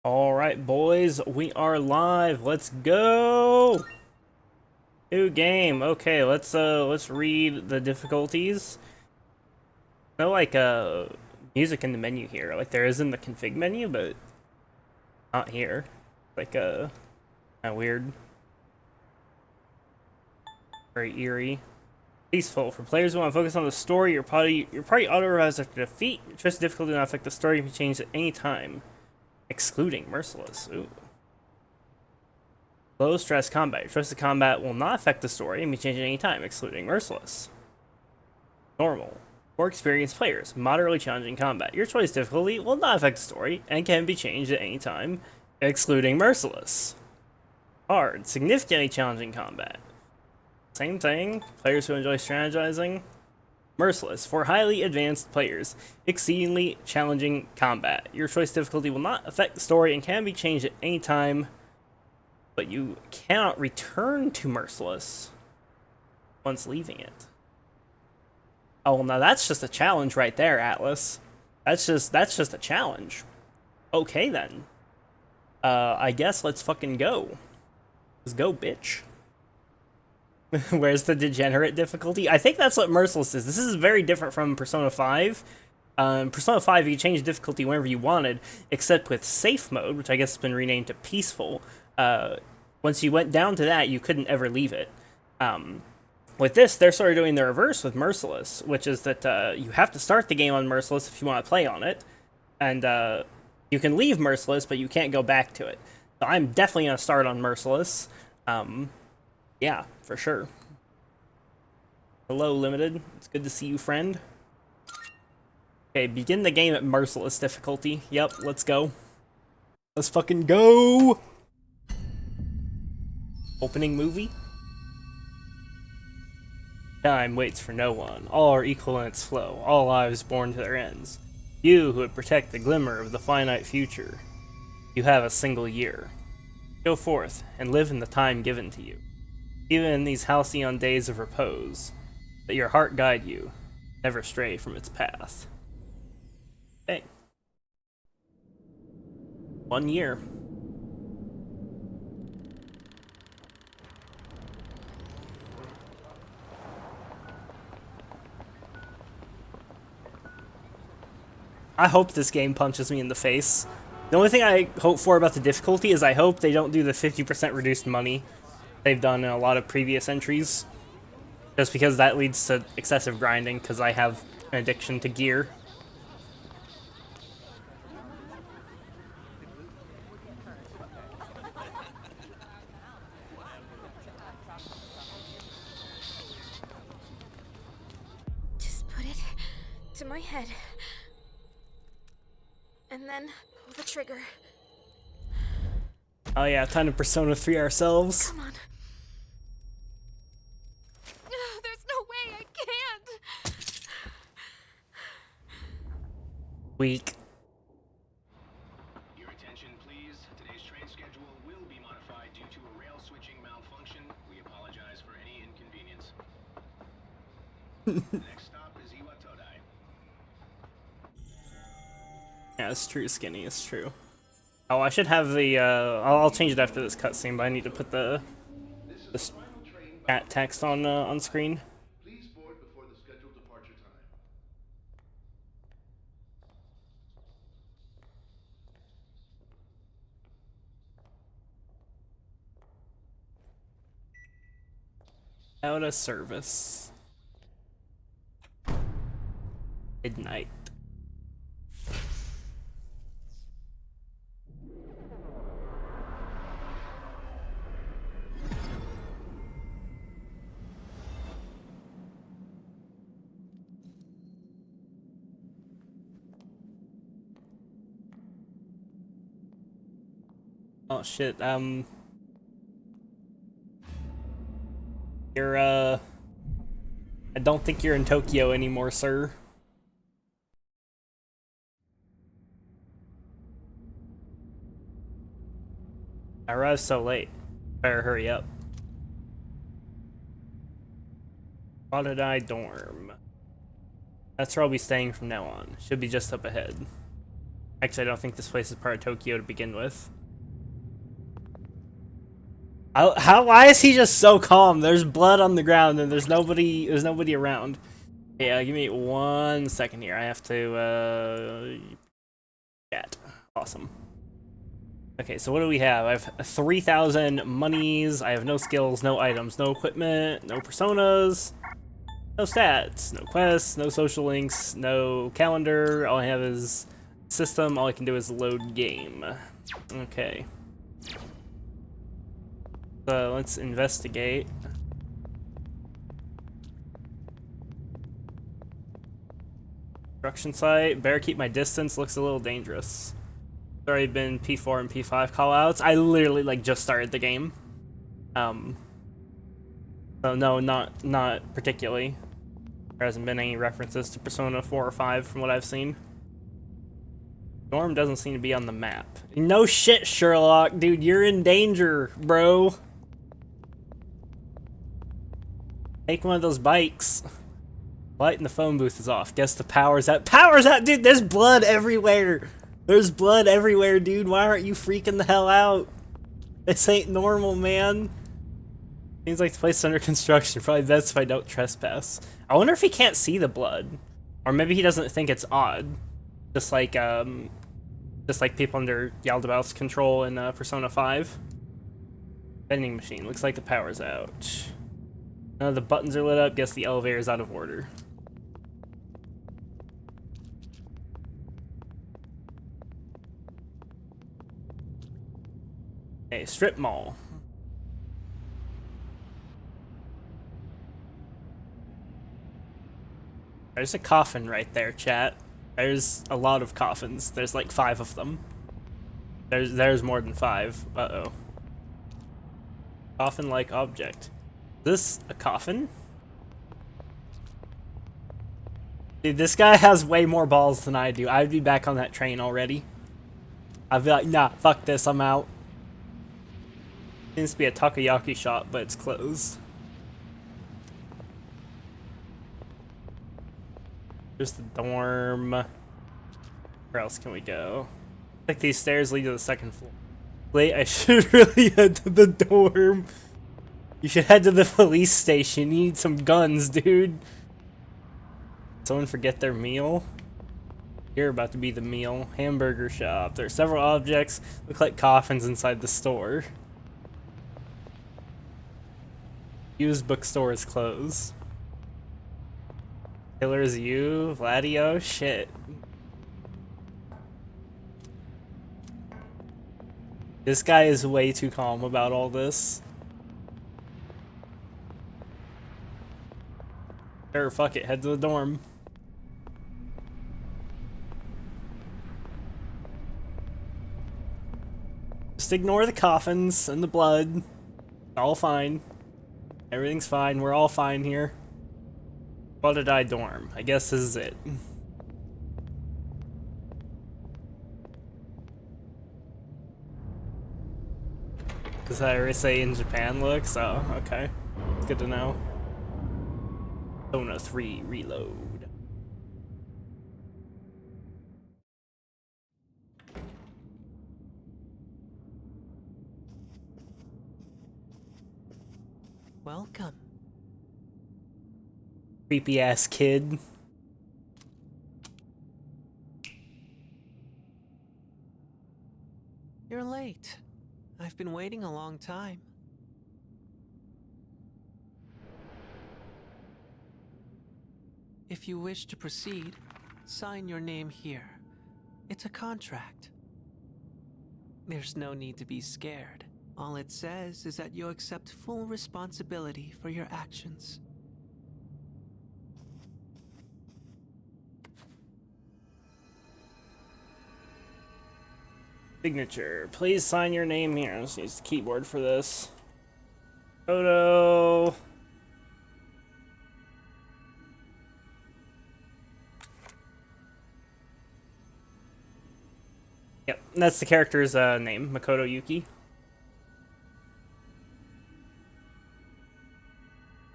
All right, boys, we are live. Let's go. New game. Okay, let's read the difficulties. No, music in the menu here. Like there is in the config menu, but not here. Like kind of weird, very eerie. Peaceful. For players who want to focus on the story, your party auto arrives after defeat. Your choice of difficulty does not affect the story. Can be changed at any time, excluding Merciless. Ooh. Low stress combat. Your choice of combat will not affect the story and be changed at any time, excluding Merciless. Normal. For experienced players, moderately challenging combat. Your choice difficulty will not affect the story and can be changed at any time, excluding Merciless. Hard. Significantly challenging combat. Same thing. Players who enjoy strategizing. Merciless. For highly advanced players, exceedingly challenging combat. Your choice difficulty will not affect the story and can be changed at any time, but you cannot return to Merciless once leaving it. Oh, well, now that's just a challenge right there, Atlas. That's just a challenge. Okay then. I guess let's fucking go. Let's go, bitch. Where's the degenerate difficulty? I think that's what Merciless is. This is very different from Persona 5. Persona 5, you change difficulty whenever you wanted, except with safe mode, which I guess has been renamed to peaceful. Once you went down to that, you couldn't ever leave it. With this, they're sort of doing the reverse with Merciless, which is that you have to start the game on Merciless if you want to play on it, and you can leave Merciless, but you can't go back to it. So I'm definitely going to start on Merciless. Yeah, for sure. Hello, Limited. It's good to see you, friend. Okay, begin the game at Merciless difficulty. Yep, let's go. Let's fucking go! Opening movie? Time waits for no one. All are equal in its flow. All lives born to their ends. You who would protect the glimmer of the finite future. You have a single year. Go forth and live in the time given to you. Even in these halcyon days of repose, let your heart guide you, never stray from its path. Okay. 1 year. I hope this game punches me in the face. The only thing I hope for about the difficulty is I hope they don't do the 50% reduced money they've done in a lot of previous entries. Just because that leads to excessive grinding, because I have an addiction to gear. Just put it to my head. And then pull the trigger. Oh yeah, time to Persona 3 ourselves. Come on. There's no way I can't. Weak. Your attention, please. Today's train schedule will be modified due to a rail switching malfunction. We apologize for any inconvenience. The next stop is Iwatodai. Yeah, it's true, Skinny, it's true. Oh, I should have the, I'll change it after this cutscene, but I need to put the chat text on screen. Please board before the scheduled departure time. Out of service. Midnight. Oh shit, you're, I don't think you're in Tokyo anymore, sir. I arrived so late. Better hurry up. Crocodile Dorm. That's where I'll be staying from now on. Should be just up ahead. Actually, I don't think this place is part of Tokyo to begin with. Why is he just so calm? There's blood on the ground and there's nobody around. Yeah, give me 1 second here. I have to, chat. Awesome. Okay, so what do we have? I have 3,000 monies. I have no skills, no items, no equipment, no personas, no stats, no quests, no social links, no calendar. All I have is system. All I can do is load game. Okay. So let's investigate. Construction site. Better keep my distance. Looks a little dangerous. There's already been P4 and P5 callouts. I literally like just started the game. So no, not particularly. There hasn't been any references to Persona 4 or 5 from what I've seen. Norm doesn't seem to be on the map. No shit, Sherlock, dude, you're in danger, bro. Take one of those bikes. Light in the phone booth is off. Guess the power's out. Power's out, dude. There's blood everywhere. There's blood everywhere, dude. Why aren't you freaking the hell out? This ain't normal, man. Seems like the place is under construction. Probably best if I don't trespass. I wonder if he can't see the blood, or maybe he doesn't think it's odd. Just like people under Yaldabaoth's control in Persona 5. Vending machine. Looks like the power's out. None of the buttons are lit up. Guess the elevator's out of order. Okay, strip mall. There's a coffin right there, chat. There's a lot of coffins. There's like 5 of them. There's more than 5. Uh-oh. Coffin-like object. Is this a coffin? Dude, this guy has way more balls than I do. I'd be back on that train already. I'd be like, nah, fuck this, I'm out. Seems to be a takoyaki shop, but it's closed. There's the dorm. Where else can we go? I think these stairs lead to the 2nd floor. Wait, I should really head to the dorm. You should head to the police station. You need some guns, dude. Someone forget their meal? You're about to be the meal. Hamburger shop. There are several objects. Look like coffins inside the store. Used bookstore is closed. Killer's you, Vladio, shit. This guy is way too calm about all this. Sure, fuck it, head to the dorm. Just ignore the coffins and the blood. All fine. Everything's fine, we're all fine here. What did I dorm? I guess this is it. Does that already say in Japan looks? Oh, okay. It's good to know. Persona 3 reload. Welcome. Creepy ass kid. You're late. I've been waiting a long time. If you wish to proceed, sign your name here. It's a contract. There's no need to be scared. All it says is that you accept full responsibility for your actions. Signature. Please sign your name here. Let's use the keyboard for this. Photo. Yep, that's the character's name, Makoto Yuki.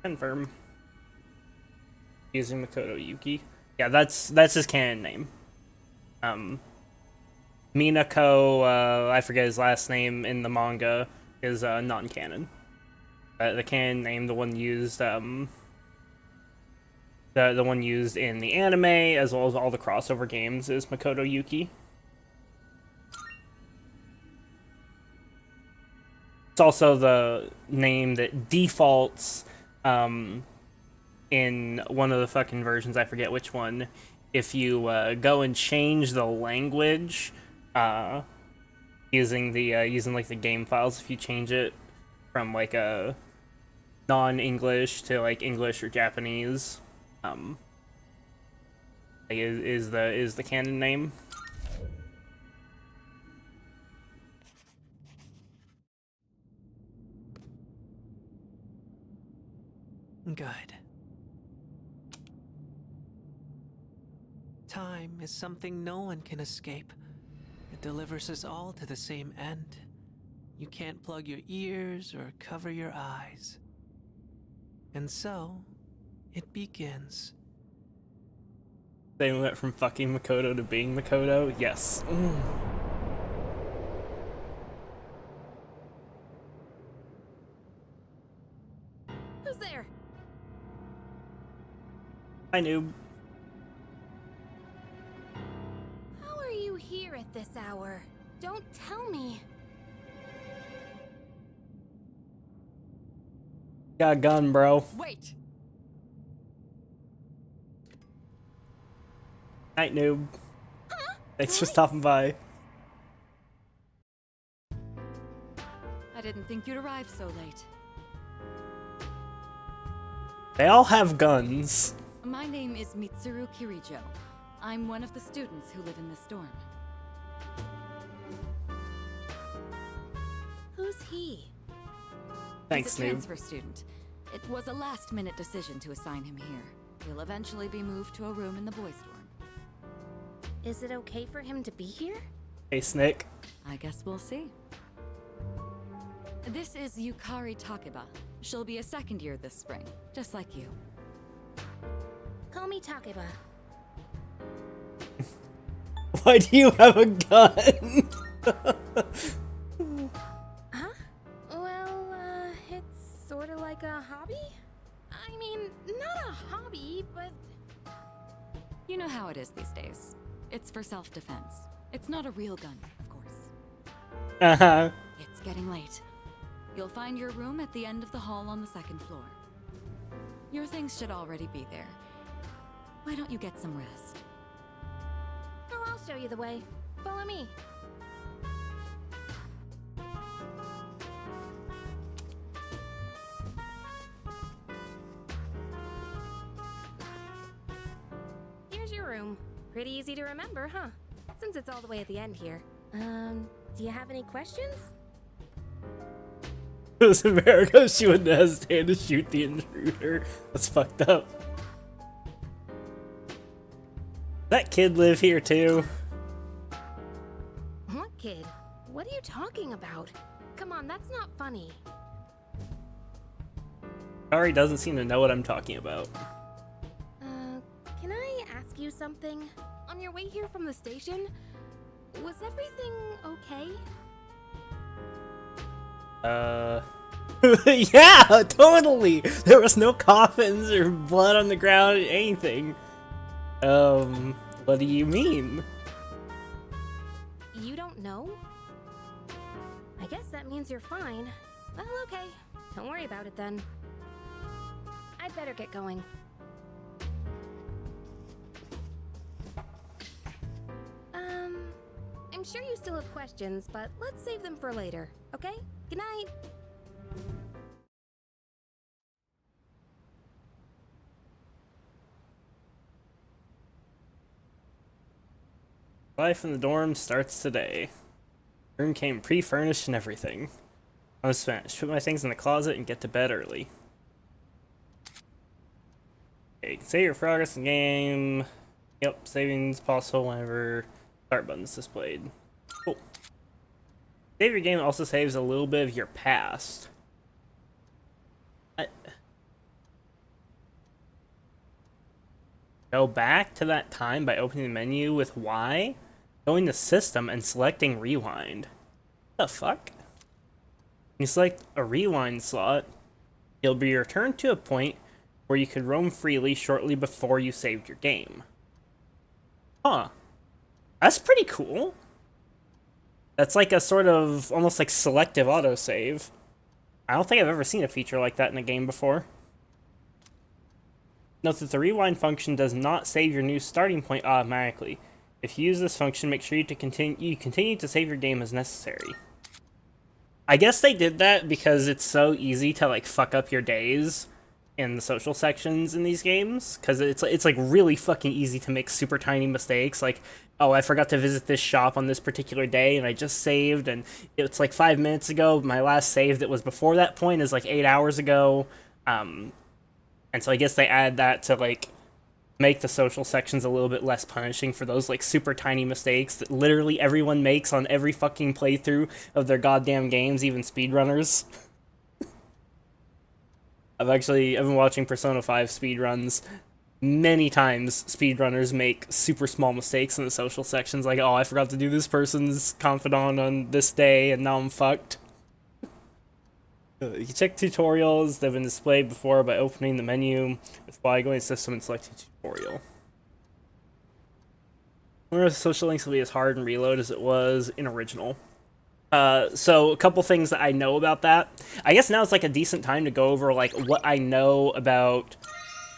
Confirm. Using Makoto Yuki. Yeah, that's his canon name. Minako, I forget his last name in the manga, is non-canon. The canon name, the one used, the one used in the anime, as well as all the crossover games, is Makoto Yuki. It's also the name that defaults in one of the fucking versions, I forget which one. If you go and change the language using like the game files, if you change it from like a non-English to like English or Japanese, is the canon name. Good. Time is something no one can escape. It delivers us all to the same end. You can't plug your ears or cover your eyes. And so, it begins. They went from fucking Makoto to being Makoto? Yes. Who's there? Hi, noob. How are you here at this hour? Don't tell me. Got a gun, bro. Wait! Night, noob. Huh? Thanks for stopping by. I didn't think you'd arrive so late. They all have guns. My name is Mitsuru Kirijo. I'm one of the students who live in this dorm. Who's he? Thanks, He's a noob. transfer student. It was a last-minute decision to assign him here. He'll eventually be moved to a room in the boys' dorm. Is it okay for him to be here? Hey, Snick. I guess we'll see. This is Yukari Takeba. She'll be a second year this spring, just like you. Call me Takeba. Why do you have a gun? Huh? Well, it's sort of like a hobby? I mean, not a hobby, but... You know how it is these days. It's for self-defense. It's not a real gun, of course. Uh-huh. It's getting late. You'll find your room at the end of the hall on the second floor. Your things should already be there. Why don't you get some rest? Oh, I'll show you the way. Follow me. Here's your room. Pretty easy to remember, huh? Since it's all the way at the end here. Do you have any questions? If it was America, she wouldn't hesitate to shoot the intruder. That's fucked up. That kid live here too? What kid? What are you talking about? Come on, that's not funny. Ari doesn't seem to know what I'm talking about. Can I ask you something? On your way here from the station, was everything okay? Yeah, totally! There was no coffins or blood on the ground, anything. What do you mean? You don't know? I guess that means you're fine. Well, okay. Don't worry about it then. I'd better get going. I'm sure you still have questions, but let's save them for later, okay? Good night. Life in the dorm starts today. Room came pre-furnished and everything. I was finished. Put my things in the closet and get to bed early. Okay, save your progress in game. Yep, savings possible whenever start button's displayed. Cool. Save your game also saves a little bit of your past. Go back to that time by opening the menu with Y? Going to System and selecting Rewind. What the fuck? You select a rewind slot, you'll be returned to a point where you could roam freely shortly before you saved your game. Huh. That's pretty cool. That's like a sort of almost like selective autosave. I don't think I've ever seen a feature like that in a game before. Note that the rewind function does not save your new starting point automatically. If you use this function, make sure you continue to save your game as necessary. I guess they did that because it's so easy to like fuck up your days in the social sections in these games, because it's like really fucking easy to make super tiny mistakes, like, oh, I forgot to visit this shop on this particular day and I just saved and it's like 5 minutes ago. My last save that was before that point is like 8 hours ago. And so I guess they add that to like make the social sections a little bit less punishing for those like super tiny mistakes that literally everyone makes on every fucking playthrough of their goddamn games, even speedrunners. I've been watching Persona 5 speedruns. Many times speedrunners make super small mistakes in the social sections, like, oh, I forgot to do this person's confidant on this day and now I'm fucked. You can check tutorials that have been displayed before by opening the menu with Y, going to System and selecting tutorial. I wonder if the social links will be as hard in Reload as it was in Original. So a couple things that I know about that. I guess now it's like a decent time to go over like what I know about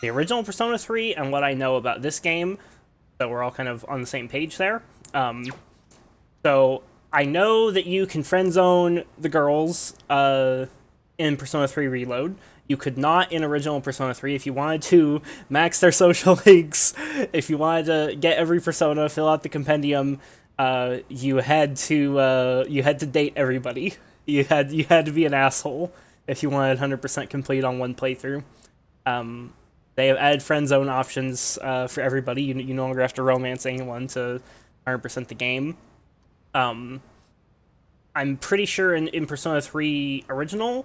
the original Persona 3 and what I know about this game, so we're all kind of on the same page there. So I know that you can friend zone the girls in Persona 3 Reload. You could not in original Persona 3. If you wanted to max their social links, if you wanted to get every persona, fill out the compendium, you had to date everybody. You had to be an asshole if you wanted 100% complete on one playthrough. They have added friend zone options for everybody. You no longer have to romance anyone to 100% the game. I'm pretty sure in Persona 3 Original,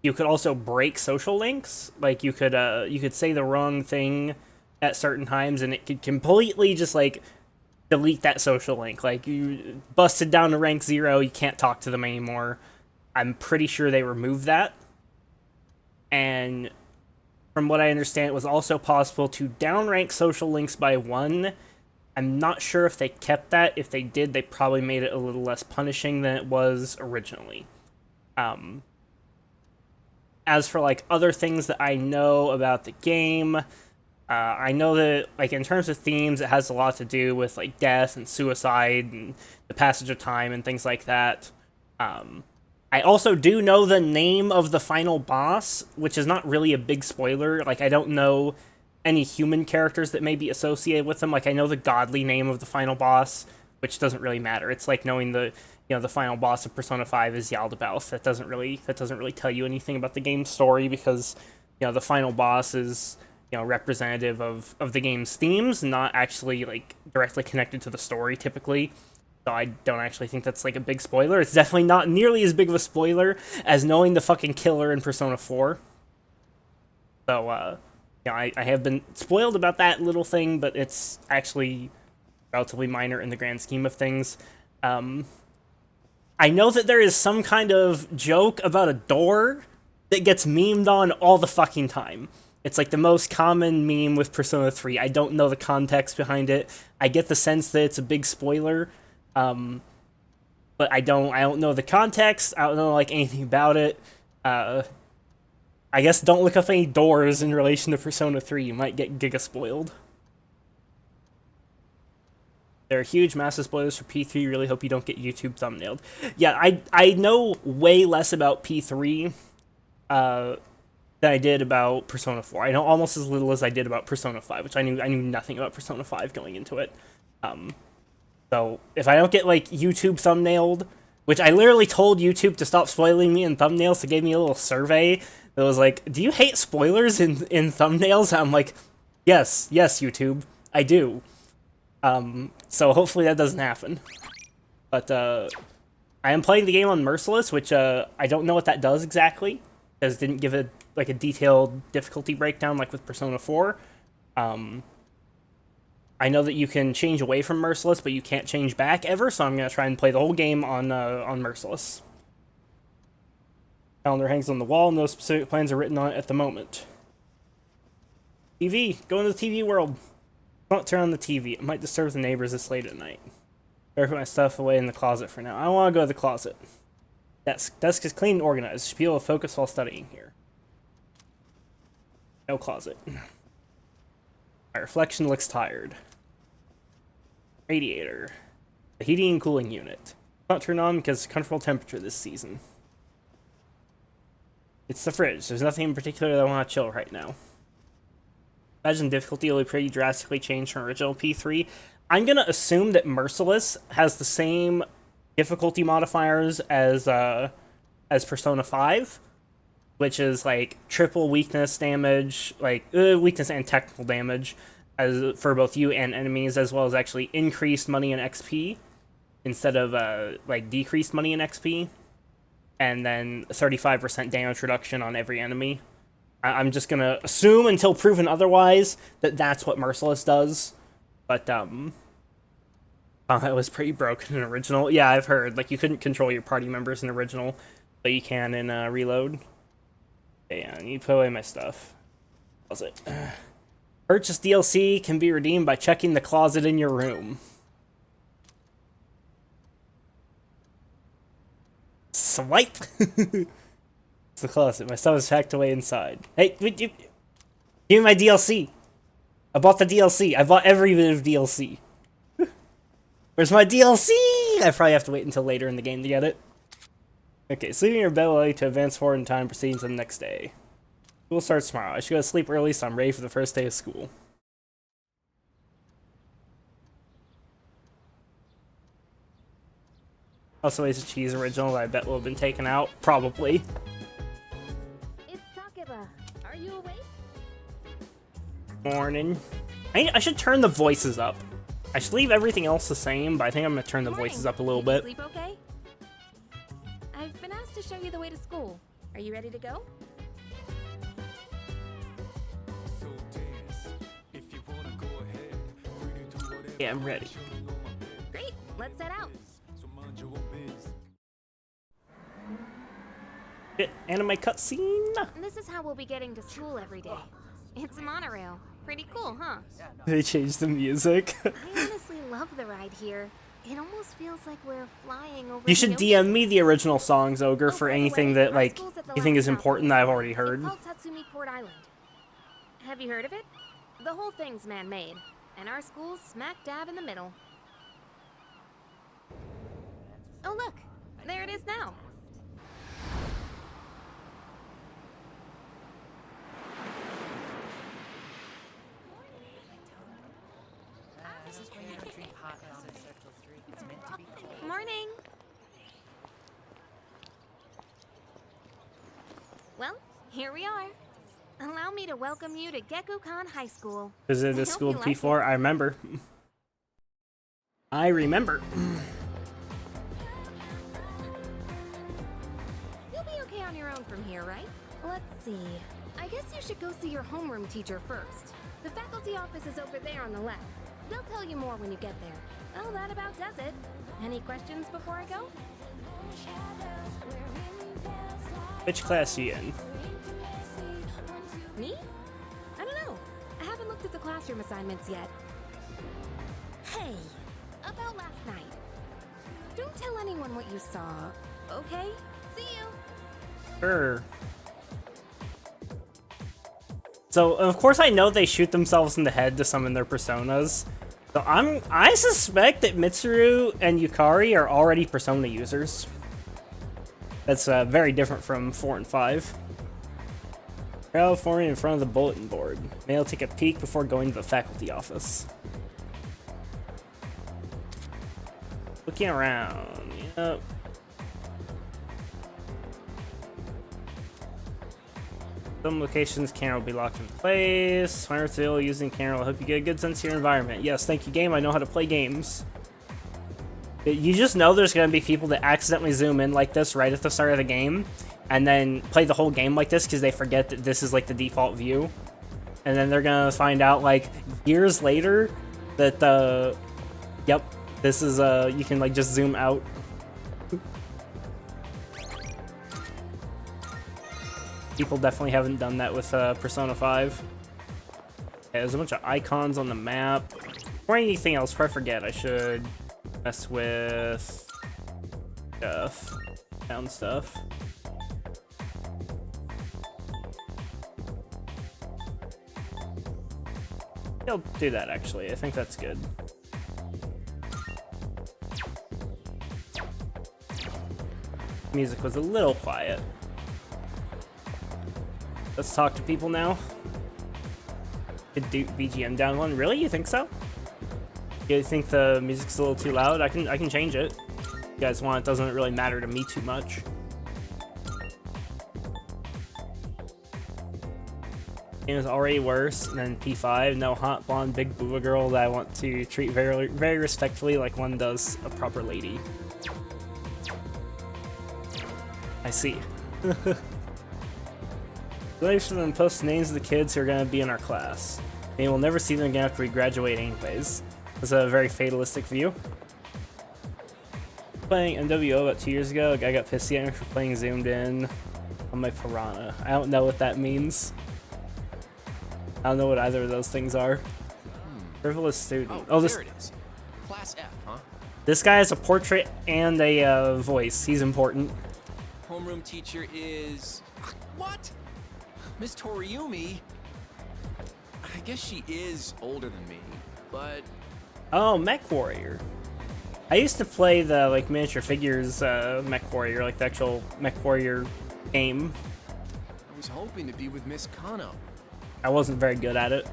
you could also break social links. Like you could say the wrong thing at certain times, and it could completely just like delete that social link. Like you busted down to rank 0, you can't talk to them anymore. I'm pretty sure they removed that. And from what I understand, it was also possible to downrank social links by 1. I'm not sure if they kept that. If they did, they probably made it a little less punishing than it was originally. As for like other things that I know about the game, I know that like in terms of themes, it has a lot to do with like death and suicide and the passage of time and things like that. I also do know the name of the final boss, which is not really a big spoiler. Like I don't know any human characters that may be associated with them. Like I know the godly name of the final boss, which doesn't really matter. It's like knowing the final boss of Persona 5 is Yaldabaoth. That doesn't really tell you anything about the game's story, because the final boss is representative of the game's themes, not actually like directly connected to the story typically. So I don't actually think that's like a big spoiler. It's definitely not nearly as big of a spoiler as knowing the fucking killer in Persona 4. So I have been spoiled about that little thing, but it's actually relatively minor in the grand scheme of things. I know that there is some kind of joke about a door that gets memed on all the fucking time. It's like the most common meme with Persona 3. I don't know the context behind it. I get the sense that it's a big spoiler, but I don't know the context. I don't know like anything about it. I guess don't look up any doors in relation to Persona 3. You might get giga spoiled. There are huge, massive spoilers for P3. Really hope you don't get YouTube thumbnailed. Yeah, I know way less about P3 than I did about Persona 4. I know almost as little as I did about Persona 5, which I knew nothing about Persona 5 going into it. So if I don't get like YouTube thumbnailed, which I literally told YouTube to stop spoiling me in thumbnails, they gave me a little survey that was like, do you hate spoilers in thumbnails? I'm like, yes, YouTube, I do. So hopefully that doesn't happen. But I am playing the game on Merciless, which I don't know what that does exactly, because it didn't give a detailed difficulty breakdown like with Persona 4. I I know that you can change away from Merciless, but you can't change back ever, so I'm going to try and play the whole game on Merciless. Calendar hangs on the wall, and no specific plans are written on it at the moment. TV! Go into the TV world! Don't turn on the TV. It might disturb the neighbors this late at night. Better put my stuff away in the closet for now. I don't want to go to the closet. Desk is clean and organized. Should be able to focus while studying here. No closet. My reflection looks tired. Radiator. The heating and cooling unit. Not turned on because it's comfortable temperature this season. It's the fridge. There's nothing in particular that I want to chill right now. Imagine difficulty will be pretty drastically changed from original P3. I'm gonna assume that Merciless has the same difficulty modifiers as Persona 5, which is like triple weakness damage, like weakness and technical damage, as for both you and enemies, as well as actually increased money and XP instead of like decreased money and XP, and then 35% damage reduction on every enemy. I'm just gonna assume until proven otherwise that that's what Merciless does, but it was pretty broken in original. Yeah, I've heard like you couldn't control your party members in original, but you can in Reload. Okay, yeah, I need to put away my stuff. How's it? Purchase DLC can be redeemed by checking the closet in your room. Swipe! It's the closet. My stuff is packed away inside. Hey, give me my DLC. I bought the DLC. I bought every bit of DLC. Where's my DLC? I probably have to wait until later in the game to get it. Okay, sleeping in your bed will allow you to advance forward in time, proceeding to the next day. School starts tomorrow. I should go to sleep early so I'm ready for the first day of school. Also, is a cheese original that I bet will have been taken out. Probably. It's Takeba. Are you awake? Morning. I should turn the voices up. I should leave everything else the same, but I think I'm gonna turn the voices up a little bit. Sleep okay? I've been asked to show you the way to school. Are you ready to go? Yeah, I'm ready. Great, let's set out. Anime cutscene. This is how we'll be getting to school every day. It's a monorail. Pretty cool, huh? They changed the music. I honestly love the ride here. It almost feels like we're flying over. You should DM me the original songs, Ogre, for anything that like you think is important that I've already heard. It's called Tatsumi Port Island. Have you heard of it? The whole thing's man-made, and our school's smack dab in the middle. Oh look, there it is now. Morning. Well, here we are. Allow me to welcome you to Gekukan High School. Visited this school before. I remember. I remember. You'll be okay on your own from here, right? Let's see. I guess you should go see your homeroom teacher first. The faculty office is over there on the left. They'll tell you more when you get there. Well, that about does it. Any questions before I go? Which class are you in? Me? I don't know. I haven't looked at the classroom assignments yet. Hey, about last night. Don't tell anyone what you saw, okay? See you. Sure. So, of course I know they shoot themselves in the head to summon their personas. So I suspect that Mitsuru and Yukari are already Persona users. That's very different from 4 and 5. California in front of the bulletin board. Maybe I'll take a peek before going to the faculty office. Looking around. Yep. Some locations, camera will be locked in place. When still using camera will help you get a good sense of your environment. Yes, thank you, game. I know how to play games. You just know there's going to be people that accidentally zoom in like this right at the start of the game, and then play the whole game like this because they forget that this is like the default view. And then they're going to find out like years later that yep, this is you can like just zoom out. People definitely haven't done that with Persona 5. Yeah, there's a bunch of icons on the map. Or anything else, before I forget, I should mess with stuff, sound stuff. I'll do that actually. I think that's good. Music was a little quiet. Let's talk to people now. Could do BGM down one. Really? You think so? You think the music's a little too loud? I can change it. If you guys want, it doesn't really matter to me too much. Game is already worse than P5. No hot blonde big booba girl that I want to treat very, very respectfully like one does a proper lady. I see. Later then post the names of the kids who are going to be in our class. And we'll never see them again after we graduate anyways. That's a very fatalistic view. Playing MWO about 2 years ago, a guy got pissy at me for playing zoomed in on my Piranha. I don't know what that means. I don't know what either of those things are. Frivolous student. Oh, this. There it is. Class F, huh? This guy has a portrait and a voice. He's important. Homeroom teacher is... What? Miss Toriumi? I guess she is older than me, but... Oh, Mech Warrior. I used to play the like miniature figures Mech Warrior, like the actual Mech Warrior game. I was hoping to be with Miss Kano. I wasn't very good at it.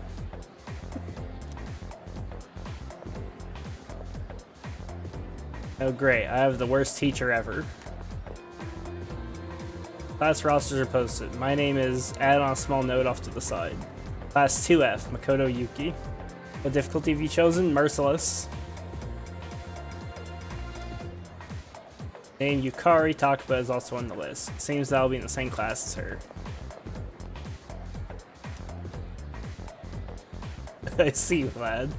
Oh great, I have the worst teacher ever. Class rosters are posted. My name is add on a small note off to the side. Class 2F, Makoto Yuki. What difficulty have you chosen? Merciless. Name Yukari Takuba is also on the list. Seems that'll be in the same class as her. I see you, lad.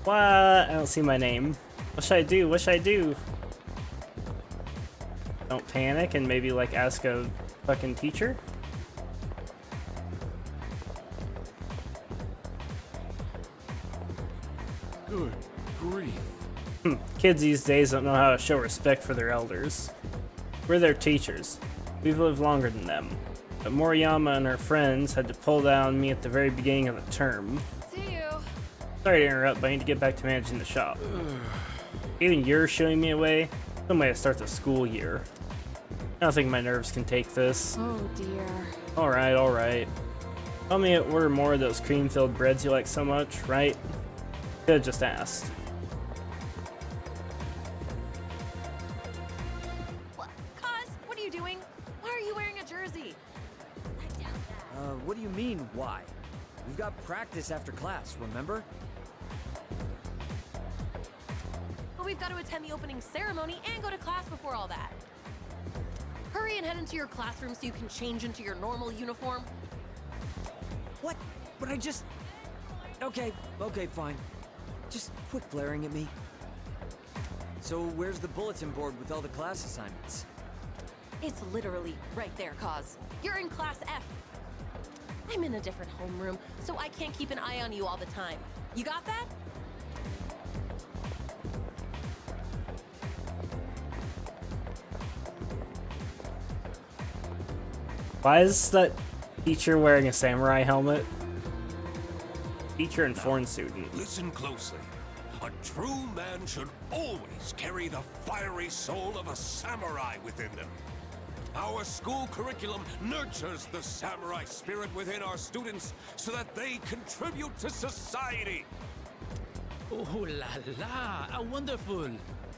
What? I don't see my name. What should I do? What should I do? Don't panic and maybe like ask a fucking teacher? Good grief. Kids these days don't know how to show respect for their elders. We're their teachers. We've lived longer than them. But Moriyama and her friends had to pull down me at the very beginning of the term. See you. Sorry to interrupt, but I need to get back to managing the shop. Even you're shooing me away? Some way to start the school year. I don't think my nerves can take this. Oh dear. Alright, alright. Tell me to order more of those cream-filled breads you like so much, right? Could've just asked. What? Cuz, what are you doing? Why are you wearing a jersey? What do you mean, why? We've got practice after class, remember? But we've got to attend the opening ceremony and go to class before all that. Hurry and head into your classroom so you can change into your normal uniform. What? But I just... Okay, fine. Just quit glaring at me. So where's the bulletin board with all the class assignments? It's literally right there, Cause. You're in class F. I'm in a different homeroom, so I can't keep an eye on you all the time. You got that? Why is that teacher wearing a samurai helmet? Teacher and foreign student. Listen closely. A true man should always carry the fiery soul of a samurai within them. Our school curriculum nurtures the samurai spirit within our students so that they contribute to society. Oh la la, how wonderful!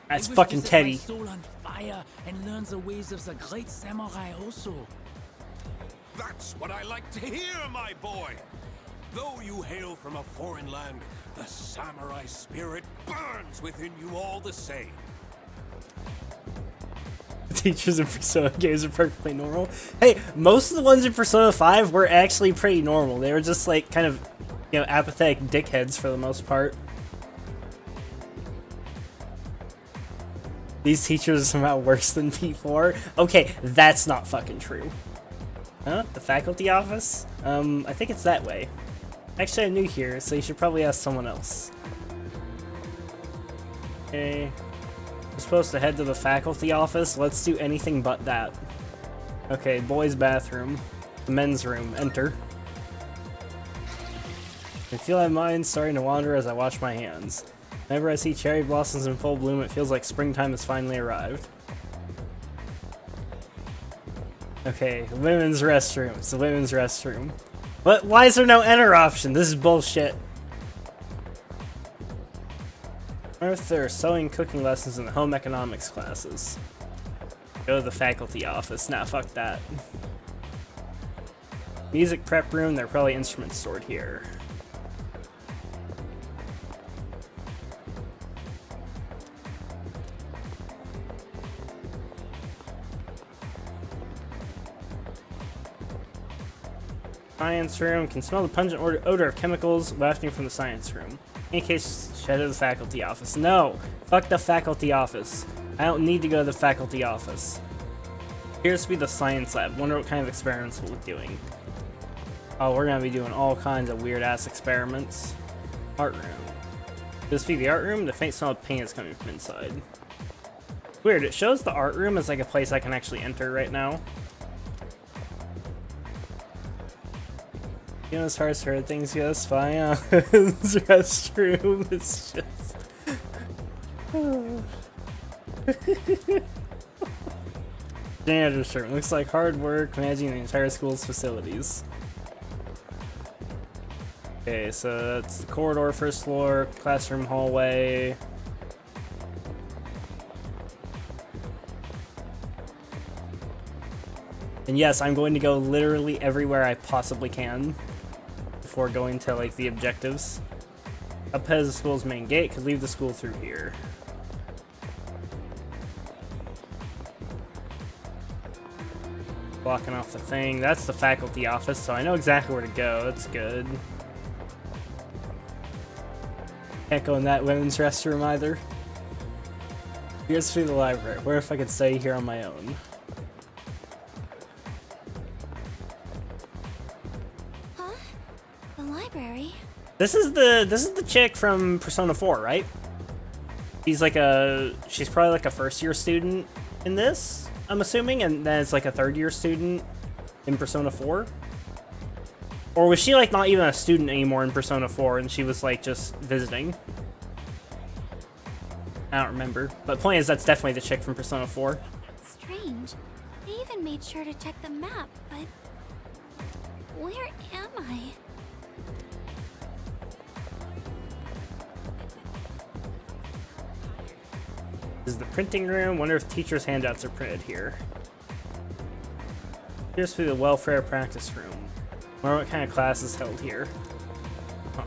That's I wish fucking to set Teddy. my soul on fire and learn the ways of the great samurai also. That's what I like to hear, my boy. Though you hail from a foreign land, the samurai spirit burns within you all the same. Teachers in Persona games are perfectly normal. Hey, most of the ones in Persona 5 were actually pretty normal. They were just like kind of apathetic dickheads for the most part. These teachers are somehow worse than P4. Okay, that's not fucking true. Huh? The faculty office? I think it's that way. Actually, I'm new here, so you should probably ask someone else. Okay. We're supposed to head to the faculty office. Let's do anything but that. Okay, boys' bathroom. Men's room. Enter. I feel my mind starting to wander as I wash my hands. Whenever I see cherry blossoms in full bloom, it feels like springtime has finally arrived. Okay, women's restroom. It's the women's restroom. What? Why is there no enter option? This is bullshit. I wonder if there are sewing, cooking lessons in the home economics classes. Go to the faculty office. Nah, fuck that. Music prep room. There are probably instruments stored here. Science room. Can smell the pungent odor of chemicals wafting from the science room. In any case, head to the faculty office. No! Fuck the faculty office. I don't need to go to the faculty office. Here's to be the science lab. Wonder what kind of experiments we'll be doing. Oh, we're gonna be doing all kinds of weird-ass experiments. Art room. This be the art room? The faint smell of paint is coming from inside. Weird, it shows the art room as like a place I can actually enter right now. You know, as far as certain things go, it's fine. This restroom is just... Janitor's room. Looks like hard work managing the entire school's facilities. Okay, so that's the corridor, first floor, classroom, hallway. And yes, I'm going to go literally everywhere I possibly can before going to, like, the objectives. Up ahead is the school's main gate. Could leave the school through here. Blocking off the thing. That's the faculty office, so I know exactly where to go. That's good. Can't go in that women's restroom either. Here's through the library. Where if I could stay here on my own? Huh? The library? This is the chick from Persona 4, right? She's probably like a first year student in this, I'm assuming, and then it's like a third year student in Persona 4. Or was she like not even a student anymore in Persona 4 and she was like just visiting? I don't remember. But point is, that's definitely the chick from Persona 4. Strange. They even made sure to check the map, but... where am I? This is the printing room. Wonder if teachers' handouts are printed here. Here's through the welfare practice room. Wonder what kind of class is held here. Huh.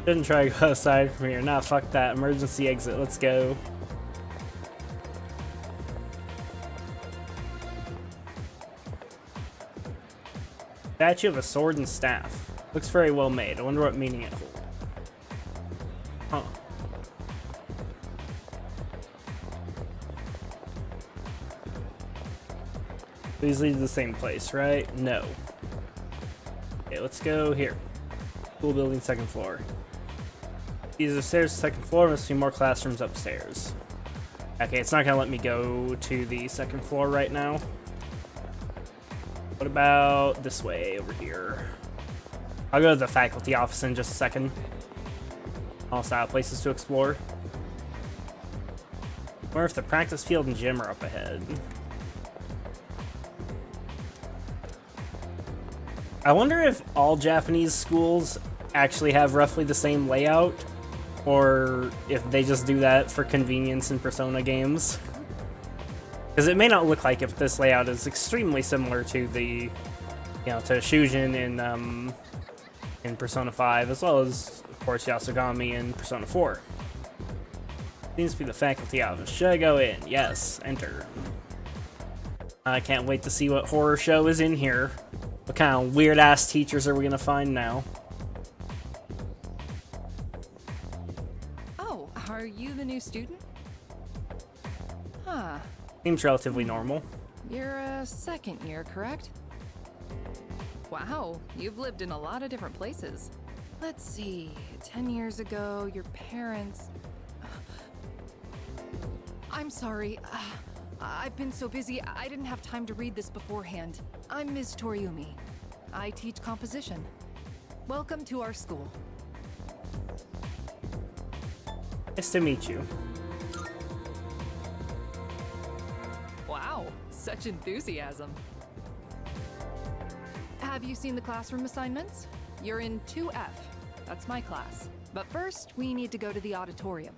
Shouldn't try to go outside from here. Nah, fuck that. Emergency exit. Let's go. Statue of a sword and staff. Looks very well made. I wonder what meaning it holds. Huh. These lead to the same place, right? No. Okay, let's go here. School building, second floor. These are stairs, second floor. Must be more classrooms upstairs. Okay, it's not gonna let me go to the second floor right now. What about this way over here? I'll go to the faculty office in just a second. Also have places to explore. Wonder if the practice field and gym are up ahead. I wonder if all Japanese schools actually have roughly the same layout, or if they just do that for convenience in Persona games. Because it may not look like if this layout is extremely similar to the, to Shujin in Persona 5, as well as, of course, Yasogami in Persona 4. Seems to be the faculty office. Should I go in? Yes. Enter. I can't wait to see what horror show is in here. What kind of weird ass teachers are we gonna find now? Oh, are you the new student? Huh. Seems relatively normal. You're a second year, correct? Wow, you've lived in a lot of different places. Let's see, 10 years ago, your parents... I'm sorry. I've been so busy, I didn't have time to read this beforehand. I'm Ms. Toriumi. I teach composition. Welcome to our school. Nice to meet you. Wow, such enthusiasm. Have you seen the classroom assignments? You're in 2F. That's my class. But first, we need to go to the auditorium.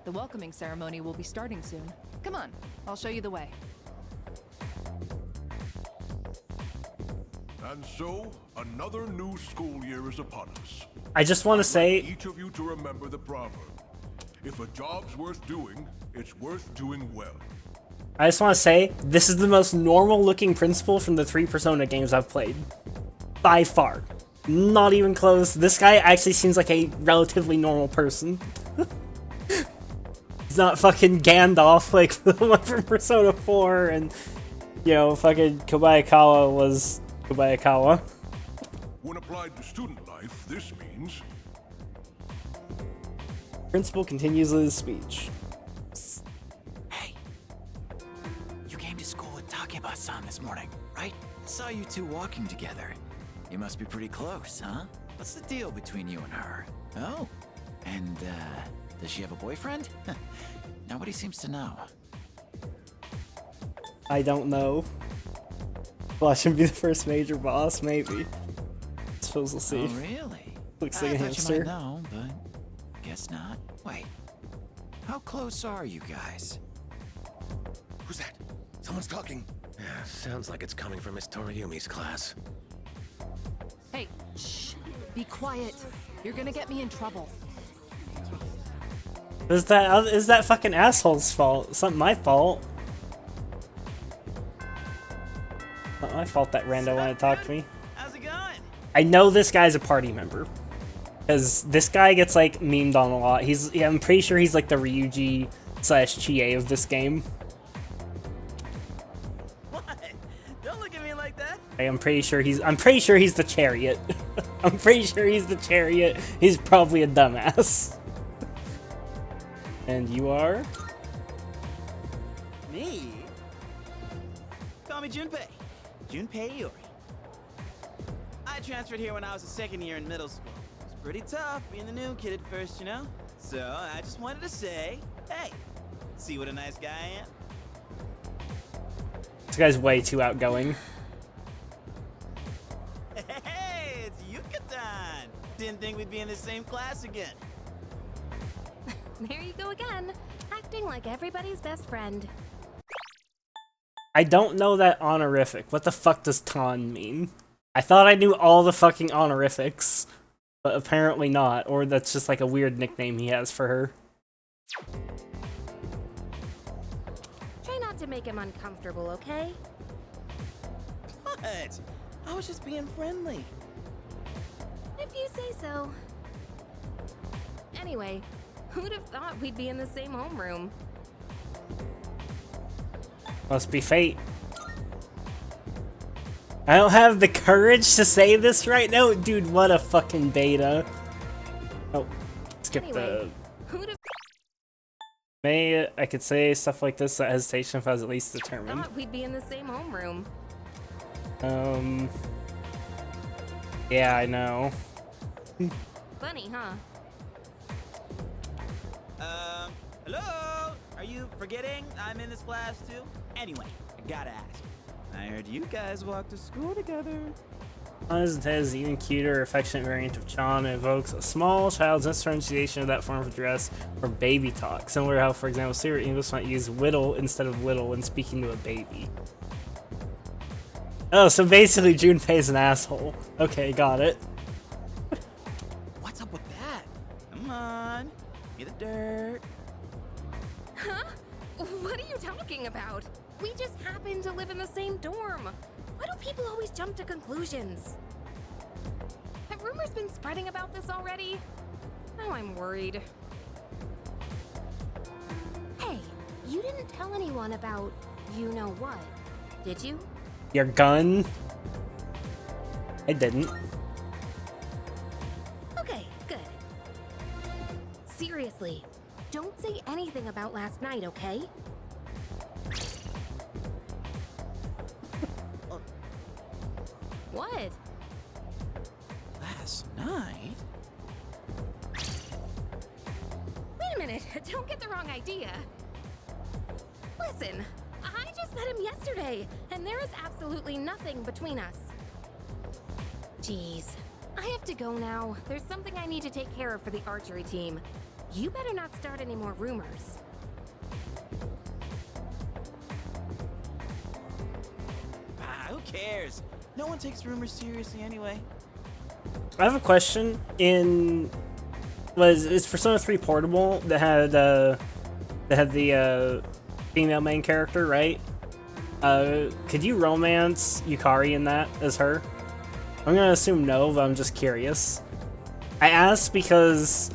The welcoming ceremony will be starting soon. Come on, I'll show you the way. And so, another new school year is upon us. I just want to say, Each of you to remember the proverb. If a job's worth doing, it's worth doing well. I just want to say, this is the most normal looking principal from the 3 Persona games I've played. By far. Not even close. This guy actually seems like a relatively normal person. He's not fucking Gandalf like the one from Persona 4 and, you know, fucking Kobayakawa was Kobayakawa. When applied to student life, this means... Principal continues his speech. Hey, you came to school with Takeba-san this morning, right? I saw you two walking together. You must be pretty close, huh? What's the deal between you and her? Oh, and, does she have a boyfriend? Nobody seems to know. I don't know. Watch him be the first major boss, maybe. Suppose we'll see. Oh, really? Looks I like a thought hamster. you might know, but guess not. Wait, how close are you guys? Who's that? Someone's talking. Sounds like it's coming from Miss Toriumi's class. Hey, shh. Be quiet. You're gonna get me in trouble. Is that fucking asshole's fault? It's not my fault. Not my fault that rando wanted to talk to me. How's it going? I know this guy's a party member. Because this guy gets, like, memed on a lot. I'm pretty sure he's, like, the Ryuji / Chie of this game. What? Don't look at me like that. I'm pretty sure he's the Chariot. I'm pretty sure he's the Chariot. He's probably a dumbass. And you are? Me? Call me Junpei. Junpei Iori. I transferred here when I was a second year in middle school. It's pretty tough being the new kid at first, you know? So I just wanted to say, hey, see what a nice guy I am? This guy's way too outgoing. Hey, it's Yucatan! Didn't think we'd be in the same class again. There you go again, acting like everybody's best friend. I don't know that honorific. What the fuck does Ton mean? I thought I knew all the fucking honorifics, but apparently not, or that's just like a weird nickname he has for her. Try not to make him uncomfortable, okay? What? I was just being friendly. If you say so. Anyway, who'd have thought we'd be in the same homeroom? Must be fate. I don't have the courage to say this right now. Dude, what a fucking beta. Oh, skip Anyway, who'd have I could say stuff like this at hesitation if I was at least determined. thought we'd be in the same homeroom? Yeah, I know. Funny, huh? Hello? Are you forgetting I'm in this class too? Anyway, I gotta ask. I heard you guys walk to school together. As is even cuter, affectionate variant of Chan evokes a small child's pronunciation of that form of dress or baby talk. Similar to how, for example, Siri English might use whittle instead of little when speaking to a baby. Oh, so basically Junpei's an asshole. Okay, got it. What's up with that? Come on, get the dirt. Huh? What are are you talking about? We just happen to live in the same dorm. Why do people always jump to conclusions? Have rumors been spreading about this already? Now I'm worried. Hey, you didn't tell anyone about you know what, did you? Your gun? I didn't. Okay, good. Seriously, don't say anything about last night, okay? What? Last night? Wait a minute, don't get the wrong idea. Listen, I just met him yesterday, and there is absolutely nothing between us. Jeez, I have to go now. There's something I need to take care of for the archery team. You better not start any more rumors. Who cares? No one takes rumors seriously anyway. I have a question. Is Persona 3 portable that had the female main character, right? Could you romance Yukari in that as her? I'm gonna assume no, but I'm just curious. I asked because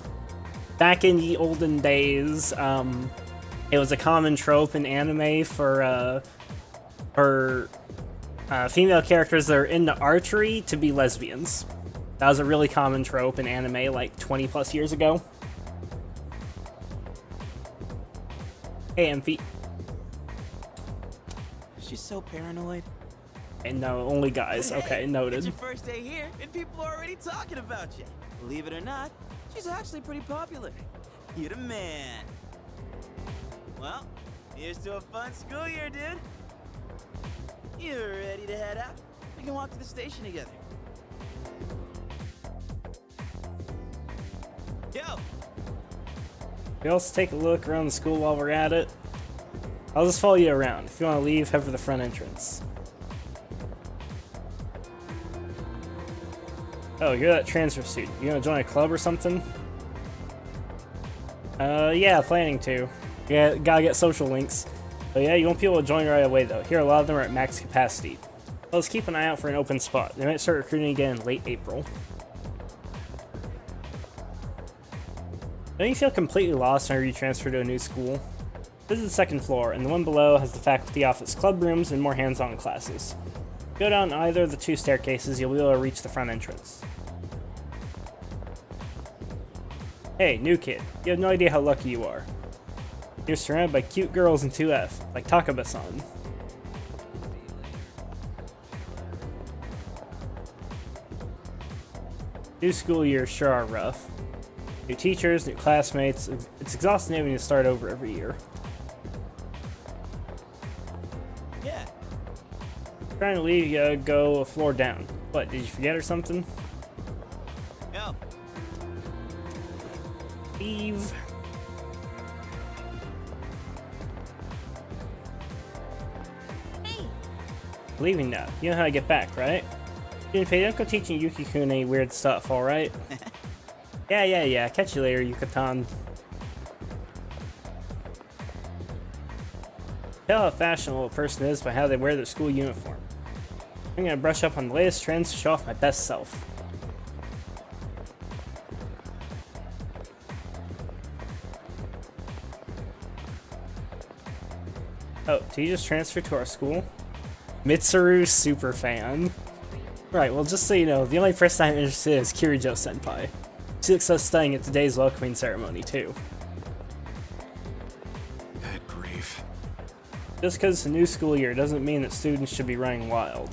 back in the olden days, it was a common trope in anime for female characters that are into archery to be lesbians. That was a really common trope in anime like 20 plus years ago. Hey, MP. She's so paranoid. And no, only guys. But Okay, hey, noted. It's your first day here, and people are already talking about you. Believe it or not, she's actually pretty popular. You're the man. Well, here's to a fun school year, dude. You ready to head out? We can walk to the station together. Yo! We also take a look around the school while we're at it. I'll just follow you around. If you want to leave, head for the front entrance. Oh, you're that transfer student. You gonna join a club or something? Yeah, planning to. Yeah, gotta get social links. But yeah, you won't be able to join right away though. Here, a lot of them are at max capacity. Let's keep an eye out for an open spot. They might start recruiting again in late April. Don't you feel completely lost whenever you transfer to a new school? This is the second floor, and the one below has the faculty office club rooms and more hands-on classes. Go down either of the two staircases, you'll be able to reach the front entrance. Hey, new kid, you have no idea how lucky you are. You're surrounded by cute girls in 2F, like Takaba-san. New school years sure are rough. New teachers, new classmates, it's exhausting having to start over every year. Yeah. Trying to leave, you gotta go a floor down. What, did you forget or something? Yo. Leave. Hey! Leaving now. You know how to get back, right? Junpei, don't go teaching Yuki-kun any weird stuff, alright? Yeah. Catch you later, Yucatan. Tell how fashionable a person is by how they wear their school uniform. I'm gonna brush up on the latest trends to show off my best self. Oh, did you just transfer to our school? Mitsuru super fan. Right, well just so you know, the only person I'm interested in is Kirijo-senpai. She looks so stunning at today's welcoming ceremony too. Good grief. Just because it's a new school year doesn't mean that students should be running wild.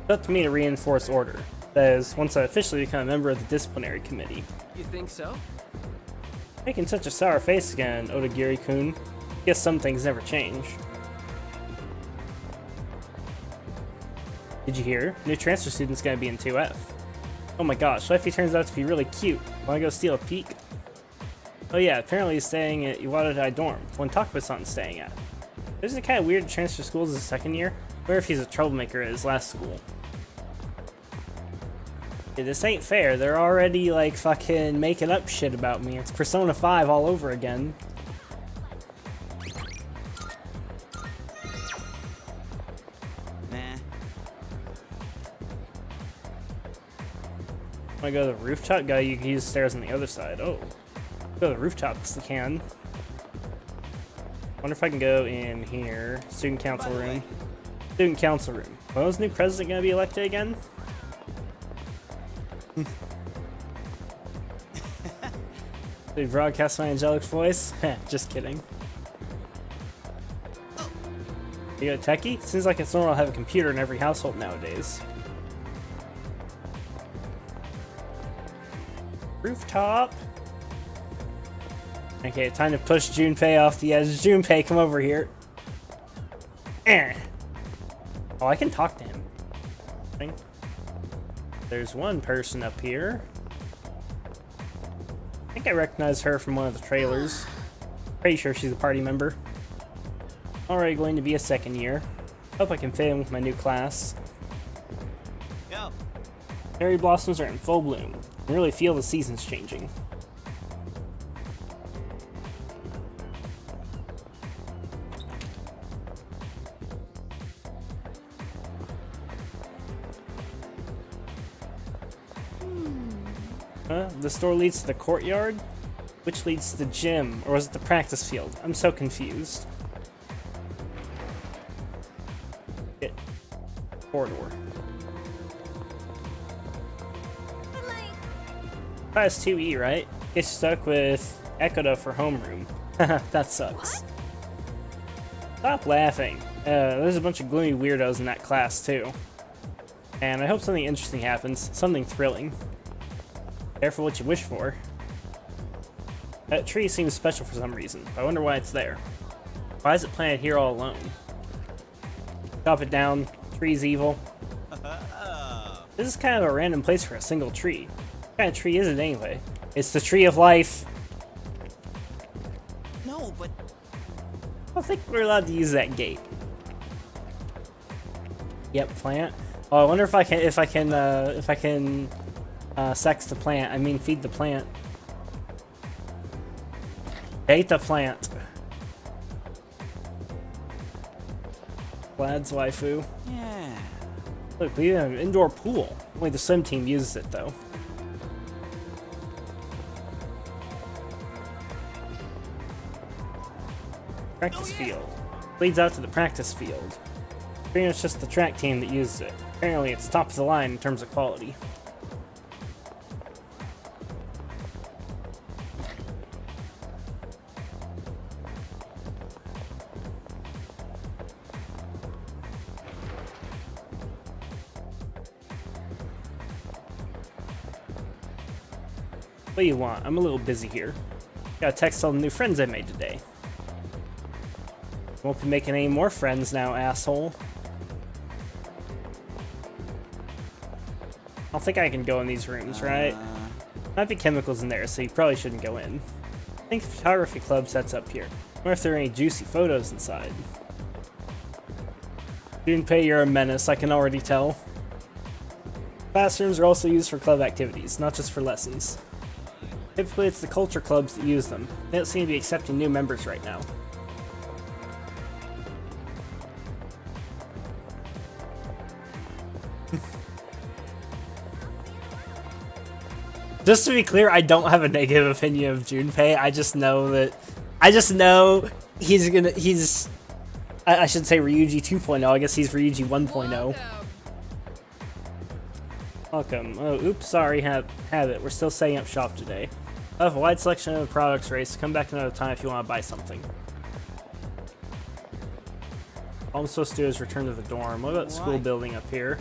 It's up to me to reinforce order. That is, once I officially become a member of the disciplinary committee. You think so? Making such a sour face again, Odagiri-kun. Guess some things never change. Did you hear? New transfer student's gonna be in 2F. Oh my gosh, what if he turns out to be really cute? Wanna go steal a peek? Oh yeah, apparently he's staying at Iwadadai dorm, one Takuba-san's staying at. Isn't it kind of weird to transfer schools as a second year? Or if he's a troublemaker at his last school. Yeah, this ain't fair, they're already like fucking making up shit about me. It's Persona 5 all over again. Wanna go to the rooftop? Guy, you can use stairs on the other side. Oh. Go to the rooftops, I can. Wonder if I can go in here. Student council room. Student council room. When was new president gonna be elected again? They broadcast my angelic voice? Just kidding. You got a techie? Seems like it's normal to have a computer in every household nowadays. Rooftop. Okay, time to push Junpei off the edge. Junpei, come over here. Eh. Oh, I can talk to him. There's one person up here. I think I recognize her from one of the trailers. Pretty sure she's a party member. Already going to be a second year. Hope I can fit in with my new class. Yo. Cherry blossoms are in full bloom. I can really feel the seasons changing. The store leads to the courtyard, which leads to the gym, or was it the practice field? I'm so confused. It. Corridor. Class 2E, right? Get stuck with Ekoda for homeroom. That sucks. What? Stop laughing. There's a bunch of gloomy weirdos in that class, too. And I hope something interesting happens. Something thrilling. Careful what you wish for. That tree seems special for some reason. I wonder why it's there. Why is it planted here all alone? Chop it down. Tree's evil. This is kind of a random place for a single tree. What kind of tree is it anyway? It's the tree of life. No, but I don't think we're allowed to use that gate. Yep, plant. Oh, I wonder if I can sex the plant. I mean, feed the plant. Hate the plant. Vlad's waifu. yeah. Look, we have an indoor pool. Only the swim team uses it, though. Practice field. Leads out to the practice field. Pretty much just the track team that uses it. Apparently, it's top of the line in terms of quality. What do you want? I'm a little busy here. Gotta text all the new friends I made today. Won't be making any more friends now, asshole. I don't think I can go in these rooms, right? Might be chemicals in there, so you probably shouldn't go in. I think the photography club sets up here. I wonder if there are any juicy photos inside. Junpei, you're a menace, I can already tell. Classrooms are also used for club activities, not just for lessons. Typically, it's the culture clubs that use them. They don't seem to be accepting new members right now. Just to be clear, I don't have a negative opinion of Junpei. I just know he's I should say Ryuji 2.0. I guess he's Ryuji 1.0. Welcome. Oh, oops, sorry, have it. We're still setting up shop today. I have a wide selection of products, Race. Come back another time if you want to buy something. All I'm supposed to do is return to the dorm. What about the school building up here?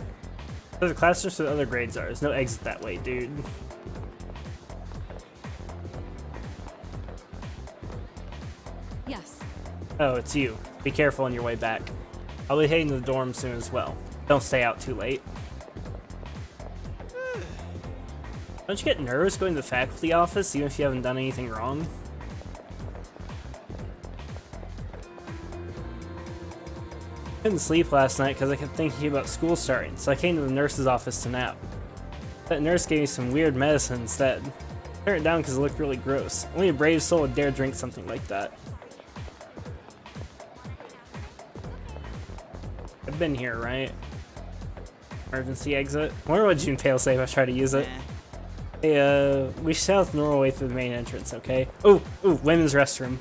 There's a classroom so the other grades are. There's no exit that way, dude. Yes. Oh, it's you. Be careful on your way back. I'll be heading to the dorm soon as well. Don't stay out too late. Don't you get nervous going to the faculty office even if you haven't done anything wrong? Couldn't sleep last night because I kept thinking about school starting, so I came to the nurse's office to nap. That nurse gave me some weird medicine instead. I turned it down because it looked really gross. Only a brave soul would dare drink something like that. I've been here, right? Emergency exit. I wonder what Junpei will say if I try to use it. Hey, we should have normal way through the main entrance, okay? Ooh, women's restroom.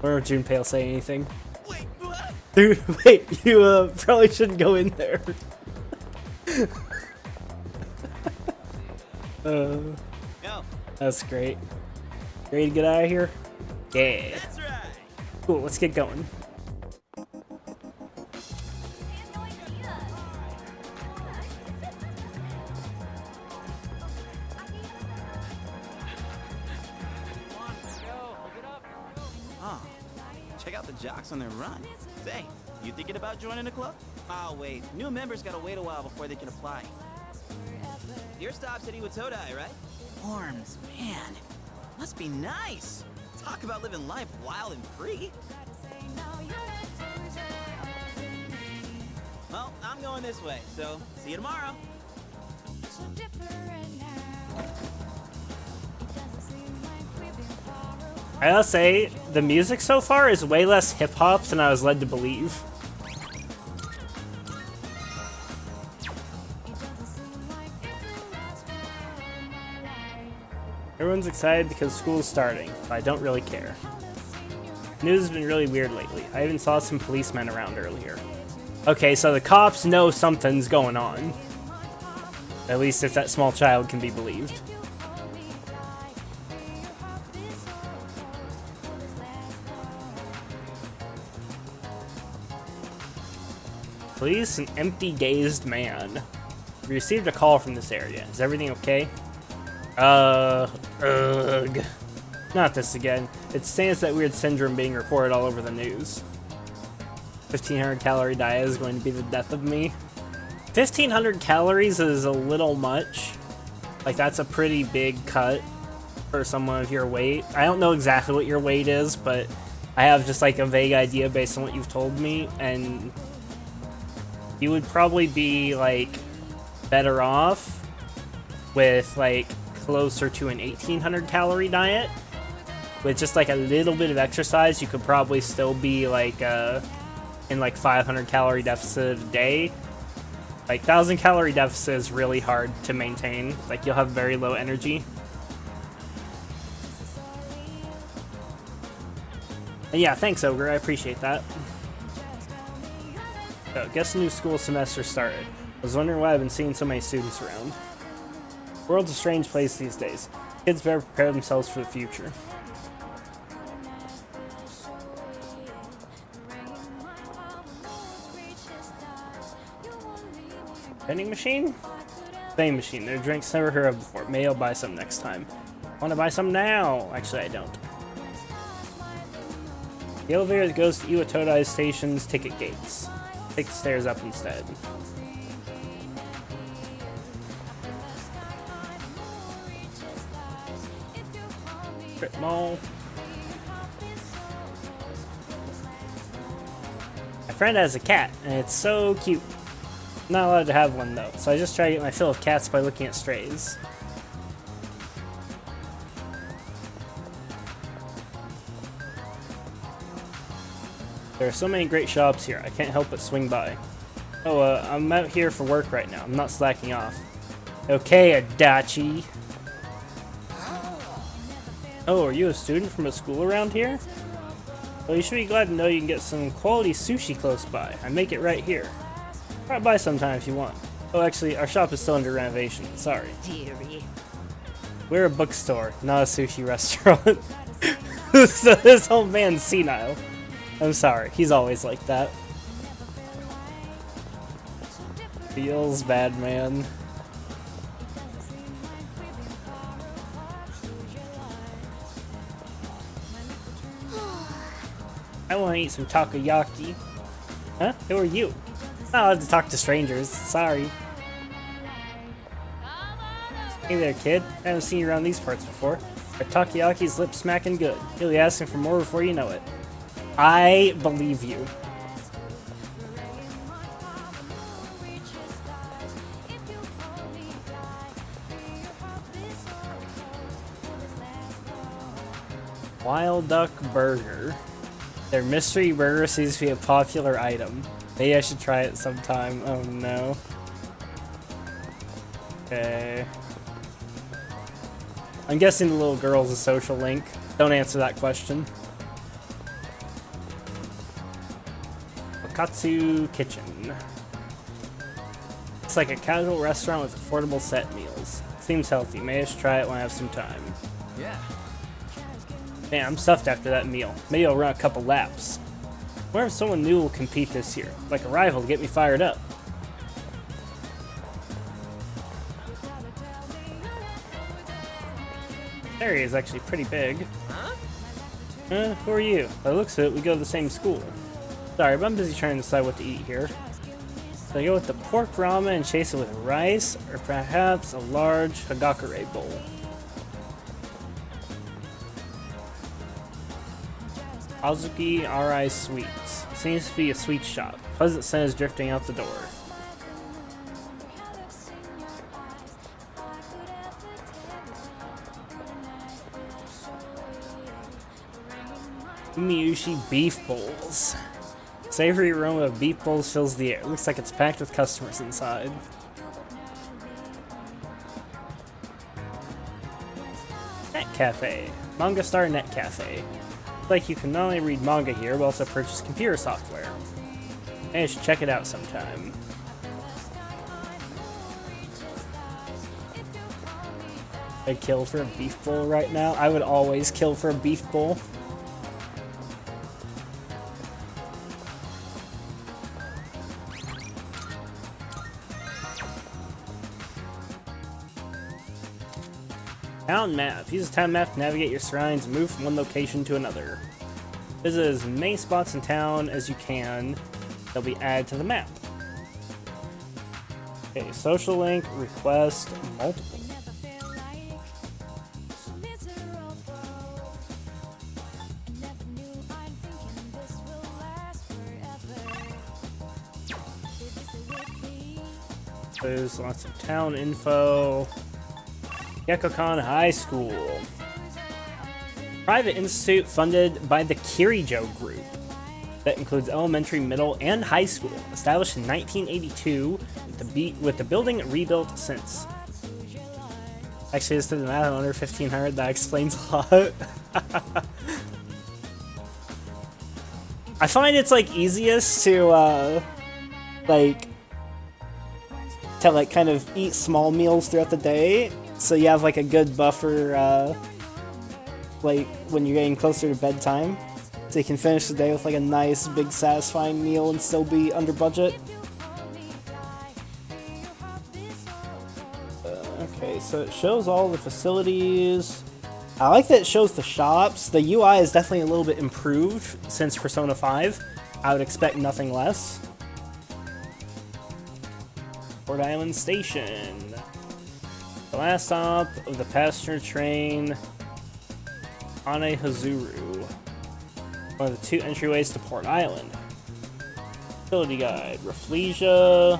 I wonder if Junpei will say anything. Wait, what? Dude, wait, you probably shouldn't go in there. No. That's great. Ready to get out of here? Yeah. That's right. Cool, let's get going. Oh, check out the jocks on their run. Say, you thinking about joining the club? Oh wait, new members gotta wait a while before they can apply. Your stop's at Iwatodai, right? Worms, man. Must be nice. Talk about living life wild and free. Well, I'm going this way, so see you tomorrow. I gotta say, the music so far is way less hip-hop than I was led to believe. Everyone's excited because school's starting, but I don't really care. News has been really weird lately. I even saw some policemen around earlier. Okay, so the cops know something's going on. At least if that small child can be believed. Police, an empty, dazed man. We received a call from this area. Is everything okay? Ugh. Not this again. It stands that weird syndrome being reported all over the news. 1,500 calorie diet is going to be the death of me. 1,500 calories is a little much. Like, that's a pretty big cut for someone of your weight. I don't know exactly what your weight is, but I have just like a vague idea based on what you've told me, and you would probably be like better off with like closer to an 1,800 calorie diet. With just like a little bit of exercise, you could probably still be like in like 500 calorie deficit a day. Like 1,000 calorie deficit is really hard to maintain. Like you'll have very low energy. And yeah, thanks Ogre, I appreciate that. So, guess the new school semester started. I was wondering why I've been seeing so many students around. The world's a strange place these days. Kids better prepare themselves for the future. Vending machine? Vending machine. Their drinks never heard of before. Maybe I'll buy some next time. I want to buy some now. Actually, I don't. The elevator that goes to Iwatodai Station's ticket gates. Take the stairs up instead. Strip mall. My friend has a cat, and it's so cute. I'm not allowed to have one though, so I just try to get my fill of cats by looking at strays. There are so many great shops here, I can't help but swing by. Oh, I'm out here for work right now. I'm not slacking off. Okay, Adachi. Oh, are you a student from a school around here? Well, you should be glad to know you can get some quality sushi close by. I make it right here. Drop by sometime if you want. Oh, actually, our shop is still under renovation. Sorry. Dearie. We're a bookstore, not a sushi restaurant. So this old man's senile. I'm sorry, he's always like that. Feels bad, man. I want to eat some takoyaki. Huh? Who are you? Not allowed to talk to strangers. Sorry. Hey there, kid. I haven't seen you around these parts before. Our takoyaki's lip smacking good. You'll be asking for more before you know it. I believe you. Wild Duck Burger. Their mystery burger seems to be a popular item. Maybe I should try it sometime. Oh no. Okay. I'm guessing the little girl's a social link. Don't answer that question. Okatsu Kitchen. It's like a casual restaurant with affordable set meals. Seems healthy. May I just try it when I have some time. Yeah. Man, I'm stuffed after that meal. Maybe I'll run a couple laps. Wonder if someone new will compete this year. Like a rival to get me fired up. This area is actually pretty big. Who are you? By the looks of it, we go to the same school. Sorry, but I'm busy trying to decide what to eat here. So I go with the pork ramen and chase it with rice, or perhaps a large hagakure bowl. Azuki RI Sweets. Seems to be a sweet shop. Pleasant scent is drifting out the door. Umiyushi beef bowls. Savory aroma of beef bowls fills the air. Looks like it's packed with customers inside. Net Cafe. Manga Star Net Cafe. Looks like you can not only read manga here, but also purchase computer software. Maybe I should check it out sometime. I'd kill for a beef bowl right now. I would always kill for a beef bowl. Town map. Use a town map to navigate your surroundings and move from one location to another. Visit as many spots in town as you can. They'll be added to the map. Okay, social link, request, multiple. There's lots of town info. Gekkoukan High School. Private institute funded by the Kirijo Group. That includes elementary, middle, and high school. Established in 1982, with the building rebuilt since. Actually, this did the math under 1500. That explains a lot. I find it's like easiest to kind of eat small meals throughout the day. So you have like a good buffer, like when you're getting closer to bedtime, so you can finish the day with like a nice, big, satisfying meal and still be under budget. Okay, so it shows all the facilities. I like that it shows the shops. The UI is definitely a little bit improved since Persona 5. I would expect nothing less. Port Island Station. The last stop of the passenger train, Anehazuru. One of the 2 entryways to Port Island. Facility guide, Rafflesia.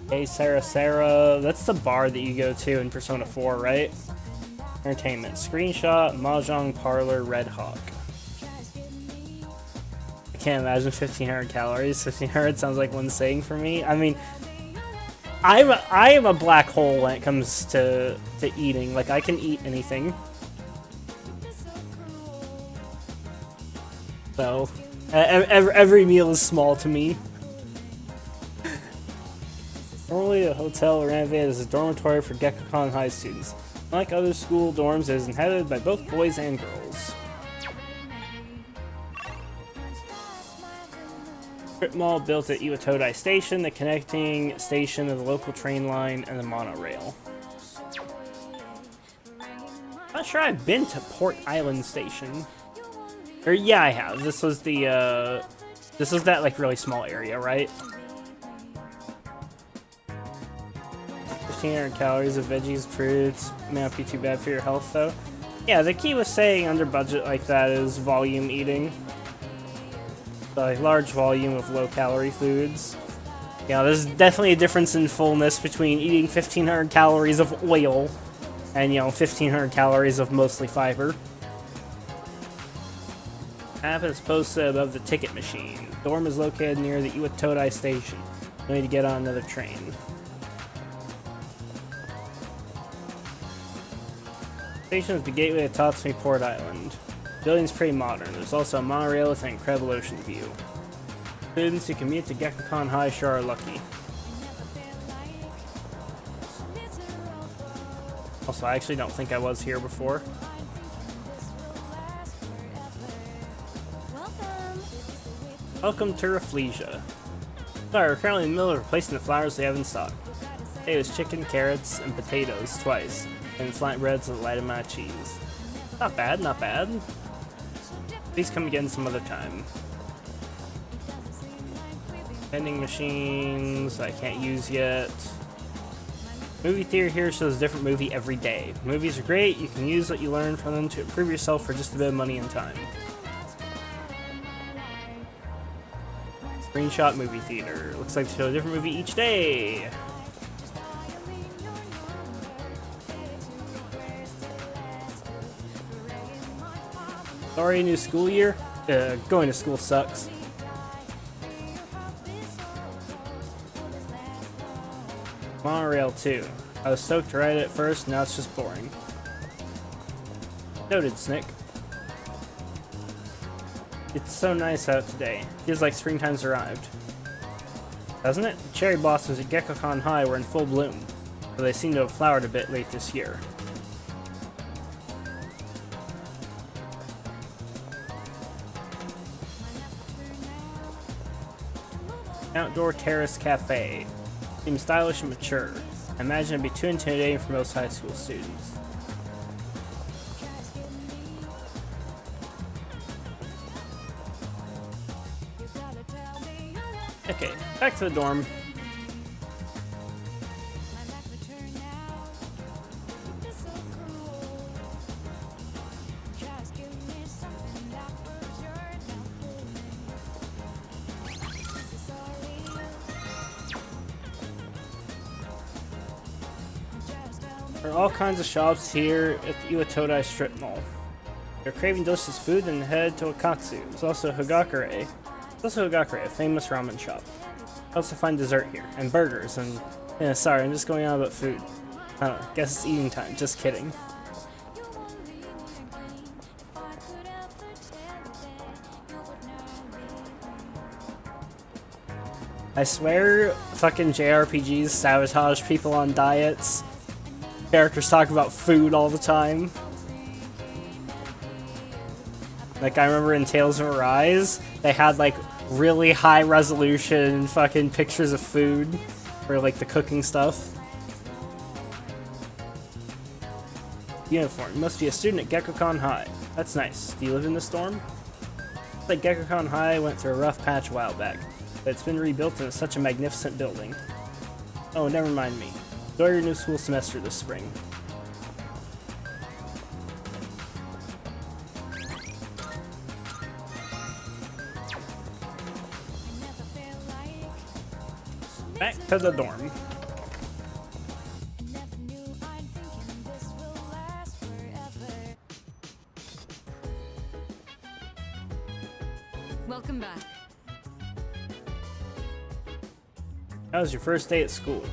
Hey Sarah. That's the bar that you go to in Persona 4, right? Entertainment. Screenshot, Mahjong Parlor, Red Hawk. I can't imagine 1500 calories. 1500 sounds like one saying for me. I mean, I am a black hole when it comes to eating. Like, I can eat anything. So, every meal is small to me. Normally, a hotel renovated as a dormitory for Gekkoukan High students. Unlike other school dorms, it is inhabited by both boys and girls. Strip mall built at Iwatodai Station, the connecting station of the local train line and the monorail. Not sure I've been to Port Island Station. Or yeah, I have. This was the this was that like really small area, right? 1500 calories of veggies, fruits. May not be too bad for your health though. Yeah, the key with saying under budget like that is volume eating. A large volume of low-calorie foods. Yeah, there's definitely a difference in fullness between eating 1500 calories of oil and, 1500 calories of mostly fiber. App is posted above the ticket machine. Dorm is located near the Iwatodai station. You need to get on another train. Station is the gateway to Tatsumi Port Island. The building's pretty modern. There's also a monorail with an incredible ocean view. Students who commute to Gekkoukan High sure are lucky. Also, I actually don't think I was here before. Welcome to Rafflesia. Sorry, we're currently in the middle of replacing the flowers we have in stock. Today was chicken, carrots, and potatoes twice, and flatbreads with a light amount of cheese. Not bad, not bad. Please come again some other time. Vending machines I can't use yet. Movie theater here shows a different movie every day. Movies are great, you can use what you learn from them to improve yourself for just a bit of money and time. Screenshot movie theater. Looks like they show a different movie each day. Sorry, new school year? Going to school sucks. Monorail 2. I was stoked to ride it at first, now it's just boring. Noted, Snick. It's so nice out today. Feels like springtime's arrived. Doesn't it? The cherry blossoms at Gekkoukan High were in full bloom, though they seem to have flowered a bit late this year. Outdoor Terrace Cafe. Seems stylish and mature. I imagine it'd be too intimidating for most high school students. Okay, back to the dorm. There are all kinds of shops here at the Iwatodai Strip Mall. If you're craving delicious food, then head to Akatsu. There's also Hagakure. There's also Hagakure, a famous ramen shop. You also find dessert here, and burgers, and... Yeah, sorry, I'm just going on about food. I don't know, guess it's eating time, just kidding. I swear, fucking JRPGs sabotage people on diets. Characters talk about food all the time. Like, I remember in Tales of Arise, they had, like, really high resolution fucking pictures of food for, like, the cooking stuff. Uniform. You must be a student at Gekkoukan High. That's nice. Do you live in this dorm? Looks like Gekkoukan High went through a rough patch a while back, but it's been rebuilt and it's such a magnificent building. Oh, never mind me. Enjoy your new school semester this spring. Back to the dorm. Welcome back. How was your first day at school?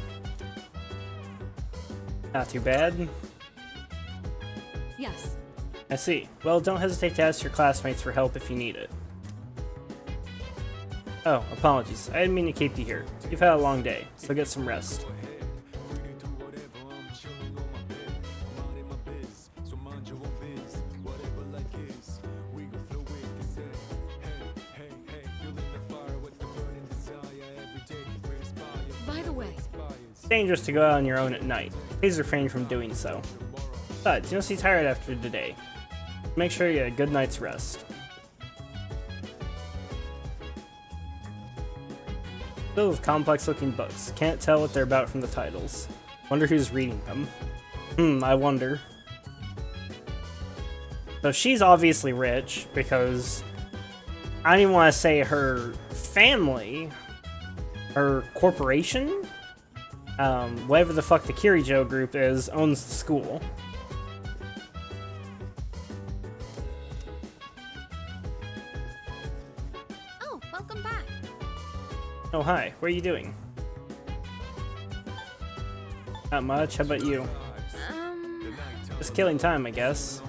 Not too bad. Yes. I see. Well, don't hesitate to ask your classmates for help if you need it. Oh, apologies. I didn't mean to keep you here. You've had a long day, so get some rest. By the way, It's dangerous to go out on your own at night. Please refrain from doing so. Besides, you'll seem tired after today. Make sure you get a good night's rest. Filled with complex-looking books. Can't tell what they're about from the titles. Wonder who's reading them. I wonder. So she's obviously rich, because I don't even want to say her family, her corporation, whatever the fuck the Kirijo group is, owns the school. Oh, welcome back. Oh, hi. What are you doing? Not much. How about you? Just killing time, I guess.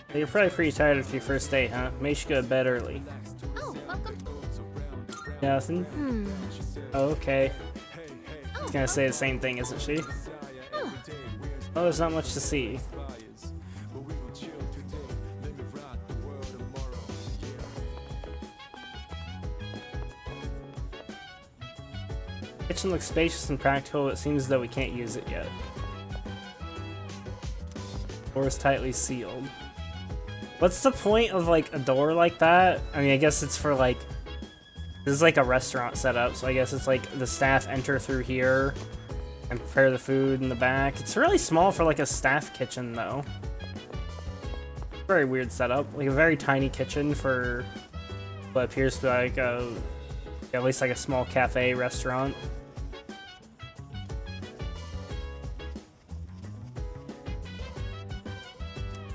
But you're probably pretty tired after your first day, huh? Maybe you should go to bed early. Oh, welcome. Nothing? Oh, okay. She's gonna say the same thing, isn't she? Oh, there's not much to see. Kitchen looks spacious and practical, but it seems as though we can't use it yet. Door is tightly sealed. What's the point of like a door like that? I mean, I guess it's for like, this is like a restaurant setup, so I guess it's like the staff enter through here and prepare the food in the back. It's really small for like a staff kitchen though. Very weird setup, like a very tiny kitchen for what appears to be like a, at least like a small cafe restaurant.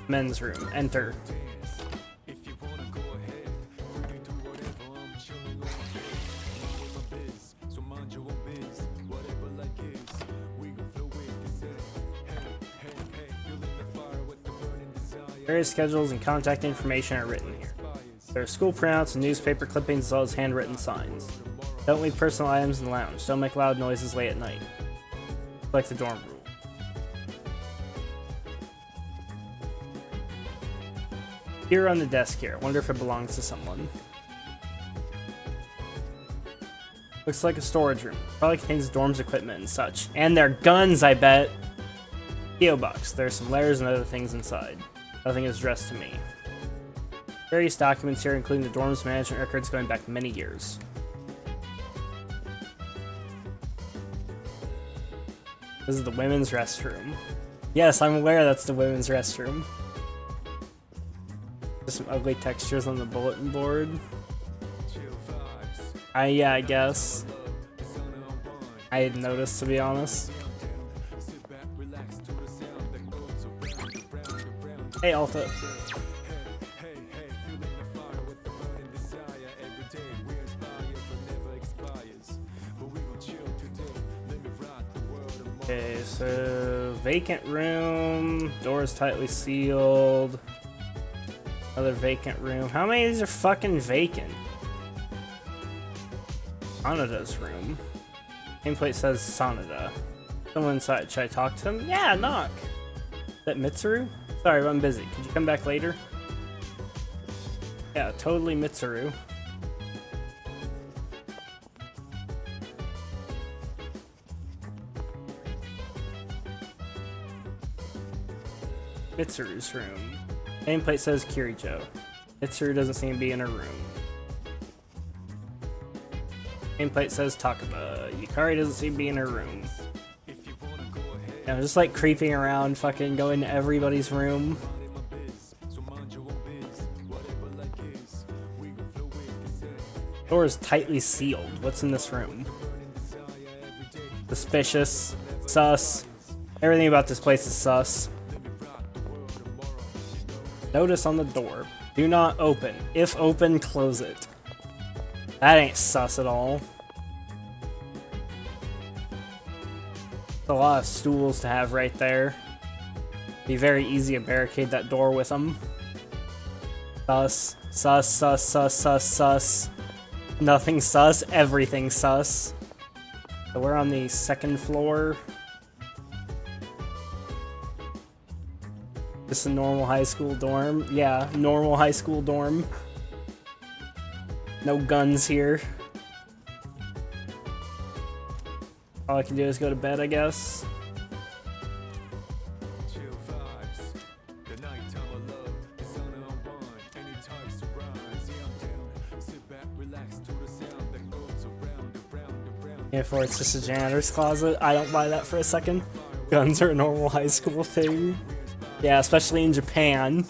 Men's room. Enter. Various schedules and contact information are written here. There are school printouts and newspaper clippings as well as handwritten signs. Don't leave personal items in the lounge. Don't make loud noises late at night. Like the dorm rule. Here on the desk here. Wonder if it belongs to someone. Looks like a storage room. Probably contains dorm's equipment and such. And their guns, I bet. P.O. box. There's some letters and other things inside. Nothing is addressed to me. Various documents here, including the dorm's management records going back many years. This is the women's restroom. Yes, I'm aware that's the women's restroom. Just some ugly textures on the bulletin board. Yeah, I guess. I didn't notice, to be honest. Hey, Alta. Okay, so vacant room, doors tightly sealed. Another vacant room. How many of these are fucking vacant? Sanada's room. Nameplate says Sanada. Someone inside. Should I talk to him? Yeah, knock. Is that Mitsuru? Sorry, I'm busy. Could you come back later? Yeah, totally Mitsuru. Mitsuru's room. Nameplate says Kirijo. Mitsuru doesn't seem to be in her room. Nameplate says Takaba. Yukari doesn't seem to be in her room. Yeah, I'm just like creeping around, fucking going to everybody's room. Door is tightly sealed. What's in this room? Suspicious. Sus. Everything about this place is sus. Notice on the door. Do not open. If open, close it. That ain't sus at all. A lot of stools to have right there. Be very easy to barricade that door with them. Sus. Sus, sus, sus, sus, sus. Nothing sus. Everything sus. So we're on the second floor. Just a normal high school dorm. Yeah, normal high school dorm. No guns here. All I can do is go to bed, I guess. Therefore, it's just a janitor's closet. I don't buy that for a second. Guns are a normal high school thing. Yeah, especially in Japan.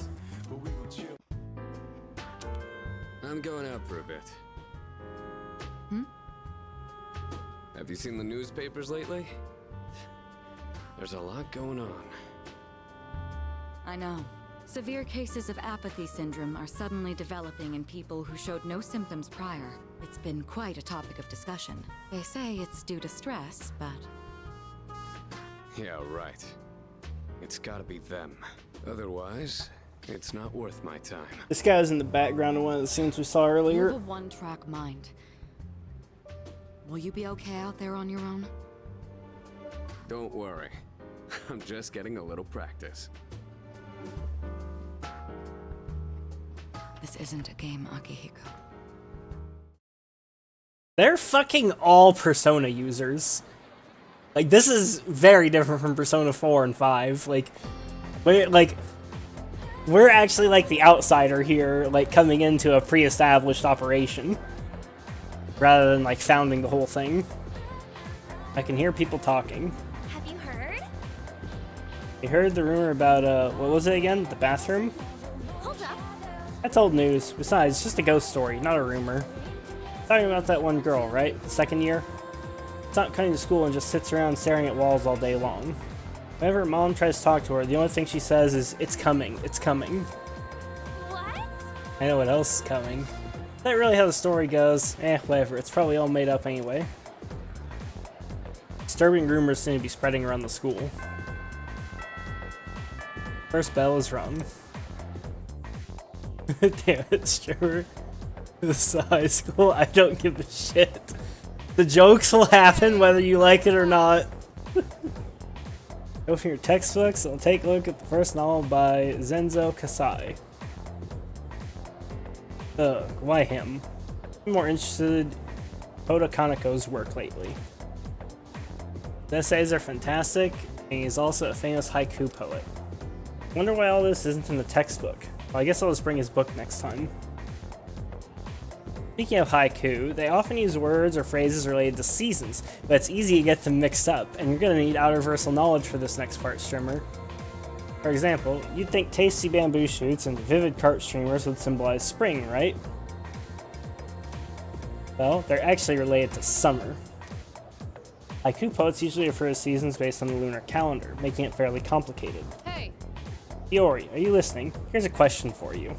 I'm going out for a bit. Have you seen the newspapers lately? There's a lot going on. I know. Severe cases of apathy syndrome are suddenly developing in people who showed no symptoms prior. It's been quite a topic of discussion. They say it's due to stress, but... Yeah, right. It's gotta be them. Otherwise, it's not worth my time. This guy was in the background of one of the scenes we saw You earlier. have a one-track mind. Will you be okay out there on your own? Don't worry. I'm just getting a little practice. This isn't a game, Akihiko. They're fucking all Persona users. Like, this is very different from Persona 4 and 5. We're actually like the outsider here, like coming into a pre-established operation. Rather than like founding the whole thing. I can hear people talking. Have you heard? You heard the rumor about, what was it again? The bathroom? Hold up. That's old news. Besides, it's just a ghost story, not a rumor. Talking about that one girl, right? The second year? It's not coming to school and just sits around staring at walls all day long. Whenever mom tries to talk to her, the only thing she says is, "It's coming, it's coming." What? I know what else is coming. Is that really how the story goes? Whatever. It's probably all made up anyway. Disturbing rumors seem to be spreading around the school. First bell is rung. Damn it, Stuart. This is high school. I don't give a shit. The jokes will happen whether you like it or not. Open your textbooks and take a look at the first novel by Zenzo Kasai. Ugh, why him? I'm more interested in Oda Kaneko's work lately. The essays are fantastic, and he's also a famous haiku poet. Wonder why all this isn't in the textbook. Well, I guess I'll just bring his book next time. Speaking of haiku, they often use words or phrases related to seasons, but it's easy to get them mixed up, and you're gonna need universal knowledge for this next part, streamer. For example, you'd think tasty bamboo shoots and vivid carp streamers would symbolize spring, right? Well, they're actually related to summer. Haiku poets usually refer to seasons based on the lunar calendar, making it fairly complicated. Hey! Iori, are you listening? Here's a question for you.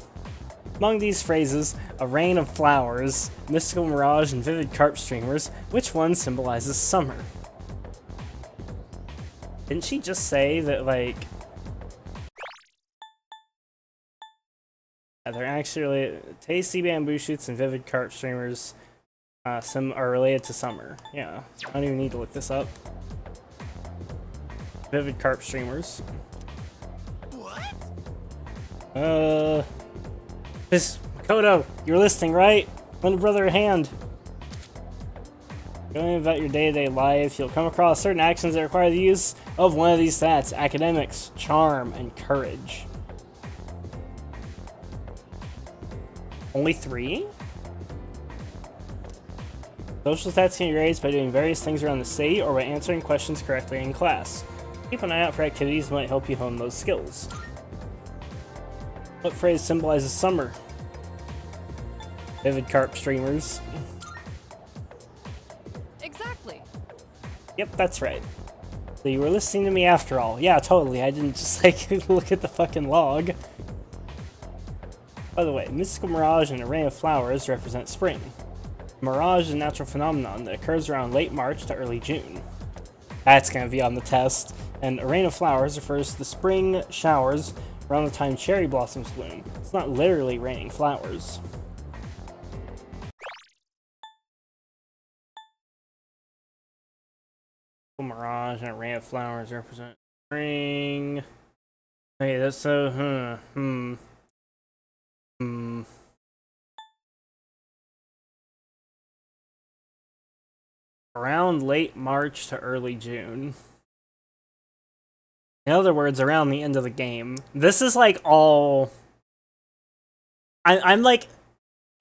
Among these phrases, a rain of flowers, mystical mirage, and vivid carp streamers, which one symbolizes summer? Didn't she just say that, like... Yeah, they're actually related. Tasty bamboo shoots and vivid carp streamers are related to summer. Yeah, I don't even need to look this up. Vivid carp streamers. What? Miss Makoto, you're listening, right? Lend a brother a hand. Going about your day-to-day life, you'll come across certain actions that require the use of one of these stats: academics, charm, and courage. Only 3? Social stats can be raised by doing various things around the city or by answering questions correctly in class. Keep an eye out for activities that might help you hone those skills. What phrase symbolizes summer? Vivid carp streamers. Exactly. Yep, that's right. So you were listening to me after all. Yeah, totally. I didn't just like look at the fucking log. By the way, mystical mirage and a rain of flowers represent spring. Mirage is a natural phenomenon that occurs around late March to early June. That's gonna be on the test. And a rain of flowers refers to the spring showers around the time cherry blossoms bloom. It's not literally raining flowers. Mirage and a rain of flowers represent spring. Okay, that's so, Around late March to early June. In other words, around the end of the game. This is like all... I'm like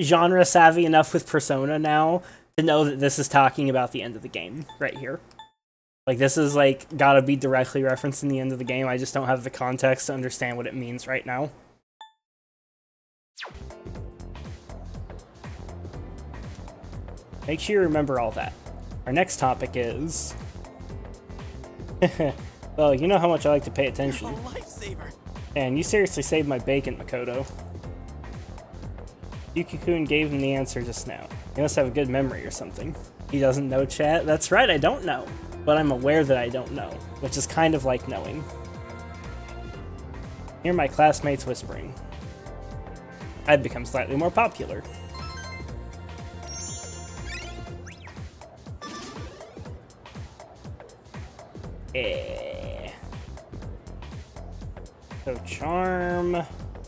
genre savvy enough with Persona now to know that this is talking about the end of the game right here. Like, this is like gotta be directly referencing the end of the game. I just don't have the context to understand what it means right now. Make sure you remember all that. Our next topic is... Well, you know how much I like to pay attention. You're a lifesaver. And you seriously saved my bacon, Makoto. Yuki-kun gave him the answer just now. He must have a good memory or something. He doesn't know, chat? That's right, I don't know. But I'm aware that I don't know, which is kind of like knowing. Hear my classmates whispering. I've become slightly more popular. Yeah. So charm,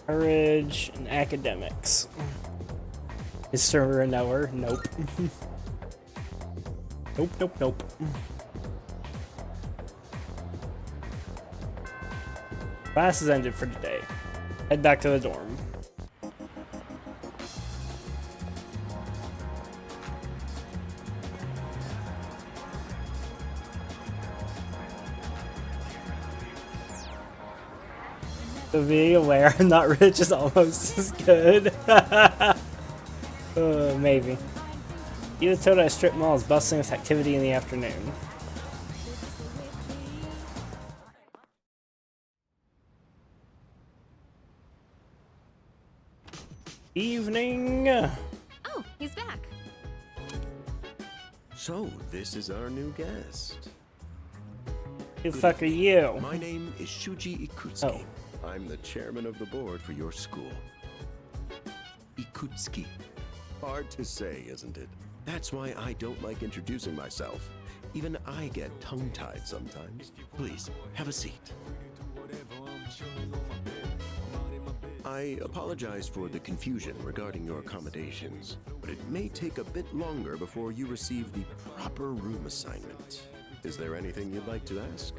courage, and academics. Is Sir a knower? Nope. Nope, nope, nope. Class is ended for today. Head back to the dorm. To be aware, I'm not rich is almost as good. Maybe. Ida Toda strip mall is bustling with activity in the afternoon. Evening. Oh, he's back. So, this is our new guest. Who the fuck are you? My name is Shuji Ikutsuki. I'm the chairman of the board for your school. Ikutsuki. Hard to say, isn't it? That's why I don't like introducing myself. Even I get tongue-tied sometimes. Please, have a seat. I apologize for the confusion regarding your accommodations, but it may take a bit longer before you receive the proper room assignment. Is there anything you'd like to ask?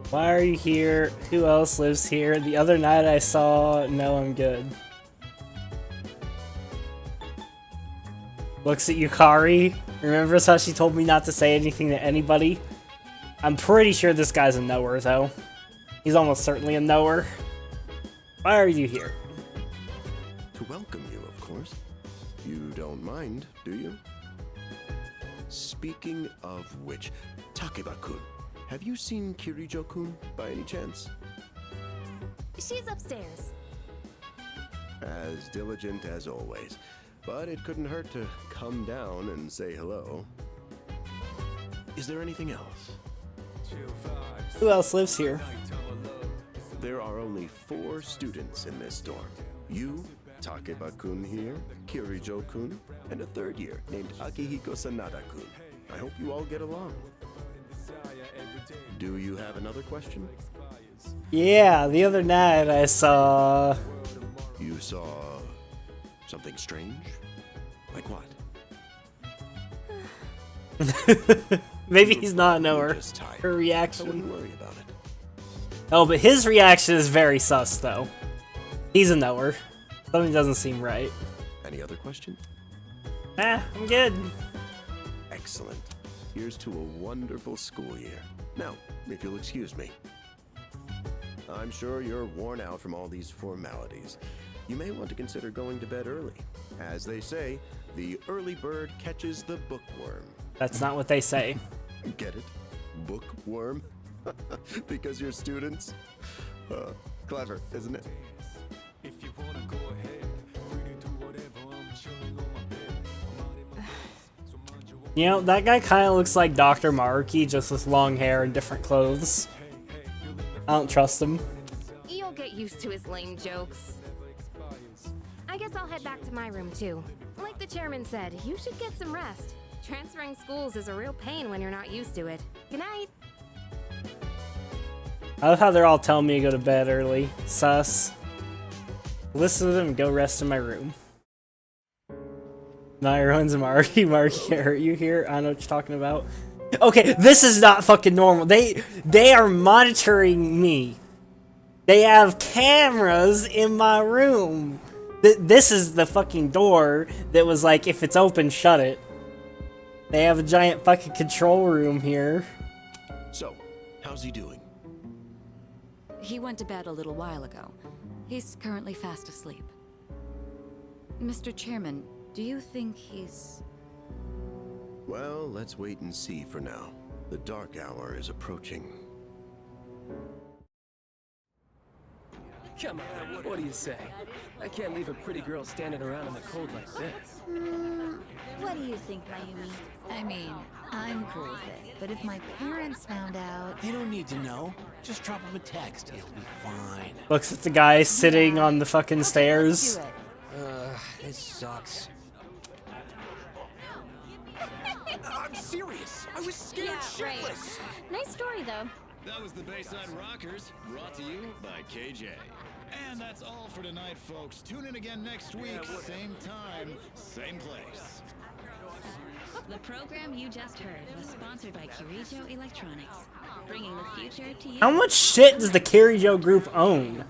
Why are you here? Who else lives here? The other night I saw... No, I'm good. Looks at Yukari. Remembers how she told me not to say anything to anybody? I'm pretty sure this guy's a knower, though. He's almost certainly a knower. Why are you here? To welcome you, of course. You don't mind, do you? Speaking of which, Takeba-kun, have you seen Kirijo-kun by any chance? She's upstairs. As diligent as always. But it couldn't hurt to come down and say hello. Is there anything else? Who else lives here? There are only 4 students in this dorm. You, Takeba-kun here, Kirijo-kun, and a 3rd year named Akihiko Sanada-kun. I hope you all get along. Do you have another question? Yeah, the other night I saw... You saw... something strange? Like what? Maybe he's not a knower. Her reaction. I wouldn't worry about it. Oh, but his reaction is very sus, though. He's a knower. Something doesn't seem right. Any other question? I'm good. Excellent. Here's to a wonderful school year. Now, if you'll excuse me. I'm sure you're worn out from all these formalities. You may want to consider going to bed early. As they say, the early bird catches the bookworm. That's not what they say. Get it? Bookworm? Because you're students? Clever, isn't it? You know, that guy kind of looks like Dr. Maruki, just with long hair and different clothes. I don't trust him. You'll get used to his lame jokes. I guess I'll head back to my room too. Like the chairman said, you should get some rest. Transferring schools is a real pain when you're not used to it. Good night. I love how they're all telling me to go to bed early. Sus. Listen to them and go rest in my room. Now everyone's Marky. Marky can't hurt you here. I know what you're talking about. Okay, this is not fucking normal. They are monitoring me. They have cameras in my room. This is the fucking door that was like, if it's open, shut it. They have a giant fucking control room here. So, how's he doing? He went to bed a little while ago. He's currently fast asleep. Mr. Chairman, do you think he's... Well, let's wait and see for now. The dark hour is approaching. Come on, what do you say? I can't leave a pretty girl standing around in the cold like this. What do you think, Mayumi? I mean, I'm cool with it, but if my parents found out... They don't need to know. Just drop them a text. It'll be fine. Looks at the guy sitting on the fucking stairs. This sucks. I'm serious. I was scared shitless. Nice story, though. That was the Bayside Rockers, brought to you by KJ. And that's all for tonight, folks. Tune in again next week, same time, same place. The program you just heard was sponsored by Kirijo Electronics, bringing the future to you. How much shit does the Kirijo group own?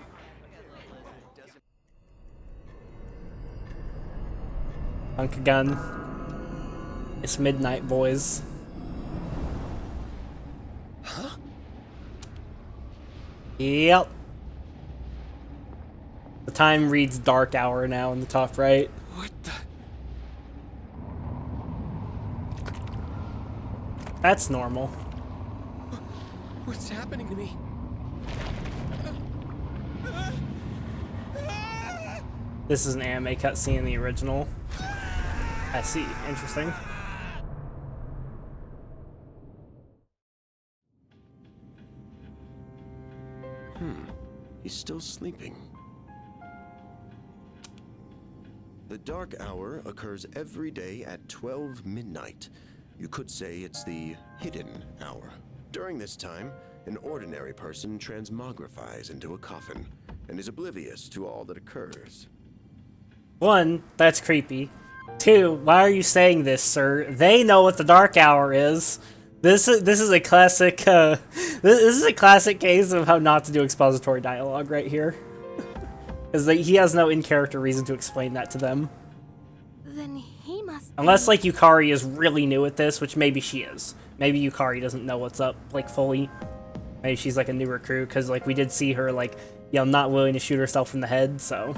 Hunk gun. It's midnight, boys. Huh? Yep. The time reads dark hour now in the top right. What the? That's normal. What's happening to me? This is an anime cutscene in the original. I see. Interesting. He's still sleeping. The dark hour occurs every day at 12 midnight. You could say it's the hidden hour. During this time, an ordinary person transmogrifies into a coffin and is oblivious to all that occurs. 1, that's creepy. 2, why are you saying this, sir? They know what the dark hour is. This is a classic this is a classic case of how not to do expository dialogue right here. Because he has no in-character reason to explain that to them. Then he must. Unless like Yukari is really new at this, which maybe she is. Maybe Yukari doesn't know what's up like fully. Maybe she's like a new recruit because like we did see her like not willing to shoot herself in the head. So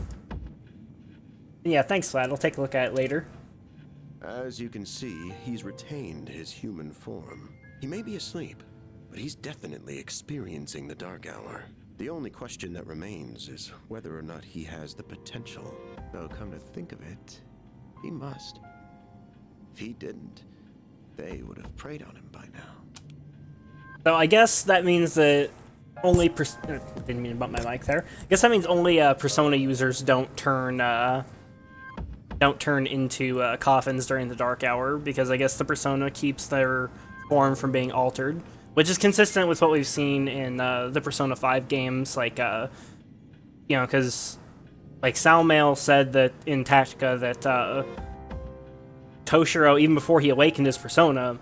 yeah, thanks, Vlad. I'll take a look at it later. As you can see, he's retained his human form. He may be asleep, but he's definitely experiencing the dark hour. The only question that remains is whether or not he has the potential. Though come to think of it, he must. If he didn't, they would have preyed on him by now. So I guess that means that only didn't mean to bump my mic there. I guess that means only Persona users don't turn into coffins during the dark hour, because I guess the Persona keeps their form from being altered, which is consistent with what we've seen in the Persona 5 games, like, because, like, Salmail said that in Tactica that Toshiro, even before he awakened his Persona,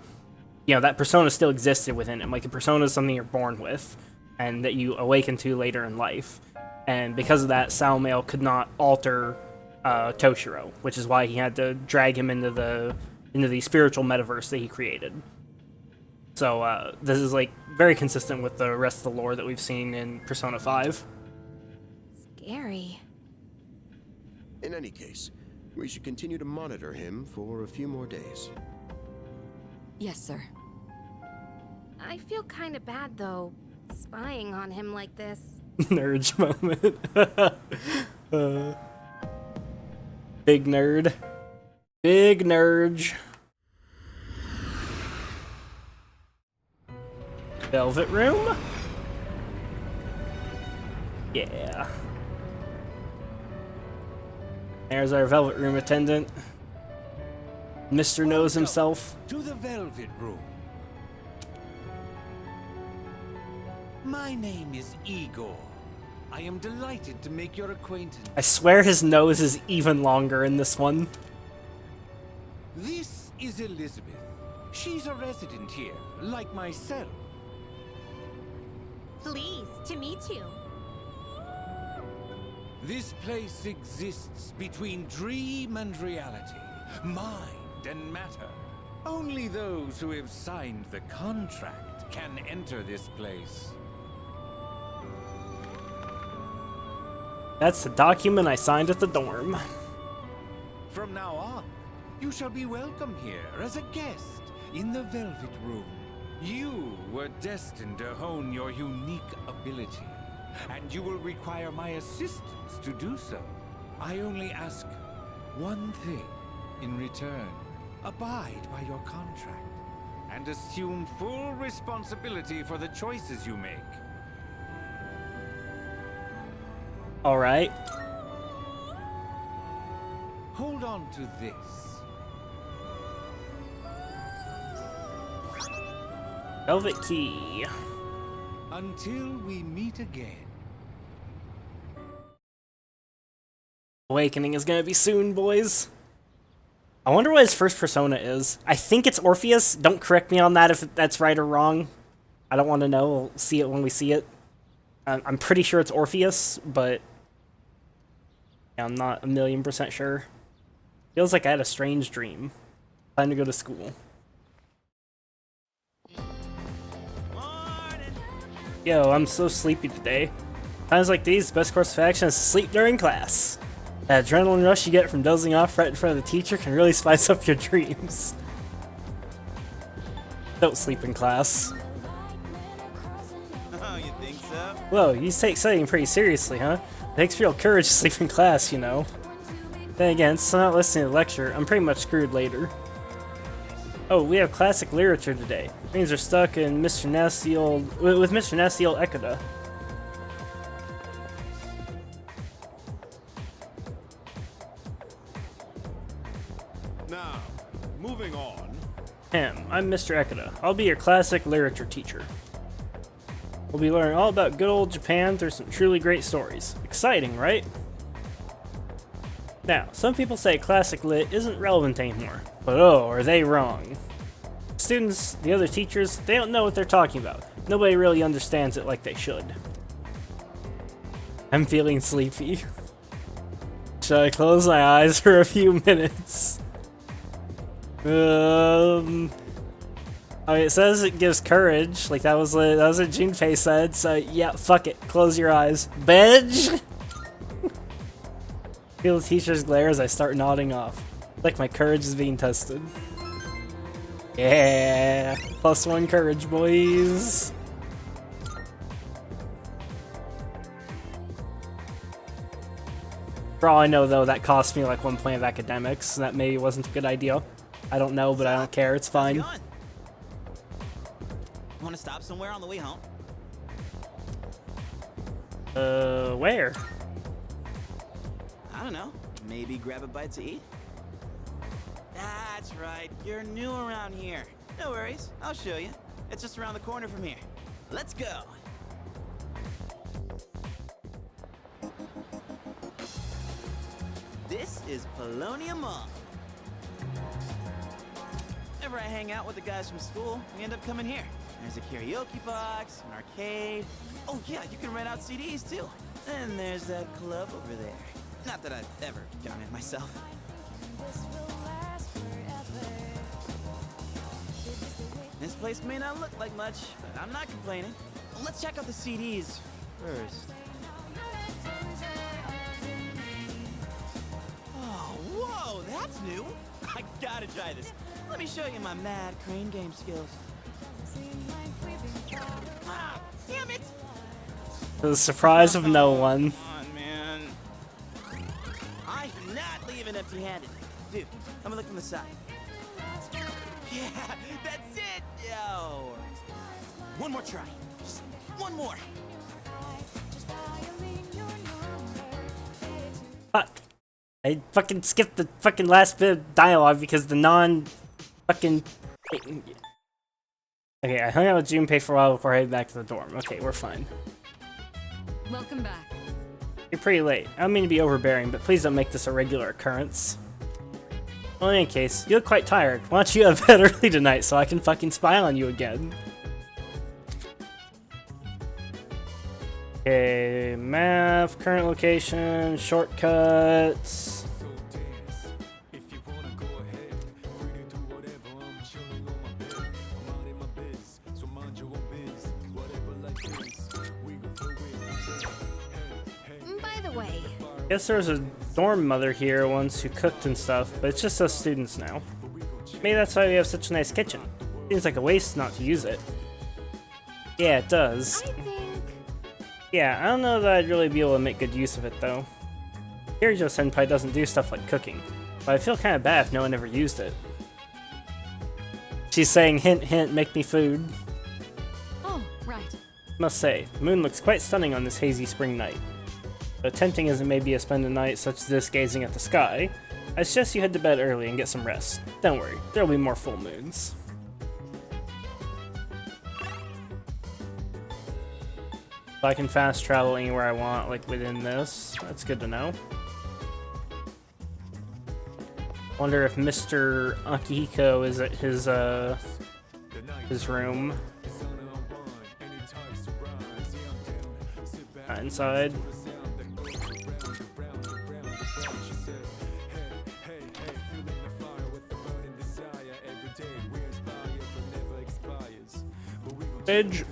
that Persona still existed within him. Like, a Persona is something you're born with, and that you awaken to later in life. And because of that, Salmail could not alter Toshiro, which is why he had to drag him into the spiritual metaverse that he created. So this is like very consistent with the rest of the lore that we've seen in Persona 5. Scary. In any case, we should continue to monitor him for a few more days. Yes, sir. I feel kind of bad though, spying on him like this. Nerd moment. Big nerd. Big nerd. Velvet room? Yeah. There's our velvet room attendant. Mr. Knows himself. To the Velvet Room. My name is Igor. I am delighted to make your acquaintance. I swear his nose is even longer in this one. This is Elizabeth. She's a resident here, like myself. Pleased to meet you. This place exists between dream and reality, mind and matter. Only those who have signed the contract can enter this place. That's the document I signed at the dorm. From now on, you shall be welcome here as a guest in the Velvet Room. You were destined to hone your unique ability, and you will require my assistance to do so. I only ask one thing in return. abide by your contract and assume full responsibility for the choices you make. All right. Hold on to this. Velvet key. Until we meet again. Awakening is gonna be soon, boys. I wonder what his first persona is. I think it's Orpheus. Don't correct me on that if that's right or wrong. I don't want to know. We'll see it when we see it. I'm pretty sure it's Orpheus, but yeah, I'm not 1,000,000% sure. Feels like I had a strange dream. Time to go to school. Yo, I'm so sleepy today. Times like these, the best course of action is to sleep during class. That adrenaline rush you get from dozing off right in front of the teacher can really spice up your dreams. Don't sleep in class. Oh, you think so? Whoa, you take studying pretty seriously, huh? It takes real courage to sleep in class, you know. Then again, since I'm not listening to the lecture, I'm pretty much screwed later. Oh, we have classic literature today. Means we're stuck in Mr. Nasty with Mr. Nasty Old Ekada. Now, moving on. I'm Mr. Ekada. I'll be your classic literature teacher. We'll be learning all about good old Japan through some truly great stories. Exciting, right? Now, some people say classic lit isn't relevant anymore, but oh, are they wrong. Students, the other teachers, they don't know what they're talking about. Nobody really understands it like they should. I'm feeling sleepy. Should I close my eyes for a few minutes? Oh, it says it gives courage. Like that was what Junpei said. So yeah, fuck it. Close your eyes, bedge. Feel the teacher's glare as I start nodding off. Like my courage is being tested. Yeah, +1 courage, boys. For all I know, though, that cost me like 1 point of academics. So that maybe wasn't a good idea. I don't know, but I don't care. It's fine. Want to stop somewhere on the way home? Where? I don't know. Maybe grab a bite to eat? That's right. You're new around here. No worries. I'll show you. It's just around the corner from here. Let's go. This is Polonia Mall. Whenever I hang out with the guys from school, we end up coming here. There's a karaoke box, an arcade. Oh yeah, you can rent out CDs too. And there's that club over there. Not that I've ever done it myself. This place may not look like much, but I'm not complaining. Let's check out the CDs first. Oh, whoa, that's new. I gotta try this. Let me show you my mad crane game skills. Ah, damn it! The surprise of no one. Come on, man. I'm not leaving empty-handed. Dude, let me look from the side. Yeah, that's it! Yo! One more try. Just one more. Fuck. I fucking skipped the fucking last bit of dialogue because the non-fucking... Okay, I hung out with Junpei for a while before I headed back to the dorm. Okay, we're fine. Welcome back. You're pretty late. I don't mean to be overbearing, but please don't make this a regular occurrence. Well, in any case, you look quite tired. Why don't you have bed early tonight so I can fucking spy on you again? Okay, map, current location, shortcuts. By the way, Guess there was a dorm mother here once who cooked and stuff, but it's just us students now. Maybe that's why we have such a nice kitchen. Seems like a waste not to use it. Yeah, it does. Yeah, I don't know that I'd really be able to make good use of it though. Kirijo Senpai doesn't do stuff like cooking, but I feel kind of bad if no one ever used it. She's saying, hint, hint, make me food. Oh, right. Must say, the moon looks quite stunning on this hazy spring night. But tempting as it may be to spend a night such as this gazing at the sky, I suggest you head to bed early and get some rest. Don't worry, there'll be more full moons. So I can fast travel anywhere I want, like within this. That's good to know. Wonder if Mr. Akihiko is at his room. Inside. Edge.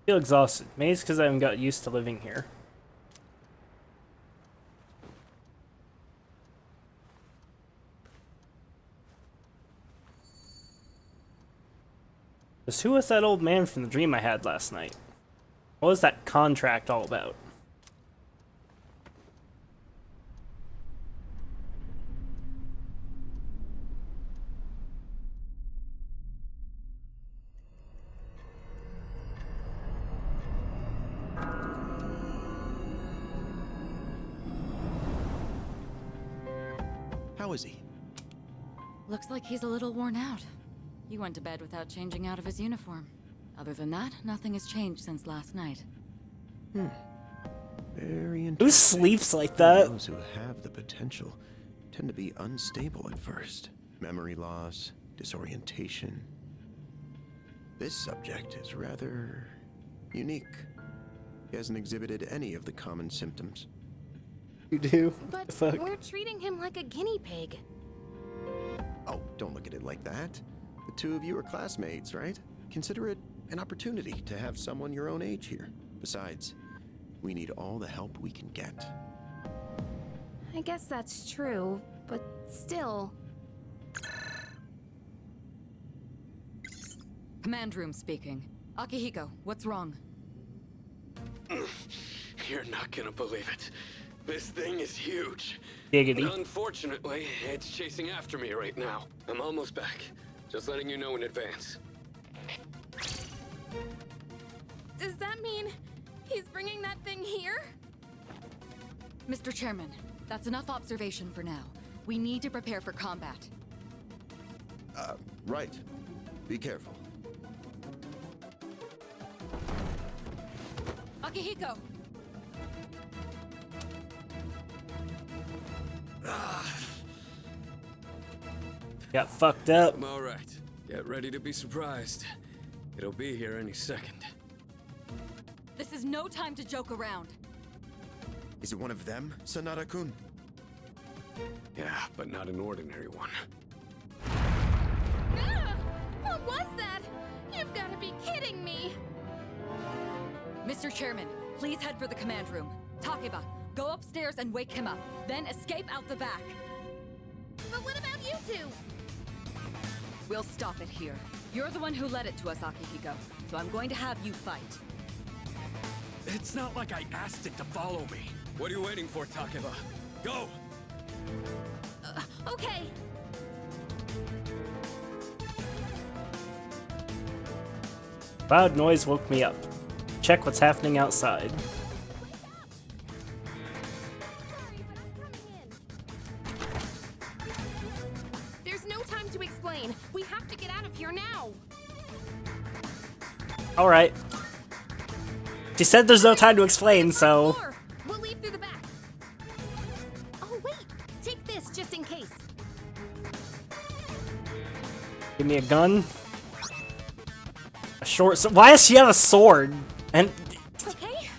Feel exhausted. Maybe it's because I haven't got used to living here. Just who was that old man from the dream I had last night? What was that contract all about? How is he? Looks like he's a little worn out. He went to bed without changing out of his uniform. Other than that, nothing has changed since last night. Very interesting. Who sleeps like that? Those who have the potential tend to be unstable at first. Memory loss, disorientation. This subject is rather unique. He hasn't exhibited any of the common symptoms. You do? But we're treating him like a guinea pig. Oh, don't look at it like that. The two of you are classmates, right? Consider it an opportunity to have someone your own age here. Besides, we need all the help we can get. I guess that's true, but still. Command room speaking. Akihiko, what's wrong? You're not gonna believe it. This thing is huge. Giggity. But unfortunately, it's chasing after me right now. I'm almost back. Just letting you know in advance. Does that mean he's bringing that thing here? Mr. Chairman, that's enough observation for now. We need to prepare for combat. Right. Be careful. Akihiko! Got fucked up. I'm all right. Get ready to be surprised. It'll be here any second. This is no time to joke around. Is it one of them, Sanada-kun? Yeah, but not an ordinary one. Ah! What was that? You've got to be kidding me! Mr. Chairman, please head for the command room. Takeba, go upstairs and wake him up. Then escape out the back. But what about you two? We'll stop it here. You're the one who led it to us, Akihiko, so I'm going to have you fight. It's not like I asked it to follow me. What are you waiting for, Takeba? Go! Okay. Loud noise woke me up. Check what's happening outside. There's no time to explain. We have to get out of here now. Alright. She said there's no time to explain, so... We'll leave through the back. Oh, wait. Take this just in case. Give me a gun. A short sword. Why does she have a sword? And Okay.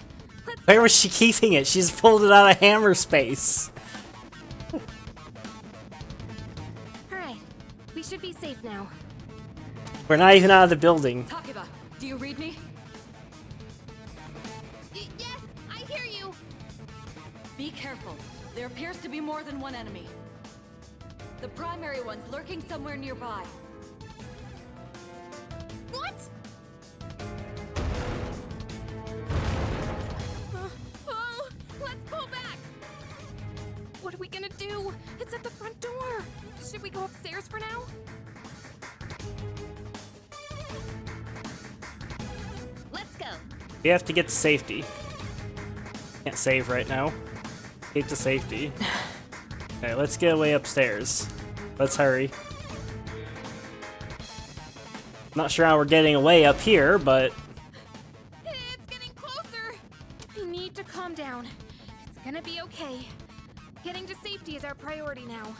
where was she keeping it? She's pulled it out of hammer space. Alright. We should be safe now. We're not even out of the building. Takeba, do you read me? Yes, I hear you. Be careful. There appears to be more than one enemy. The primary one's lurking somewhere nearby. What? It's at the front door. Should we go upstairs for now? Let's go. We have to get to safety. Can't save right now. Get to safety. Okay, let's get away upstairs. Let's hurry. Not sure how we're getting away up here, but It's getting closer. We need to calm down. It's gonna be okay. Getting to safety is our priority now.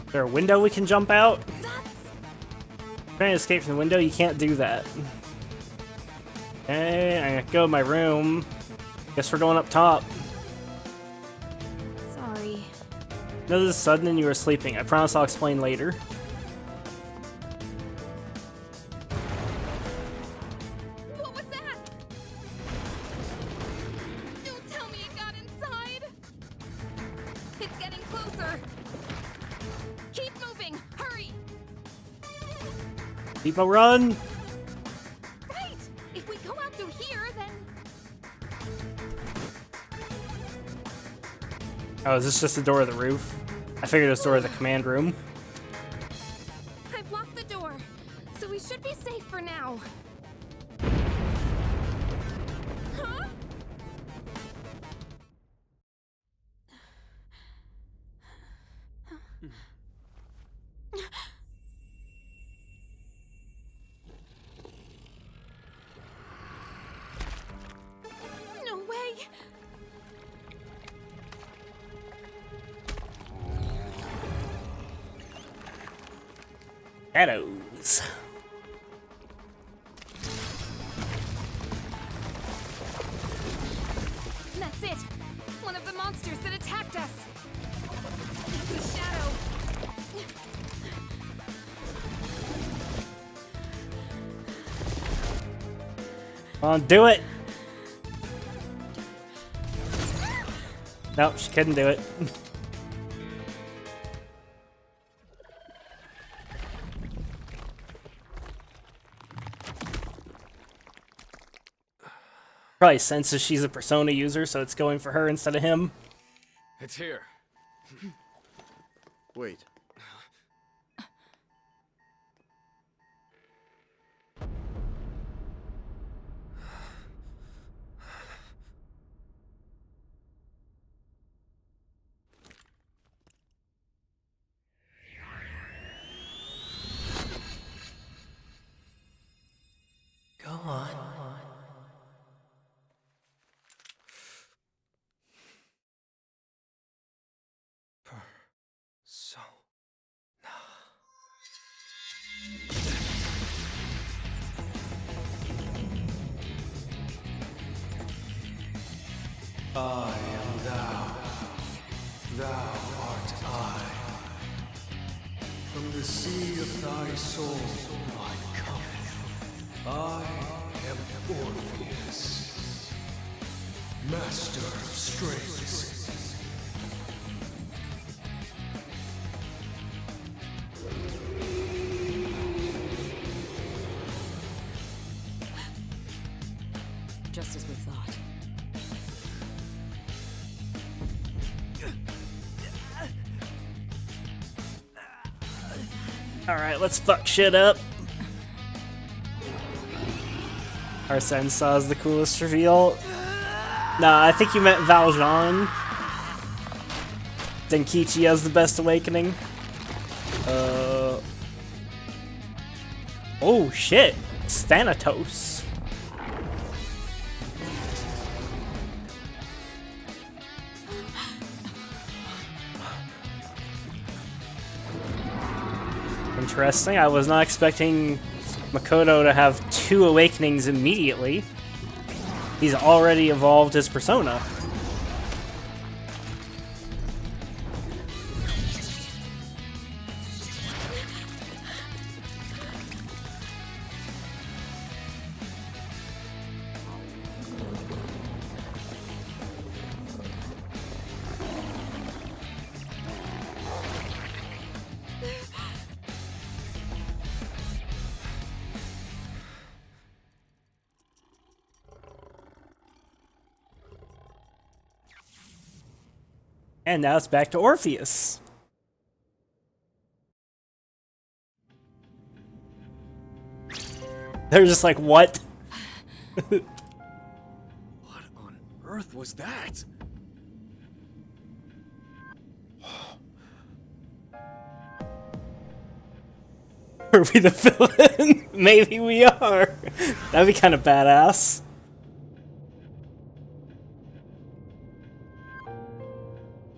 is there a window we can jump out? Trying to escape from the window, you can't do that. Okay, I gotta go to my room. Guess we're going up top. Sorry. No, this is sudden and you were sleeping. I promise I'll explain later. What was that? Don't tell me it got inside. It's getting closer. Keep moving. Hurry. Keep a run! Right. If we go out through here, then Oh, is this just the door of the roof? I figured it was the door of the command room. I've locked the door, so we should be safe for now. Huh? No way! Shadows. That's it! One of the monsters that attacked us! It's a shadow! Come on, do it! Nope, she couldn't do it. Probably senses she's a Persona user, so it's going for her instead of him. It's here. Wait. Go on. I am thou. Thou art I. From the sea of thy soul I come. I am Orpheus, master of strings. Just as we thought. Alright, let's fuck shit up. Arsene Saw's the coolest reveal. Nah, I think you meant Valjean. Denkichi has the best awakening. Oh shit. Thanatos. Interesting. I was not expecting Makoto to have 2 awakenings immediately. He's already evolved his persona. And now it's back to Orpheus. They're just like, what? What on earth was that? Are we the villain? Maybe we are. That'd be kind of badass.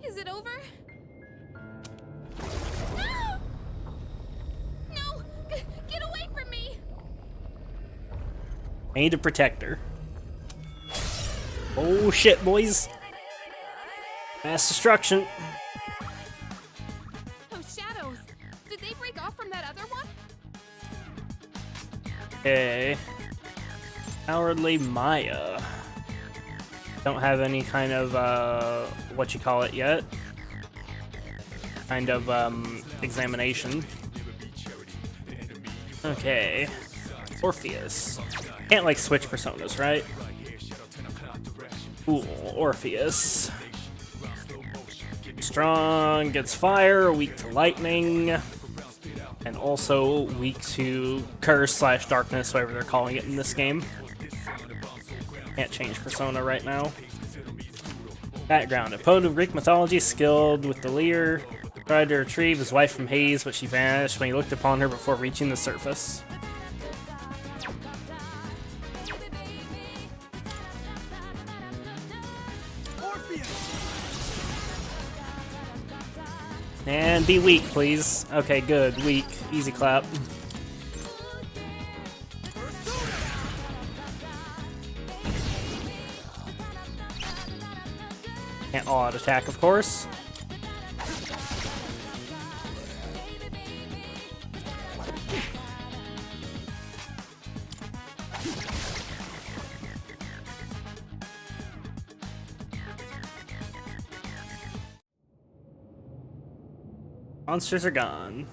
Is it over? No! No! Get away from me! I need to protect her. Oh shit, boys. Mass destruction. Those shadows! Did they break off from that other one? Okay. Cowardly Maya. Don't have any kind of, what you call it yet. Kind of, examination. Okay. Orpheus. Can't, like, switch personas, right? Cool. Orpheus. Strong, gets fire, weak to lightning. And also weak to curse / darkness, whatever they're calling it in this game. Can't change persona right now. Background. A poet of Greek mythology, skilled with the lyre. Tried to retrieve his wife from Hades, but she vanished when he looked upon her before reaching the surface. And be weak, please. Okay, good. Weak. Easy clap. Can't all-out attack, of course. Monsters are gone.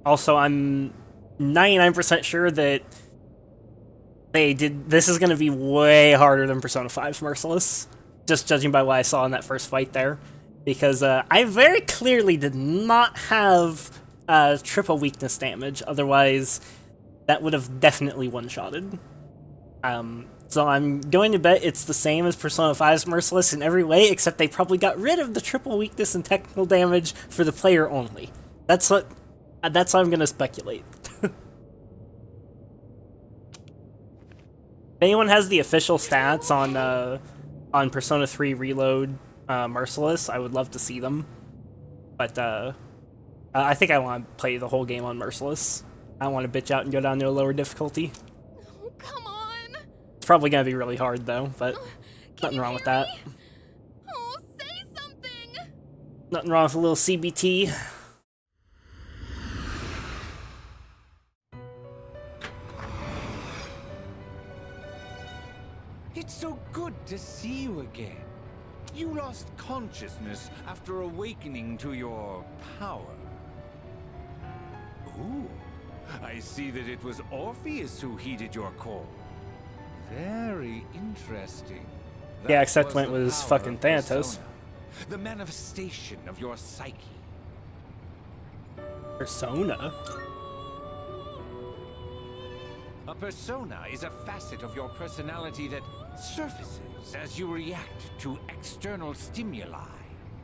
Also, I'm 99% sure that this is going to be way harder than Persona 5's Merciless. Just judging by what I saw in that first fight there. Because I very clearly did not have triple weakness damage, otherwise that would have definitely one-shotted. So I'm going to bet it's the same as Persona 5's Merciless in every way, except they probably got rid of the triple weakness and technical damage for the player only. That's what I'm going to speculate. If anyone has the official stats on Persona 3 Reload Merciless, I would love to see them. But I think I want to play the whole game on Merciless. I don't want to bitch out and go down to a lower difficulty. Oh, come on! It's probably going to be really hard, though, but nothing wrong with that. Oh, say something! Nothing wrong with a little CBT. It's so good to see you again. You lost consciousness after awakening to your power. Ooh, I see that it was Orpheus who heeded your call. Very interesting. Yeah, except when it was fucking Thanatos. The manifestation of your psyche. Persona? A persona is a facet of your personality that surfaces as you react to external stimuli.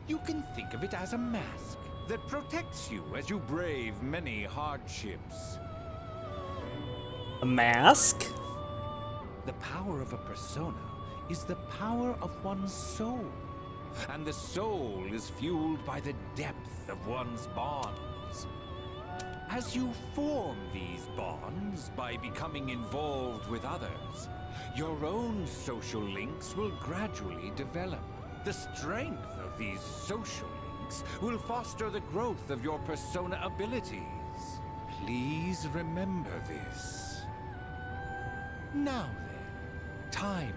You can think of it as a mask that protects you as you brave many hardships. A mask? The power of a persona is the power of one's soul. And the soul is fueled by the depth of one's bonds. As you form these bonds by becoming involved with others, your own social links will gradually develop. The strength of these social links will foster the growth of your persona abilities. Please remember this. Now then, time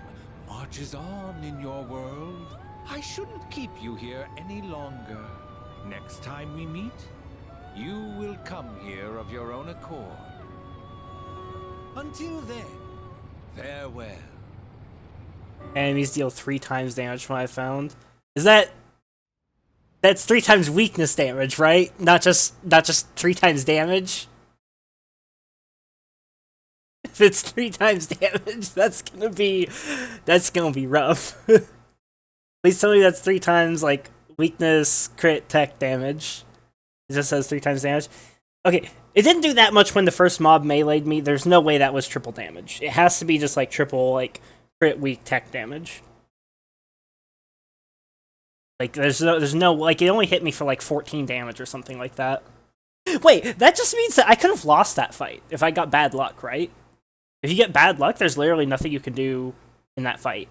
marches on in your world. I shouldn't keep you here any longer. Next time we meet, you will come here of your own accord. Until then, farewell. Enemies deal 3 times damage from what I found. Is that's 3 times weakness damage, right? Not just 3 times damage? If it's 3 times damage, that's gonna be rough. Please tell me that's 3 times like weakness, crit, tech damage. It just says 3 times damage. Okay, it didn't do that much when the first mob meleeed me. There's no way that was triple damage. It has to be just like triple like crit, weak, tech damage. Like there's no like it only hit me for like 14 damage or something like that. Wait, that just means that I could have lost that fight if I got bad luck, right? If you get bad luck, there's literally nothing you can do in that fight.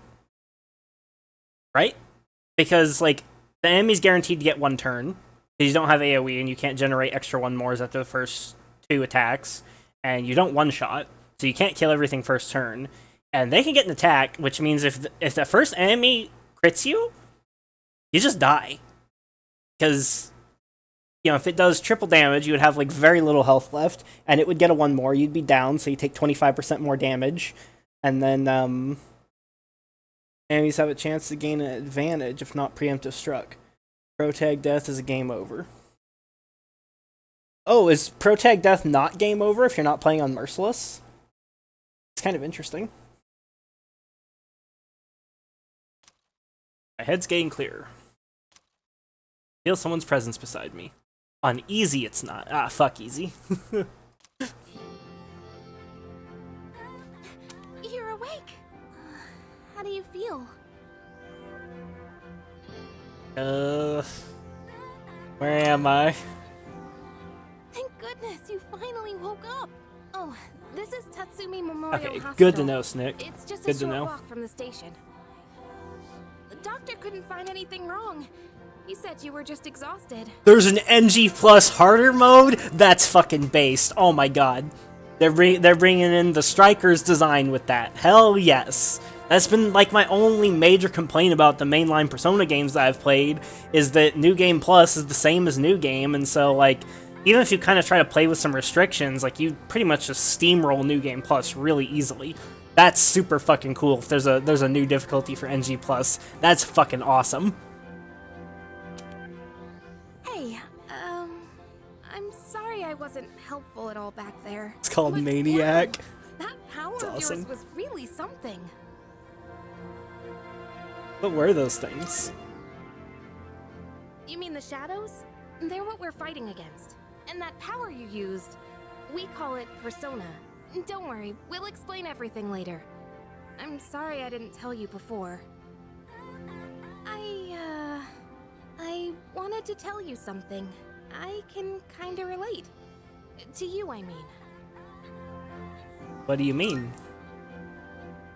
Right? Because, like, the enemy's guaranteed to get 1 turn. Because you don't have AoE and you can't generate extra 1-mores after the first 2 attacks. And you don't one-shot, so you can't kill everything first turn. And they can get an attack, which means if the first enemy crits you, you just die. Because, you know, if it does triple damage, you would have, like, very little health left, and it would get a 1-more, you'd be down, so you take 25% more damage, and then, enemies have a chance to gain an advantage if not preemptive struck. Protag death is a game over. Oh, is Protag death not game over if you're not playing on Merciless? It's kind of interesting. My head's getting clearer. Feel someone's presence beside me. On easy, it's not. Ah, fuck easy. You're awake. How do you feel? Where am I? Thank goodness you finally woke up. Oh, this is Tatsumi Memorial Hospital. Good to know, Snick. It's just good a short walk from the station. The doctor couldn't find anything wrong. He said you were just exhausted. There's an NG plus harder mode? That's fucking based. Oh my god. They're bringing in the Strikers design with that. Hell yes. That's been like my only major complaint about the mainline Persona games that I've played, is that New Game Plus is the same as New Game, and so like, even if you kind of try to play with some restrictions, like you pretty much just steamroll New Game Plus really easily. That's super fucking cool if there's a new difficulty for NG Plus. That's fucking awesome. Hey, I'm sorry I wasn't helpful at all back there. It's called Maniac. That power It's of awesome. yours was really something. What were those things? You mean the shadows? They're what we're fighting against. And that power you used, we call it Persona. Don't worry, we'll explain everything later. I'm sorry I didn't tell you before. I wanted to tell you something. I can kinda relate. To you, I mean. What do you mean?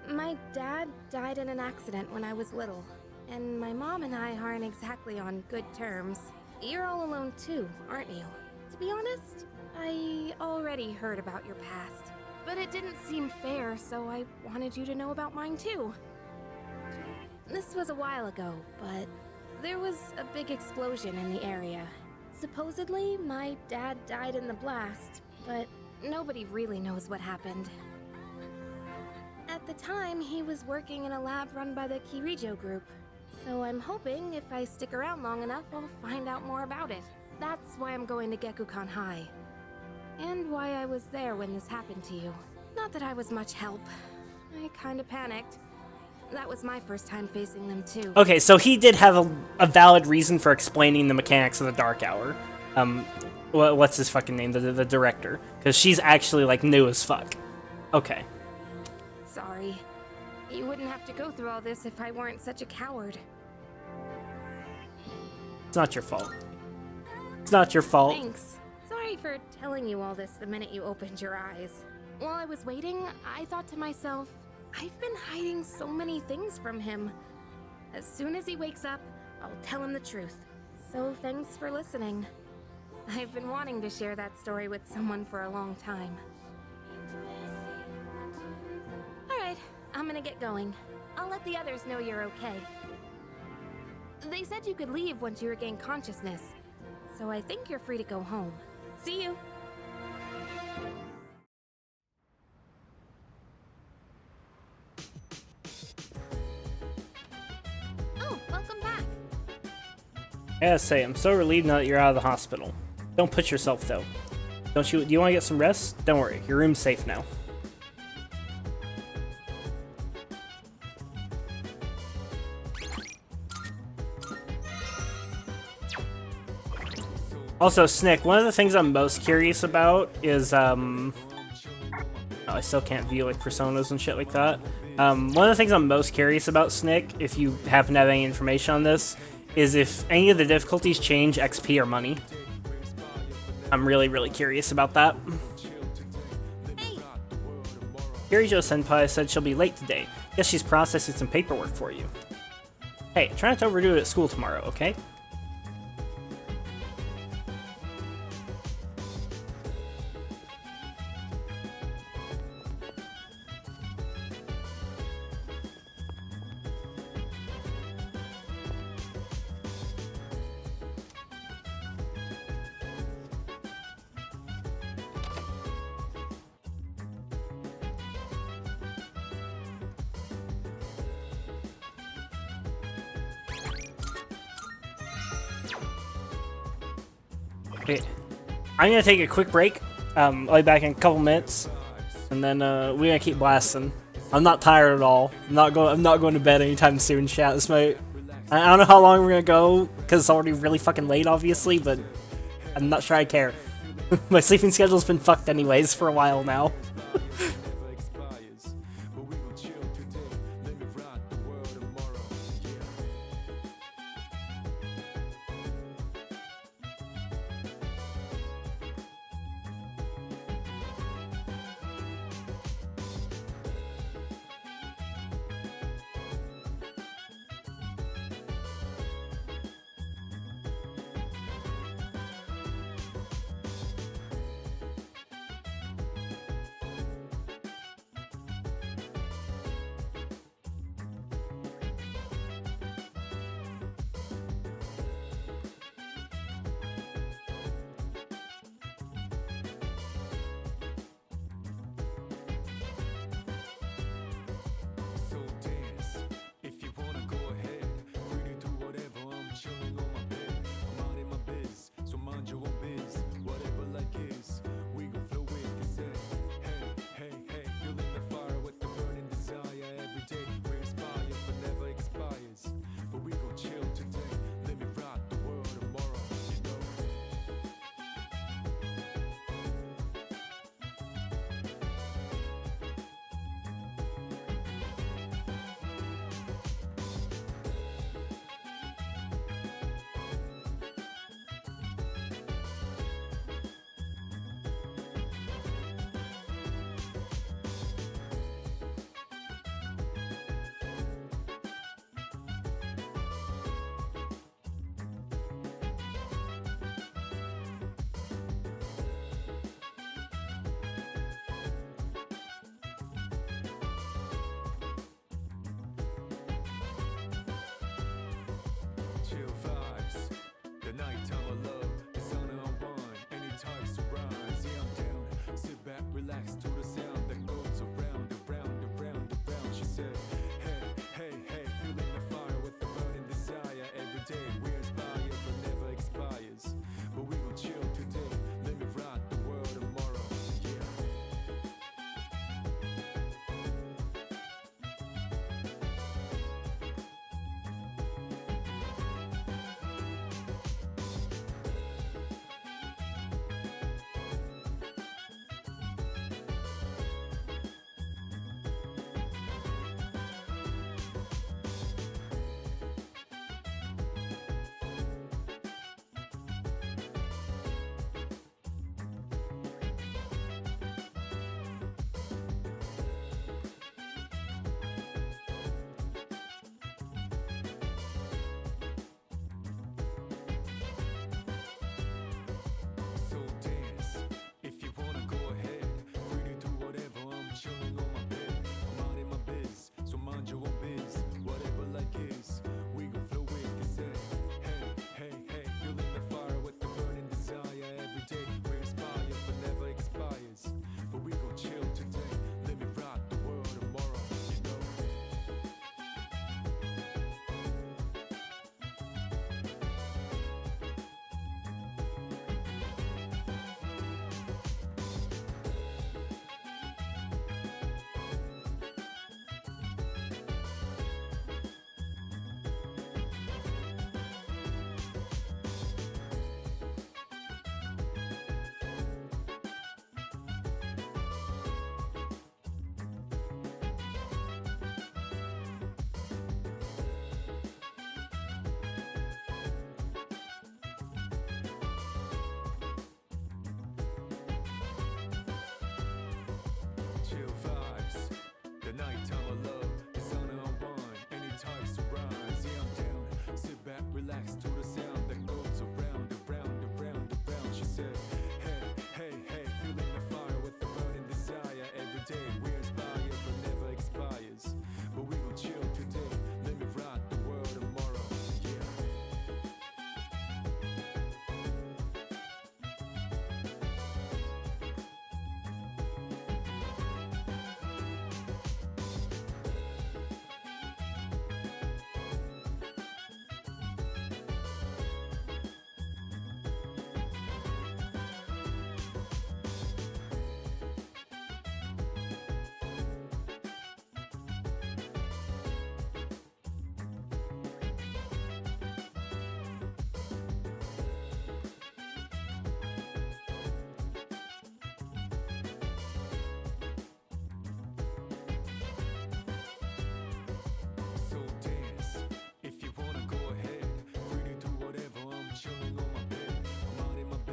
My dad died in an accident when I was little, and my mom and I aren't exactly on good terms. You're all alone too, aren't you? To be honest, I already heard about your past, but it didn't seem fair, so I wanted you to know about mine too. This was a while ago, but there was a big explosion in the area. Supposedly, my dad died in the blast, but nobody really knows what happened. At the time, he was working in a lab run by the Kirijo group, so I'm hoping if I stick around long enough, I'll find out more about it. That's why I'm going to Gekukan High, and why I was there when this happened to you. Not that I was much help. I kinda panicked. That was my first time facing them too. Okay, so he did have a valid reason for explaining the mechanics of the Dark Hour. What's his fucking name? The director. Because she's actually, like, new as fuck. Okay. Sorry. You wouldn't have to go through all this if I weren't such a coward. It's not your fault. It's not your fault. Thanks. Sorry for telling you all this the minute you opened your eyes. While I was waiting, I thought to myself, I've been hiding so many things from him. As soon as he wakes up, I'll tell him the truth. So thanks for listening. I've been wanting to share that story with someone for a long time. Alright, I'm gonna get going. I'll let the others know you're okay. They said you could leave once you regain consciousness, so I think you're free to go home. See you! I gotta say, I'm so relieved now that you're out of the hospital. Don't push yourself, though. Do you want to get some rest? Don't worry, your room's safe now. Also, Snick, one of the things I'm most curious about is, oh, I still can't view, like, personas and shit like that. One of the things I'm most curious about, Snick, if you happen to have any information on this, is if any of the difficulties change XP or money. I'm really, really curious about that. Kirijo-senpai said she'll be late today. Guess she's processing some paperwork for you. Hey, try not to overdo it at school tomorrow, okay? Okay, I'm gonna take a quick break. I'll be back in a couple minutes, and then we're gonna keep blasting. I'm not tired at all. I'm not going to bed anytime soon, chat. This might. I don't know how long we're gonna go because it's already really fucking late, obviously, but I'm not sure I care. My sleeping schedule's been fucked anyways for a while now.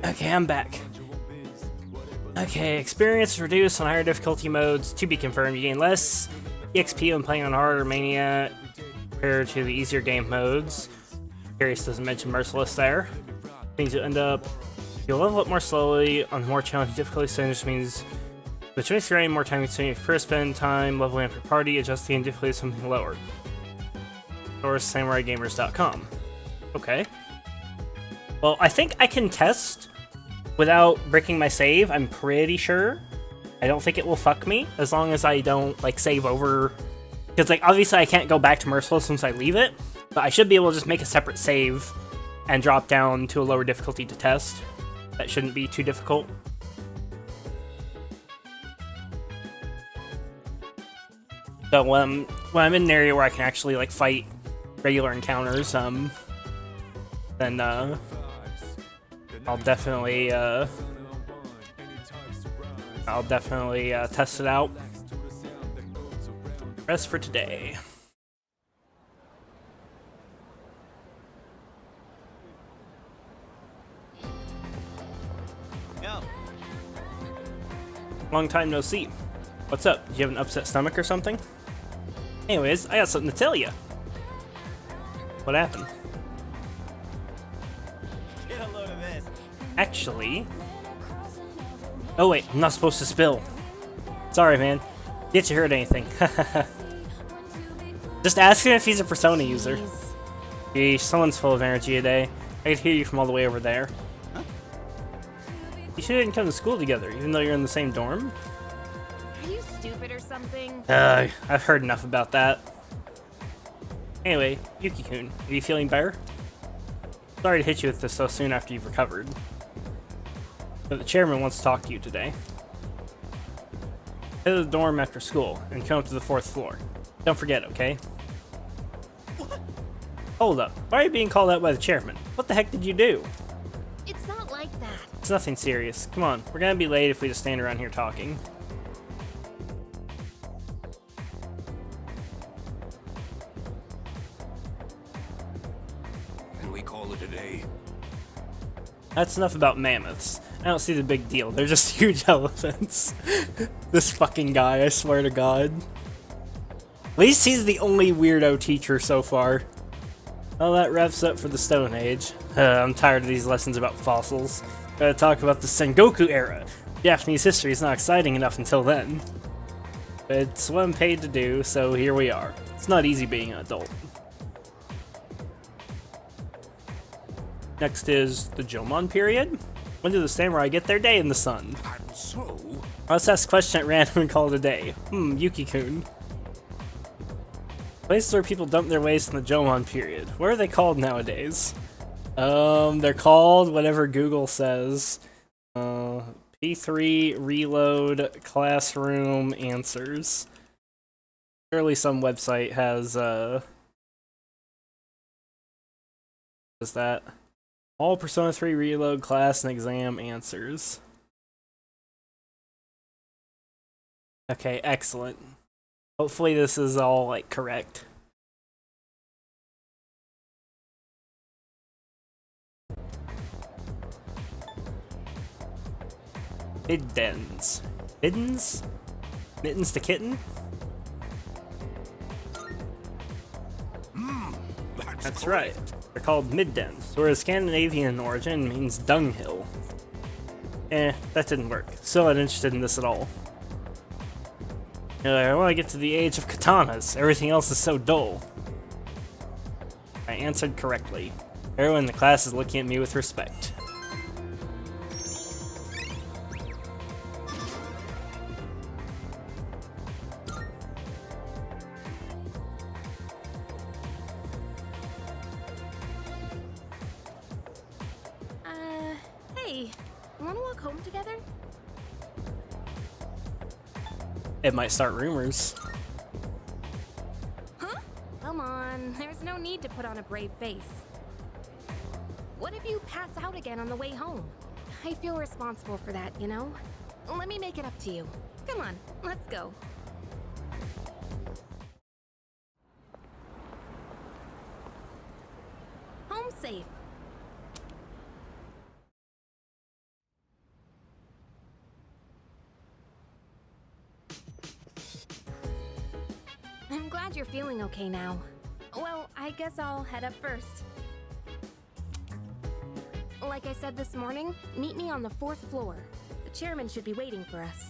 Okay, I'm back. Okay, experience reduced on higher difficulty modes. To be confirmed, you gain less EXP when playing on hard or mania compared to the easier game modes. Curious doesn't mention Merciless there. Means you'll end up, you'll level up more slowly on more challenging difficulty settings, which means the choice to more time consuming for spend time leveling up your party, adjusting difficulty to something lower. Or samuraigamers.com. Okay. Well, I think I can test without breaking my save, I'm pretty sure. I don't think it will fuck me, as long as I don't, like, save over... Because, like, obviously I can't go back to Merciless once I leave it, but I should be able to just make a separate save and drop down to a lower difficulty to test. That shouldn't be too difficult. So, when I'm in an area where I can actually, like, fight regular encounters, then, I'll definitely test it out. Rest for today. Yo. Long time no see. What's up? Do you have an upset stomach or something? Anyways, I got something to tell you. What happened? Get a load of this. Actually... Oh wait, I'm not supposed to spill. Sorry, man. Did you heard anything? Just ask him if he's a Persona user. Gee, someone's full of energy today. I could hear you from all the way over there. Huh? You should didn't come to school together, even though you're in the same dorm? Are you stupid or something? I've heard enough about that. Anyway, Yuki-kun, are you feeling better? Sorry to hit you with this so soon after you've recovered. But the chairman wants to talk to you today. Head to the dorm after school and come up to the 4th floor. Don't forget, okay? What? Hold up. Why are you being called out by the chairman? What the heck did you do? It's not like that. It's nothing serious. Come on, we're gonna be late if we just stand around here talking. Can we call it a day? That's enough about mammoths. I don't see the big deal. They're just huge elephants. This fucking guy, I swear to God. At least he's the only weirdo teacher so far. Well, that wraps up for the Stone Age. I'm tired of these lessons about fossils. Gotta talk about the Sengoku era. Japanese history is not exciting enough until then. But it's what I'm paid to do, so here we are. It's not easy being an adult. Next is the Jomon period. When do the samurai get their day in the sun? And so... Let's ask a question at random and call it a day. Yuki-kun. Places where people dump their waste in the Jomon period. What are they called nowadays? They're called whatever Google says. P3 reload classroom answers. Surely some website has, is that? All Persona 3 reload class and exam answers. Okay, excellent. Hopefully this is all, like, correct. Middens. Middens? Mittens the kitten? That's right. They're called middens, whereas Scandinavian in origin means dunghill. That didn't work. Still not interested in this at all. I want to get to the age of katanas. Everything else is so dull. I answered correctly. Everyone in the class is looking at me with respect. Hey, wanna walk home together? It might start rumors. Huh? Come on, there's no need to put on a brave face. What if you pass out again on the way home? I feel responsible for that, you know? Let me make it up to you. Come on, let's go. Home safe. glad you're feeling okay now. Well, I guess I'll head up first. Like I said this morning, meet me on the 4th floor. The chairman should be waiting for us.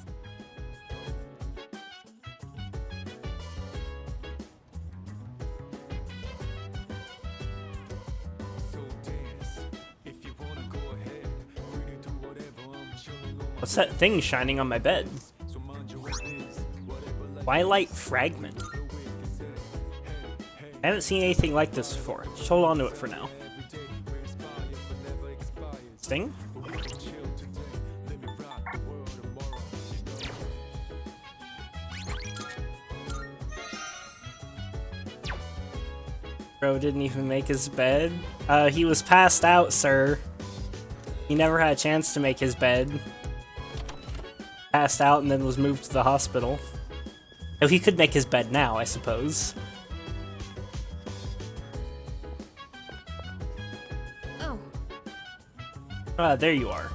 What's that thing shining on my bed? Twilight Fragment. I haven't seen anything like this before. Just hold on to it for now. Sting? Bro didn't even make his bed. He was passed out, sir. He never had a chance to make his bed. Passed out and then was moved to the hospital. Oh, he could make his bed now, I suppose. Oh. Ah, there you are.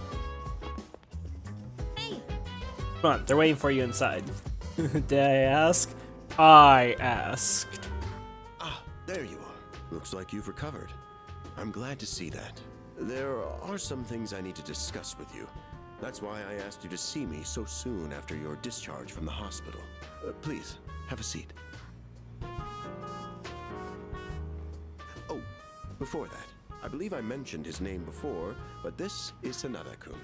Hey. Come on, they're waiting for you inside. Did I ask? I asked. Ah, there you are. Looks like you've recovered. I'm glad to see that. There are some things I need to discuss with you. That's why I asked you to see me so soon after your discharge from the hospital. Please, have a seat. Oh, before that, I believe I mentioned his name before, but this is Sanada-kun.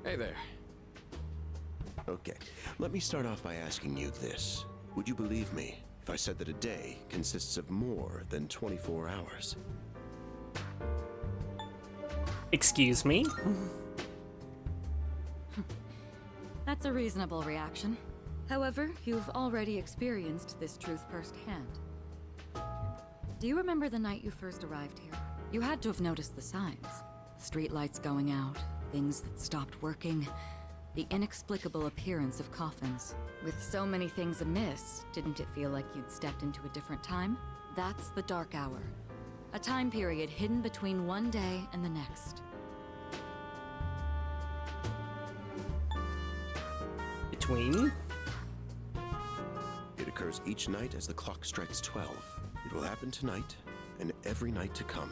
Hey there. Okay, let me start off by asking you this. Would you believe me if I said that a day consists of more than 24 hours? Excuse me? That's a reasonable reaction. However, you've already experienced this truth firsthand. Do you remember the night you first arrived here? You had to have noticed the signs. Street lights going out, things that stopped working, the inexplicable appearance of coffins. With so many things amiss, didn't it feel like you'd stepped into a different time? That's the Dark Hour. A time period hidden between one day and the next. Between? It occurs each night as the clock strikes 12. It will happen tonight and every night to come.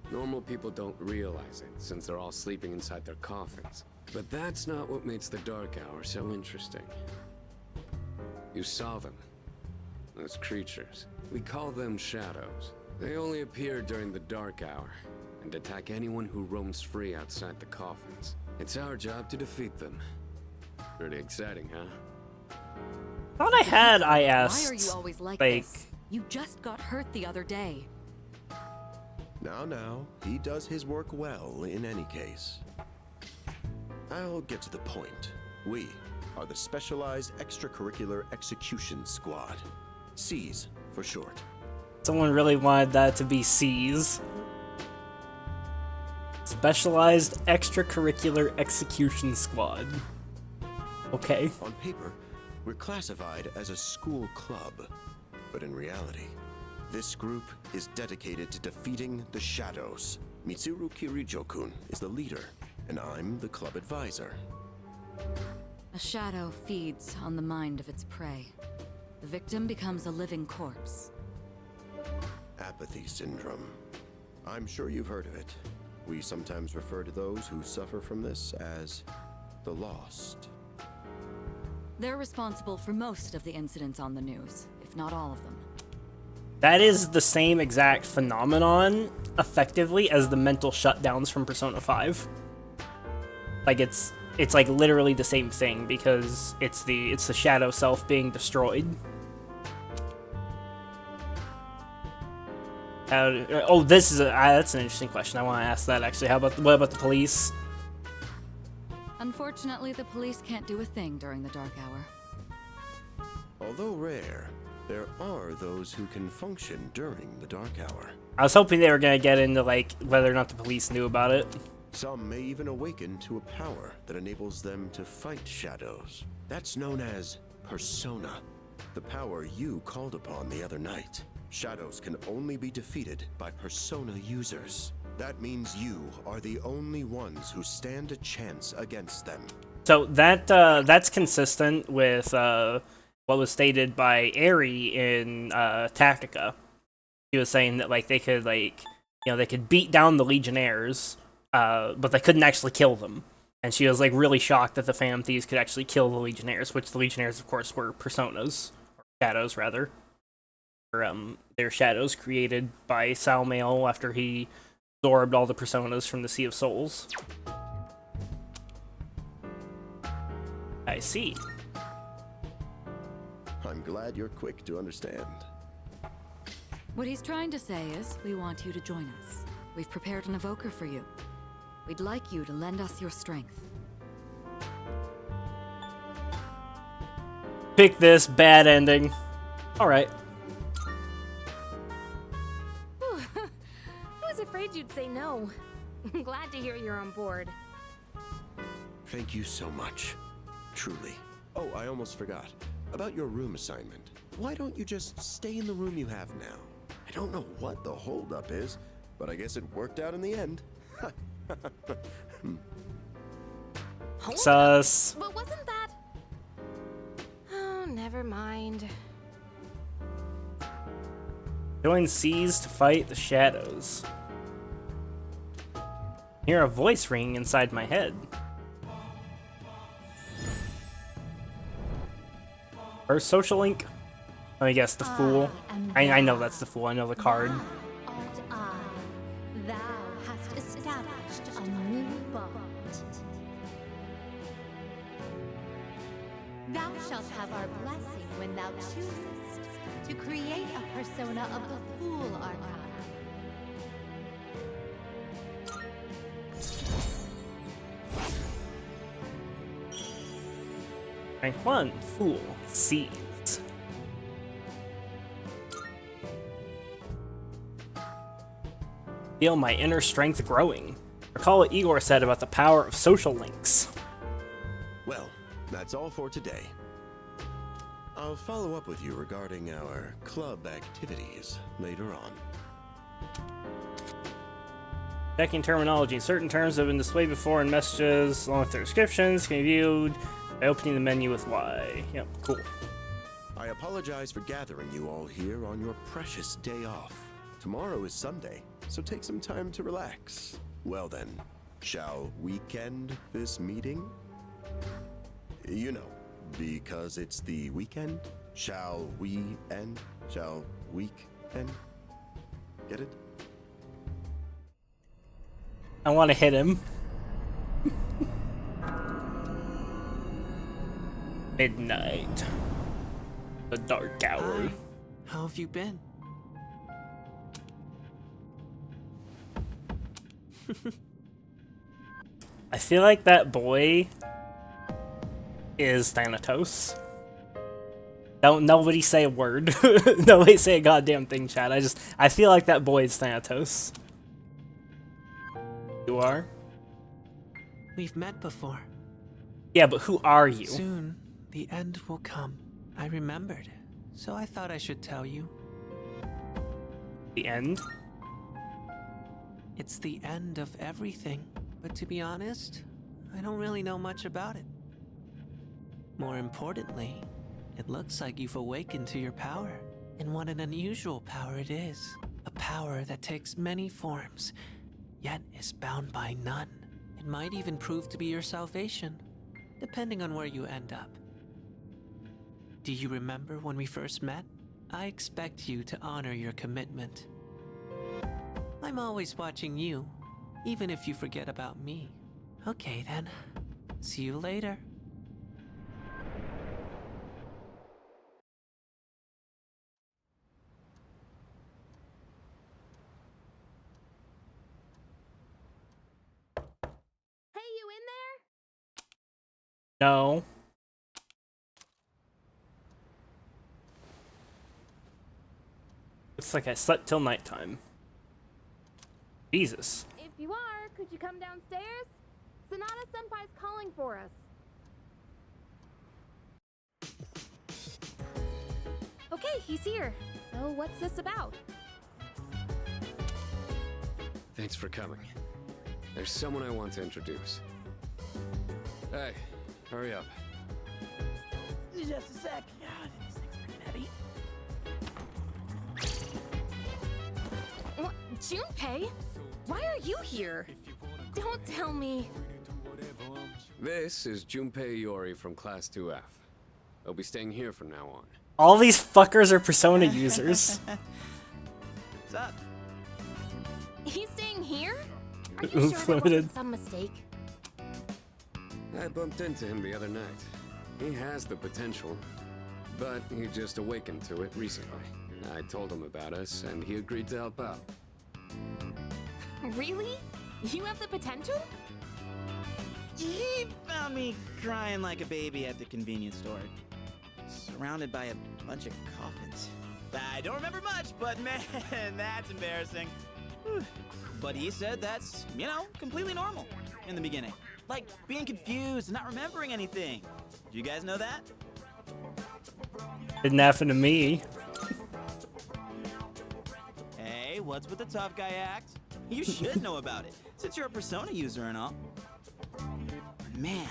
Normal people don't realize it, since they're all sleeping inside their coffins. But that's not what makes the Dark Hour so interesting. You saw them. Those creatures. We call them shadows. They only appear during the Dark Hour, and attack anyone who roams free outside the coffins. It's our job to defeat them. Pretty exciting, huh? Thought I asked. Why are you always like this? You just got hurt the other day. Now, he does his work well in any case. I'll get to the point. We are the Specialized Extracurricular Execution Squad. SEAS for short. Someone really wanted that to be C's. Specialized Extracurricular Execution Squad. Okay. On paper, we're classified as a school club. But in reality, this group is dedicated to defeating the shadows. Mitsuru Kirijo-kun is the leader, and I'm the club advisor. A shadow feeds on the mind of its prey. The victim becomes a living corpse. Apathy syndrome. I'm sure you've heard of it. We sometimes refer to those who suffer from this as the lost. They're responsible for most of the incidents on the news, if not all of them. That is the same exact phenomenon, effectively, as the mental shutdowns from Persona 5. Like, it's like literally the same thing, because it's the shadow self being destroyed. This is that's an interesting question. I want to ask that, actually. What about the police? Unfortunately, the police can't do a thing during the Dark Hour. Although rare, there are those who can function during the Dark Hour. I was hoping they were going to get into, like, whether or not the police knew about it. Some may even awaken to a power that enables them to fight shadows. That's known as Persona, the power you called upon the other night. Shadows can only be defeated by Persona users. That means you are the only ones who stand a chance against them. So that's consistent with what was stated by Eri in Tactica. He was saying that like they could they could beat down the Legionnaires, but they couldn't actually kill them. And she was like really shocked that the Phantom Thieves could actually kill the Legionnaires, which the Legionnaires, of course, were personas, or shadows rather. They're shadows created by Salmail after he absorbed all the personas from the Sea of Souls. I see. I'm glad you're quick to understand. What he's trying to say is, we want you to join us. We've prepared an evoker for you. We'd like you to lend us your strength. Pick this bad ending. Alright. I was afraid you'd say no. I'm glad to hear you're on board. Thank you so much. Truly. Oh, I almost forgot. About your room assignment. Why don't you just stay in the room you have now? I don't know what the holdup is, but I guess it worked out in the end. Sus. But wasn't that... Oh, never mind. Join Seas to fight the shadows. I hear a voice ringing inside my head. First social link? Let me guess, the Fool. I know that's the Fool, I know the card. Thou hast established a new bond. Thou shalt have our blessing when thou choosest to create a persona of the Fool Arcana. Rank 1, Fool, Seas. Feel my inner strength growing. Recall what Igor said about the power of social links. Well, that's all for today. I'll follow up with you regarding our club activities later on. Checking terminology. Certain terms have been displayed before in messages, along with their descriptions, can be viewed by opening the menu with Y. Yep, cool. I apologize for gathering you all here on your precious day off. Tomorrow is Sunday, so take some time to relax. Well then, shall weekend this meeting? You know, because it's the weekend. Shall we end? Shall week end? Get it? I want to hit him. Midnight. The dark hour. Hi. How have you been? I feel like that boy is Thanatos. Don't nobody say a word. Nobody say a goddamn thing, Chad. I feel like that boy is Thanatos. You are? We've met before. Yeah, but who are you? Soon, the end will come. I remembered, so I thought I should tell you. The end? It's the end of everything, but to be honest, I don't really know much about it. More importantly, it looks like you've awakened to your power. And what an unusual power it is. A power that takes many forms, yet is bound by none. It might even prove to be your salvation, depending on where you end up. Do you remember when we first met? I expect you to honor your commitment. I'm always watching you, even if you forget about me. Okay then, see you later. Hey, you in there? No. Looks like I slept till nighttime. Jesus. If you are, could you come downstairs? Sonata Senpai's calling for us. Okay, he's here. So what's this about? Thanks for coming. There's someone I want to introduce. Hey, hurry up. Just a sec. God, this thing's pretty heavy. What? Junpei? Why are you here? Don't tell me. This is Junpei Iori from Class 2F. I'll be staying here from now on. All these fuckers are Persona users. What's up? He's staying here? Are you Oof, sure there limited. wasn't some mistake? I bumped into him the other night. He has the potential, but he just awakened to it recently. I told him about us, and he agreed to help out. Really? You have the potential? He found me crying like a baby at the convenience store, surrounded by a bunch of coffins. I don't remember much, but man, that's embarrassing. Whew. But he said that's, you know, completely normal in the beginning. Like being confused and not remembering anything. Do you guys know that? Didn't happen to me. Hey, what's with the tough guy act? You should know about it, since you're a Persona user and all. Man,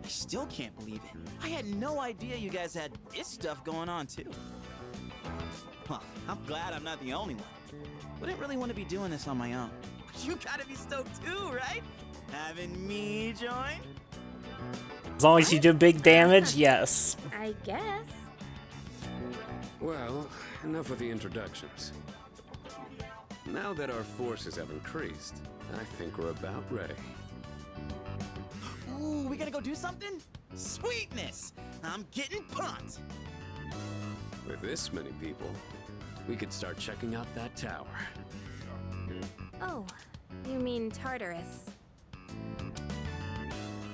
I still can't believe it. I had no idea you guys had this stuff going on, too. Well, I'm glad I'm not the only one. Wouldn't really want to be doing this on my own. You gotta be stoked too, right? Having me join? As long as you do big damage, yes. I guess. Well, enough with the introductions. Now that our forces have increased, I think we're about ready. Ooh, we gotta go do something? Sweetness! I'm getting pumped! With this many people, we could start checking out that tower. Oh, you mean Tartarus.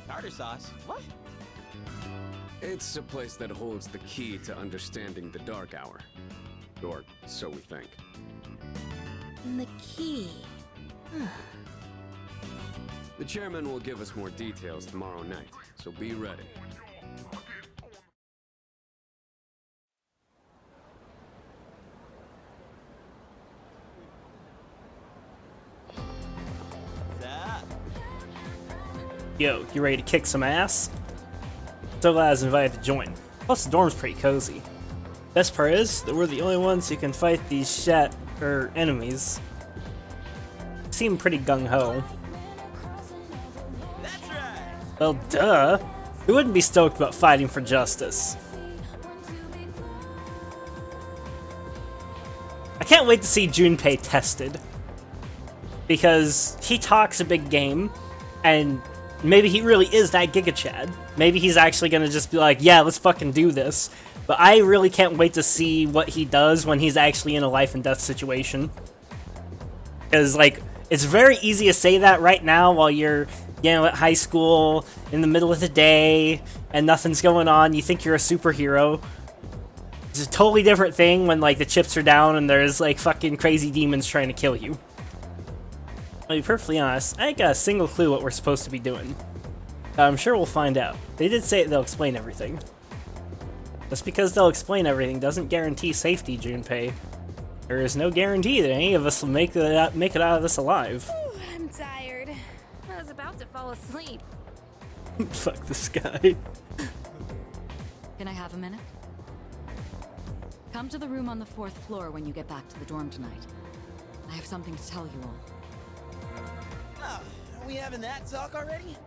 Tartar sauce? What? It's a place that holds the key to understanding the Dark Hour. Or so we think. The key. The chairman will give us more details tomorrow night, so be ready. Yo, you ready to kick some ass? So glad I was invited to join. Plus the dorm's pretty cozy. Best part is that we're the only ones who can fight these enemies. Seem pretty gung-ho. That's right! Well, duh! Who wouldn't be stoked about fighting for justice? I can't wait to see Junpei tested. Because he talks a big game, and maybe he really is that Giga Chad. Maybe he's actually gonna just be like, yeah, let's fucking do this. But I really can't wait to see what he does when he's actually in a life and death situation. Because, like, it's very easy to say that right now while you're, you know, at high school, in the middle of the day, and nothing's going on, you think you're a superhero. It's a totally different thing when, like, the chips are down and there's, like, fucking crazy demons trying to kill you. I'll be perfectly honest, I ain't got a single clue what we're supposed to be doing. But I'm sure we'll find out. They did say they'll explain everything. Just because they'll explain everything doesn't guarantee safety, Junpei. There is no guarantee that any of us will make it out of this alive. Ooh, I'm tired. I was about to fall asleep. Fuck this guy. Can I have a minute? Come to the room on the 4th floor when you get back to the dorm tonight. I have something to tell you all. Oh, are we having that talk already?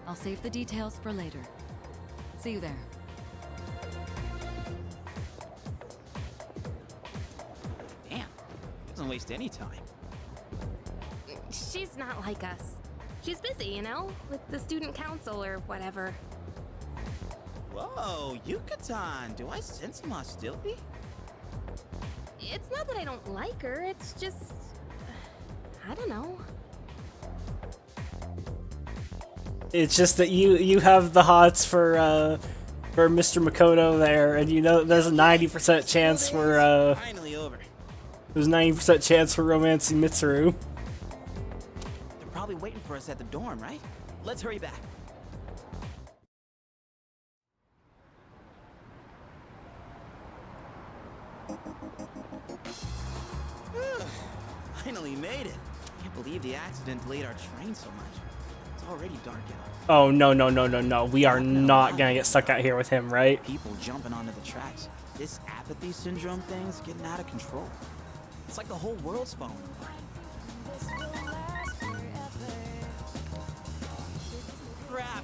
I'll save the details for later. See you there. Damn, doesn't waste any time. She's not like us. She's busy, you know, with the student council or whatever. Whoa, Yucatan, do I sense some hostility? It's not that I don't like her, it's just... I don't know. It's just that you have the hots for Mr. Makoto there, and you know there's a 90% chance for Finally over. there's a 90% chance for romancing Mitsuru. They're probably waiting for us at the dorm, right? Let's hurry back. Finally made it. Can't believe the accident delayed our train so much. It's already dark out. Oh, no, no, no, no, no. We are not gonna get stuck out here with him, right? People jumping onto the tracks. This apathy syndrome thing's getting out of control. It's like the whole world's falling apart. Crap!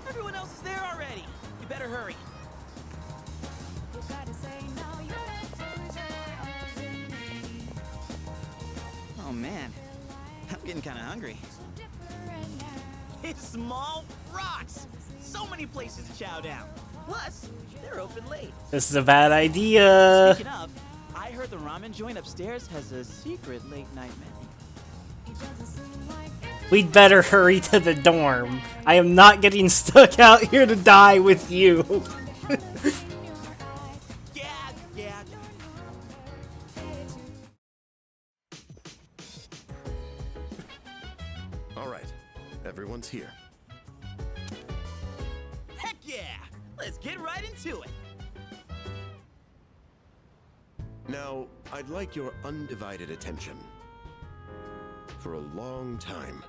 Everyone else is there already. You better hurry. Oh man, I'm getting kind of hungry. It's small rocks. So many places to chow down. Plus, they're open late. This is a bad idea. Speaking of, I heard the ramen joint upstairs has a secret late night menu. We'd better hurry to the dorm. I am not getting stuck out here to die with you. Yeah. All right, everyone's here. Heck yeah! Let's get right into it. Now, I'd like your undivided attention. For a long time,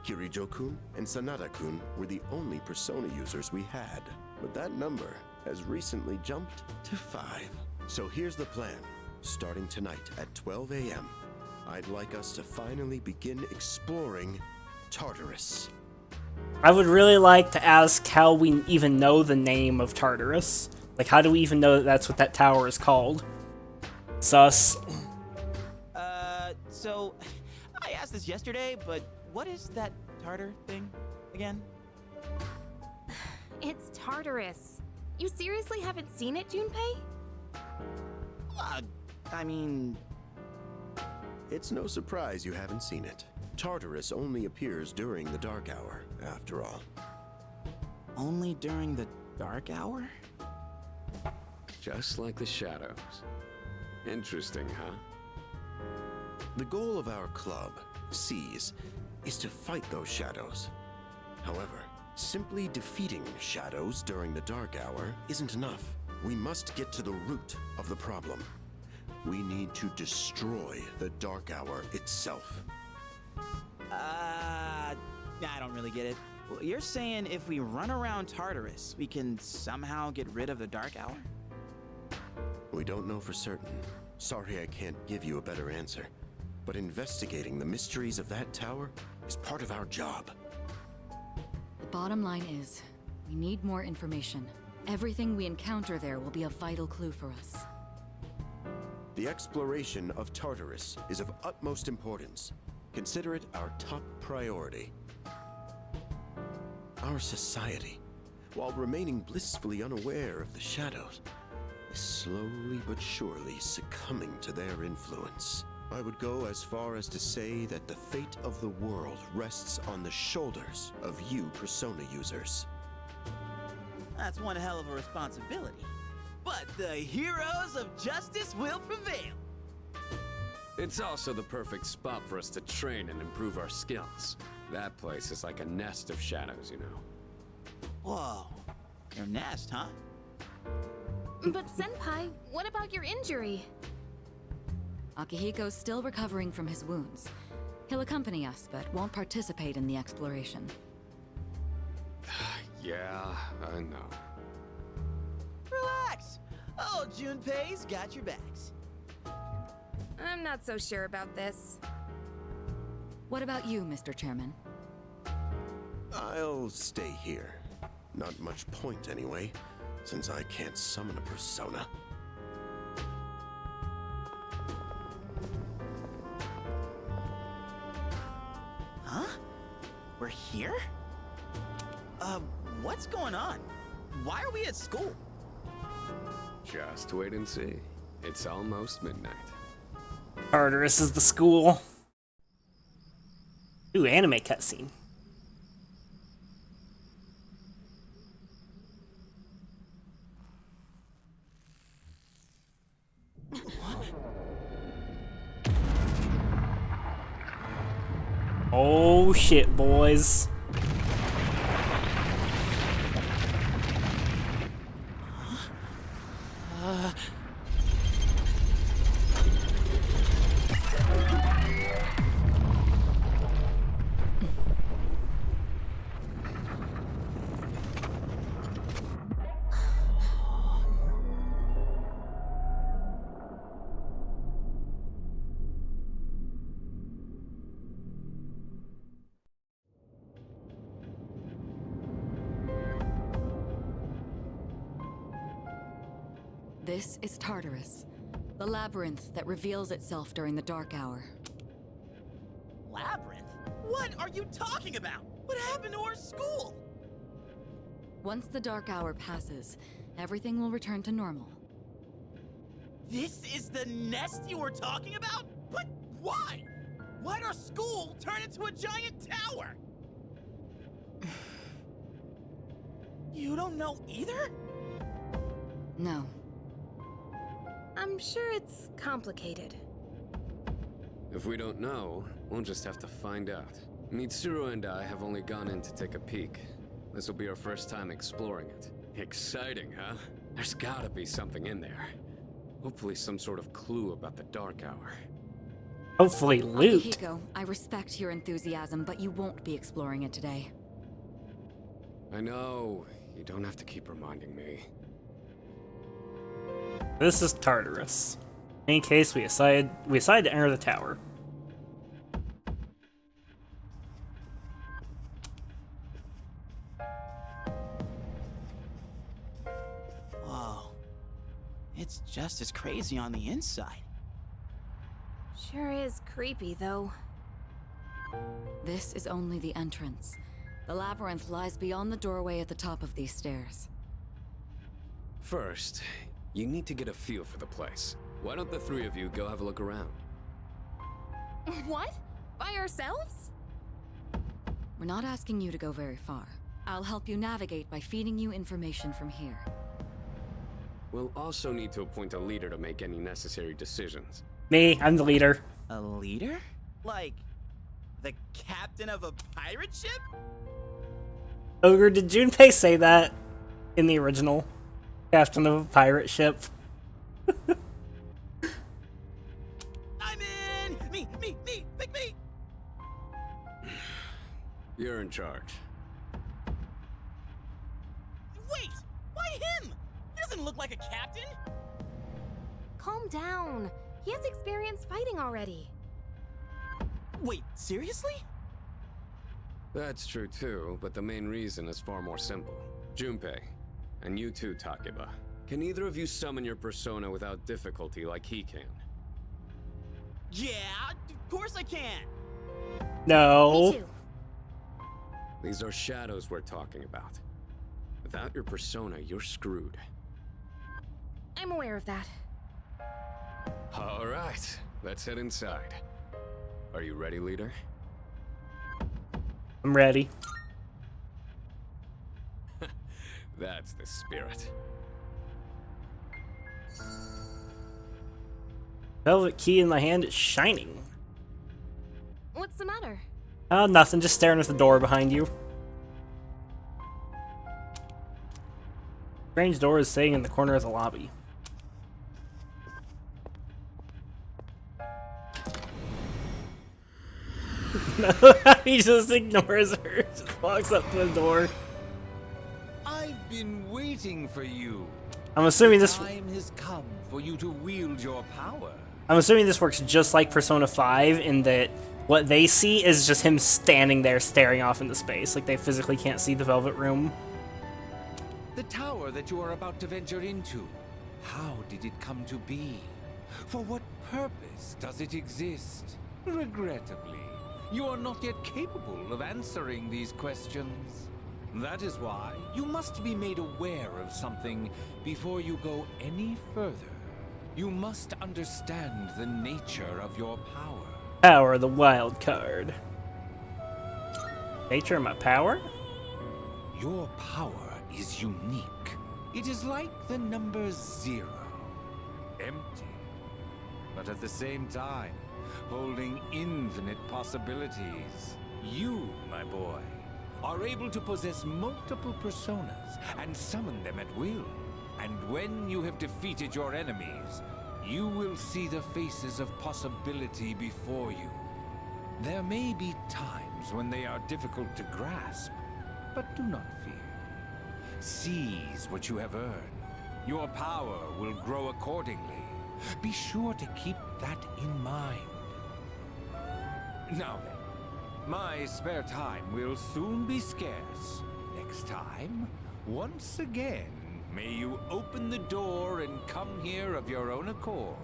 Kirijo-kun and Sanada-kun were the only Persona users we had. But that number has recently jumped to 5. So here's the plan. Starting tonight at 12 a.m., I'd like us to finally begin exploring Tartarus. I would really like to ask how we even know the name of Tartarus. Like, how do we even know that that's what that tower is called? Sus. So, I asked this yesterday, but what is that Tartar thing again? It's Tartarus. You seriously haven't seen it, Junpei? I mean... It's no surprise you haven't seen it. Tartarus only appears during the dark hour, after all. Only during the dark hour? Just like the shadows. Interesting, huh? The goal of our club, Seize, is to fight those shadows. However, simply defeating shadows during the dark hour isn't enough. We must get to the root of the problem. We need to destroy the dark hour itself. I don't really get it. Well, you're saying if we run around Tartarus, we can somehow get rid of the dark hour? We don't know for certain. Sorry I can't give you a better answer. But investigating the mysteries of that tower is part of our job. The bottom line is, we need more information. Everything we encounter there will be a vital clue for us. The exploration of Tartarus is of utmost importance. Consider it our top priority. Our society, while remaining blissfully unaware of the shadows, is slowly but surely succumbing to their influence. I would go as far as to say that the fate of the world rests on the shoulders of you Persona users. That's one hell of a responsibility. But the heroes of justice will prevail. It's also the perfect spot for us to train and improve our skills. That place is like a nest of shadows, you know. Whoa. Your nest, huh? But Senpai, what about your injury? Akihiko's still recovering from his wounds. He'll accompany us, but won't participate in the exploration. Yeah, I know. Relax. Oh, Junpei's got your backs. I'm not so sure about this. What about you, Mr. Chairman? I'll stay here. Not much point anyway, since I can't summon a persona. Huh? We're here? What's going on? Why are we at school? Just wait and see. It's almost midnight. Tartarus is the school. Ooh, anime cutscene. Oh shit, boys. This is Tartarus, the labyrinth that reveals itself during the dark hour. Labyrinth? What are you talking about? What happened to our school? Once the dark hour passes, everything will return to normal. This is the nest you were talking about? But why? Why'd our school turn into a giant tower? You don't know either? No. I'm sure it's complicated. If we don't know, we'll just have to find out. Mitsuru and I have only gone in to take a peek. This will be our first time exploring it. Exciting, huh? There's gotta be something in there. Hopefully some sort of clue about the Dark Hour. Hopefully loot. Hiko, I respect your enthusiasm, but you won't be exploring it today. I know. You don't have to keep reminding me. This is Tartarus. In case we decide to enter the tower. Whoa. It's just as crazy on the inside. Sure is creepy, though. This is only the entrance. The labyrinth lies beyond the doorway at the top of these stairs. First, you need to get a feel for the place. Why don't the three of you go have a look around? What? By ourselves? We're not asking you to go very far. I'll help you navigate by feeding you information from here. We'll also need to appoint a leader to make any necessary decisions. Me, I'm the leader. A leader? Like, the captain of a pirate ship? Ogre, did Junpei say that in the original? Captain of a pirate ship. I'm in! Me! Pick me! You're in charge. Wait! Why him? He doesn't look like a captain! Calm down. He has experience fighting already. Wait, seriously? That's true too, but the main reason is far more simple. Junpei, and you too, Takeba. Can either of you summon your persona without difficulty like he can? Yeah, of course I can! No. Me too. These are shadows we're talking about. Without your persona, you're screwed. I'm aware of that. All right, let's head inside. Are you ready, leader? I'm ready. That's the spirit. Velvet key in my hand is shining. What's the matter? Oh, nothing. Just staring at the door behind you. Strange door is sitting in the corner of the lobby. No, he just ignores her. Just walks up to the door. I've been waiting for you. I'm assuming The this. time has come for you to wield your power. I'm assuming this works just like Persona 5 in that what they see is just him standing there staring off into space. Like they physically can't see the Velvet Room. The tower that you are about to venture into. How did it come to be? For what purpose does it exist? Regrettably, you are not yet capable of answering these questions. That is why you must be made aware of something before you go any further. You must understand the nature of your power. Power, the wild card. Nature of my power? Your power is unique. It is like the number 0. Empty. But at the same time, holding infinite possibilities. You, my boy, are able to possess multiple personas and summon them at will. And when you have defeated your enemies, you will see the faces of possibility before you. There may be times when they are difficult to grasp, but do not fear. Seize what you have earned. Your power will grow accordingly. Be sure to keep that in mind. Now then, my spare time will soon be scarce. Next time, once again, may you open the door and come here of your own accord.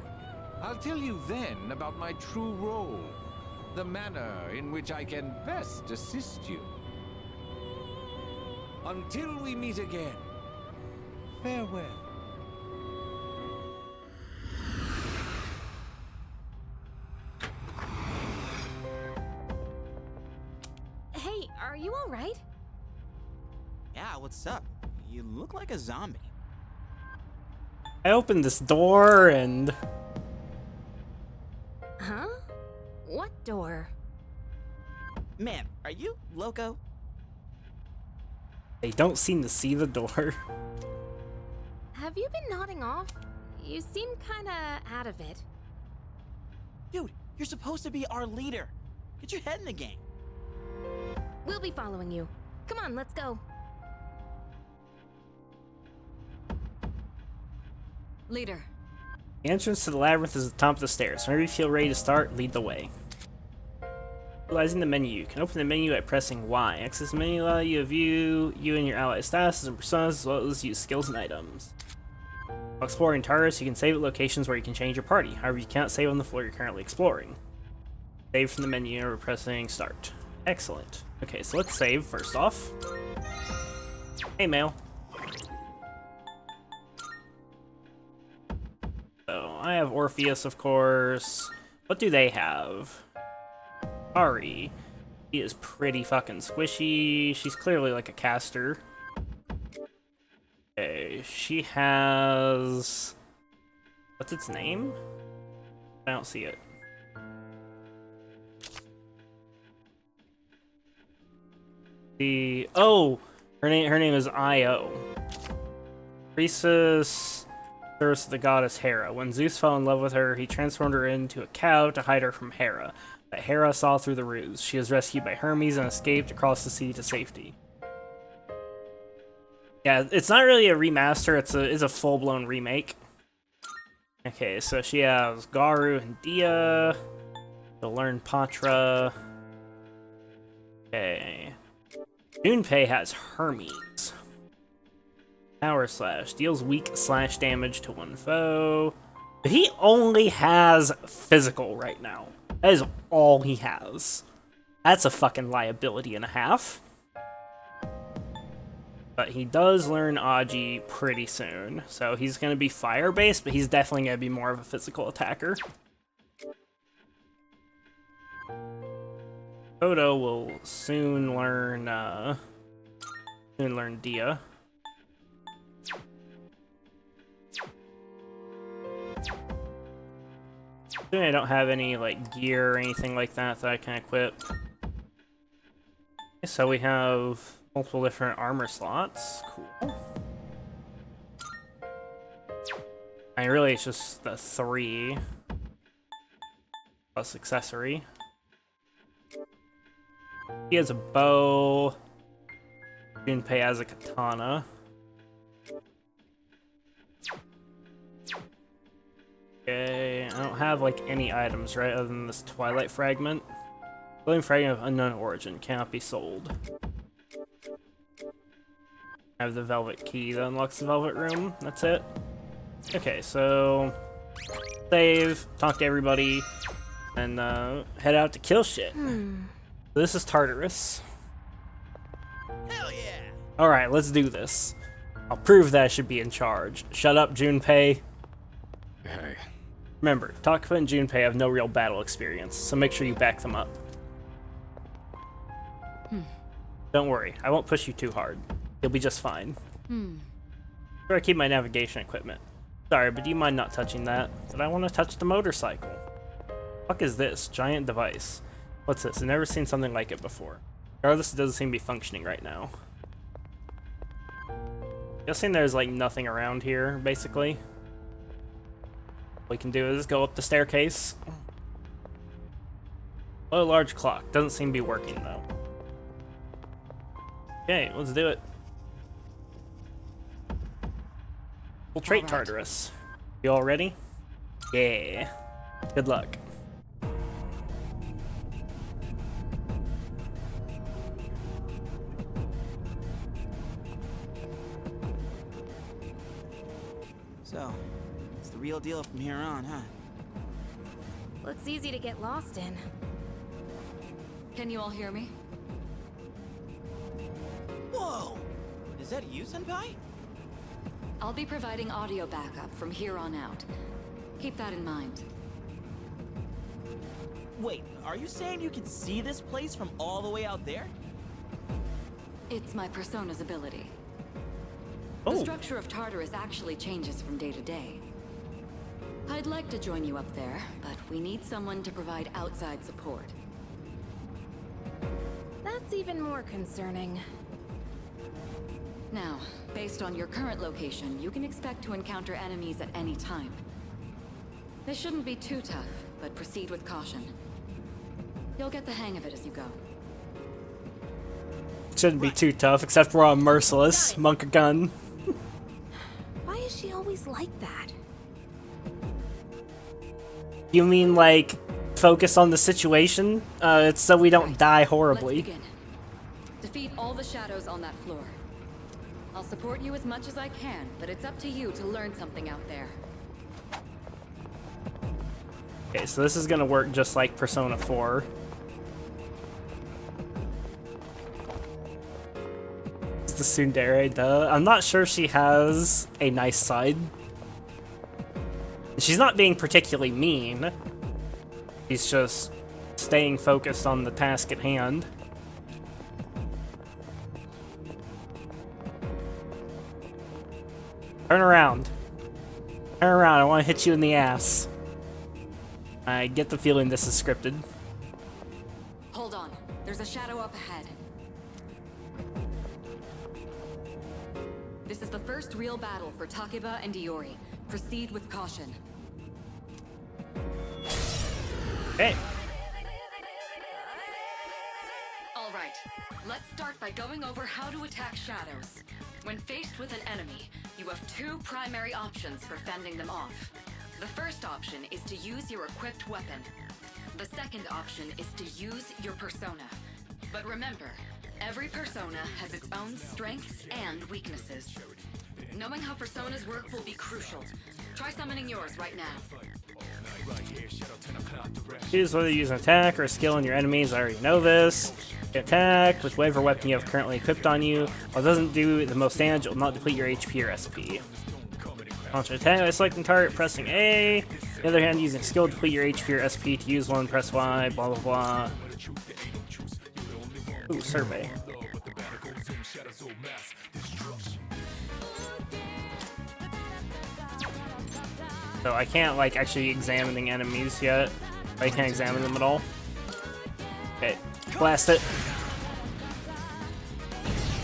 I'll tell you then about my true role, the manner in which I can best assist you. Until we meet again, farewell. Hey, are you alright? Yeah, what's up? You look like a zombie. I opened this door and... Huh? What door? Man, are you loco? they don't seem to see the door. Have you been nodding off? You seem kinda out of it. Dude, you're supposed to be our leader. Get your head in the game. We'll be following you. Come on, let's go. Leader. The entrance to the labyrinth is at the top of the stairs. Whenever you feel ready to start, lead the way. Utilizing the menu. You can open the menu by pressing Y. Access the menu allows you to view you and your ally statuses and personas, as well as use skills and items. While exploring Tartarus, you can save at locations where you can change your party. However, you cannot save on the floor you're currently exploring. Save from the menu or pressing start. Excellent. Okay, so let's save first off. Hey, mail. So, I have Orpheus, of course. What do they have? Ari. She is pretty fucking squishy. She's clearly like a caster. Okay, she has... What's its name? I don't see it. Her name is Io. Priestess serves the goddess Hera. When Zeus fell in love with her, he transformed her into a cow to hide her from Hera. But Hera saw through the ruse. She was rescued by Hermes and escaped across the sea to safety. Yeah, it's not really a remaster, it's a full-blown remake. Okay, so she has Garu and Dia. She'll learn Patra. Okay. Junpei has Hermes. Power Slash. Deals weak slash damage to one foe. But he only has physical right now. That is all he has. That's a fucking liability and a half. But he does learn Aji pretty soon. So he's going to be fire-based, but he's definitely going to be more of a physical attacker. Odo will soon learn Dia. I don't have any like gear or anything like that that I can equip. So we have multiple different armor slots. Cool. I mean, really, it's just the 3 plus accessory. He has a bow. Junpei has a katana. Okay, I don't have like any items, right, other than this Twilight Fragment. Glowing Fragment of unknown origin cannot be sold. I have the Velvet Key that unlocks the Velvet Room. That's it. Okay, so save, talk to everybody, and head out to kill shit. So this is Tartarus. Hell yeah! Alright, let's do this. I'll prove that I should be in charge. Shut up, Junpei. Hey. Remember, Takuba and Junpei have no real battle experience, so make sure you back them up. Don't worry, I won't push you too hard. You'll be just fine. Sure, I keep my navigation equipment. Sorry, but do you mind not touching that? Did I want to touch the motorcycle? Fuck is this? Giant device. What's this? I've never seen something like it before. Regardless, it doesn't seem to be functioning right now. Guessing there's like nothing around here, basically. What we can do is go up the staircase. Oh, large clock. Doesn't seem to be working though. Okay, let's do it. Infiltrate Tartarus. You all ready? Yeah. Good luck. So, it's the real deal from here on, huh? Looks easy to get lost in. Can you all hear me? Whoa! Is that you, Senpai? I'll be providing audio backup from here on out. Keep that in mind. Wait, are you saying you can see this place from all the way out there? It's my Persona's ability. Oh. The structure of Tartarus actually changes from day to day. I'd like to join you up there, but we need someone to provide outside support. That's even more concerning. Now, based on your current location, you can expect to encounter enemies at any time. They shouldn't be too tough, but proceed with caution. You'll get the hang of it as you go. Shouldn't be too tough, except we're on Merciless. Monk a gun. Why is she always like that? You mean, like, focus on the situation? It's so we don't die horribly. Let's begin. Defeat all the shadows on that floor. I'll support you as much as I can, but it's up to you to learn something out there. Okay, so this is gonna work just like Persona 4. It's the tsundere, duh. I'm not sure she has a nice side. She's not being particularly mean. She's just staying focused on the task at hand. Turn around. Turn around, I want to hit you in the ass. I get the feeling this is scripted. Hold on. There's a shadow up ahead. This is the first real battle for Takeba and Iori. Proceed with caution. Hey. All right. Let's start by going over how to attack shadows. When faced with an enemy, you have two primary options for fending them off. The first option is to use your equipped weapon. The second option is to use your persona. But remember, every persona has its own strengths and weaknesses. Knowing how personas work will be crucial. Try summoning yours right now. Choose whether you use an attack or a skill on your enemies. I already know this. Attack with whatever weapon you have currently equipped on you. While it doesn't do the most damage, it will not deplete your HP or SP. Launch an attack by selecting target, pressing A. On the other hand, using skill to deplete your HP or SP. To use one, press Y, blah blah blah. Ooh, survey. So I can't, like, actually examining enemies yet. I can't examine them at all. Okay, blast it.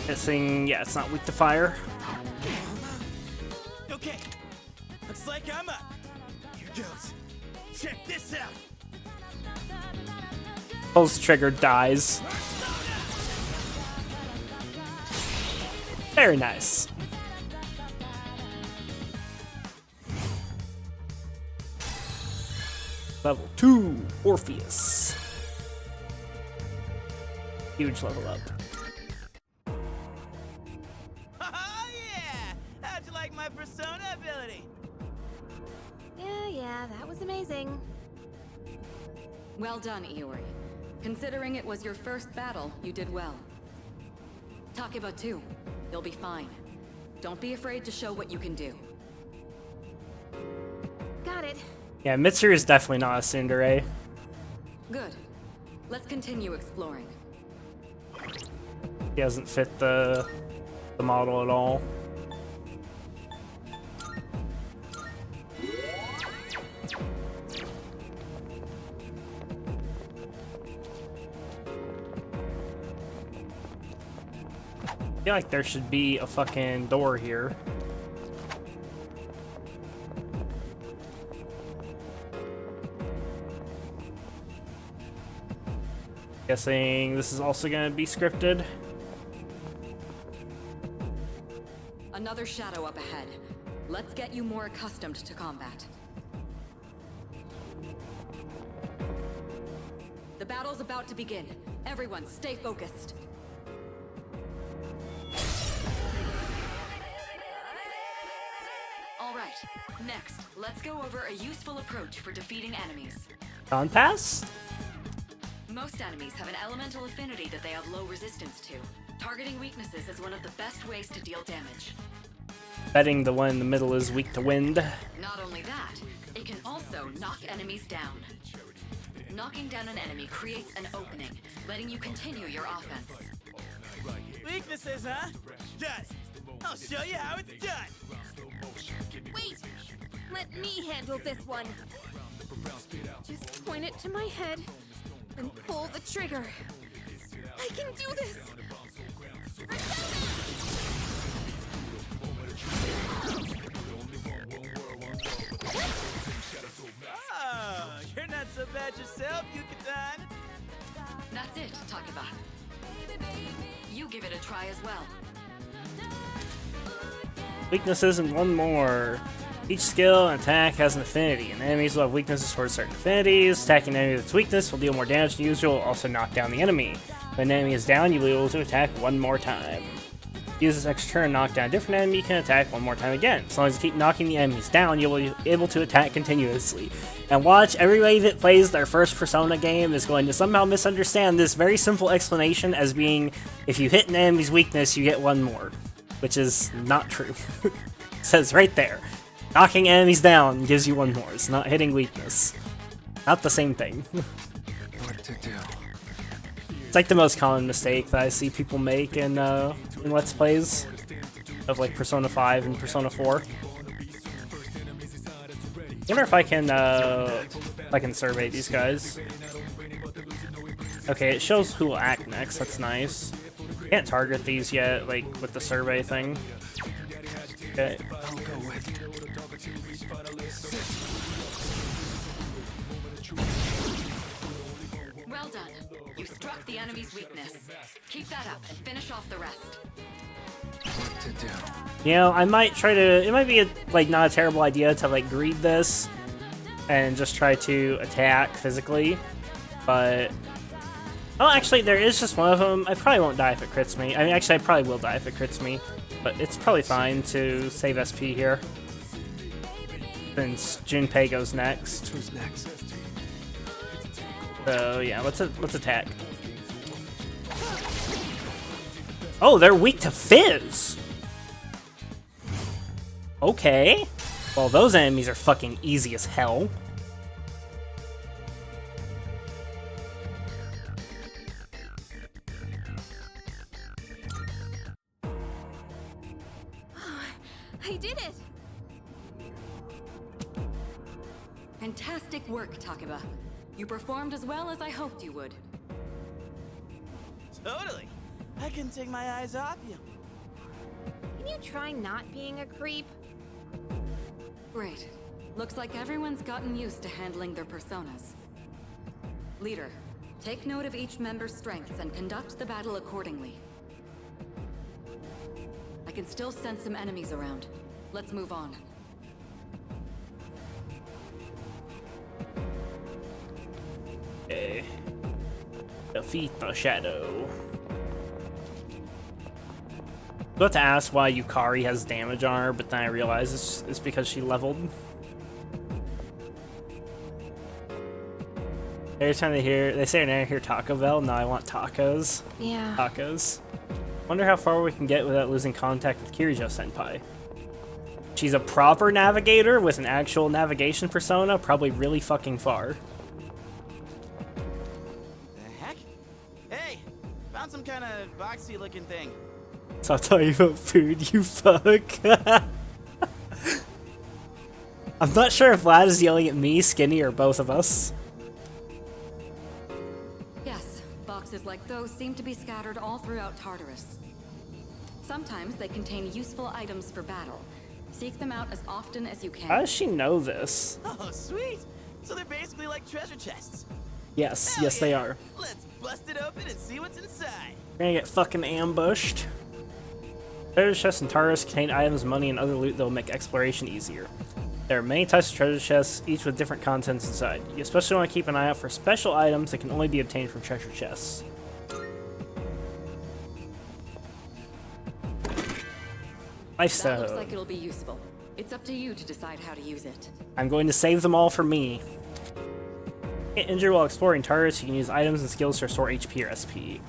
This thing, yeah, it's not weak to fire. Okay, looks like I'm up. Here goes. Check this out. Pulls trigger, dies. Very nice. Level 2, Orpheus. Huge level up. Oh yeah! How'd you like my persona ability? Yeah, that was amazing. Well done, Iori. Considering it was your first battle, you did well. Takeba too. You'll be fine. Don't be afraid to show what you can do. Got it. Yeah, Mitsuru is definitely not a tsundere. Good. Let's continue exploring. He doesn't fit the model at all. I feel like there should be a fucking door here. Guessing this is also gonna be scripted. Another shadow up ahead. Let's get you more accustomed to combat. The battle's about to begin. Everyone, stay focused. All right, Next, let's go over a useful approach for defeating enemies. On pass? Most enemies have an elemental affinity that they have low resistance to. Targeting weaknesses is one of the best ways to deal damage. Betting the one in the middle is weak to wind. Not only that, it can also knock enemies down. Knocking down an enemy creates an opening, letting you continue your offense. Weaknesses, huh? Got it. I'll show you how it's done. Wait! Let me handle this one. Just point it to my head and pull the trigger. I can do this! Oh, you're not so bad yourself, Yucatan. That's it, Takeba. You give it a try as well. Weaknesses and one more. Each skill and attack has an affinity, and enemies will have weaknesses towards certain affinities. Attacking an enemy with its weakness will deal more damage than usual, also knock down the enemy. When an enemy is down, you'll be able to attack one more time. Use this extra turn to knock down a different enemy, you can attack one more time again. As long as you keep knocking the enemies down, you'll be able to attack continuously. And watch, everybody that plays their first Persona game is going to somehow misunderstand this very simple explanation as being, if you hit an enemy's weakness, you get one more. Which is not true. It says right there. Knocking enemies down gives you one more. It's not hitting weakness. Not the same thing. What to do? It's like the most common mistake that I see people make in Let's Plays of like Persona 5 and Persona 4. I wonder if I can survey these guys. Okay, it shows who will act next. That's nice. Can't target these yet, like with the survey thing. Okay. I'll go with. Well done. You struck the enemy's weakness. Keep that up and finish off the rest. What to do? You know, I might try to. It might be not a terrible idea to like greed this and just try to attack physically, but. Oh, actually, there is just one of them. I probably won't die if it crits me. I mean, actually, I probably will die if it crits me, but it's probably fine to save SP here. Since Junpei goes next. Who's next? So yeah, let's attack. Oh, they're weak to Fizz. Okay. Well, those enemies are fucking easy as hell. I did it! Fantastic work, Takeba. You performed as well as I hoped you would. Totally. I couldn't take my eyes off you. Can you try not being a creep? Great. Looks like everyone's gotten used to handling their personas. Leader, take note of each member's strengths and conduct the battle accordingly. I can still sense some enemies around. Let's move on. Okay. Defeat the shadow. I was about to ask why Yukari has damage on her, but then I realized it's because she leveled. Every time they say I hear Taco Bell, no, I want tacos. Yeah. Tacos. Wonder how far we can get without losing contact with Kirijo-senpai. She's a proper navigator with an actual navigation persona, probably really fucking far. The heck? Hey, found some kind of boxy looking thing. So I'll tell you about food, you fuck. I'm not sure if Vlad is yelling at me, Skinny, or both of us. Yes, boxes like those seem to be scattered all throughout Tartarus. Sometimes they contain useful items for battle. Seek them out as often as you can. How does she know this? Oh, sweet! So they're basically like treasure chests. Yes, Hell yes yeah. they are. Let's bust it open and see what's inside. We're gonna get fucking ambushed. Treasure chests and Tartarus contain items, money, and other loot that will make exploration easier. There are many types of treasure chests, each with different contents inside. You especially want to keep an eye out for special items that can only be obtained from treasure chests. That looks like it'll be useful. It's up to you to decide how to use it. I'm going to save them all for me. Get injured while exploring targets. You can use items and skills to restore HP or SP.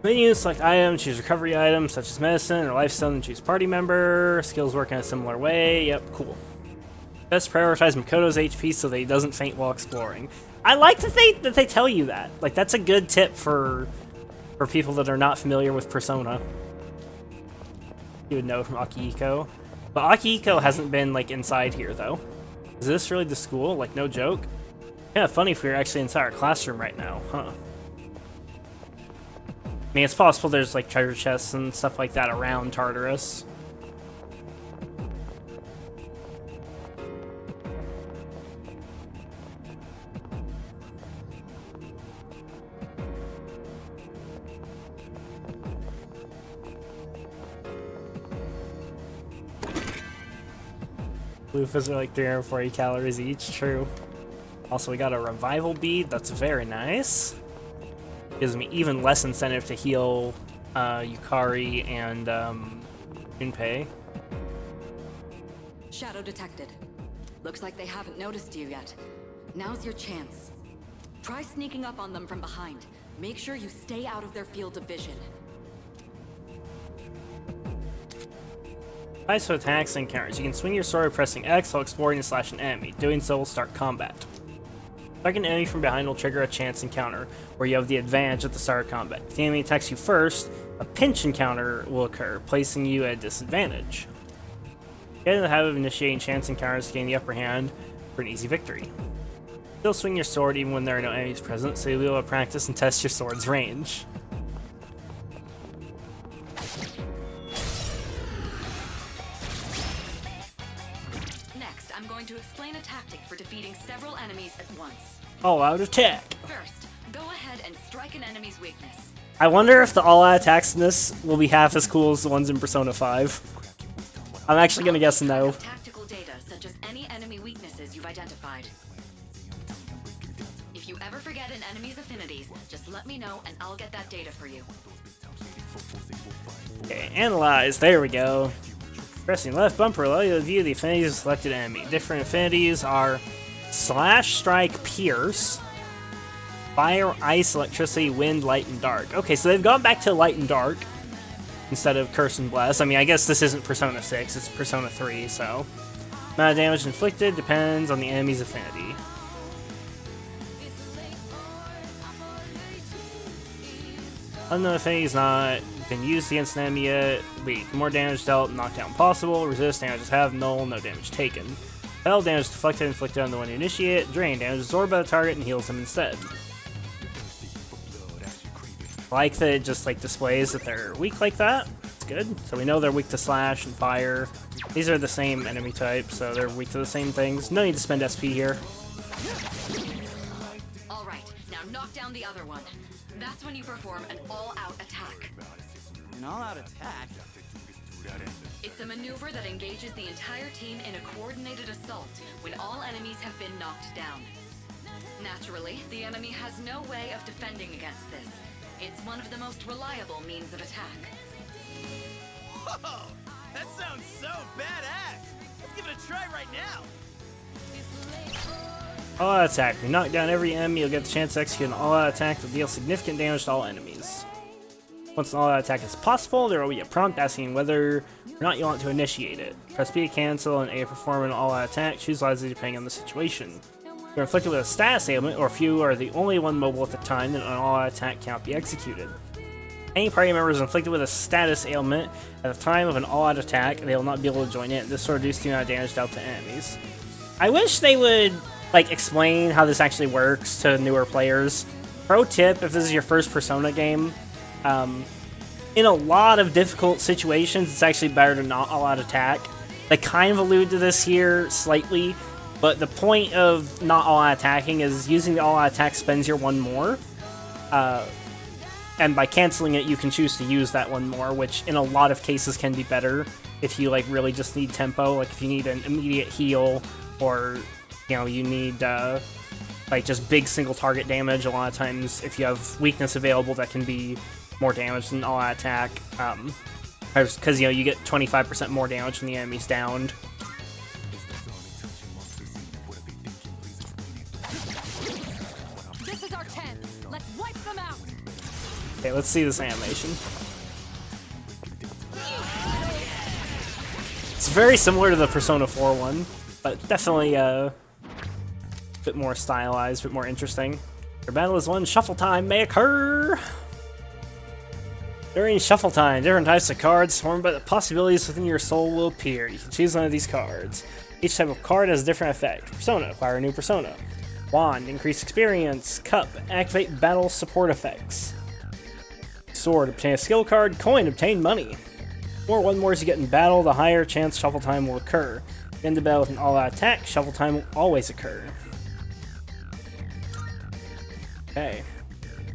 Menu, select item, choose recovery items such as medicine or lifestone, and choose party member. Skills work in a similar way. Yep, cool. Best prioritize Makoto's HP so that he doesn't faint while exploring. I like that they tell you that. Like, that's a good tip for people that are not familiar with Persona. You would know from Akihiko. But Akihiko hasn't been, like, inside here, though. Is this really the school? Like, no joke? Kind of funny if we were actually inside our classroom right now, huh? I mean, it's possible there's, like, treasure chests and stuff like that around Tartarus. Loofahs are like 340 calories each, true. Also, we got a revival bead, that's very nice. Gives me even less incentive to heal Yukari and Junpei. Shadow detected. Looks like they haven't noticed you yet. Now's your chance. Try sneaking up on them from behind. Make sure you stay out of their field of vision. Nice for attacks and encounters. You can swing your sword pressing X while exploring and slash an enemy. Doing so will start combat. Striking an enemy from behind will trigger a chance encounter, where you have the advantage at the start of combat. If the enemy attacks you first, a pinch encounter will occur, placing you at a disadvantage. Get in the habit of initiating chance encounters to gain the upper hand for an easy victory. Still swing your sword even when there are no enemies present, so you'll be able to practice and test your sword's range. Next, I'm going to explain a tactic for defeating several enemies at once. All-out attack! First, go ahead and strike an enemy's weakness. I wonder if the all-out attacks in this will be half as cool as the ones in Persona 5. I'm actually gonna guess no. Tactical data such as any enemy weaknesses you've identified. If you ever forget an enemy's affinities, just let me know and I'll get that data for you. Okay, analyze. There we go. Pressing left bumper will allow you to view the affinities of selected enemy. Different affinities are Slash, Strike, Pierce, Fire, Ice, Electricity, Wind, Light, and Dark. Okay, so they've gone back to Light and Dark instead of Curse and Bless. I mean, I guess this isn't Persona 6, it's Persona 3, so... Amount of damage inflicted depends on the enemy's affinity. Unknown affinity has not been used against an enemy yet. Weak. More damage dealt, knockdown possible. Resist, damages have null, no damage taken. Battle damage deflected, inflicted on the one who initiate. Drain, damage absorbed by the target and heals them instead. I like that it just like displays that they're weak like that. It's good. So we know they're weak to slash and fire. These are the same enemy type, so they're weak to the same things. No need to spend SP here. Alright, now knock down the other one. That's when you perform an all-out attack. An all-out attack? It's a maneuver that engages the entire team in a coordinated assault when all enemies have been knocked down. Naturally, the enemy has no way of defending against this. It's one of the most reliable means of attack. Whoa! That sounds so badass! Let's give it a try right now! All-out attack. When you knock down every enemy, you'll get the chance to execute an all-out attack that deals significant damage to all enemies. Once an all-out attack is possible, there will be a prompt asking whether or not you want to initiate it. Press B to cancel and A to perform an all-out attack. Choose wisely depending on the situation. If you're inflicted with a status ailment, or if you are the only one mobile at the time, then an all-out attack cannot be executed. Any party member is inflicted with a status ailment at the time of an all-out attack, they will not be able to join in. This will reduce the amount of damage dealt to enemies. I wish they would like explain how this actually works to newer players. Pro tip, if this is your first Persona game, in a lot of difficult situations, it's actually better to not all-out attack. They kind of allude to this here slightly, but the point of not all-out attacking is using the all-out attack spends your one more. And by canceling it, you can choose to use that one more, which in a lot of cases can be better if you like really just need tempo, like if you need an immediate heal, or you know, you need like just big single target damage. A lot of times if you have weakness available, that can be more damage than all-out attack. Because, you know, you get 25% more damage when the enemy's downed. This is our chance. Let's wipe them out. Okay, let's see this animation. It's very similar to the Persona 4 one, but definitely a bit more stylized, a bit more interesting. Your battle is won, shuffle time may occur! During shuffle time, different types of cards formed by the possibilities within your soul will appear. You can choose one of these cards. Each type of card has a different effect. Persona, acquire a new persona. Wand, increase experience. Cup, activate battle support effects. Sword, obtain a skill card. Coin, obtain money. The more one mores you get in battle, the higher chance shuffle time will occur. End the battle with an all-out attack, shuffle time will always occur. Okay.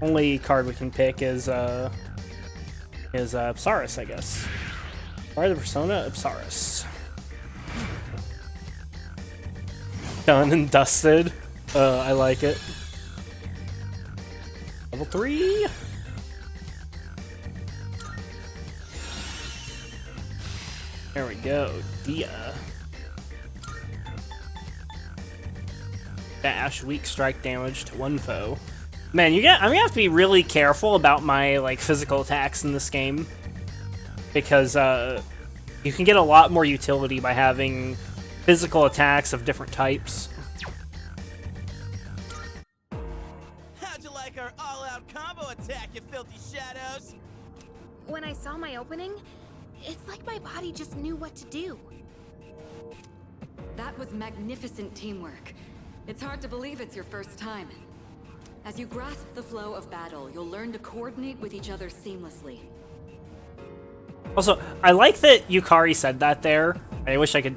Only card we can pick is Apsaris, I guess. Or the Persona Apsaris. Done and dusted. I like it. Level 3. There we go. Dia. Dash, weak strike damage to one foe. Man, I'm gonna have to be really careful about my like physical attacks in this game, because you can get a lot more utility by having physical attacks of different types. How'd you like our all-out combo attack, you filthy shadows? When I saw my opening, it's like my body just knew what to do. That was magnificent teamwork. It's hard to believe it's your first time. As you grasp the flow of battle, you'll learn to coordinate with each other seamlessly. Also, I like that Yukari said that there. I wish I could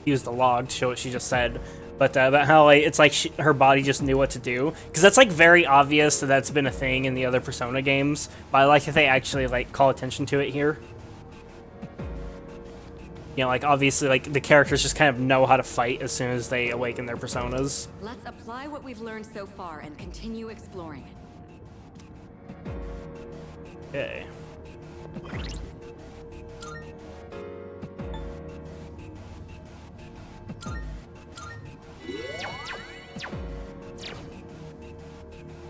use the log to show what she just said. But about how like, it's like her body just knew what to do. Because that's like very obvious that that's been a thing in the other Persona games. But I like that they actually like call attention to it here. You know, like obviously like the characters just kind of know how to fight as soon as they awaken their personas. Let's apply what we've learned so far and continue exploring. Okay.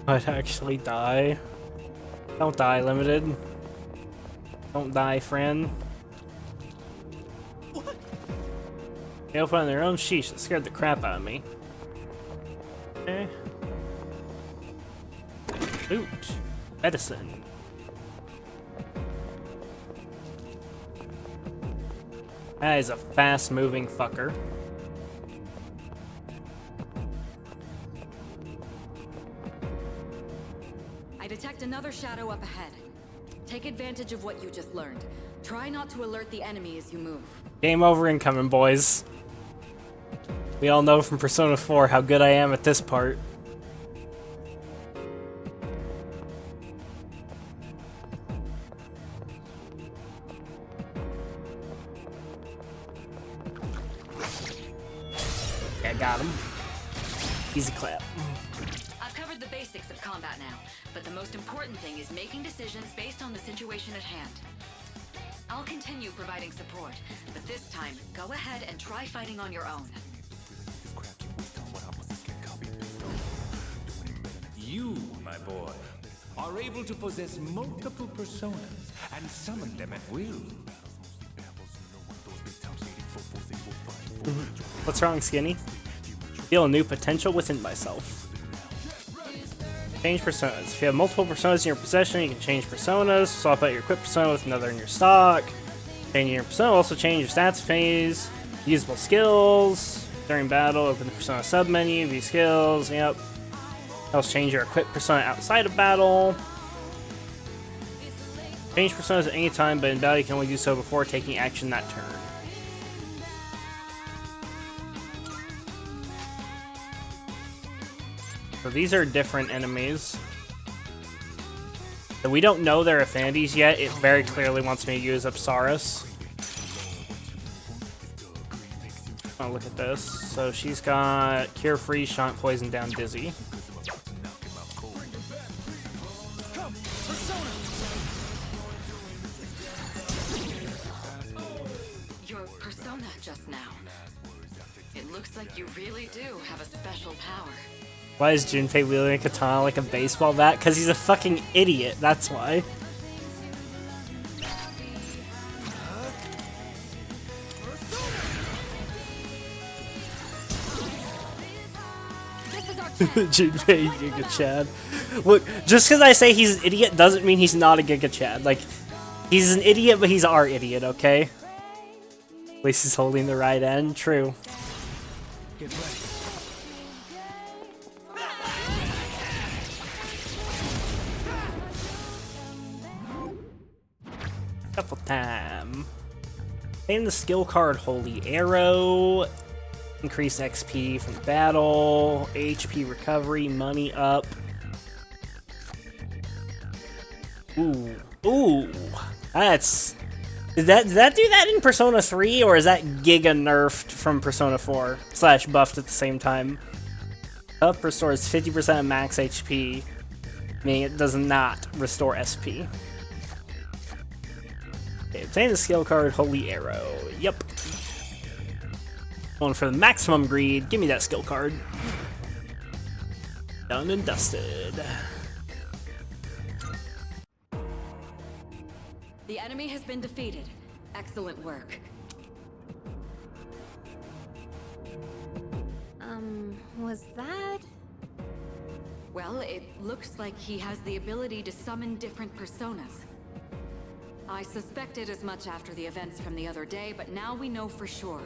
I'd actually die. Don't die, Limited. Don't die, friend. They open on their own. Sheesh, that scared the crap out of me. Okay. Loot. Medicine. That is a fast-moving fucker. I detect another shadow up ahead. Take advantage of what you just learned. Try not to alert the enemy as you move. Game over incoming, boys. We all know from Persona 4 how good I am at this part. Yeah, got him. Easy clap. I've covered the basics of combat now, but the most important thing is making decisions based on the situation at hand. I'll continue providing support, but this time, go ahead and try fighting on your own. You, my boy, are able to possess multiple personas and summon them at will. What's wrong, Skinny? Feel a new potential within myself. Change personas. If you have multiple personas in your possession, you can change personas. Swap out your equipped persona with another in your stock. Changing your persona will also change your stats phase. Usable skills. During battle, open the persona submenu, view skills, yep. Helps change your equipped persona outside of battle. Change personas at any time, but in battle you can only do so before taking action that turn. So these are different enemies. So we don't know their affinities yet. It very clearly wants me to use Apsaris. Oh, look at this. So she's got Cure Free, Shock, Poison, Down, Dizzy. persona just now. It looks like you really do have a special power. Why is Junpei wielding a katana like a baseball bat? Because he's a fucking idiot, that's why. Junpei Giga Chad. Look, just because I say he's an idiot doesn't mean he's not a Giga Chad. Like, he's an idiot, but he's our idiot, okay? At least he's holding the right end. True. Get ready. Couple time. And the skill card Holy Arrow. Increase XP from battle, HP recovery, money up. Ooh, ooh, that's. Did that do that in Persona 3, or is that Giga nerfed from Persona 4 / buffed at the same time? Up restores 50% of max HP, meaning it does not restore SP. Okay, obtain the skill card Holy Arrow. Yep. Going for the maximum greed. Give me that skill card. Done and dusted. The enemy has been defeated. Excellent work. Was that? Well, it looks like he has the ability to summon different personas. I suspected as much after the events from the other day, but now we know for sure.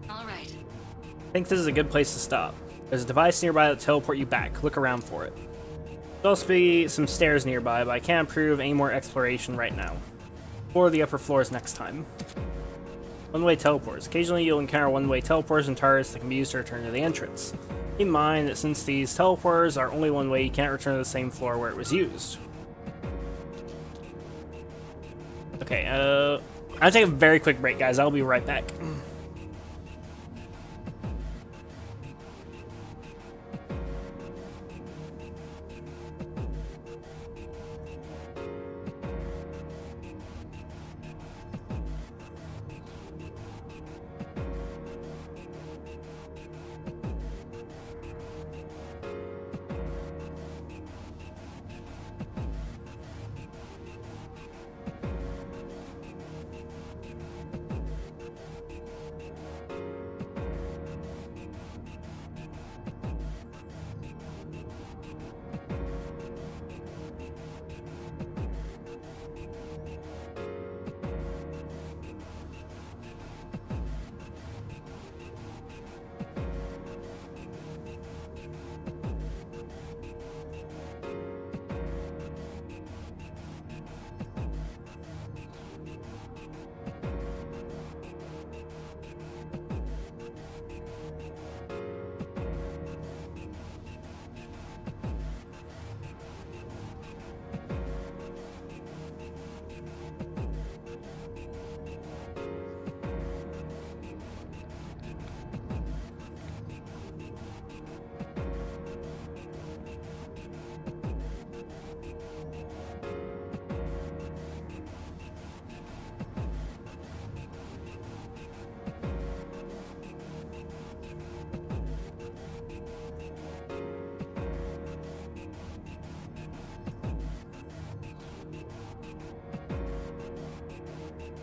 Alright. I think this is a good place to stop. There's a device nearby that'll teleport you back. Look around for it. There'll also be some stairs nearby, but I can't approve any more exploration right now. Explore the upper floors next time. One-way teleports. Occasionally you'll encounter one-way teleports and turrets that can be used to return to the entrance. Keep in mind that since these teleports are only one way, you can't return to the same floor where it was used. Okay, I'll take a very quick break, guys. I'll be right back.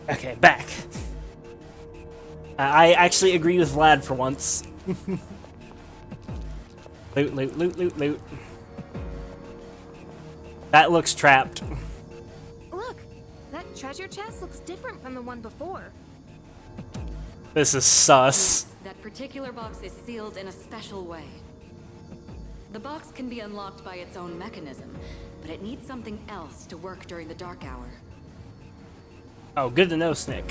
Okay, back. I actually agree with Vlad for once. Loot, loot, loot, loot, loot. That looks trapped. Look, that treasure chest looks different from the one before. This is sus. That particular box is sealed in a special way. The box can be unlocked by its own mechanism, but it needs something else to work during the dark hour. Oh, good to know, Snick.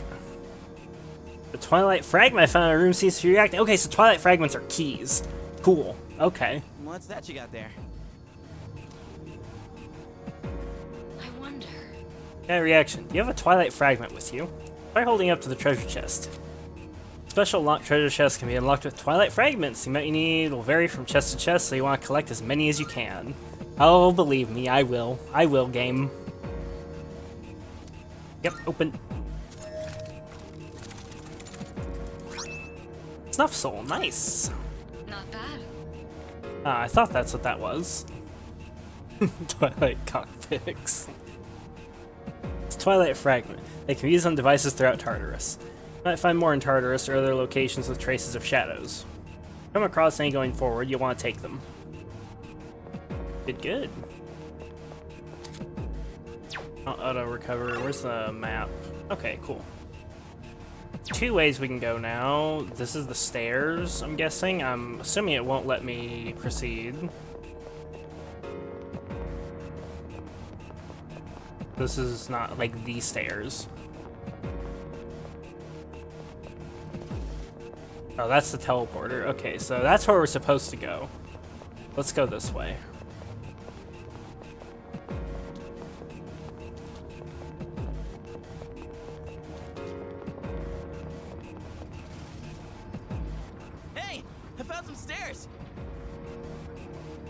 The Twilight Fragment I found in a room seems to be reacting. Okay, so Twilight Fragments are keys. Cool. Okay. What's that you got there? I wonder. Yeah, reaction. Do you have a Twilight Fragment with you? Try holding up to the treasure chest. Special locked treasure chests can be unlocked with Twilight Fragments. The amount you need will vary from chest to chest, so you want to collect as many as you can. Oh, believe me, I will. I will, game. Yep, open. Snuff Soul, nice. Not bad. I thought that's what that was. Twilight cockpicks. It's Twilight Fragment. They can be used on devices throughout Tartarus. You might find more in Tartarus or other locations with traces of shadows. Come across any going forward, you'll want to take them. Good. Auto recover. Where's the map? Okay, cool. 2 ways we can go now. This is the stairs, I'm guessing. I'm assuming it won't let me proceed. This is not like the stairs. Oh, that's the teleporter. Okay, so that's where we're supposed to go. Let's go this way.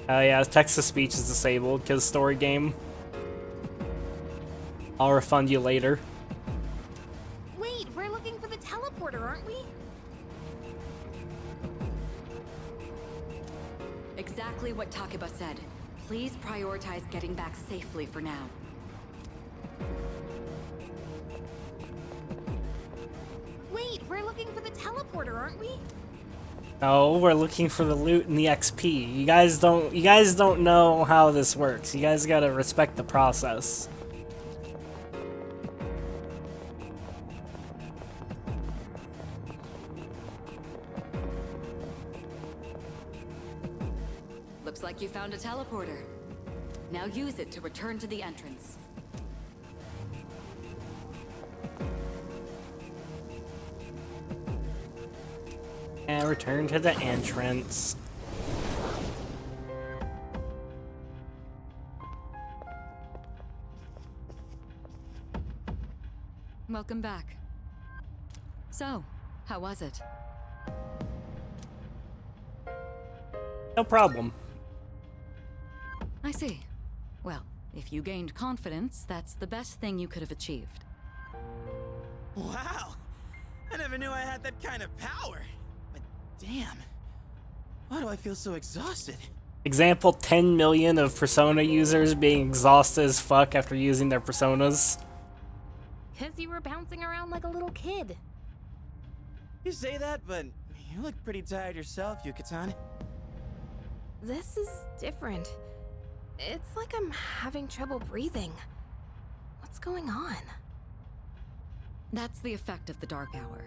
Yeah, text-to-speech is disabled because story game. I'll refund you later. Wait, we're looking for the teleporter, aren't we? Exactly what Takeba said. Please prioritize getting back safely for now. Wait, we're looking for the teleporter, aren't we? No, we're looking for the loot and the XP. You guys don't know how this works. You guys gotta respect the process. Looks like you found a teleporter. Now use it to return to the entrance. And return to the entrance. Welcome back. So, how was it? No problem. I see. Well, if you gained confidence, that's the best thing you could have achieved. Wow! I never knew I had that kind of power. But damn, why do I feel so exhausted? Example, 10 million of Persona users being exhausted as fuck after using their Personas. Because you were bouncing around like a little kid. You say that, but you look pretty tired yourself, Yuka-tan. This is different. It's like I'm having trouble breathing. What's going on? That's the effect of the dark hour.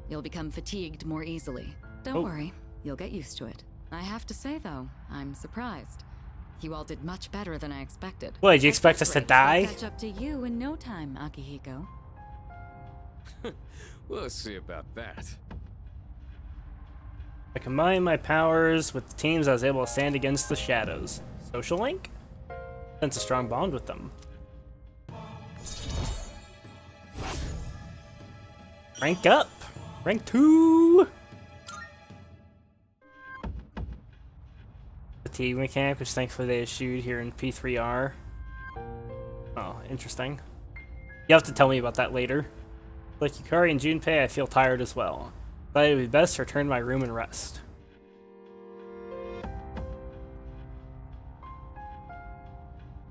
You'll become fatigued more easily. Don't worry, you'll get used to it. I have to say though, I'm surprised. You all did much better than I expected. What, did you expect us to die? I'll catch up to you in no time, Akihiko. We'll see about that. I combined my powers with the teams I was able to stand against the shadows. Social link? Sense a strong bond with them. Rank up! Rank 2! Fatigue mechanic, which thankfully they issued here in P3R. Oh, interesting. You have to tell me about that later. Like Yukari and Junpei, I feel tired as well. Thought it would be best to return to my room and rest.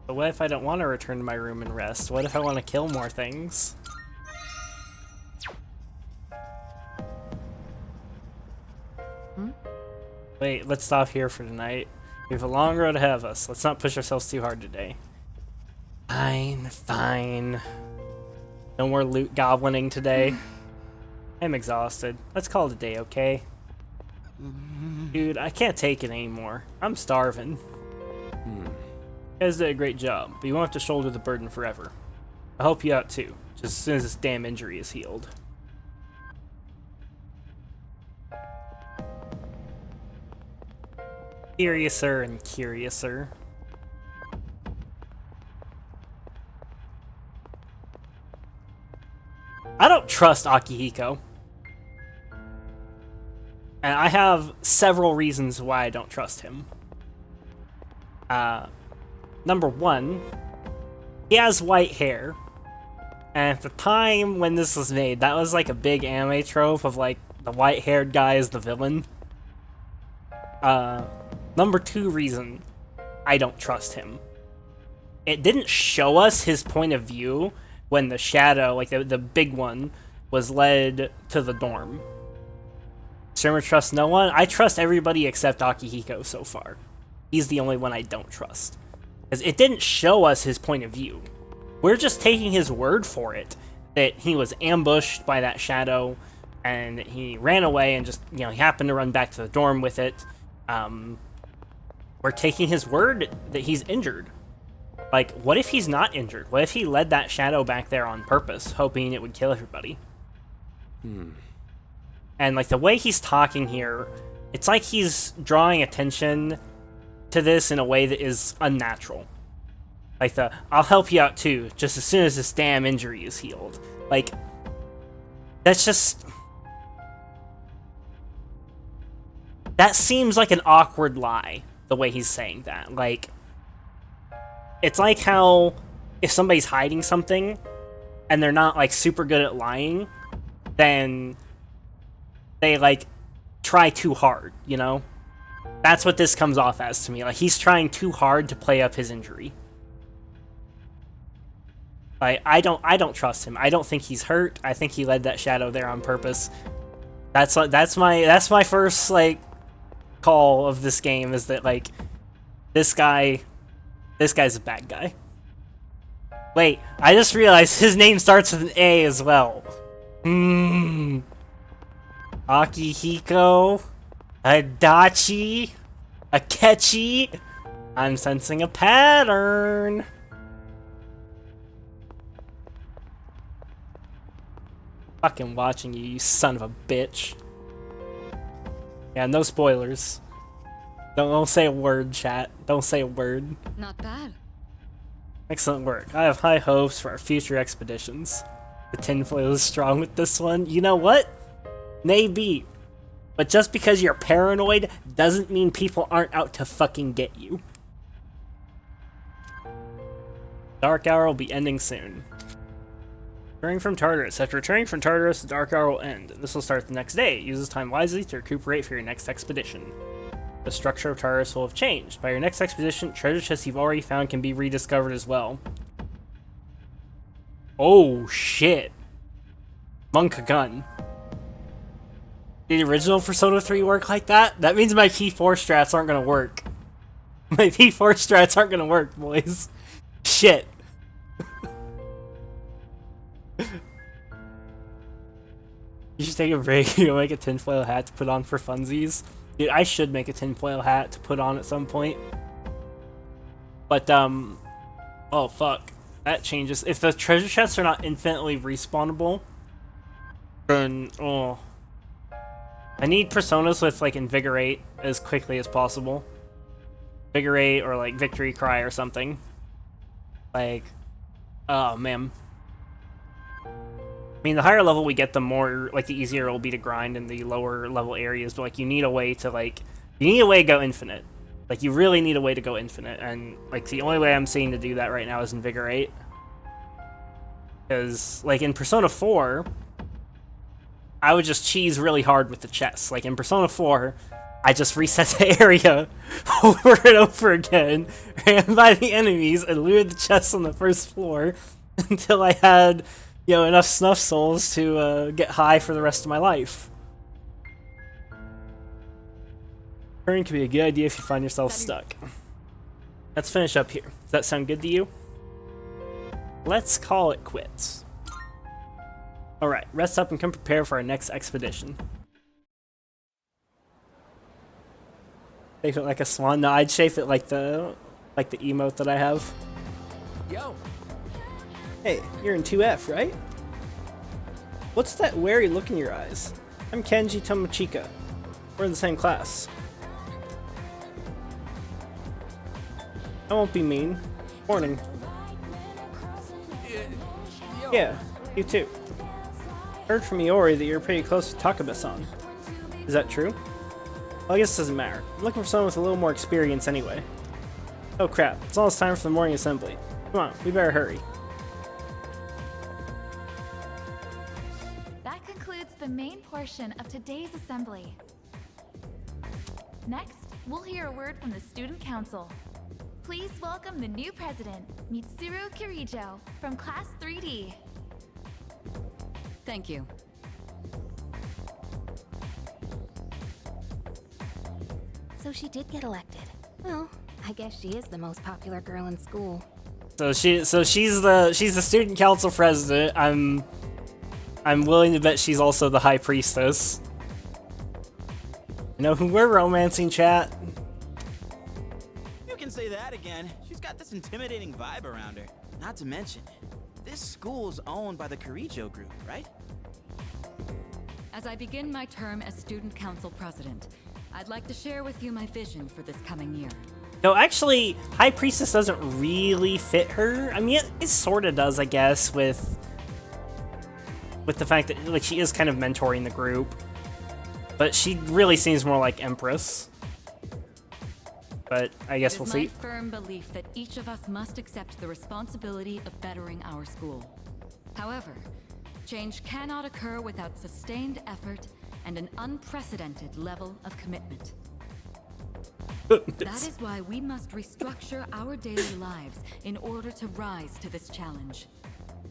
But what if I don't want to return to my room and rest? What if I want to kill more things? Wait, let's stop here for tonight. We have a long road ahead of us. Let's not push ourselves too hard today. Fine. No more loot goblining today. I'm exhausted. Let's call it a day, okay? Dude, I can't take it anymore. I'm starving. You guys did a great job, but you won't have to shoulder the burden forever. I'll help you out too, just as soon as this damn injury is healed. Curiouser and curiouser. I don't trust Akihiko. And I have several reasons why I don't trust him. Number one, he has white hair. And at the time when this was made, that was like a big anime trope of like the white-haired guy is the villain. Number 2 reason I don't trust him. It didn't show us his point of view when the shadow, like the big one, was led to the dorm. Surma trusts no one. I trust everybody except Akihiko so far. He's the only one I don't trust. Because it didn't show us his point of view. We're just taking his word for it, that he was ambushed by that shadow, and he ran away and just, he happened to run back to the dorm with it. We're taking his word that he's injured. Like, what if he's not injured? What if he led that shadow back there on purpose, hoping it would kill everybody? And, like, the way he's talking here, it's like he's drawing attention to this in a way that is unnatural. Like I'll help you out too, just as soon as this damn injury is healed. Like, that's just... That seems like an awkward lie, the way he's saying that. Like, it's like how if somebody's hiding something and they're not, like, super good at lying, then they, like, try too hard, you know? That's what this comes off as to me. Like, he's trying too hard to play up his injury. Like, I don't trust him. I don't think he's hurt. I think he led that shadow there on purpose. That's my first, like, call of this game, is that, like, this guy's a bad guy. Wait, I just realized his name starts with an A as well. Akihiko, Adachi, Akechi. I'm sensing a pattern. Fucking watching you, you son of a bitch. Yeah, no spoilers. Don't say a word, chat. Don't say a word. Not bad. Excellent work. I have high hopes for our future expeditions. The tinfoil is strong with this one. You know what? Maybe. But just because you're paranoid doesn't mean people aren't out to fucking get you. Dark Hour will be ending soon. Returning from Tartarus. After returning from Tartarus, the Dark Hour will end. This will start the next day. Use this time wisely to recuperate for your next expedition. The structure of Tartarus will have changed. By your next expedition, treasure chests you've already found can be rediscovered as well. Oh, shit. Monka gun. Did the original Persona 3 work like that? That means my P4 strats aren't gonna work. My P4 strats aren't gonna work, boys. Shit. You should take a break. You'll make a tinfoil hat to put on for funsies. Dude, I should make a tinfoil hat to put on at some point. But, oh, fuck. That changes. If the treasure chests are not infinitely respawnable, then, oh. I need personas with, like, Invigorate as quickly as possible. Invigorate or, like, Victory Cry or something. Like, oh, man. I mean, the higher level we get, the more, like, the easier it will be to grind in the lower level areas, but, like, you need a way to, like, you need a way to go infinite. Like, you really need a way to go infinite, and, like, the only way I'm seeing to do that right now is Invigorate. Because, like, in Persona 4, I would just cheese really hard with the chests. Like, in Persona 4, I just reset the area over and over again, ran by the enemies, and looted the chests on the first floor until I had, you know, enough snuff souls to get high for the rest of my life. Turning can be a good idea if you find yourself stuck. Let's finish up here. Does that sound good to you? Let's call it quits. Alright, rest up and come prepare for our next expedition. Shape it like a swan? No, I'd shape it like the emote that I have. Yo! Hey, you're in 2F, right? What's that wary look in your eyes? I'm Kenji Tomochika. We're in the same class. I won't be mean. Morning. Yeah, you too. Heard from Iori that you're pretty close to Takaba-san. Is that true? Well, I guess it doesn't matter. I'm looking for someone with a little more experience anyway. Oh crap, it's almost time for the morning assembly. Come on, we better hurry. concludes the main portion of today's assembly. Next, we'll hear a word from the Student Council. Please welcome the new president, Mitsuru Kirijo, from Class 3D. Thank you. So she did get elected. Well, I guess she is the most popular girl in school. So she's the student council president. I'm willing to bet she's also the high priestess. You know who we're romancing, chat? You can say that again. She's got this intimidating vibe around her. Not to mention, this school's owned by the Kirijo group, right? As I begin my term as student council president, I'd like to share with you my vision for this coming year. No, actually, high priestess doesn't really fit her. I mean, it sort of does, I guess, with the fact that like she is kind of mentoring the group. But she really seems more like Empress. But I guess we'll see. It is my firm belief that each of us must accept the responsibility of bettering our school. However, change cannot occur without sustained effort and an unprecedented level of commitment. That is why we must restructure our daily lives in order to rise to this challenge.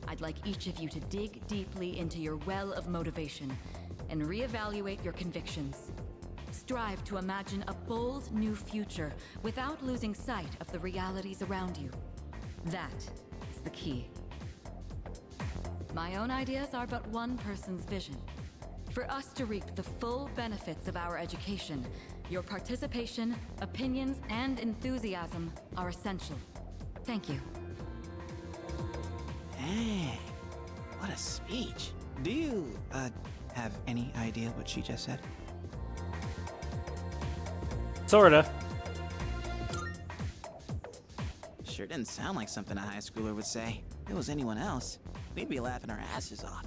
I'd like each of you to dig deeply into your well of motivation and reevaluate your convictions. Strive to imagine a bold new future without losing sight of the realities around you. That is the key. My own ideas are but one person's vision. For us to reap the full benefits of our education, your participation, opinions, and enthusiasm are essential. Thank you. Dang, what a speech. Do you, have any idea what she just said? Sorta. Sure didn't sound like something a high schooler would say. If it was anyone else, we'd be laughing our asses off.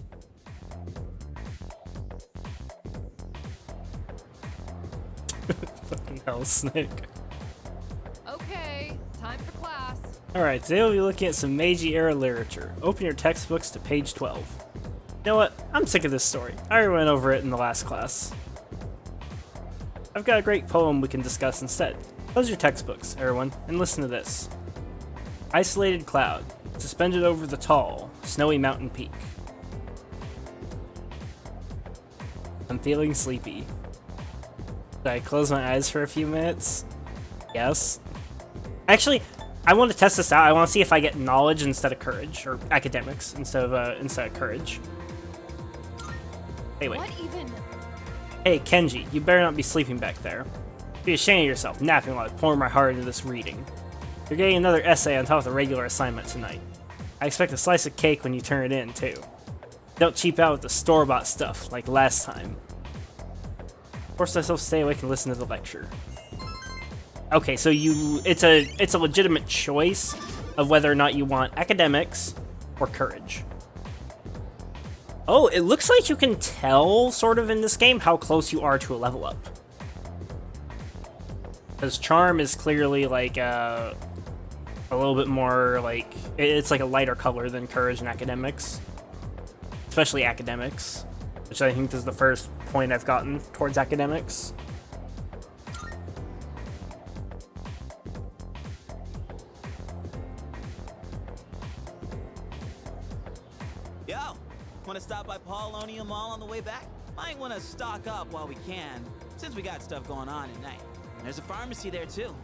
Fucking hell, Snake. Okay, time for class. Alright, today we'll be looking at some Meiji-era literature. Open your textbooks to page 12. You know what? I'm sick of this story. I already went over it in the last class. I've got a great poem we can discuss instead. Close your textbooks, everyone, and listen to this. Isolated cloud, suspended over the tall, snowy mountain peak. I'm feeling sleepy. Should I close my eyes for a few minutes? Yes. Actually, I want to test this out. I want to see if I get knowledge instead of courage, or academics instead of courage. Hey, wait. What even? Hey, Kenji, you better not be sleeping back there. Be ashamed of yourself, napping while I pour my heart into this reading. You're getting another essay on top of the regular assignment tonight. I expect a slice of cake when you turn it in, too. Don't cheap out with the store-bought stuff, like last time. Force myself to stay awake and listen to the lecture. Okay, so it's a legitimate choice of whether or not you want academics or courage. Oh, it looks like you can tell, sort of, in this game, how close you are to a level up. Because charm is clearly, like, a little bit more, like, it's like a lighter color than courage and academics. Especially academics, which I think is the first point I've gotten towards academics. Yo, want to stop by Paulownia Mall on the way back? Might want to stock up while we can, since we got stuff going on at night. There's a pharmacy there too.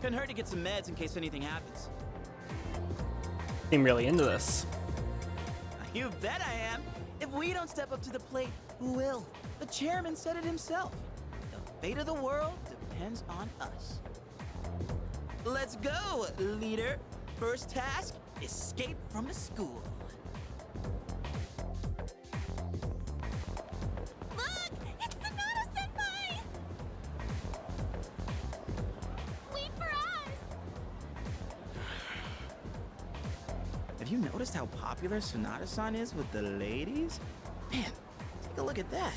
Couldn't hurt to get some meds in case anything happens. I'm really into this. You bet I am. If we don't step up to the plate, who will? The chairman said it himself. The fate of the world depends on us. Let's go, leader. First task, escape from the school. Look! It's Sonata-senpai! Wait for us! Have you noticed how popular Sonata-san is with the ladies? Man, take a look at that.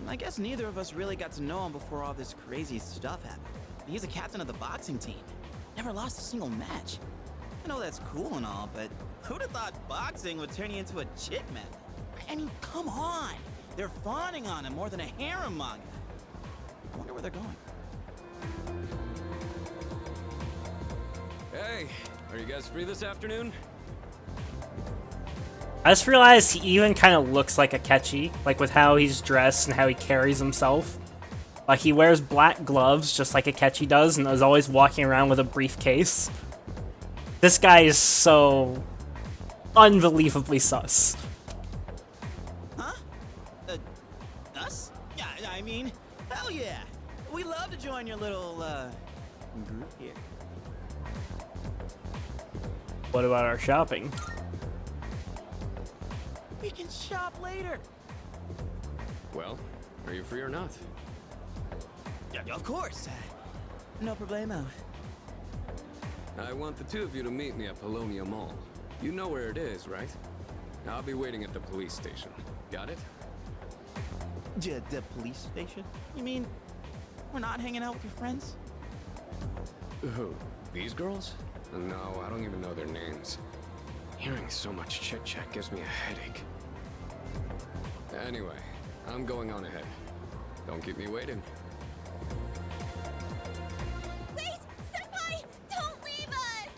I guess neither of us really got to know him before all this crazy stuff happened. He's a captain of the boxing team. Never lost a single match. I know that's cool and all, but who'd have thought boxing would turn you into a chick man? I mean, come on. They're fawning on him more than a harem manga. I wonder where they're going. Hey, are you guys free this afternoon? I just realized he even kind of looks like Akechi, like with how he's dressed and how he carries himself. Like he wears black gloves just like Akechi does and is always walking around with a briefcase. This guy is so unbelievably sus. Huh? Us? Yeah, I mean, hell yeah. We love to join your little, group here. What about our shopping? We can shop later. Well, are you free or not? Yeah, of course. No problemo. I want the two of you to meet me at Polonia Mall. You know where it is, right? I'll be waiting at the police station. Got it? The police station? You mean we're not hanging out with your friends? Who? These girls? No, I don't even know their names. Hearing so much chit-chat gives me a headache. Anyway, I'm going on ahead. Don't keep me waiting. Wait! Senpai! Don't leave us!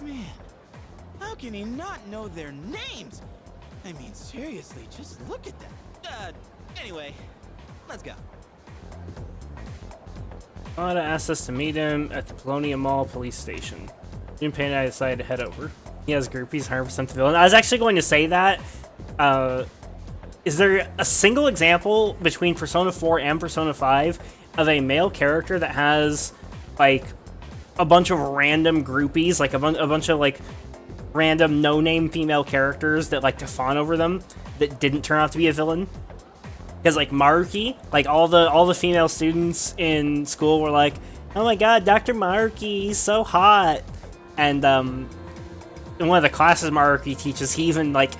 Man, how can he not know their names? I mean, seriously, just look at them. Anyway, let's go. Anna asked us to meet him at the Polonia Mall police station. Junpei and I decided to head over. He has groupies, 100% the villain. I was actually going to say that. Is there a single example between Persona 4 and Persona 5 of a male character that has, like, a bunch of random groupies, like a bunch of, like, random no-name female characters that like to fawn over them that didn't turn out to be a villain? Because like Maruki, like all the female students in school were like, oh my god, Dr. Maruki, he's so hot. And in one of the classes Maruki teaches, he even like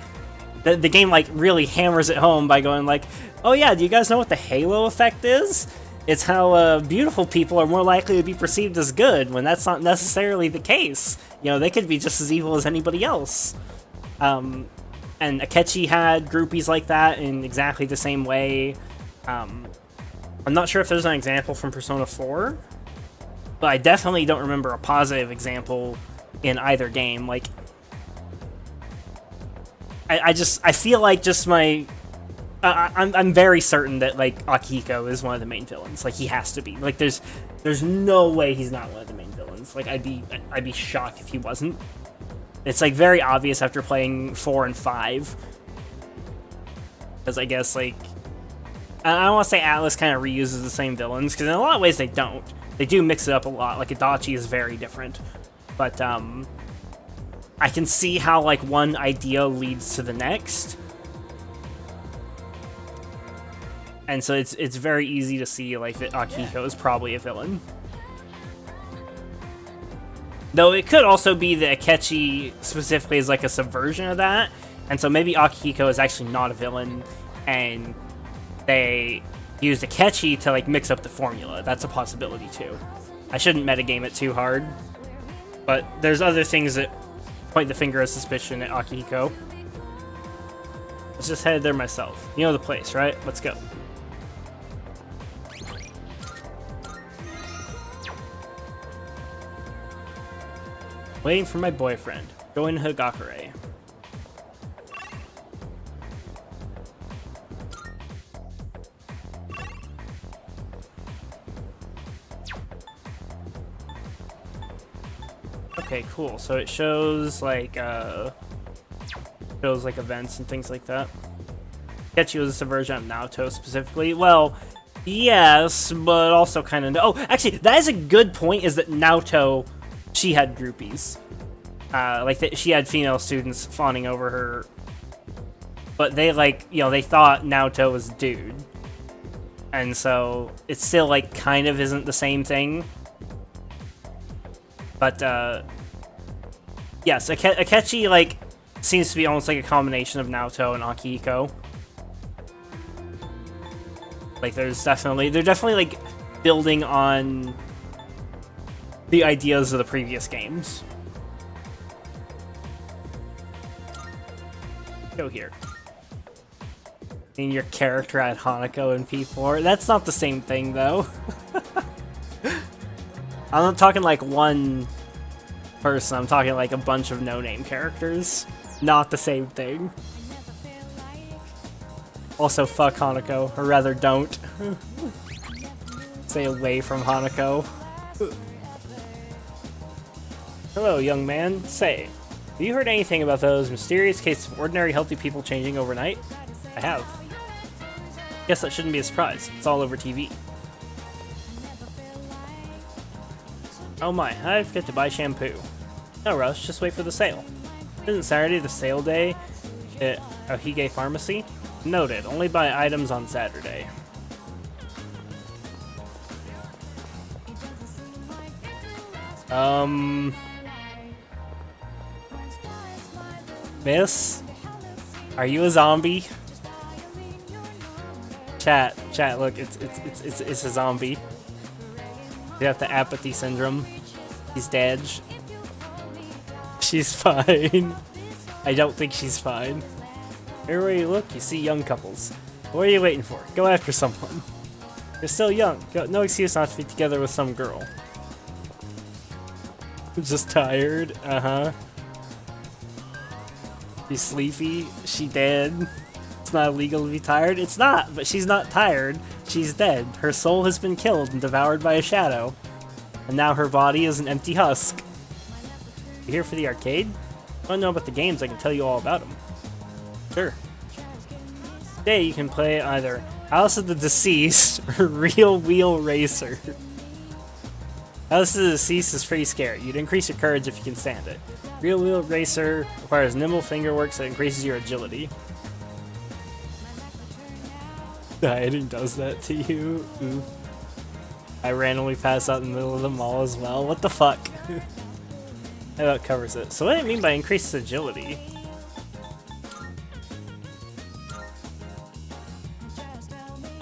the game like really hammers it home by going like, oh yeah, do you guys know what the halo effect is? It's how beautiful people are more likely to be perceived as good when that's not necessarily the case. You know, they could be just as evil as anybody else. And Akechi had groupies like that in exactly the same way. I'm not sure if there's an example from Persona 4, but I definitely don't remember a positive example in either game. Like, I feel like just my... I'm very certain that, like, Akihiko is one of the main villains. Like, he has to be. Like, there's no way he's not one of the main villains. Like, I'd be shocked if he wasn't. It's, like, very obvious after playing 4 and 5. Because I guess, like... I don't want to say Atlas kind of reuses the same villains, because in a lot of ways they don't. They do mix it up a lot. Like, Adachi is very different. But, I can see how, like, one idea leads to the next. And so it's very easy to see, like, that Akihiko is probably a villain. Though it could also be that Akechi specifically is like a subversion of that, and so maybe Akihiko is actually not a villain, and they used Akechi to like mix up the formula. That's a possibility too. I shouldn't metagame it too hard, but there's other things that point the finger of suspicion at Akihiko. Let's just head there myself. You know the place, right? Let's go. Waiting for my boyfriend. Going to Hagakure. Okay, cool. So it shows like events and things like that. Akechi was a subversion of Naoto specifically. Well, yes, but also kind of... Oh, actually, that is a good point, is that Naoto... She had groupies. She had female students fawning over her. But they, like, you know, they thought Naoto was a dude. And so, it still, like, kind of isn't the same thing. But, yes, Akechi, like, seems to be almost like a combination of Naoto and Akihiko. Like, they're definitely, like, building on... the ideas of the previous games. Go here. And your character at Hanako in P4. That's not the same thing, though. I'm not talking like one person. I'm talking like a bunch of no-name characters. Not the same thing. Also, fuck Hanako. Or rather, don't. Stay away from Hanako. Hello, young man. Say, have you heard anything about those mysterious cases of ordinary healthy people changing overnight? I have. Guess that shouldn't be a surprise. It's all over TV. Oh my, I forget to buy shampoo. No rush, just wait for the sale. Isn't Saturday the sale day at Ohige Pharmacy? Noted, only buy items on Saturday. Miss? Are you a zombie? Chat, look, it's a zombie. You have the apathy syndrome. He's dead. She's fine. I don't think she's fine. Everywhere you look, you see young couples. What are you waiting for? Go after someone. You're still young. No excuse not to be together with some girl. Just tired. Uh-huh. She's sleepy. She dead. It's not illegal to be tired. It's not, but she's not tired. She's dead. Her soul has been killed and devoured by a shadow. And now her body is an empty husk. You here for the arcade? I don't know about the games, I can tell you all about them. Sure. Today you can play either House of the Deceased or Real Wheel Racer. House of the Deceased is pretty scary. You'd increase your courage if you can stand it. Real Wheel Racer requires nimble fingerwork that increases your agility. Dieting does that to you? Oof. I randomly pass out in the middle of the mall as well. What the fuck? That covers it. So what do I mean by increased agility?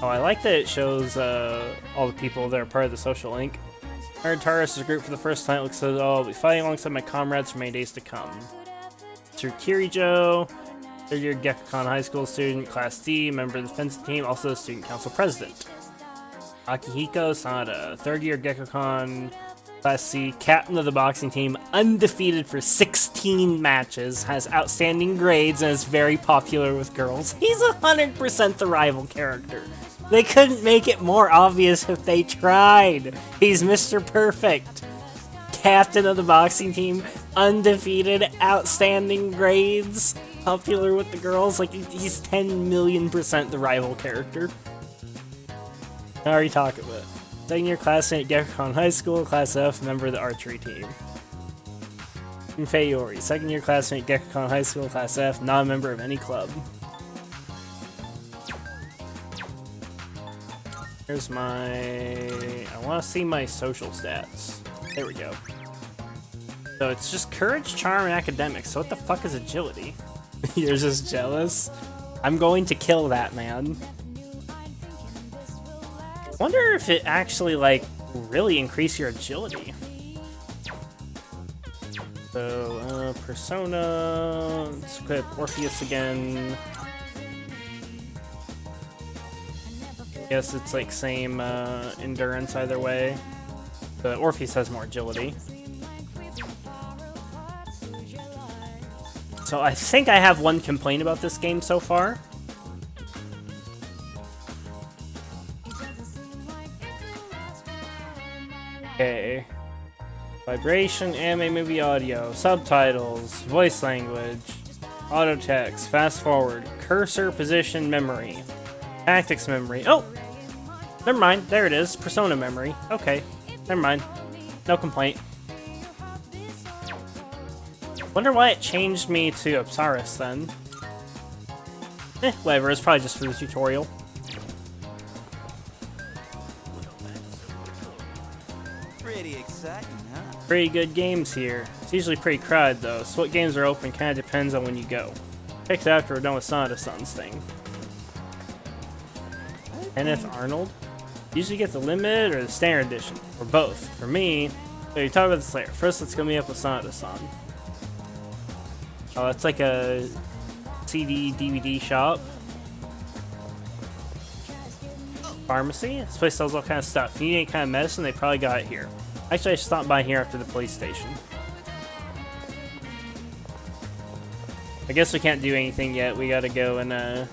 Oh, I like that it shows all the people that are part of the social link. Our Taurus is a group for the first time. It looks as though I'll be fighting alongside my comrades for many days to come. Mr. Kirijo, third-year Gekkan High School student, Class D, member of the defense team, also the student council president. Akihiko Sanada, third-year Gekkan Class C, captain of the boxing team, undefeated for 16 matches, has outstanding grades, and is very popular with girls. He's 100% the rival character. They couldn't make it more obvious if they tried. He's Mr. Perfect. Captain of the boxing team, undefeated, outstanding grades, popular with the girls. Like, he's 10 million% the rival character. I already talked about it. Second-year classmate at Gekkan High School, Class F, member of the archery team. Fayori, second-year classmate at Gekkan High School, Class F, non-member of any club. Here's my... I want to see my social stats. There we go. So it's just courage, charm, and academics. So what the fuck is agility? You're just jealous? I'm going to kill that man. Wonder if it actually, like, really increase your agility. So, Persona... Let's equip Orpheus again. Guess it's like same endurance either way, but Orpheus has more agility. So I think I have one complaint about this game so far. Okay. Vibration, anime, movie audio, subtitles, voice language, auto text, fast forward, cursor position memory. Tactics memory. Oh! Never mind. There it is. Persona memory. Okay. Never mind. No complaint. Wonder why it changed me to Apsaris then. Whatever. It's probably just for the tutorial. Pretty exciting, huh? Pretty good games here. It's usually pretty crowded though, so what games are open kinda depends on when you go. Pick it after we're done with Sanada-san's thing. Kenneth Arnold? Usually get the limited or the standard edition, or both. For me, so you talk about the Slayer. First, let's go meet up with Sanada-san. Oh, it's like a CD, DVD shop. Pharmacy. This place sells all kind of stuff. If you need any kind of medicine, they probably got it here. Actually, I should stop by here after the police station. I guess we can't do anything yet. We gotta go and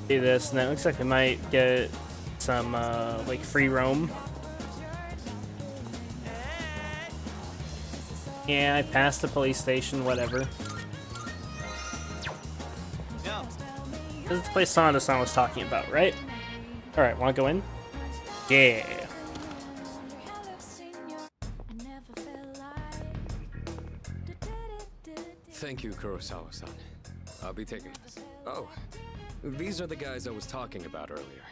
do this, and it looks like we might get some like free roam. Yeah, I passed the police station, whatever. This is the place Sonda-san was talking about, right? Alright, wanna go in? Yeah. Thank you, Kurosawa-san. I'll be taking this. Oh, these are the guys I was talking about earlier.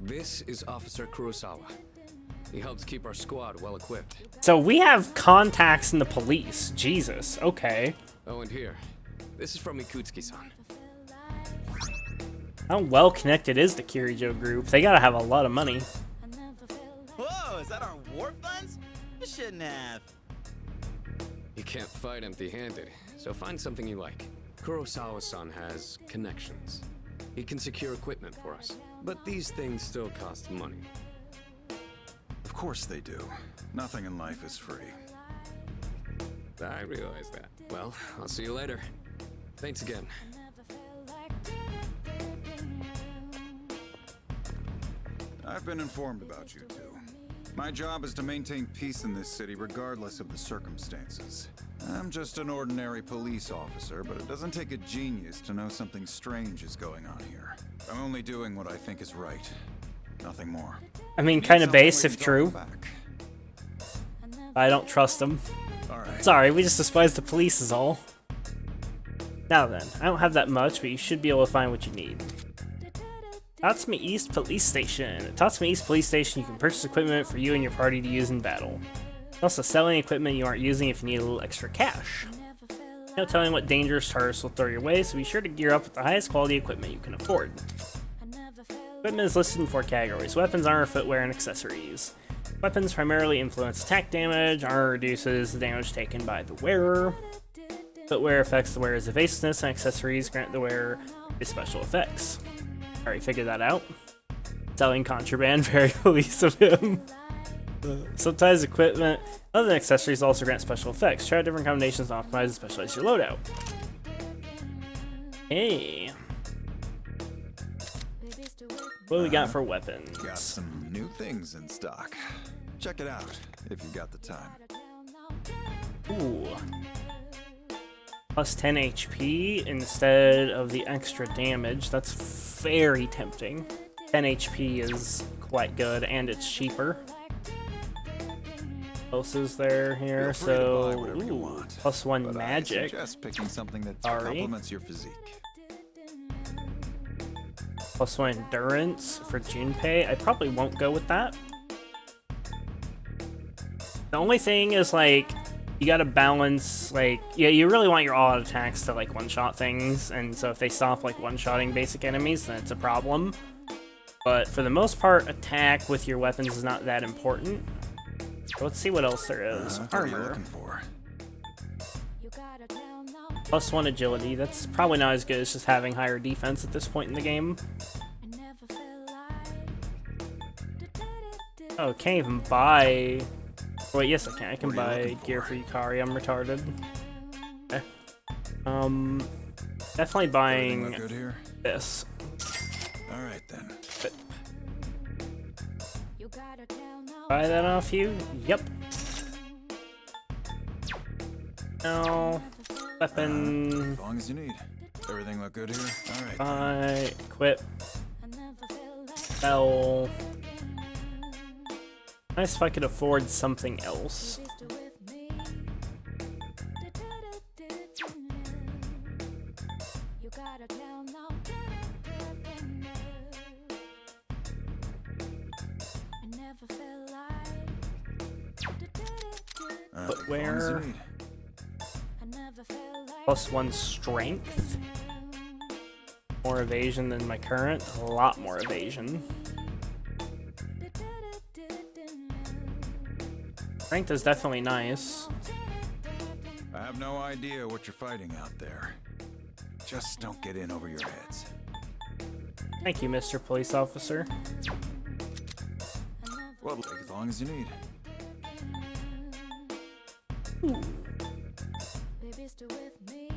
This is Officer Kurosawa. He helps keep our squad well equipped. So we have contacts in the police. Jesus, okay. Oh, and here. This is from Ikutsuki-san. How well connected is the Kirijo group? They gotta have a lot of money. Whoa, is that our war funds? You shouldn't have. You can't fight empty-handed, so find something you like. Kurosawa-san has connections. He can secure equipment for us, but these things still cost money. Of course they do. Nothing in life is free. I realize that. Well, I'll see you later. Thanks again. I've been informed about you two. My job is to maintain peace in this city regardless of the circumstances. I'm just an ordinary police officer, but it doesn't take a genius to know something strange is going on here. I'm only doing what I think is right. Nothing more. I mean, kind of base if true. I don't trust them. Sorry, we just despise the police is all. Now then, I don't have that much, but you should be able to find what you need. Tatsumi East Police Station. At Tatsumi East Police Station, you can purchase equipment for you and your party to use in battle. You can also sell any equipment you aren't using if you need a little extra cash. No telling what dangerous targets will throw your way, so be sure to gear up with the highest quality equipment you can afford. Equipment is listed in 4 categories: weapons, armor, footwear, and accessories. Weapons primarily influence attack damage, armor reduces the damage taken by the wearer. Footwear affects the wearer's evasiveness, and accessories grant the wearer his special effects. Already figured that out. Selling contraband, very police of him. Sometimes equipment other than accessories also grant special effects. Try out different combinations to optimize and specialize your loadout. Hey. What do we got for weapons? Got some new things in stock. Check it out if you got the time. Ooh. Plus 10 HP instead of the extra damage. That's very tempting. 10 HP is quite good, and it's cheaper. What else is there here? So, ooh, plus 1 magic. I suggest picking something that Sorry. complements your physique. Plus 1 endurance for Junpei. I probably won't go with that. The only thing is, like, you gotta balance, like, yeah, you really want your all-out attacks to, like, one-shot things, and so if they stop, like, one-shotting basic enemies, then it's a problem. But for the most part, attack with your weapons is not that important. So let's see what else there is. What are you Armor. looking for? Plus 1 agility. That's probably not as good as just having higher defense at this point in the game. Oh, can't even buy... Wait, yes I can. I can buy gear for Yukari. I'm retarded. Okay. Definitely buying good here? this. Alright then. Buy that off you? Yep. No. Weapon. As long as you need. Everything look good here? Alright. Buy. Equip. Sell. Nice if I could afford something else. Footwear. Plus 1 strength. More evasion than my current. A lot more evasion. Strength is definitely nice. I have no idea what you're fighting out there. Just don't get in over your heads. Thank you, Mr. Police Officer. Well, take as long as you need.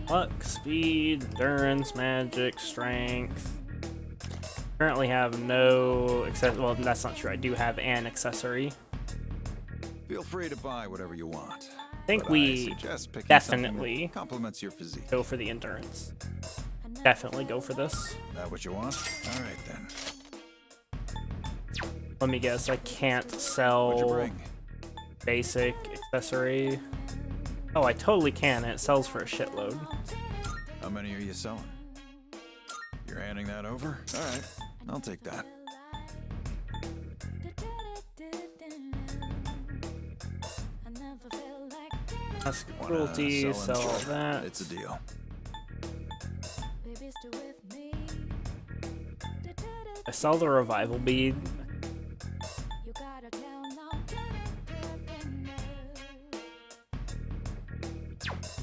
Luck, speed, endurance, magic, strength. Currently have no access. Well, that's not true. I do have an accessory. Feel free to buy whatever you want. I think but we suggest picking definitely something that complements your physique. go for the endurance. Definitely go for this. That what you want? All right then. Let me guess. I can't What'd you sell bring? basic accessory. Oh, I totally can. It sells for a shitload. How many are you selling? You're handing that over? All right, I'll take that. That's cruelty. Sell all that. It's a deal. I sell the revival bead.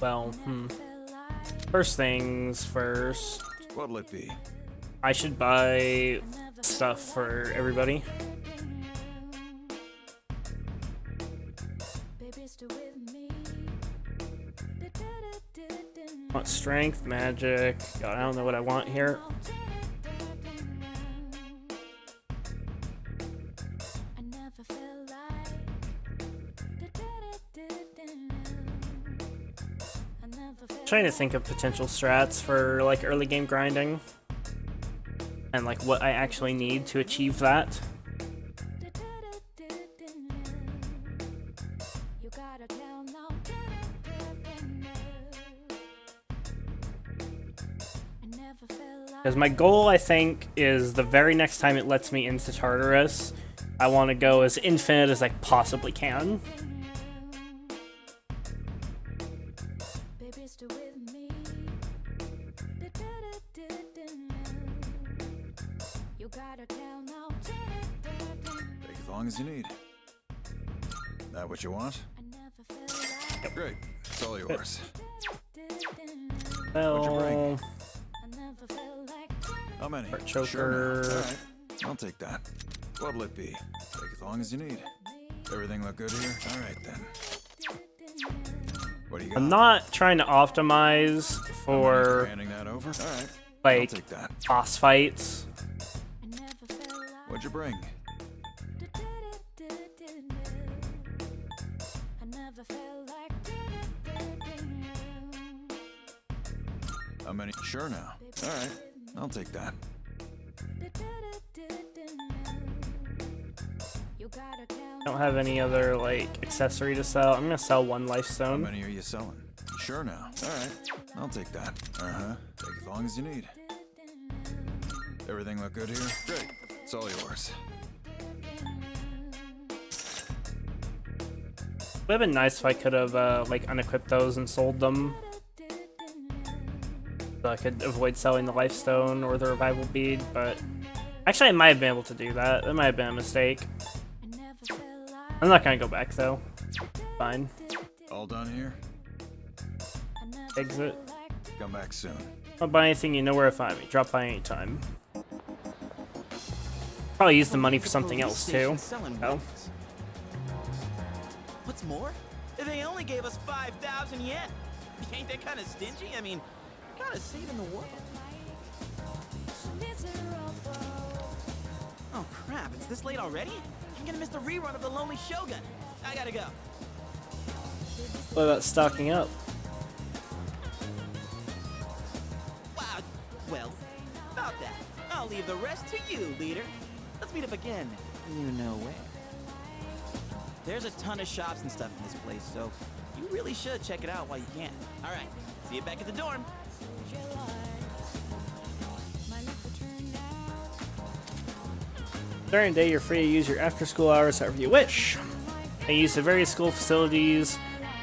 Well, first things first. What'll it be? I should buy stuff for everybody. Want strength, magic. God, I don't know what I want here. Trying to think of potential strats for like early game grinding and like what I actually need to achieve that. Because my goal, I think, is the very next time it lets me into Tartarus, I want to go as infinite as I possibly can. Take as long as you need. That what you want? Yep. Great. It's all yours. Well, What'd you bring? How many? Choker. Sure. All right. I'll take that. What'll it be? Take as long as you need. Everything look good here? All right then. What do you got? I'm not trying to optimize for Handing that over? All right. like I'll take that. boss fights. What'd you bring? How many? Sure now. All right. I'll take that. I don't have any other like accessory to sell. I'm gonna sell one life How stone. many are you selling? Sure now. All right. I'll take that. Uh-huh. Take as long as you need. Everything look good here? Great. It's all yours. Would have been nice if I could have like unequipped those and sold them. So I could avoid selling the life stone or the revival bead, but actually I might have been able to do that. That might have been a mistake. I'm not gonna go back though. Fine. All done here? Exit. Come back soon. I'll buy anything, you know where to find me. Drop by anytime. Probably use the money for something else too. Oh. What's more, they only gave us 5,000 yen. Ain't that kind of stingy? I mean, kind of saving the world. Oh crap, it's this late already? I'm gonna miss the rerun of The Lonely Shogun. I gotta go. What about stocking up? Wow, well, about that. I'll leave the rest to you, leader. Let's meet up again. You know where. There's a ton of shops and stuff in this place, so you really should check it out while you can. All right, see you back at the dorm. During the day, you're free to use your after-school hours however you wish. And use the various school facilities.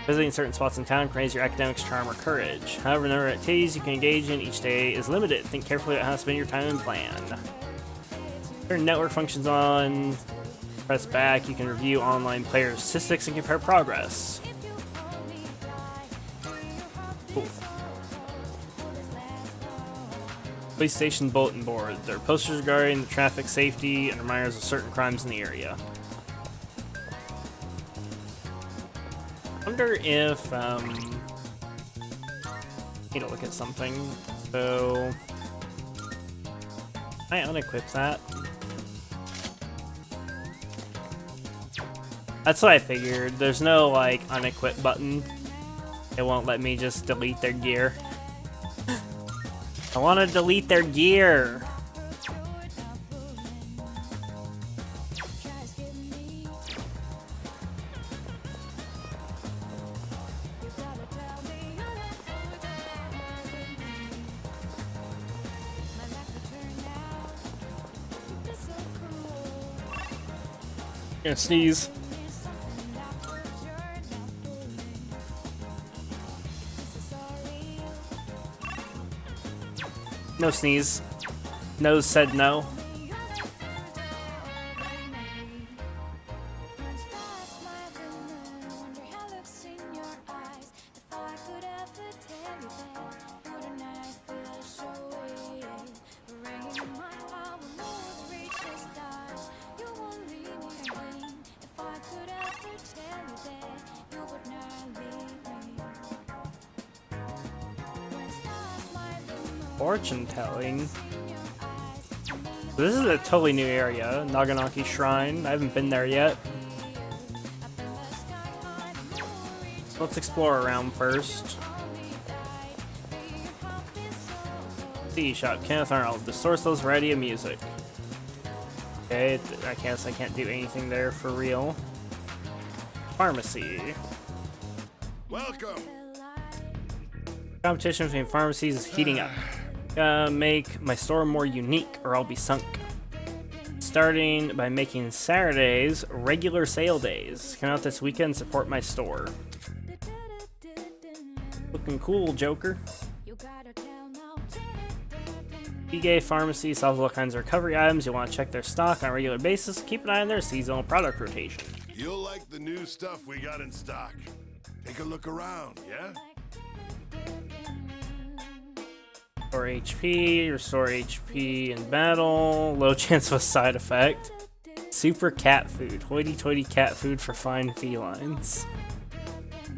Visiting certain spots in town can raise your academics, charm, or courage. However, the number of activities you can engage in each day is limited. Think carefully about how to spend your time and plan. Turn network functions on. Press back. You can review online player statistics and compare progress. Cool. Police station bulletin board. There are posters regarding the traffic safety and reminders of certain crimes in the area. Wonder if need to look at something. So I unequip that. That's what I figured. There's no like unequip button. It won't let me just delete their gear. I want to delete their gear. Gonna sneeze. No sneeze. Nose said no. Fortune telling. This is a totally new area, Naganaki Shrine. I haven't been there yet. Let's explore around first. CD shop, Kenneth Arnold. The sourceless variety of music. Okay, I guess I can't do anything there for real. Pharmacy. Welcome. Competition between pharmacies is heating up. Gotta make my store more unique or I'll be sunk. Starting by making Saturdays regular sale days. Come out this weekend and support my store. Looking cool, Joker. BGay Pharmacy sells all kinds of recovery items. You'll want to check their stock on a regular basis. Keep an eye on their seasonal product rotation. You'll like the new stuff we got in stock. Take a look around, yeah? Restore HP, restore HP in battle, low chance of a side effect. Super cat food, hoity-toity cat food for fine felines.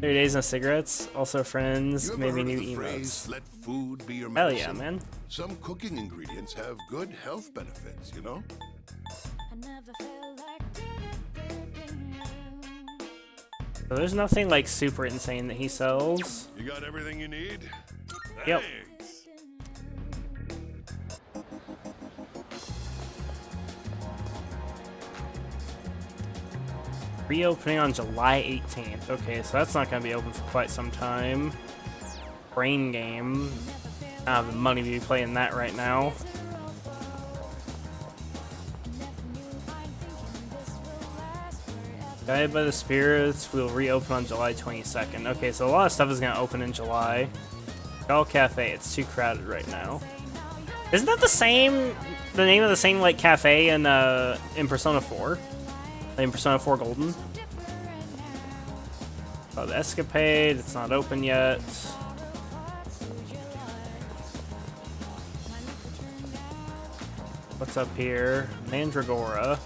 30 days no cigarettes, also friends, maybe new emotes. Let food be your Hell medicine? yeah, man. Some cooking ingredients have good health benefits, you know? So there's nothing like super insane that he sells. You got everything you need? Yep. Thanks. Reopening on July 18th. Okay, so that's not going to be open for quite some time. Brain game. I don't have the money to be playing that right now. Guided by the Spirits will reopen on July 22nd. Okay, so a lot of stuff is going to open in July. All Cafe, it's too crowded right now. Isn't that the name of the same like cafe in Persona 4? In Persona 4 Golden. Oh, the Escapade, it's not open yet. What's up here? Mandragora.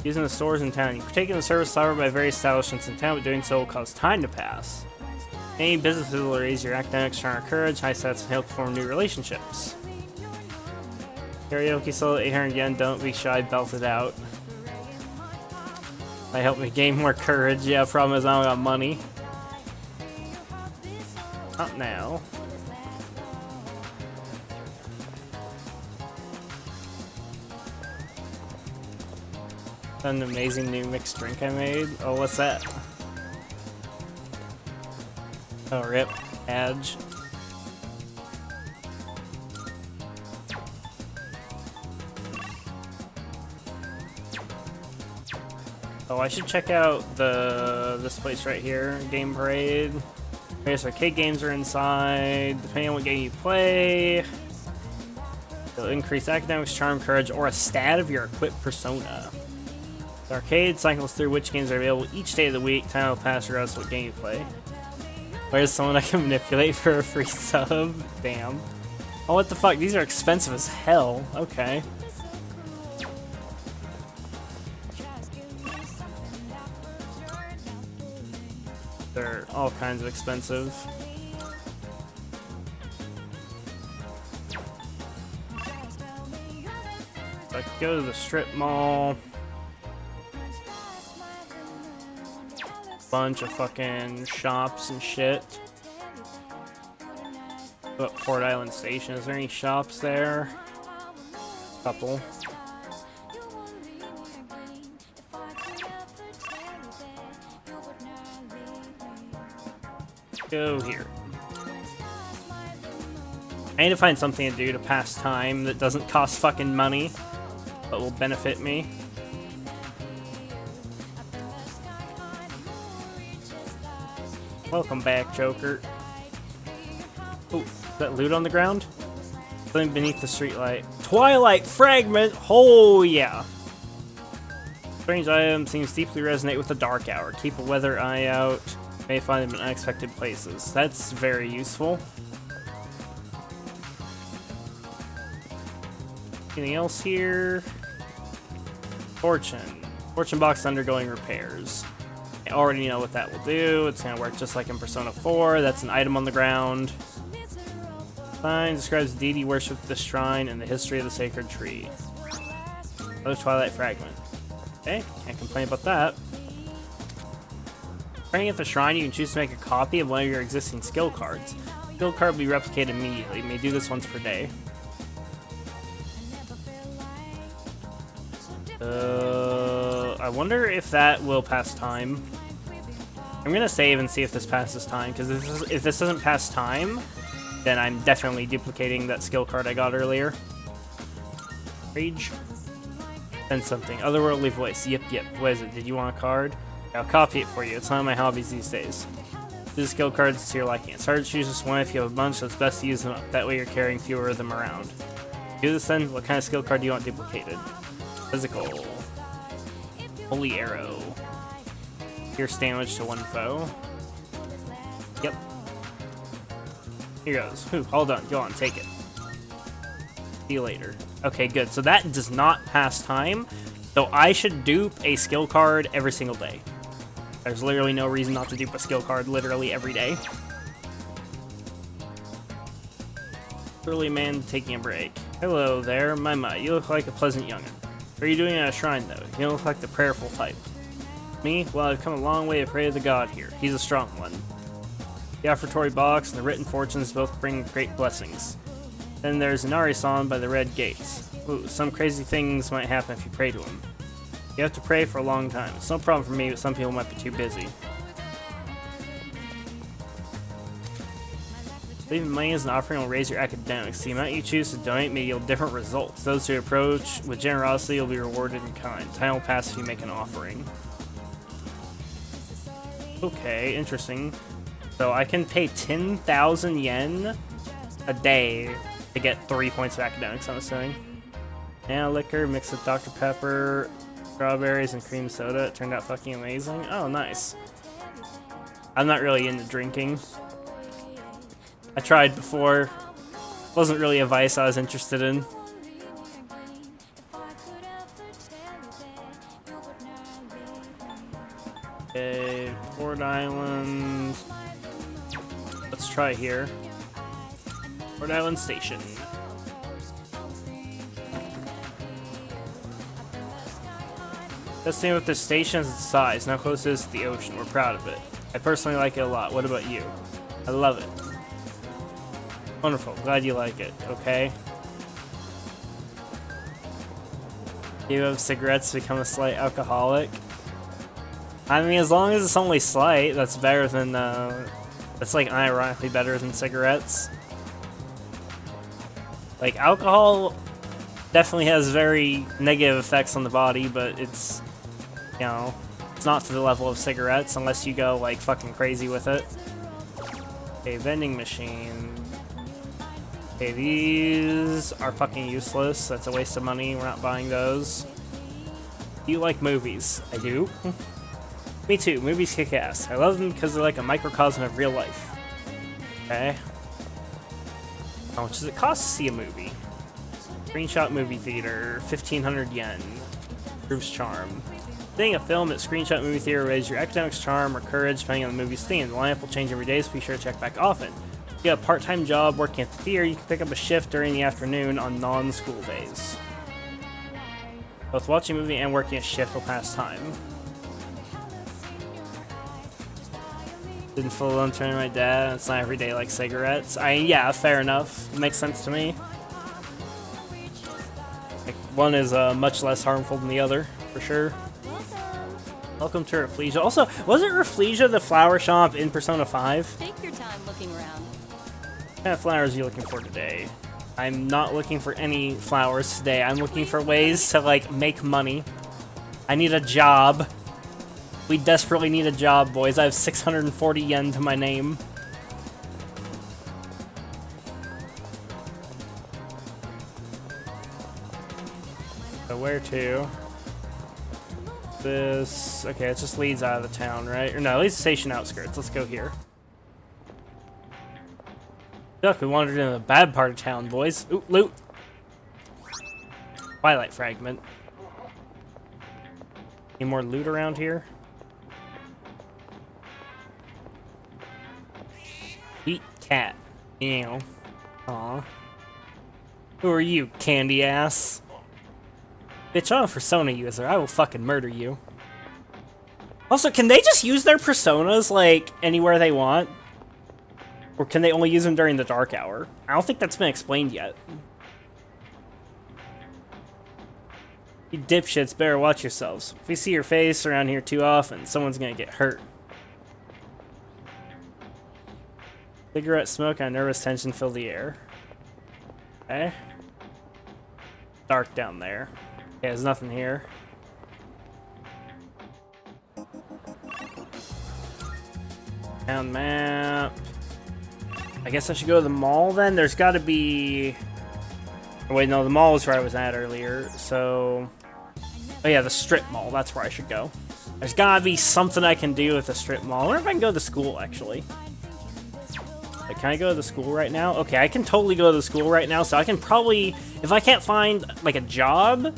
Using the stores in town. You're taking the service offered by various establishments in town, but doing so will cause time to pass. Any businesses will raise your academic charm or courage, high stats, and help form new relationships. Karaoke solo 800 yen, don't be shy, belt it out. That helped me gain more courage. Yeah, problem is I don't got money. Not now. An amazing new mixed drink I made. Oh, what's that? Oh, rip. Edge. Oh, I should check out this place right here, Game Parade. Various arcade games are inside. Depending on what game you play, it'll increase academics, charm, courage, or a stat of your equipped persona. The arcade cycles through which games are available each day of the week. Time will pass regardless of what game you play. Where's someone I can manipulate for a free sub? Damn. Oh, what the fuck? These are expensive as hell. Okay. They're all kinds of expensive. Let's go to the strip mall. Bunch of fucking shops and shit. What, Port Island Station? Is there any shops there? Couple. Go here. I need to find something to do to pass time that doesn't cost fucking money, but will benefit me. Welcome back, Joker. Oh, is that loot on the ground? Something beneath the streetlight. Twilight Fragment! Oh, yeah. Strange item seems deeply resonate with the dark hour. Keep a weather eye out. May find them in unexpected places. That's very useful. Anything else here? Fortune. Fortune box undergoing repairs. I already know what that will do. It's going to work just like in Persona 4. That's an item on the ground. Sign describes the deity worshipped at the shrine and the history of the sacred tree. Another Twilight Fragment. Okay, can't complain about that. Praying at the shrine, you can choose to make a copy of one of your existing skill cards. Skill card will be replicated immediately. You may do this once per day. I wonder if that will pass time. I'm gonna save and see if this passes time, because if this doesn't pass time, then I'm definitely duplicating that skill card I got earlier. Rage. Send something. Otherworldly voice. Yep. What is it? Did you want a card? I'll copy it for you. It's one of my hobbies these days. Do the skill cards to your liking. It's hard to choose just one if you have a bunch, so it's best to use them up. That way you're carrying fewer of them around. Do this then. What kind of skill card do you want duplicated? Physical. Holy Arrow. Pierce damage to one foe. Yep. Here goes. Ooh, hold on. Go on. Take it. See you later. Okay, good. So that does not pass time. So I should dupe a skill card every single day. There's literally no reason not to dupe a skill card literally every day. Early man taking a break. Hello there, my. You look like a pleasant young'un. What are you doing at a shrine, though? You don't look like the prayerful type. Me? Well, I've come a long way to pray to the god here. He's a strong one. The offertory box and the written fortunes both bring great blessings. Then there's Inari-san by the red gates. Ooh, some crazy things might happen if you pray to him. You have to pray for a long time. It's no problem for me, but some people might be too busy. Leaving money as an offering will raise your academics. The amount you choose to donate may yield different results. Those who approach with generosity will be rewarded in kind. Time will pass if you make an offering. Okay, interesting. So I can pay 10,000 yen a day to get 3 points of academics, I'm assuming. Now liquor mixed with Dr. Pepper, strawberries, and cream soda. It turned out fucking amazing. Oh, nice. I'm not really into drinking. I tried before. Wasn't really a vice I was interested in. Okay, Port Island. Let's try here. Port Island Station. Best thing with this station is its size. Now close it is to the ocean. We're proud of it. I personally like it a lot. What about you? I love it. Wonderful. Glad you like it. Okay. You have cigarettes to become a slight alcoholic. I mean, as long as it's only slight, that's better than, that's like unironically better than cigarettes. Like, alcohol definitely has very negative effects on the body, but it's, you know, it's not to the level of cigarettes unless you go, like, fucking crazy with it. Okay, vending machine. Okay, these are fucking useless. That's a waste of money. We're not buying those. Do you like movies? I do. Me too. Movies kick ass. I love them because they're like a microcosm of real life. Okay. How much does it cost to see a movie? Screenshot movie theater, 1,500 yen. Proves charm. Seeing a film at Screenshot movie theater raises your academics charm or courage depending on the movie's theme. The lineup will change every day, so be sure to check back often. If you have a part-time job working at the theater, you can pick up a shift during the afternoon on non-school days. Both watching a movie and working a shift will pass time. Didn't follow on turning my dad. It's not every day like cigarettes. Yeah, fair enough. It makes sense to me. Like, one is much less harmful than the other, for sure. Welcome to Rafflesia. Also, wasn't Rafflesia the flower shop in Persona 5? Take your time looking around. What kind of flowers are you looking for today? I'm not looking for any flowers today. I'm looking for ways to, like, make money. I need a job. We desperately need a job, boys. I have 640 yen to my name. So where to? This... Okay, it just leads out of the town, right? Or no, it leads to station outskirts. Let's go here. Look, we wandered into the bad part of town, boys. Ooh, loot! Twilight fragment. Any more loot around here? Sweet cat. Ew. Aw. Who are you, candy ass? Bitch, I'm a Persona user. I will fucking murder you. Also, can they just use their Personas, like, anywhere they want? Or can they only use them during the dark hour? I don't think that's been explained yet. You dipshits better watch yourselves. If we see your face around here too often, someone's gonna get hurt. Cigarette smoke and nervous tension fill the air. Okay. Dark down there. Okay, there's nothing here. Town map. I guess I should go to the mall then? There's gotta be... Oh, wait, no, the mall was where I was at earlier, so... Oh yeah, the strip mall, that's where I should go. There's gotta be something I can do with the strip mall. I wonder if I can go to the school, actually. Like, can I go to the school right now? Okay, I can totally go to the school right now, so I can probably... If I can't find, like, a job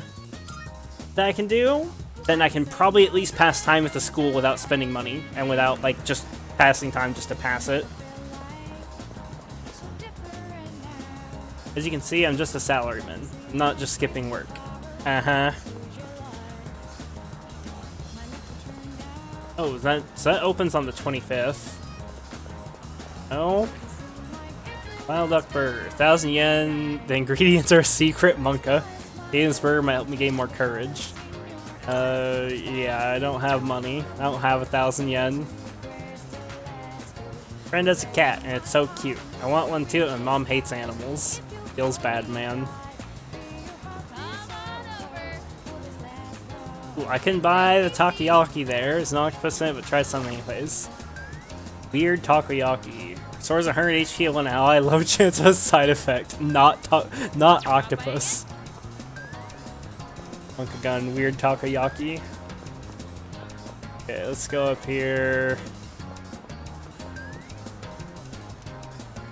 that I can do, then I can probably at least pass time at the school without spending money, and without, like, just passing time just to pass it. As you can see, I'm just a salaryman, not just skipping work. Uh-huh. Oh, so that opens on the 25th. Oh. Wild Duck Burger. 1,000 yen. The ingredients are a secret monka. Aiden's Burger might help me gain more courage. Yeah, I don't have money. I don't have 1,000 yen. Friend has a cat, and it's so cute. I want one too, and Mom hates animals. Feels bad, man. Ooh, I can buy the takoyaki there. It's not octopus in it, but try some anyways. Weird takoyaki. Restores 100 HP when ally. Low chance of a side effect. Not octopus. Monkey gun. Weird takoyaki. Okay, let's go up here.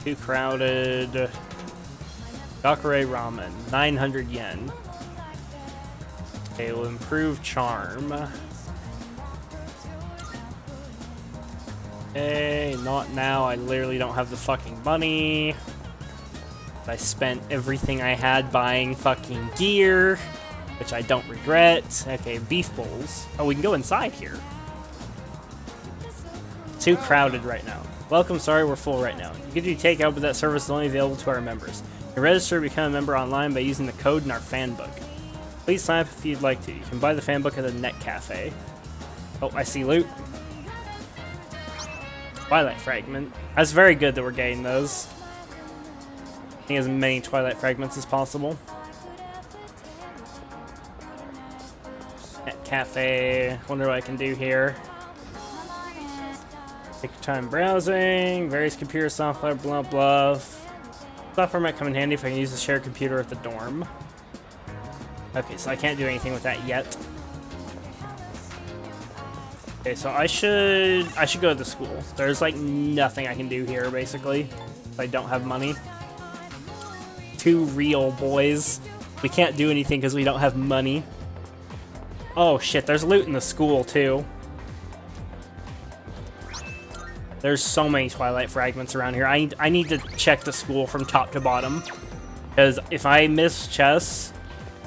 Too crowded. Gakure ramen, 900 yen. Okay, we'll improve charm. Okay, not now. I literally don't have the fucking money. I spent everything I had buying fucking gear, which I don't regret. Okay, beef bowls. Oh, we can go inside here. Too crowded right now. Welcome, sorry, we're full right now. You can do takeout, but that service is only available to our members. You can register to become a member online by using the code in our fan book. Please sign up if you'd like to. You can buy the fan book at the Net Cafe. Oh, I see loot. Twilight Fragment. That's very good that we're getting those. Getting as many Twilight Fragments as possible. Net Cafe. Wonder what I can do here. Take your time browsing. Various computer software, blah blah. Software might come in handy if I can use the shared computer at the dorm. Okay, so I can't do anything with that yet. Okay, so I should go to the school. There's like nothing I can do here basically if I don't have money. 2 real boys. We can't do anything because we don't have money. Oh shit, there's loot in the school too. There's so many Twilight fragments around here. I need to check the school from top to bottom. Because if I miss chess,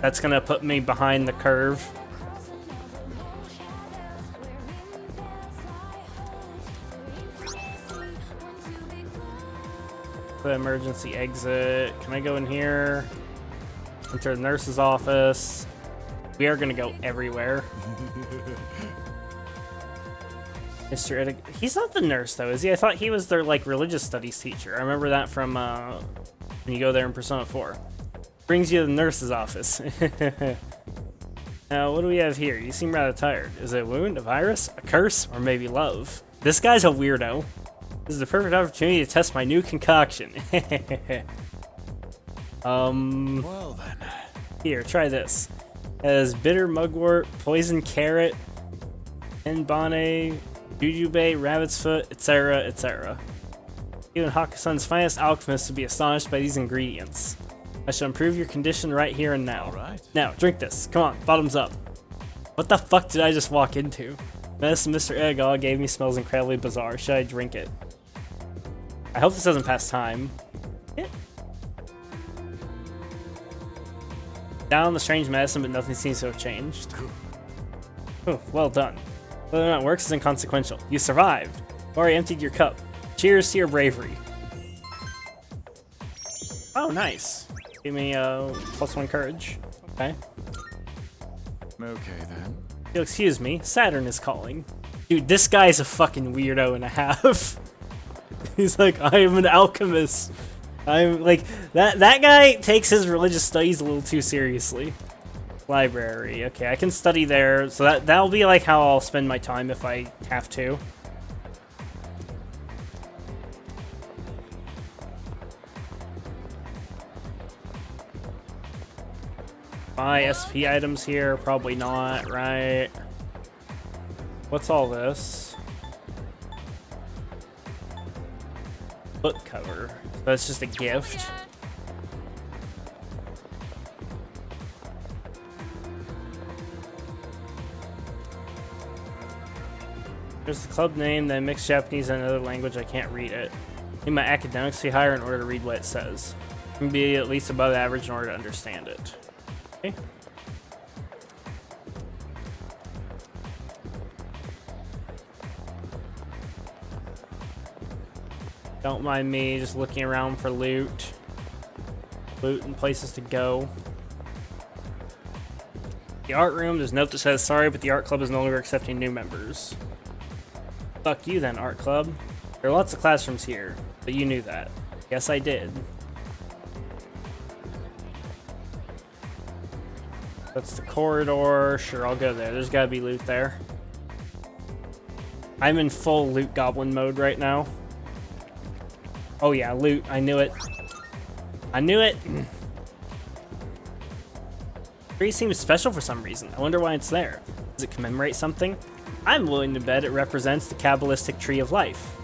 that's gonna put me behind the curve. The emergency exit. Can I go in here? Enter the nurse's office. We are gonna go everywhere. Mr. Eddick. He's not the nurse though, is he? I thought he was their like religious studies teacher. I remember that from when you go there in Persona 4. Brings you to the nurse's office. Now, what do we have here? You seem rather tired. Is it a wound, a virus, a curse, or maybe love? This guy's a weirdo. This is the perfect opportunity to test my new concoction. Well then. Here, try this. It has bitter mugwort, poison carrot, enbane, jujube, rabbit's foot, etc., etc. Even Hakusan's finest alchemists would be astonished by these ingredients. I shall improve your condition right here and now. Alright. Now, drink this. Come on, bottoms up. What the fuck did I just walk into? Medicine Mr. Egg gave me smells incredibly bizarre. Should I drink it? I hope this doesn't pass time. Yeah. Down the strange medicine, but nothing seems to have changed. Oh, well done. Whether or not it works is inconsequential. You survived. Or I emptied your cup. Cheers to your bravery. Oh, nice. Give me +1 courage. Okay. Okay then. You'll excuse me, Saturn is calling. Dude, this guy's a fucking weirdo and a half. He's like, I am an alchemist. I'm like, that guy takes his religious studies a little too seriously. Library, okay, I can study there, so that'll be like how I'll spend my time if I have to. Buy SP items here, probably not, right? What's all this? Book cover. That's just a gift. There's the club name, then mixed Japanese and another language. I can't read it. Need my academics be higher in order to read what it says. Can be at least above average in order to understand it. Okay. Don't mind me just looking around for loot. Loot and places to go. The art room, there's a note that says, sorry, but the art club is no longer accepting new members. Fuck you then, art club. There are lots of classrooms here, but you knew that. Yes, I did. That's the corridor. Sure, I'll go there. There's gotta be loot there. I'm in full loot goblin mode right now. Oh yeah, loot. I knew it. I knew it. Tree seems special for some reason. I wonder why it's there. Does it commemorate something? I'm willing to bet it represents the Kabbalistic Tree of Life.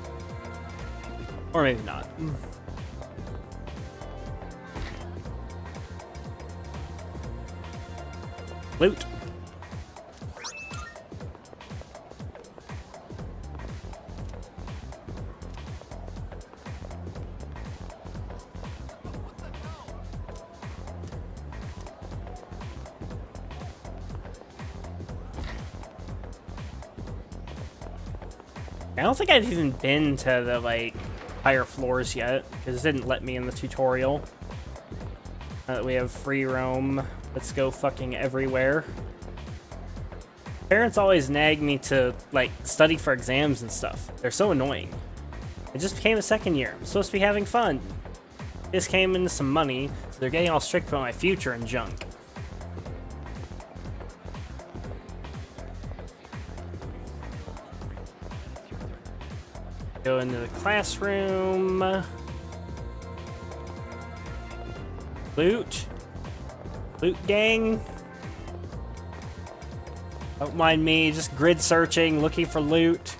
Or maybe not. Loot. I don't think I've even been to the, like, higher floors yet, because it didn't let me in the tutorial. Now that we have free roam, let's go fucking everywhere. Parents always nag me to, like, study for exams and stuff. They're so annoying. It just became a second year. I'm supposed to be having fun. This came into some money, so they're getting all strict about my future and junk. Go into the classroom. Loot. Loot gang. Don't mind me, just grid searching, looking for loot.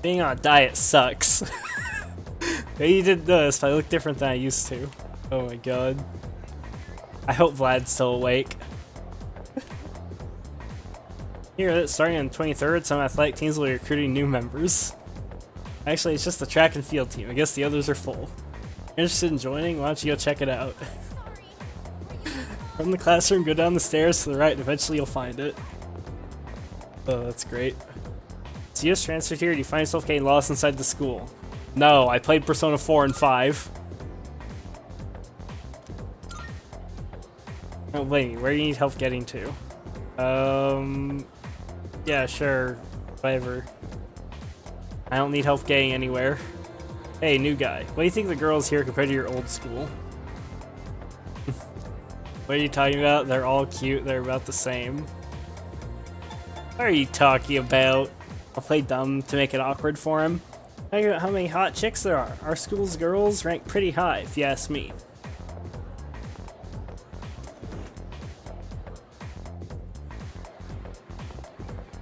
Being on a diet sucks. Maybe did this, but I look different than I used to. Oh my god. I hope Vlad's still awake. Here, starting on the 23rd, some athletic teams will be recruiting new members. Actually, it's just the track and field team. I guess the others are full. Interested in joining? Why don't you go check it out? From the classroom, go down the stairs to the right, and eventually you'll find it. Oh, that's great. So you just transferred here, do you find yourself getting lost inside the school? No, I played Persona 4 and 5. Oh, wait, where do you need help getting to? Yeah, sure. Whatever. I don't need help getting anywhere. Hey, new guy. What do you think the girls here compared to your old school? What are you talking about? They're all cute. They're about the same. What are you talking about? I'll play dumb to make it awkward for him. Think about how many hot chicks there are. Our school's girls rank pretty high, if you ask me.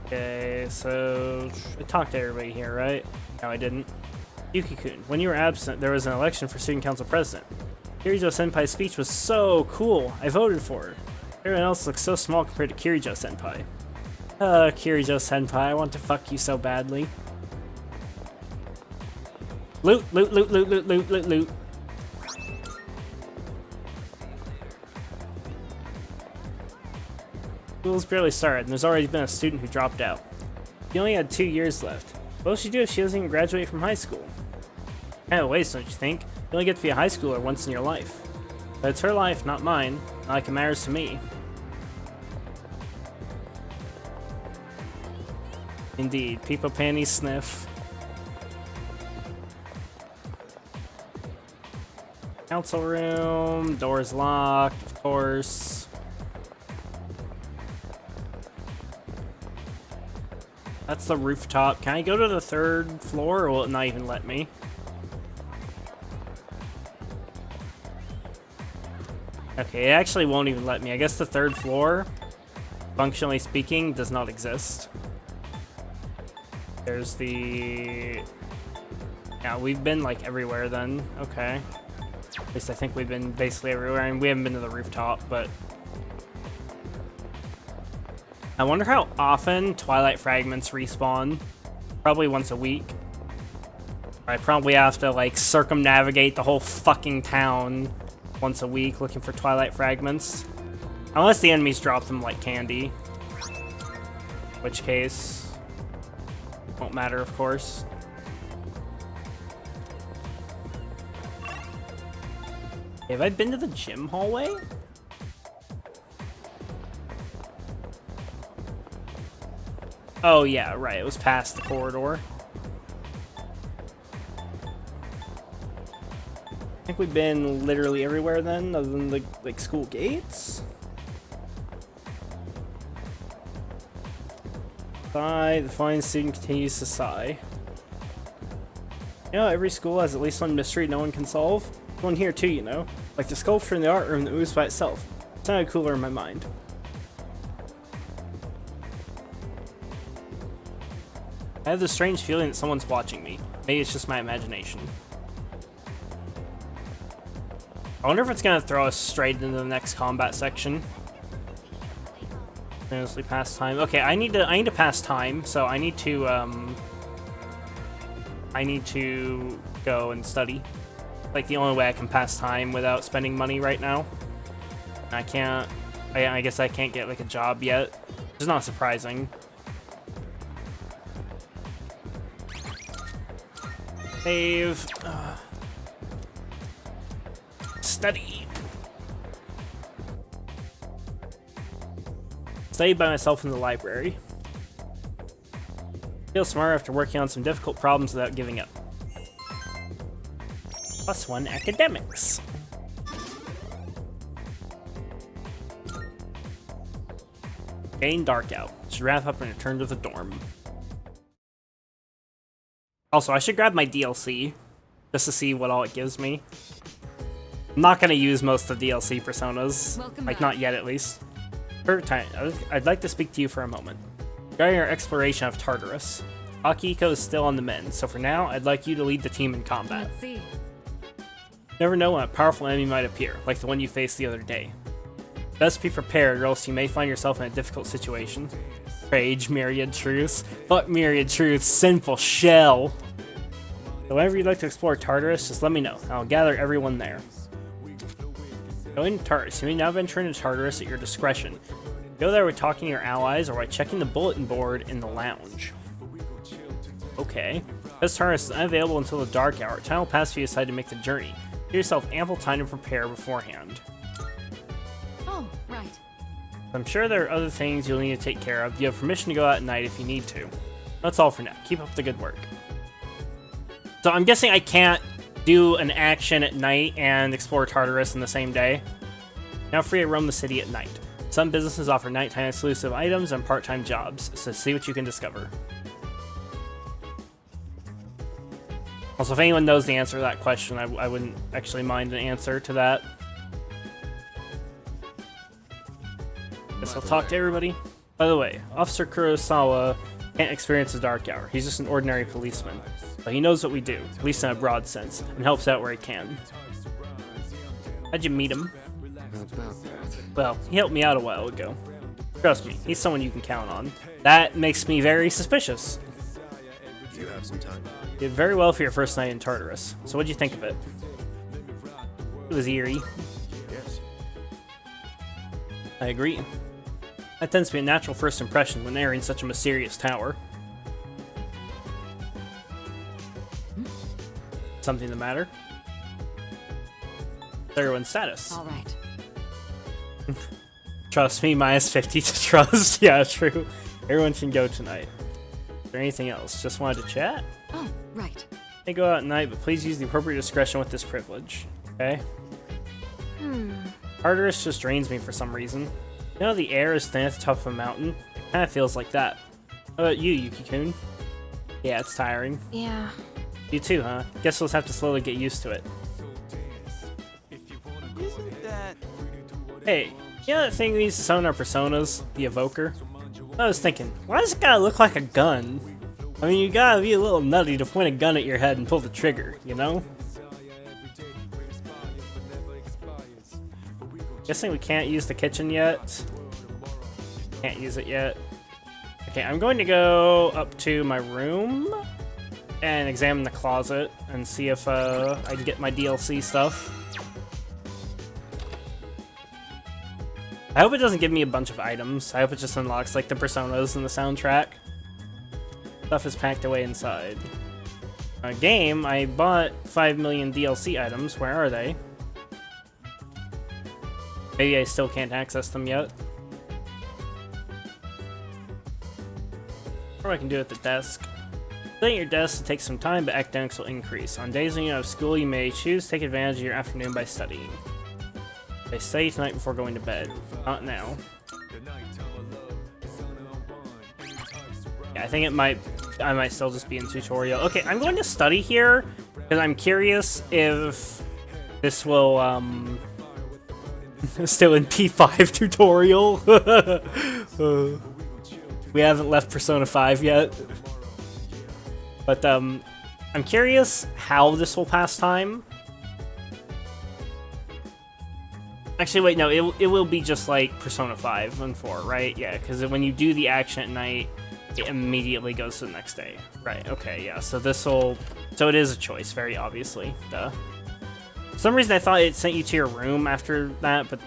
Okay, so I talked to everybody here, right? No, I didn't. Yuki-kun, when you were absent, there was an election for student council president. Kirijo Senpai's speech was so cool. I voted for her. Everyone else looks so small compared to Kirijo Senpai. Kirijo Senpai, I want to fuck you so badly. Loot, loot, loot, loot, loot, loot, loot, loot. School's barely started, and there's already been a student who dropped out. She only had 2 years left. What will she do if she doesn't even graduate from high school? Kind of a waste, don't you think? You only get to be a high schooler once in your life. But it's her life, not mine. Not like it matters to me. Indeed, people panties sniff. Council room, doors locked, of course. That's the rooftop. Can I go to the 3rd floor, or will it not even let me? Okay, it actually won't even let me. I guess the 3rd floor, functionally speaking, does not exist. There's the... Yeah, we've been, like, everywhere then. Okay. At least I think we've been basically everywhere, and we haven't been to the rooftop, but... I wonder how often Twilight Fragments respawn. Probably once a week. I probably have to, like, circumnavigate the whole fucking town once a week looking for Twilight Fragments. Unless the enemies drop them like candy. In which case... won't matter, of course. Have I been to the gym hallway? Oh yeah, right, it was past the corridor. I think we've been literally everywhere then, other than the, like, school gates? Sigh, the fine student continues to sigh. You know, every school has at least one mystery no one can solve. One here too, you know. Like the sculpture in the art room that moves by itself. It sounded cooler in my mind. I have this strange feeling that someone's watching me. Maybe it's just my imagination. I wonder if it's gonna throw us straight into the next combat section. Continuously pass time. Okay, I need to pass time, so I need to go and study. Like the only way I can pass time without spending money right now. I can't. I guess I can't get like a job yet. Which is not surprising. Save. Study. Studied by myself in the library. Feel smarter after working on some difficult problems without giving up. +1 academics. Getting dark out. Should wrap up and return to the dorm. Also, I should grab my DLC just to see what all it gives me. I'm not gonna use most of the DLC personas. Welcome Like, back. not yet, at least. Perfect time. I'd like to speak to you for a moment. Regarding our exploration of Tartarus, Akihiko is still on the mend, so for now, I'd like you to lead the team in combat. Let's see. Never know when a powerful enemy might appear, like the one you faced the other day. Best be prepared, or else you may find yourself in a difficult situation. Rage, Myriad Truths. Fuck Myriad Truths, sinful shell. So whenever you'd like to explore Tartarus, just let me know. I'll gather everyone there. Going to Tartarus. You may now venture into Tartarus at your discretion. Go there with talking to your allies or by checking the bulletin board in the lounge. Okay. Because Tartarus is unavailable until the dark hour, time will pass if you decide to make the journey. Give yourself ample time to prepare beforehand. Oh, right. I'm sure there are other things you'll need to take care of. You have permission to go out at night if you need to. That's all for now. Keep up the good work. So I'm guessing I can't do an action at night and explore Tartarus in the same day. Now free to roam the city at night. Some businesses offer nighttime exclusive items and part-time jobs, so see what you can discover. Also, if anyone knows the answer to that question, I wouldn't actually mind an answer to that. Guess I'll talk to everybody. By the way, Officer Kurosawa can't experience the dark hour. He's just an ordinary policeman. But he knows what we do, at least in a broad sense, and helps out where he can. How'd you meet him? Well, he helped me out a while ago. Trust me, he's someone you can count on. That makes me very suspicious. Do you have some time? You did very well for your first night in Tartarus. So what'd you think of it? It was eerie. Yes. I agree. That tends to be a natural first impression when entering such a mysterious tower. Something the matter? Everyone's status. All right. Trust me, minus 50 to trust. Yeah, true. Everyone can go tonight. Is there anything else? Just wanted to chat? Oh, right. They go out at night, but please use the appropriate discretion with this privilege. Okay? Tartarus just drains me for some reason. You know the air is thin at the top of a mountain? It kinda feels like that. How about you, Yuki-kun? Yeah, it's tiring. Yeah. You too, huh? Guess we'll have to slowly get used to it. Isn't that... Hey, you know that thing we used to summon our personas? The Evoker? I was thinking, why does it gotta look like a gun? I mean, you gotta be a little nutty to point a gun at your head and pull the trigger, you know? Guessing we can't use the kitchen yet. Can't use it yet. Okay, I'm going to go up to my room and examine the closet and see if I can get my DLC stuff. I hope it doesn't give me a bunch of items. I hope it just unlocks like the personas and the soundtrack. Stuff is packed away inside. Game, I bought 5 million DLC items. Where are they? Maybe I still can't access them yet. Or I can do it at the desk. Sitting at your desk will take some time, but academics will increase. On days when you have school, you may choose to take advantage of your afternoon by studying. I study tonight before going to bed. Not now. Yeah, I think I might still just be in tutorial. Okay, I'm going to study here because I'm curious if this will still in P5 tutorial. We haven't left Persona 5 yet. But I'm curious how this will pass time. Actually, wait, no, it will be just like Persona 5 and 4, right? Yeah, because when you do the action at night, it immediately goes to the next day. Right, okay, yeah, so so it is a choice, very obviously, duh. For some reason I thought it sent you to your room after that, but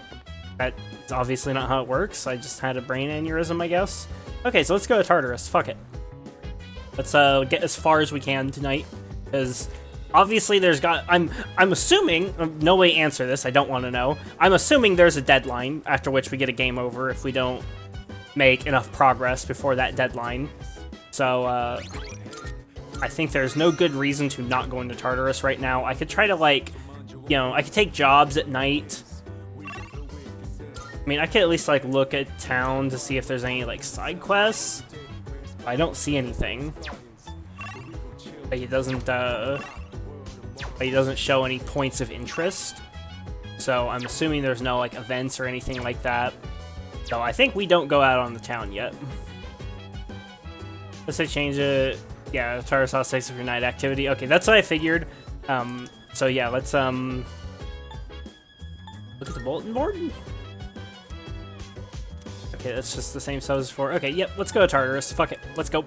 that's obviously not how it works. I just had a brain aneurysm, I guess. Okay, so let's go to Tartarus, fuck it. Let's get as far as we can tonight, because obviously I'm assuming, no way answer this, I don't want to know. I'm assuming there's a deadline after which we get a game over if we don't make enough progress before that deadline. So, I think there's no good reason to not go into Tartarus right now. I could try to, like, you know, I could take jobs at night. I mean, I could at least, like, look at town to see if there's any, like, side quests. I don't see anything. But he doesn't show any points of interest. So I'm assuming there's no like events or anything like that. So I think we don't go out on the town yet. Let's say change it. Yeah, Tartarus House takes for night activity. Okay, that's what I figured. So yeah, let's look at the bulletin board. Okay, that's just the same stuff as before. Okay, yep, let's go to Tartarus. Fuck it, let's go.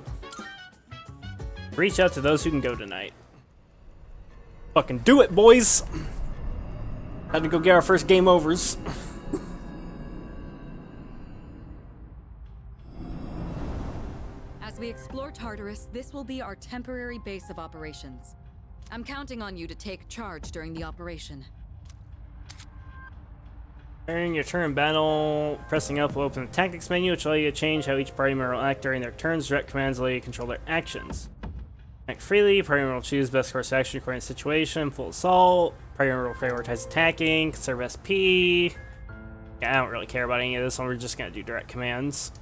Reach out to those who can go tonight. Fucking do it, boys! Had to go get our first game overs. As we explore Tartarus, this will be our temporary base of operations. I'm counting on you to take charge during the operation. During your turn in battle, pressing up will open the tactics menu, which will allow you to change how each party member will act during their turns. Direct commands allow you to control their actions. Act freely, party member will choose best course of action according to the situation. Full assault, party member will prioritize attacking, conserve SP. Yeah, I don't really care about any of this one, we're just gonna do direct commands.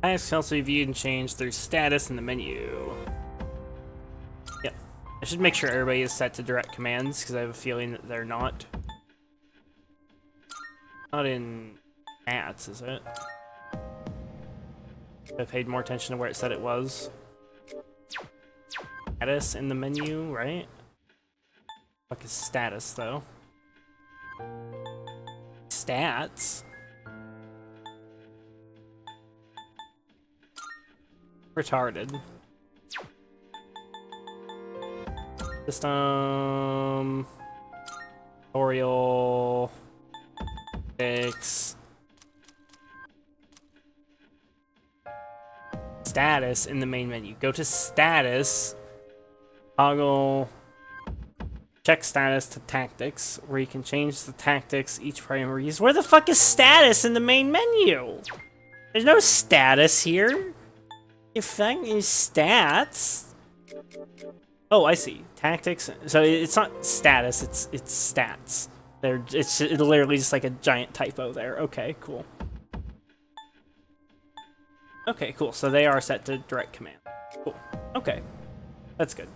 Tactics can also be viewed and changed through status in the menu. Yep. I should make sure everybody is set to direct commands, because I have a feeling that they're not. Not in ads, is it? I paid more attention to where it said it was. Status in the menu, right? Fuck is status though? Stats? Retarded. System. Tutorial. Status in the main menu. Go to status, toggle, check status to tactics, where you can change the tactics each party member uses. Where the fuck is status in the main menu? There's no status here. You fucking stats. Oh, I see. Tactics. So it's not status. It's stats. It's literally just like a giant typo there. Okay, cool. Okay, cool. So they are set to direct command. Cool. Okay. That's good.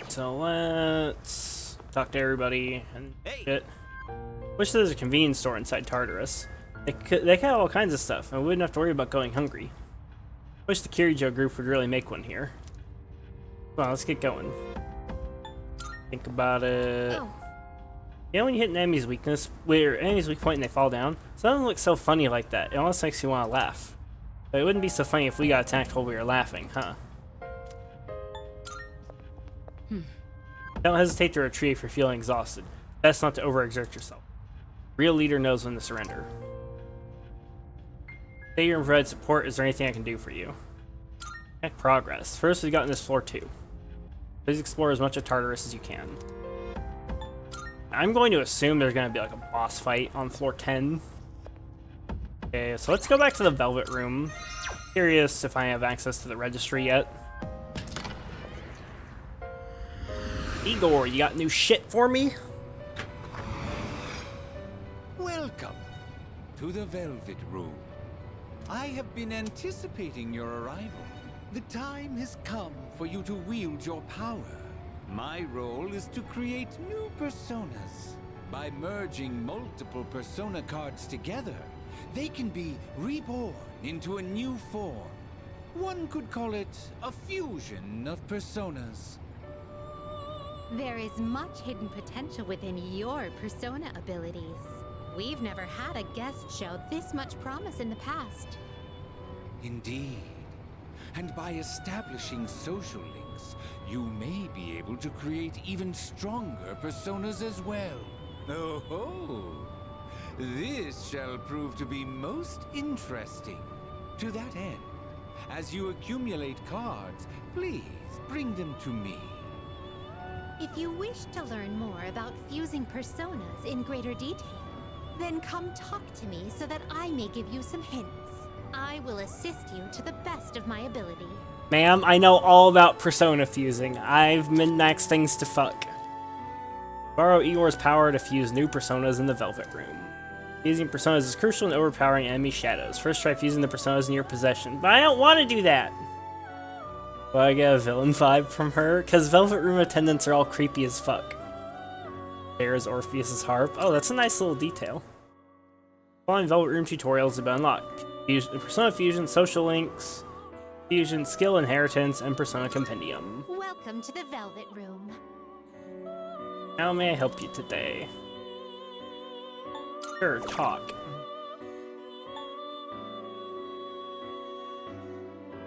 So let's talk to everybody and shit. Wish there was a convenience store inside Tartarus. They got all kinds of stuff, and we wouldn't have to worry about going hungry. Wish the Kirijo group would really make one here. Well, let's get going. Think about it. Oh. You know when you hit an enemy's weakness, where enemy's weak point and they fall down? Some of them look so funny like that. It almost makes you want to laugh. But it wouldn't be so funny if we got attacked while we were laughing, huh? Don't hesitate to retreat if you're feeling exhausted. Best not to overexert yourself. Real leader knows when to surrender. Say you're in provide support. Is there anything I can do for you? Check progress. First, we've gotten this floor 2. Please explore as much of Tartarus as you can. I'm going to assume there's going to be like a boss fight on floor 10. Okay, so let's go back to the Velvet Room. Curious if I have access to the registry yet. Igor, you got new shit for me? Welcome to the Velvet Room. I have been anticipating your arrival. The time has come for you to wield your power. My role is to create new personas. By merging multiple persona cards together, they can be reborn into a new form. One could call it a fusion of personas. There is much hidden potential within your persona abilities. We've never had a guest show this much promise in the past. Indeed. And by establishing social links, you may be able to create even stronger personas as well. Oh ho! This shall prove to be most interesting. To that end, as you accumulate cards, please bring them to me. If you wish to learn more about fusing personas in greater detail, then come talk to me so that I may give you some hints. I will assist you to the best of my ability. Ma'am, I know all about persona fusing. I've min-maxed things to fuck. Borrow Igor's power to fuse new personas in the Velvet Room. Fusing personas is crucial in overpowering enemy shadows. First try fusing the personas in your possession. But I don't want to do that! Do I get a villain vibe from her? Because Velvet Room attendants are all creepy as fuck. There's Orpheus's harp. Oh, that's a nice little detail. Following Velvet Room tutorials have been unlocked. Persona Fusion, Social Links, Fusion, Skill Inheritance, and Persona Compendium. Welcome to the Velvet Room. How may I help you today? Sure, talk.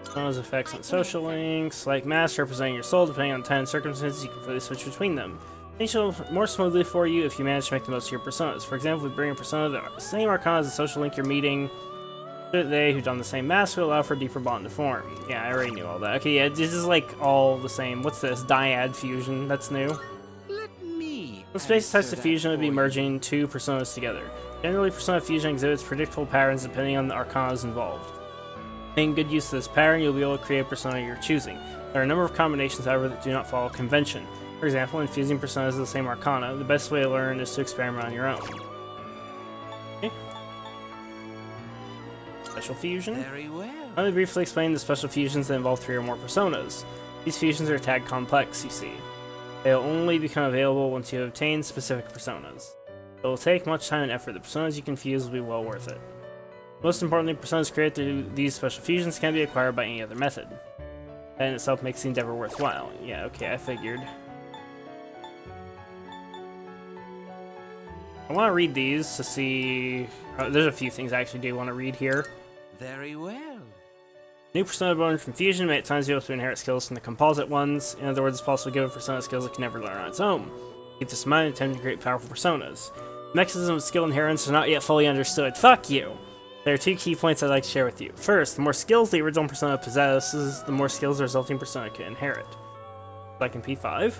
Persona's effects on social links, like masks representing your soul, depending on time and circumstances, you can freely switch between them. Things will more smoothly for you if you manage to make the most of your personas. For example, if you bring a persona the same arcana as the social link you're meeting, they who don the same mask will allow for a deeper bond to form. Yeah, I already knew all that. Okay, yeah, this is like all the same. What's this? Dyad fusion. That's new. The space types of fusion would be merging two personas together. Generally, Persona Fusion exhibits predictable patterns depending on the arcanas involved. Making good use of this pattern, you'll be able to create a persona you're choosing. There are a number of combinations, however, that do not follow convention. For example, in fusing personas of the same arcana, the best way to learn is to experiment on your own. Okay. Special fusion? Very well. Let me briefly explain the special fusions that involve 3 or more personas. These fusions are tagged complex, you see. They'll only become available once you have obtained specific personas. It will take much time and effort. The personas you can fuse will be well worth it. Most importantly, personas created through these special fusions can be acquired by any other method. That in itself makes the endeavor worthwhile. Yeah, okay, I figured. I want to read these to see... there's a few things I actually do want to read here. Very well. New persona born from fusion may at times be able to inherit skills from the composite ones. In other words, it's possible to give a persona skills it can never learn on its own. Keep this in mind and attempt to create powerful personas. The mechanism of skill inheritance is not yet fully understood. Fuck you! There are 2 key points I'd like to share with you. First, the more skills the original persona possesses, the more skills the resulting persona can inherit. Like in P5.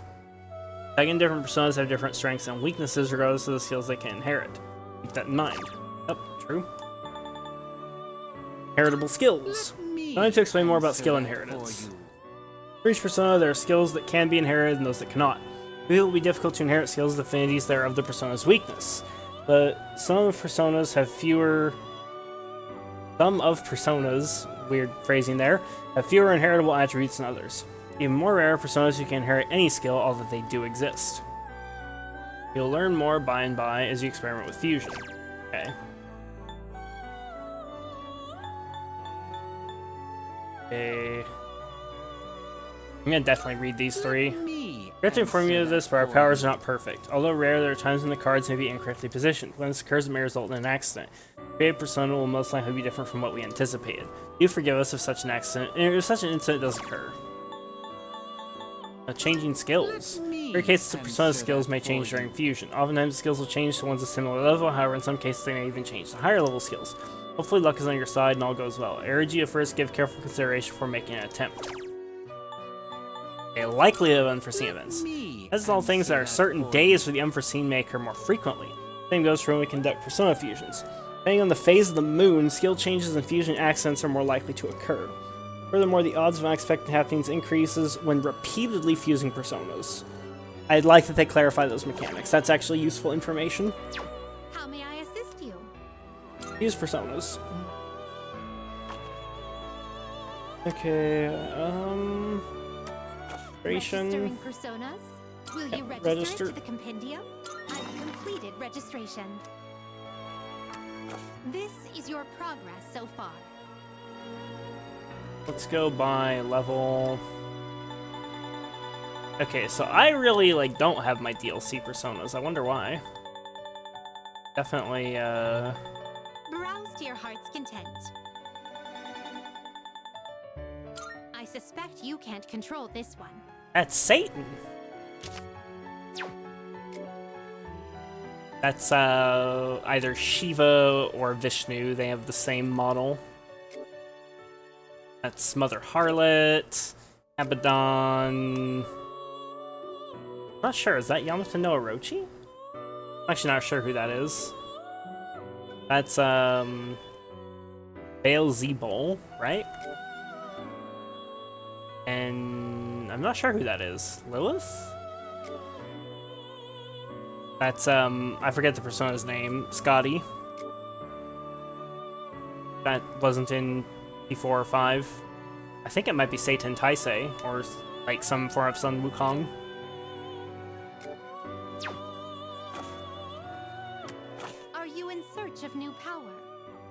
Second, different personas have different strengths and weaknesses regardless of the skills they can inherit. Keep that in mind. Yep, true. Heritable skills. I need to explain more about skill inheritance. For each persona, there are skills that can be inherited and those that cannot. It will be difficult to inherit skills with affinities that are of the persona's weakness, but some of personas, weird phrasing there, have fewer inheritable attributes than others. Even more rare personas who can inherit any skill, although they do exist. You'll learn more by and by as you experiment with fusion. Okay. Okay. I'm gonna definitely read these 3. We have to inform you of this, but our powers are not perfect. Although rare, there are times when the cards may be incorrectly positioned. When this occurs, it may result in an accident. Created persona will most likely be different from what we anticipated. Do forgive us if such an accident, if such an incident does occur. Changing skills. In every case, the persona skills may change during fusion. Oftentimes, the skills will change to ones of similar level, however, in some cases, they may even change to higher level skills. Hopefully, luck is on your side and all goes well. I urge you to first give careful consideration before making an attempt. A likelihood of unforeseen events. As all things, there are certain days where the unforeseen may occur more frequently. Same goes for when we conduct persona fusions. Depending on the phase of the moon, skill changes and fusion accidents are more likely to occur. Furthermore, the odds of unexpected happenings increases when repeatedly fusing personas. I'd like that they clarify those mechanics. That's actually useful information. How may I assist you? Use personas. Okay, Registering personas? Will you register to the compendium? I've completed registration. This is your progress so far. Let's go by level. Okay, so I really don't have my DLC personas. I wonder why. Definitely Browse to your heart's content. I suspect you can't control this one. That's Satan. That's either Shiva or Vishnu. They have the same model. That's Mother Harlot, Abaddon. Not sure. Is that Yamato no Orochi? I'm actually not sure who that is. That's Beelzebul, right? And I'm not sure who that is. Lilith? That's I forget the persona's name. Scotty. That wasn't in P4 or 5. I think it might be Satan Taisei, or like some form of Sun Wukong. Are you in search of new power?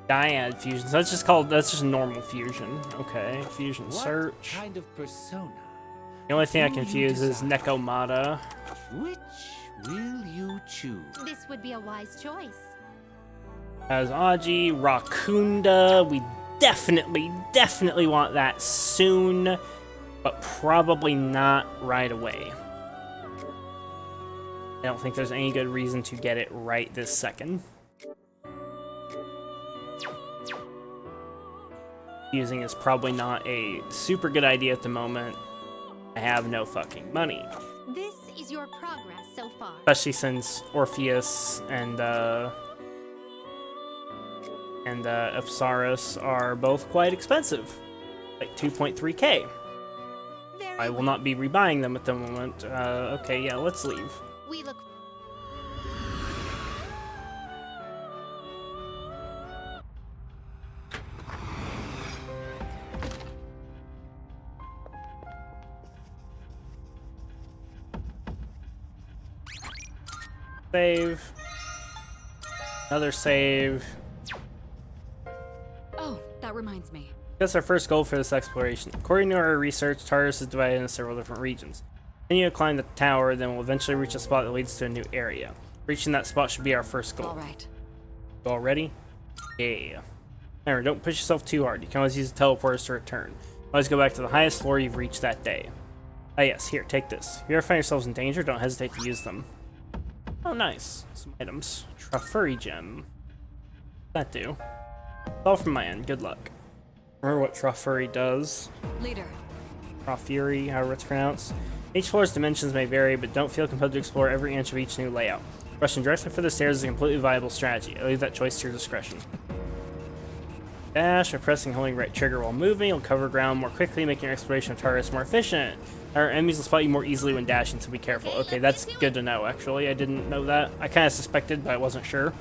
Dyad fusion. So that's just normal fusion. Okay, fusion search. Kind of persona The only thing I confuse is Nekomata. which will you choose? This would be a wise choice. As Aji, Rakunda. We definitely want that soon, but probably not right away. I don't think there's any good reason to get it right this second. Using is probably not a super good idea at the moment. I have no fucking money. This is your progress so far. Especially since Orpheus and Epsaris are both quite expensive. Like 2.3k. I will not be rebuying them at the moment. Okay, yeah, let's leave. We look. Save. Another save. Oh, that reminds me. That's our first goal for this exploration. According to our research, Tartarus is divided into several different regions. Continue to climb the tower, then we'll eventually reach a spot that leads to a new area. Reaching that spot should be our first goal. Alright. You all ready? Yeah. Remember, don't push yourself too hard. You can always use the teleporters to return. Always go back to the highest floor you've reached that day. Ah yes, here, take this. If you ever find yourselves in danger, don't hesitate to use them. Oh, nice. Some items. Trafuri gem. That do. That's all from my end. Good luck. Remember what Trafuri does. Leader. Trafuri, however it's pronounced. Each floor's dimensions may vary, but don't feel compelled to explore every inch of each new layout. Rushing directly for the stairs is a completely viable strategy. I leave that choice to your discretion. Dash, by pressing and holding right trigger while moving, you'll cover ground more quickly, making your exploration of Tartarus more efficient. Our enemies will spot you more easily when dashing, so be careful. Okay, that's good to know, actually. I didn't know that. I kind of suspected, but I wasn't sure.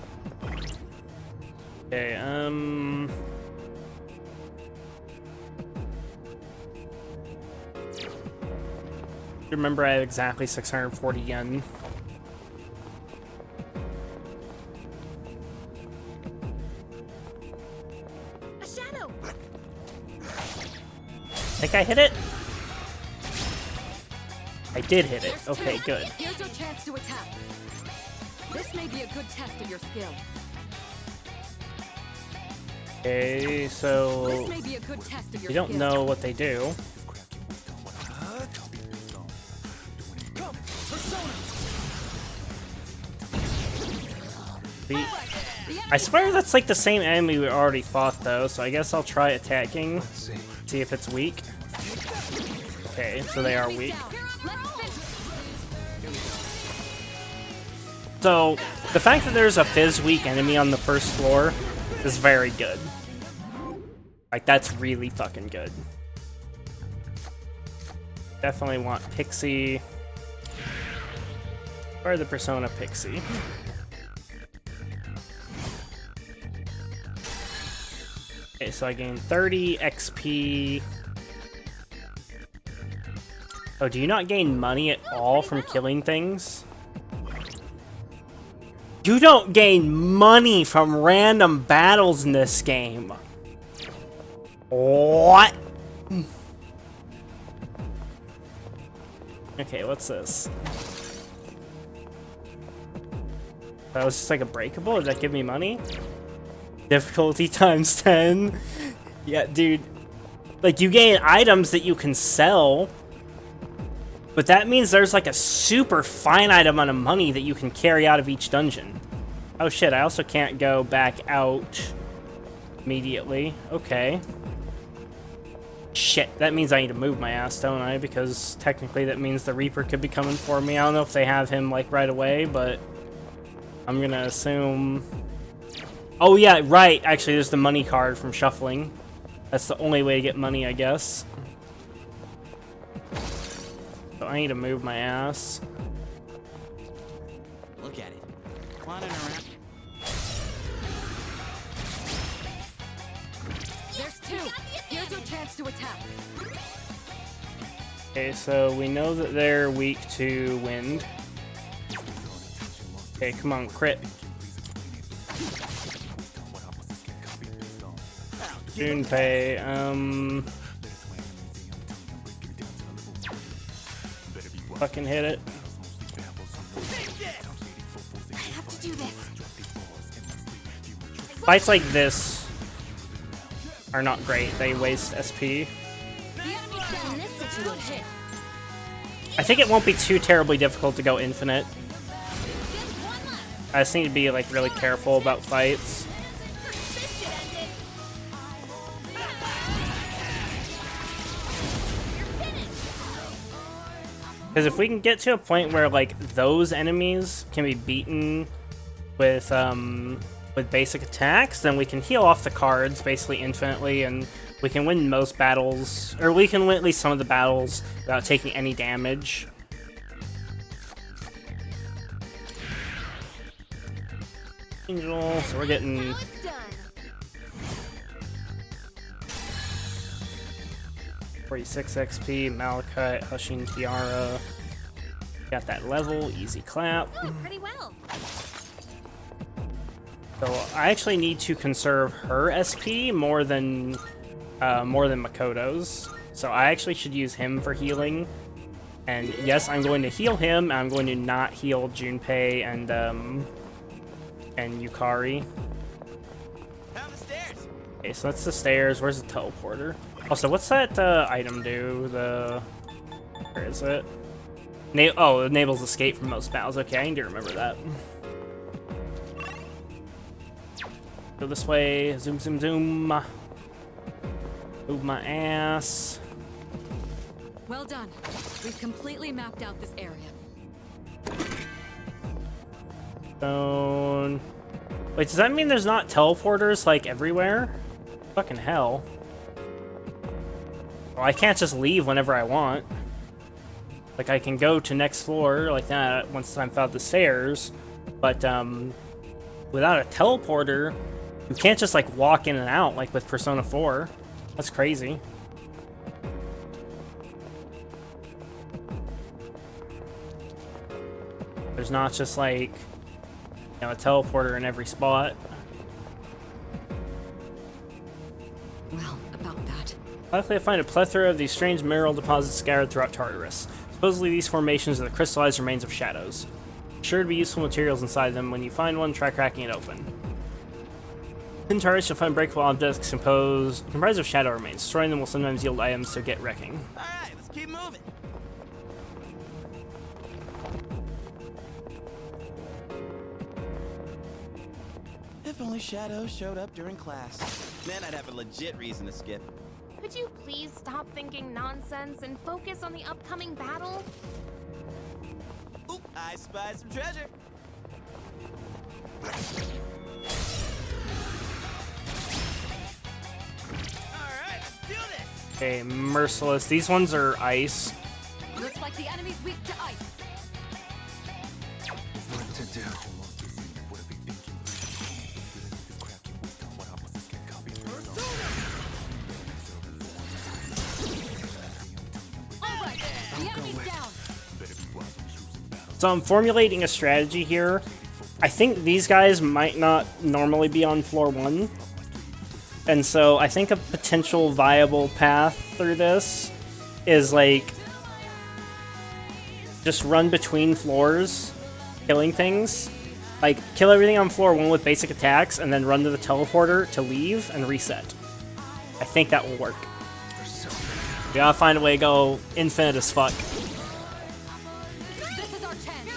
Okay, remember I have exactly 640 yen. A shadow. Think I hit it? I did hit it. Okay, good. Here's your chance to attack. This may be a good test of your skill. Okay, so This may be a good test of your we don't skill. know what they do. I swear that's like the same enemy we already fought though, so I guess I'll try attacking. See if it's weak. Okay, so they are weak. So, the fact that there's a Fizz weak enemy on the first floor is very good. Like, that's really fucking good. Definitely want Pixie. Or the Persona Pixie. Okay, so I gained 30 XP. Oh, do you not gain money at all from killing things? You don't gain money from random battles in this game. What? Okay, what's this? That was just like a breakable? Did that give me money? Difficulty times 10? Yeah, dude. Like, you gain items that you can sell. But that means there's like a super finite amount of money that you can carry out of each dungeon. Oh shit, I also can't go back out immediately. Okay. Shit, that means I need to move my ass, don't I? Because technically that means the Reaper could be coming for me. I don't know if they have him like right away, but I'm gonna assume... Oh yeah, right, actually there's the money card from shuffling. That's the only way to get money, I guess. So I need to move my ass. Look at it. Wandering around. There's two. Here's your chance to attack. attack. Okay, so we know that they're weak to wind. Okay, come on, crit. Junpei, fucking hit it. I have to do this. Fights like this are not great. They waste SP. In this situation, I think it won't be too terribly difficult to go infinite. I just need to be like really careful about fights. Because if we can get to a point where like those enemies can be beaten with basic attacks, then we can heal off the cards basically infinitely, and we can win most battles, or we can win at least some of the battles without taking any damage. Angel, so we're getting 46 XP, Malachite, Hushing Tiara. Got that level, easy clap. oh, pretty well. So I actually need to conserve her SP more than Makoto's. So I actually should use him for healing. And yes, I'm going to heal him. I'm going to not heal Junpei and Yukari. Okay, so that's the stairs. Where's the teleporter? Also, what's that item do? Where is it? It enables escape from most battles. Okay, I need to remember that. Go this way. Zoom, zoom, zoom. Move my ass. Well done. We've completely mapped out this area. Stone. Wait, does that mean there's not teleporters like everywhere? Fucking hell. Well, I can't just leave whenever I want. Like, I can go to next floor like that once I've found the stairs, but without a teleporter, you can't just like walk in and out like with Persona 4. That's crazy. There's not just like, you know, a teleporter in every spot. Well, about that. Likely to find a plethora of these strange mineral deposits scattered throughout Tartarus. Supposedly these formations are the crystallized remains of shadows. Sure to be useful materials inside them. When you find one, try cracking it open. In Tartarus, you'll find breakable objects comprised of shadow remains. Destroying them will sometimes yield items to get wrecking. Alright, let's keep moving. If only Shadow showed up during class. Then I'd have a legit reason to skip. Could you please stop thinking nonsense and focus on the upcoming battle? Oop, I spied some treasure. Alright, let's do this! Okay, Merciless. These ones are ice. Looks like the enemy's weak to ice. What to do? All right, the enemy's down. So I'm formulating a strategy here. I think these guys might not normally be on floor 1. And so I think a potential viable path through this is like just run between floors, killing things. Like kill everything on floor 1 with basic attacks and then run to the teleporter to leave and reset. I think that will work. We gotta find a way to go infinite as fuck. This is our chance.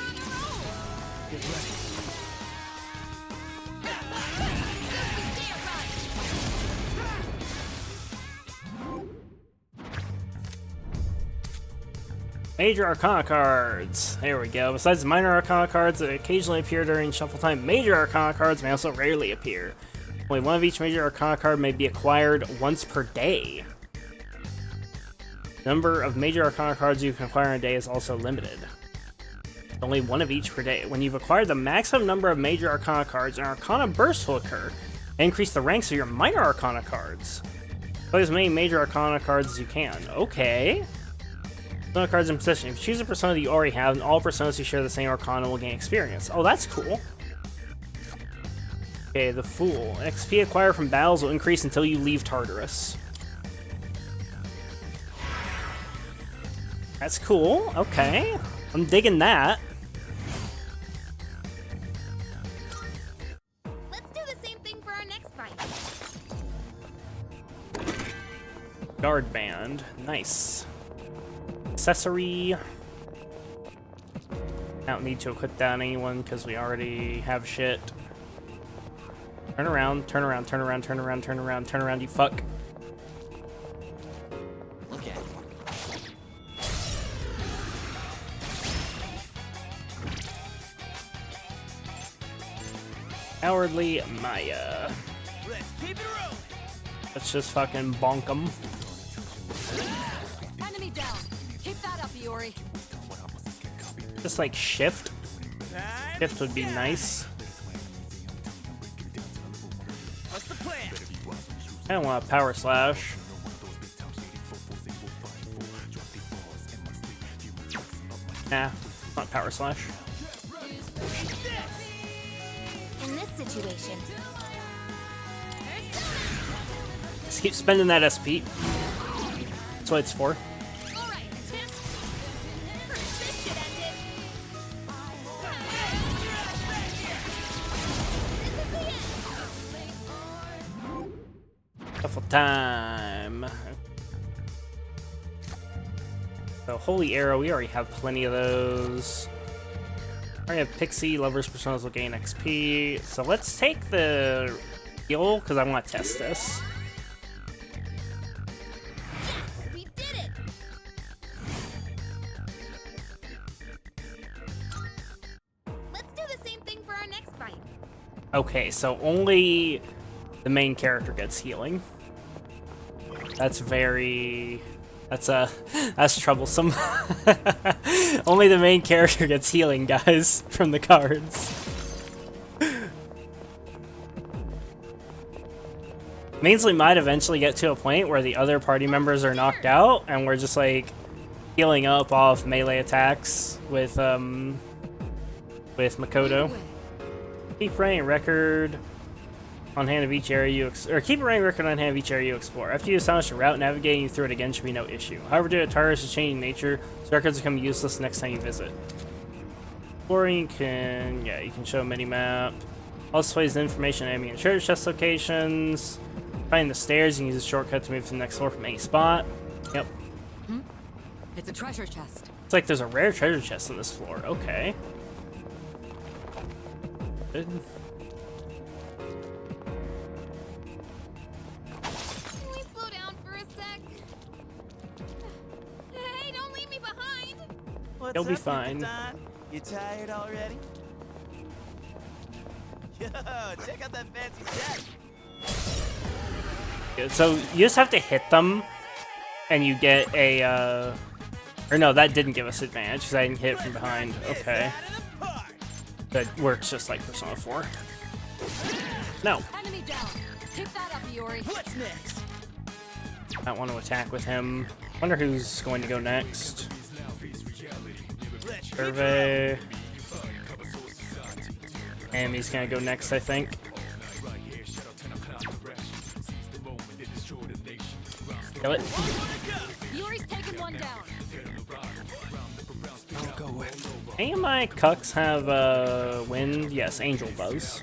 Major Arcana cards. There we go. Besides the minor Arcana cards that occasionally appear during shuffle time, major Arcana cards may also rarely appear. Only one of each major Arcana card may be acquired once per day. The number of major Arcana cards you can acquire in a day is also limited. Only one of each per day. When you've acquired the maximum number of major Arcana cards, an Arcana burst will occur and increase the ranks of your minor Arcana cards. Play as many major arcana cards as you can. Okay. Persona cards in possession. If you choose a persona that you already have, then all personas who share the same arcana will gain experience. Oh, that's cool. Okay, the Fool. XP acquired from battles will increase until you leave Tartarus. That's cool. Okay. I'm digging that. Let's do the same thing for our next fight. Guard band. Nice. Accessory. I don't need to equip that on anyone because we already have shit. Turn around, turn around, turn around, turn around, turn around, turn around, you fuck. Look at it. Cowardly Maya. Let's keep it rolling. Let's just fucking bonk them. Enemy down. Keep that up, Iori. Just like shift. Shift would be nice. What's the plan? I don't want a power slash. Nah, not power slash. In this situation, Just keep spending that SP. That's what it's for. Shuffle time. So Holy Arrow, we already have plenty of those. I already have Pixie, Lover's Personas will gain XP. So let's take the heal, because I want to test this. we did it. Let's do the same thing for our next fight. Okay, so only the main character gets healing. That's very... That's troublesome. Only the main character gets healing, guys, from the cards. Mainsley might eventually get to a point where the other party members are knocked out, and we're just like healing up off melee attacks with Makoto. Keep running record on hand of each area keep a running record on hand of each area you explore. After you establish a route, navigating through it again should be no issue. However, due to Tartarus' changing nature, so records become useless next time you visit. Exploring, you can show a mini-map. Also displays the information on enemy and treasure chest locations. Find the stairs, you can use a shortcut to move to the next floor from any spot. Yep. It's a treasure chest. It's like there's a rare treasure chest on this floor. Okay. Good. Can we slow down for a sec? Hey, don't leave me behind. What's You'll be up, fine. Yucatan? You tired already? Yo, check out that fancy jet. Good. So you just have to hit them, and you get a. Or no, that didn't give us advantage because I didn't hit it from behind. Okay. That works just like Persona 4. No. Enemy down. Keep that up, Iori. What's next? I want to attack with him. Wonder who's going to go next. Survey. And he's gonna go next, I think. Kill it. Iori's taken one down. I'll go with. Any of my cucks have wind? Yes, Angel does.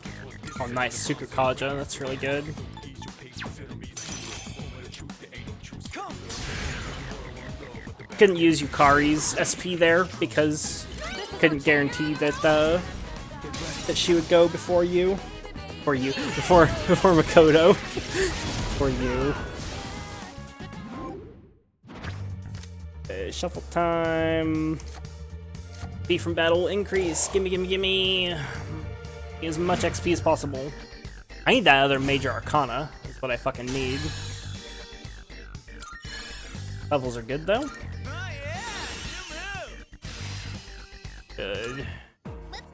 Oh, nice. Sukukaja, that's really good. Couldn't use Yukari's SP there because couldn't guarantee that that she would go before you. Before Makoto. For you. Shuffle time. Speed from battle increase. Gimme, gimme, gimme. As much XP as possible. I need that other major arcana. That's what I fucking need. Levels are good though. Good.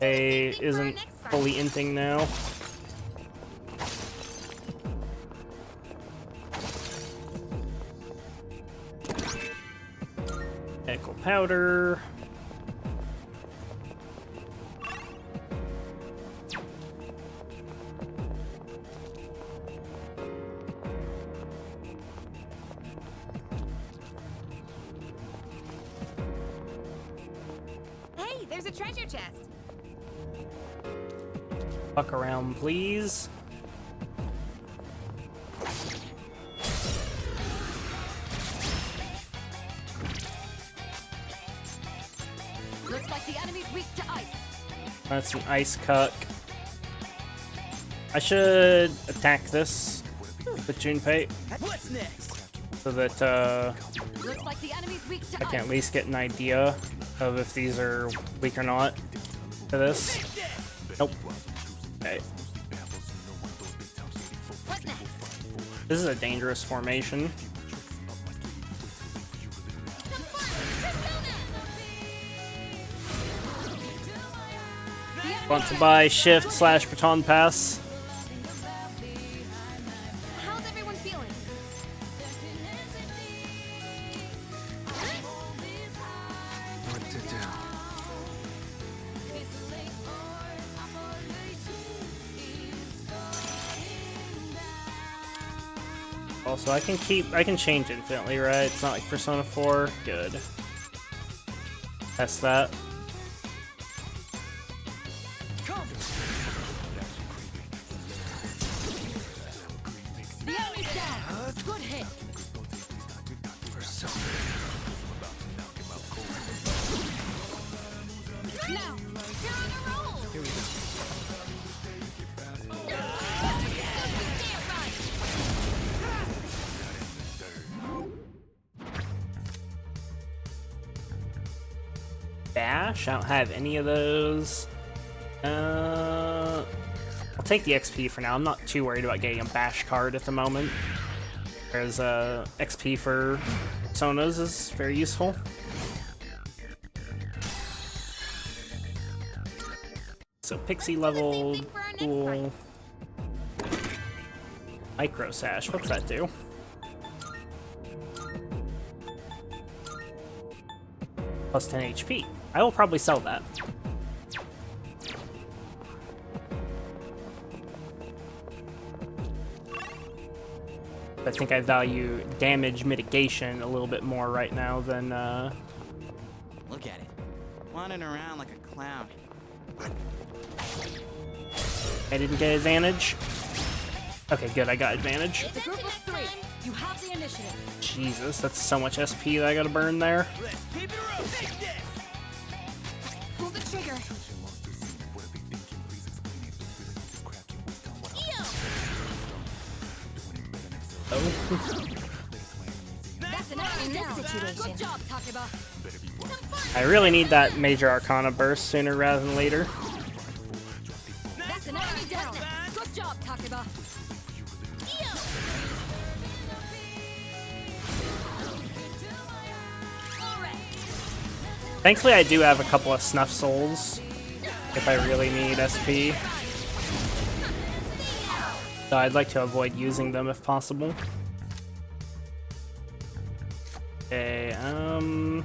A isn't fully inting now. Medical powder. Hey, there's a treasure chest. Fuck around, please. Looks like the enemy's weak to ice. That's an ice cuck. I should attack this with Junpei What's next? so that Looks like the enemy's weak to I can ice. at least get an idea of if these are weak or not to this. Nope. Okay. This is a dangerous formation. Want to buy shift / baton pass? How's everyone feeling? What to do? Also, I can change infinitely, right? It's not like Persona 4. Good. Test that. The enemy's down. Good hit. Now, you're on a roll. Here we go. Bash? I don't have any of those. I'll take the XP for now. I'm not too worried about getting a Bash card at the moment. Whereas XP for Personas is very useful. So Pixie level, cool. Micro Sash, what's that do? Plus 10 HP. I will probably sell that. I think I value damage mitigation a little bit more right now than Look at it. Wandering around like a clown. I didn't get advantage. Okay, good, I got advantage. It's a group of 3. You have the initiative. Jesus, that's so much SP that I gotta burn there. Let's keep it real. Take this. Pull the trigger. Oh. That's an enemy down. Good job, Takeba. I really need that Major Arcana burst sooner rather than later. That's an enemy down. Good job, Takeba. Thankfully, I do have a couple of Snuff Souls if I really need SP. So I'd like to avoid using them if possible. Okay,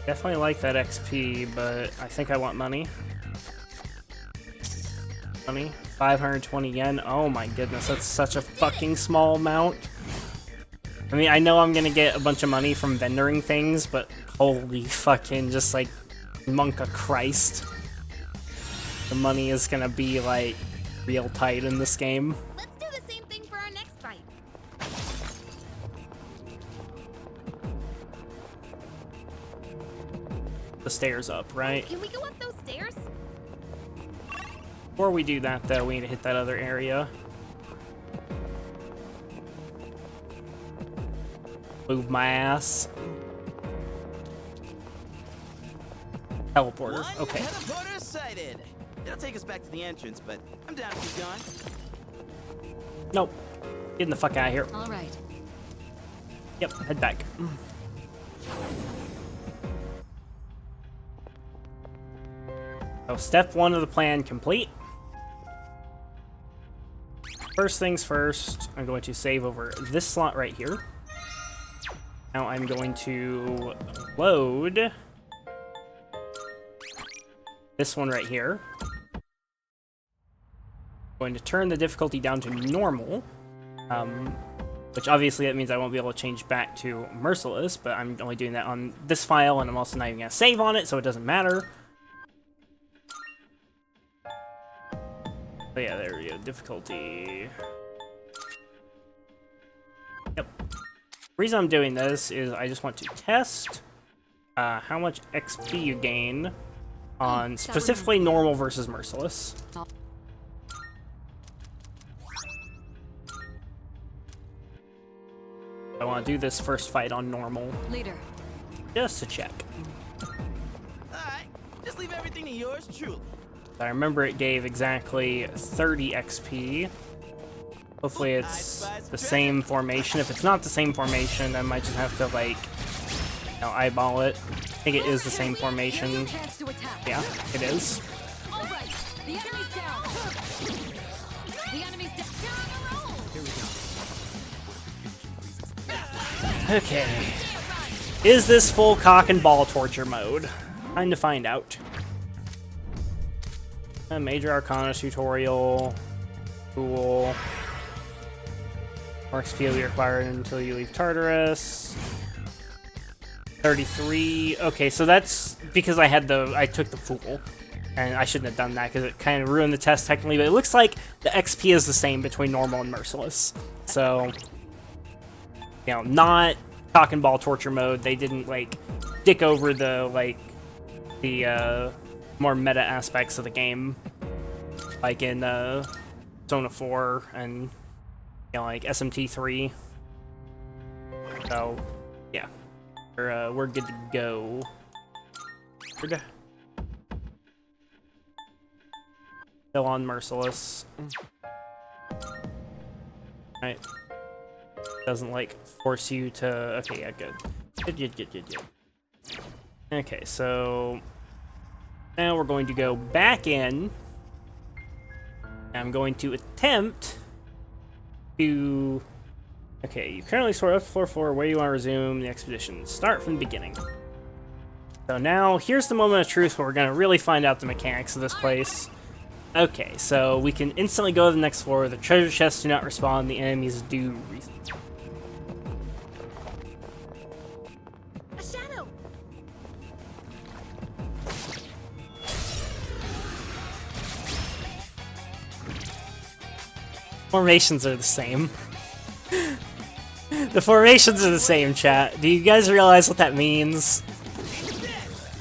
definitely like that XP, but I think I want money. Money? 520 yen? Oh my goodness, that's such a fucking small amount. I mean, I know I'm gonna get a bunch of money from vendoring things, but holy fucking, just like, Monk of Christ. The money is gonna be, like, real tight in this game. Let's do the same thing for our next fight. The stairs up, right? Can we go up those stairs? Before we do that, though, we need to hit that other area. Move my ass. Teleporter, okay. Teleporter sighted. It'll take us back to the entrance, but I'm down to keep going. Nope. Getting the fuck out of here. All right. Yep, head back. So step 1 of the plan complete. First things first, I'm going to save over this slot right here. Now I'm going to load this one right here. Going to turn the difficulty down to normal, which obviously that means I won't be able to change back to Merciless, but I'm only doing that on this file, and I'm also not even going to save on it, so it doesn't matter. But yeah, there we go, difficulty. Yep. The reason I'm doing this is I just want to test how much XP you gain on specifically normal versus Merciless. I want to do this first fight on normal. Leader. Just to check. Alright, just leave everything to yours truly. I remember it gave exactly 30 XP. Hopefully it's the same formation. If it's not the same formation, I might just have to, like, you know, eyeball it. I think it is the same formation. Yeah, it is. Alright, the enemy's down. The enemy's down. Here we go. Okay. Is this full cock and ball torture mode? Time to find out. A Major Arcana tutorial. Cool. More XP will be required until you leave Tartarus. 33. Okay, so that's because I took the Fool. And I shouldn't have done that because it kind of ruined the test technically, but it looks like the XP is the same between normal and Merciless. So, you know, not cock and ball torture mode. They didn't, like, dick over the, like, the, more meta aspects of the game. Like in, Persona 4 and, you know, like SMT 3. So, yeah. We're good to go. Still on Merciless. Right. Doesn't, like, force you to... Okay, yeah, good. Good. Okay, so... Now we're going to go back in. I'm going to attempt to... Okay, you currently sort up to floor 4 where you want to resume the expedition. Start from the beginning. So now, here's the moment of truth where we're going to really find out the mechanics of this place. Okay, so we can instantly go to the next floor. The treasure chests do not respond. The enemies do. A shadow. Formations are the same. The formations are the same, chat. Do you guys realize what that means?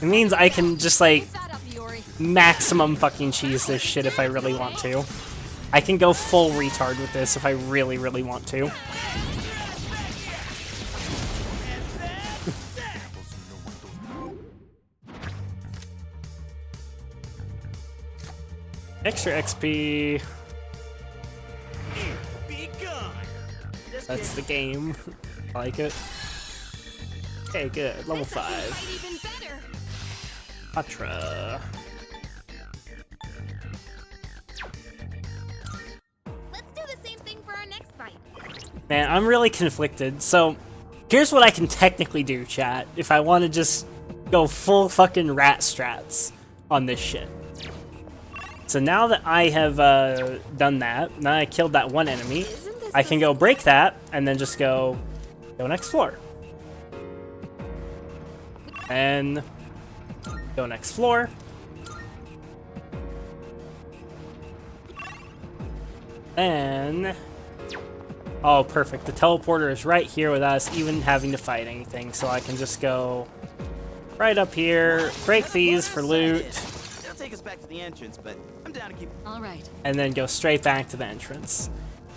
It means I can just, like, maximum fucking cheese this shit if I really want to. I can go full retard with this if I really, really want to. Extra XP. That's the game. I like it. Okay, good. Level 5. Patra. Let's do the same thing for our next fight. Man, I'm really conflicted. So, here's what I can technically do, chat, if I want to just go full fucking rat strats on this shit. So now that I have done that, now I killed that one enemy, I can go break that, and then just go next floor. And go next floor. And... Oh, perfect. The teleporter is right here without us even having to fight anything, so I can just go right up here, break these for loot. It'll take us back to the entrance, but I'm down to keep... Alright. And then go straight back to the entrance.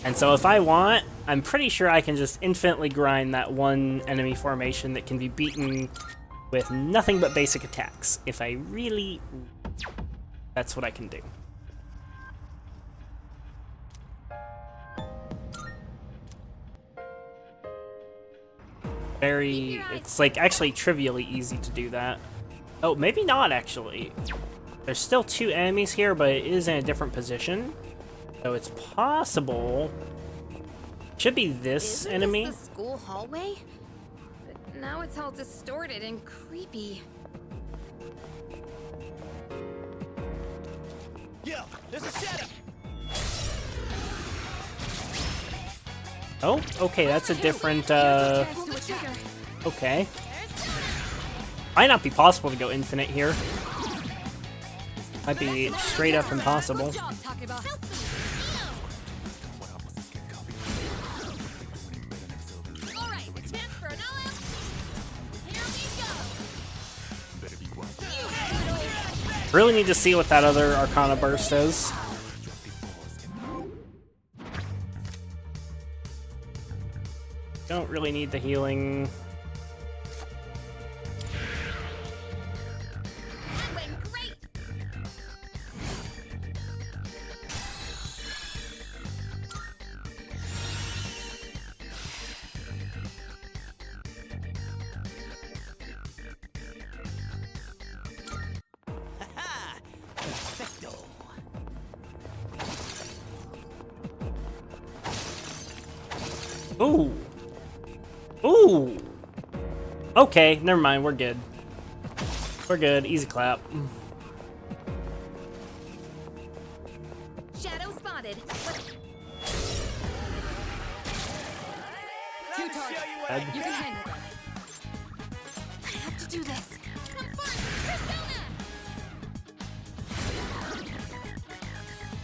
And so if I want, I'm pretty sure I can just infinitely grind that one enemy formation that can be beaten with nothing but basic attacks. If I really... That's what I can do. It's like actually trivially easy to do that. Oh, maybe not actually. There's still two enemies here, but it is in a different position. So it's possible. Should be this enemy. Isn't this the school hallway? But Now it's all distorted and creepy. Yo, there's a shadow. Oh, okay, that's a different, okay. Might not be possible to go infinite here. Might be straight up impossible. Really need to see what that other Arcana Burst is. Don't really need the healing. Ooh. Ooh. Okay, never mind. We're good. We're good. Easy clap. Shadow spotted. Two targets. You can handle them. I have to do this.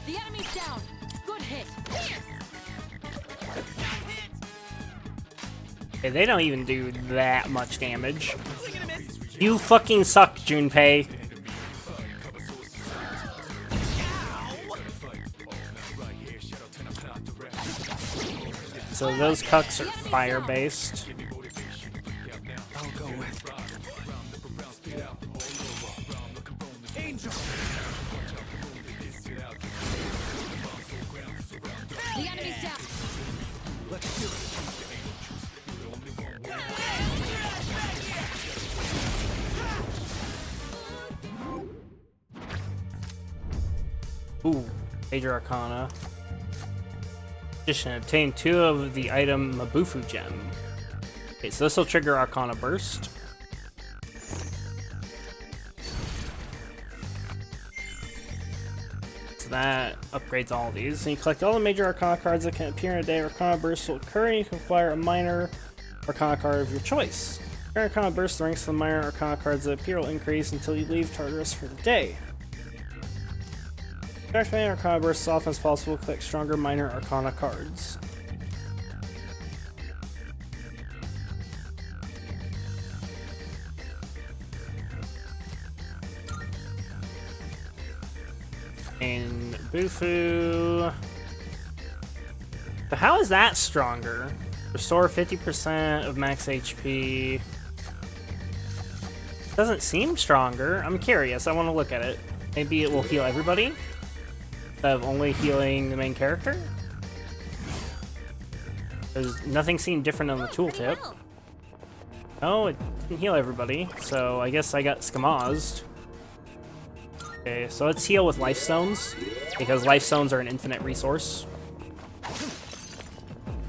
The enemy's down. Good hit. Okay, they don't even do that much damage. You fucking suck, Junpei. So those cucks are fire-based. The enemy's down. Let's do it. Ooh, Major Arcana. Addition, obtain 2 of the item Mabufu Gem. Okay, so this will trigger Arcana Burst. So that upgrades all of these. And you collect all the major Arcana cards that can appear in a day. Arcana Burst will occur, and you can acquire a minor Arcana card of your choice. During Arcana Burst, the ranks of the minor Arcana cards that appear will increase until you leave Tartarus for the day. Activating Arcana Burst as often as possible, collect stronger minor Arcana cards. And Bufu. But how is that stronger? Restore 50% of max HP. Doesn't seem stronger. I'm curious. I want to look at it. Maybe it will heal everybody instead of only healing the main character. There's nothing seemed different on the tooltip. No, it didn't heal everybody, so I guess I got skamazed. Okay, so let's heal with life stones, because life stones are an infinite resource.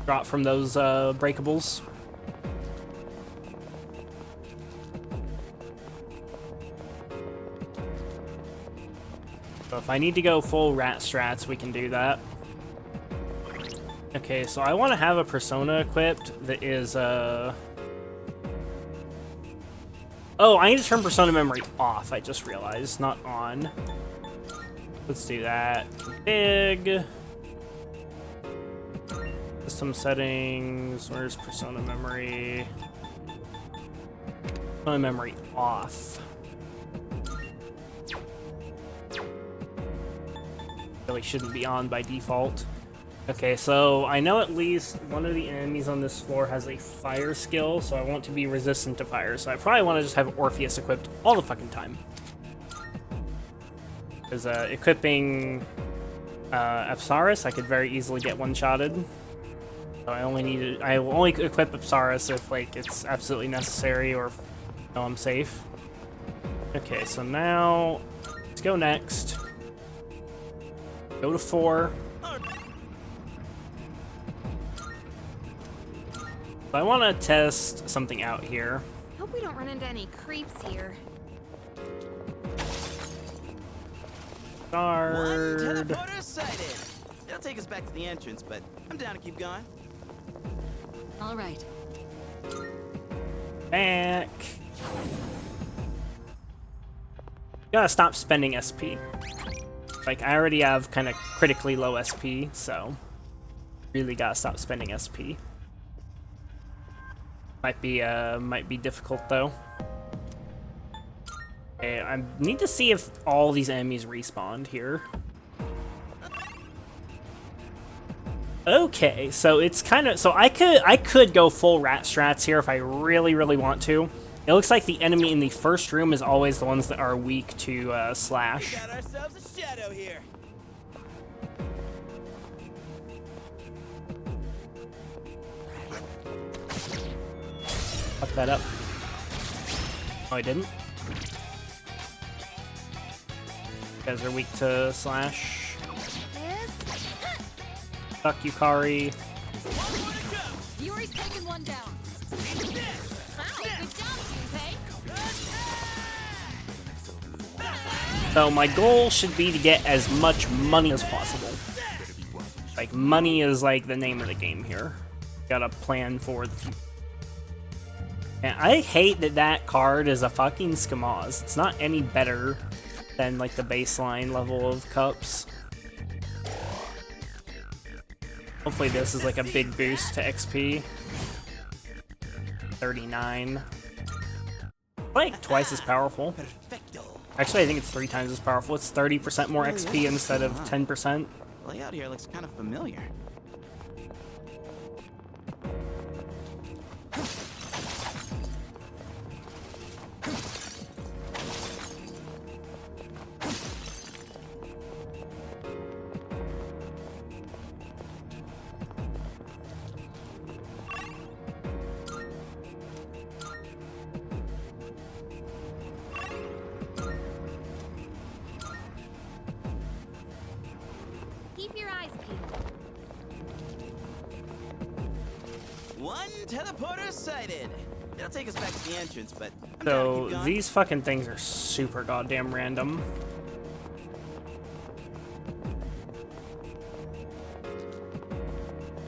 Drop from those breakables. So if I need to go full rat strats, we can do that. Okay, so I want to have a persona equipped that is, Oh, I need to turn persona memory off, I just realized, not on. Let's do that. Big. System settings, where's persona memory? Persona memory off. Really shouldn't be on by default. Okay, so I know at least one of the enemies on this floor has a fire skill, so I want to be resistant to fire. So I probably want to just have Orpheus equipped all the fucking time. Because equipping Apsaris, I could very easily get one-shotted. So I will only equip Apsaris if like it's absolutely necessary or if I know I'm safe. Okay, so now let's go next. Go to 4. I want to test something out here. Hope we don't run into any creeps here. One Guard. teleporter sighted. It'll take us back to the entrance, but I'm down to keep going. All right. Back. Gotta stop spending SP. Like, I already have kind of critically low SP, so really gotta stop spending SP. Might be difficult though. Okay, I need to see if all these enemies respawned here. Okay, so it's kind of, so I could go full rat strats here if I really want to. It looks like the enemy in the first room is always the ones that are weak to slash. We got ourselves a shadow here. Fuck that up. Oh, I didn't. You guys are weak to slash. Fuck you, Kari. Yuri's taking one down. Wow, good job, Junpei. So my goal should be to get as much money as possible. Like, money is like the name of the game here. Gotta plan for the future. And I hate that that card is a fucking Skamaz. It's not any better than like the baseline level of cups. Hopefully this is like a big boost to XP. 39. Like twice as powerful. Actually, I think it's 3 times as powerful. It's 30% more XP instead of 10%. The layout here looks kind of familiar. Keep your eyes peeled. One teleporter sighted. It'll take us back to the entrance, but I'm down to So keep going. these fucking things are super goddamn random.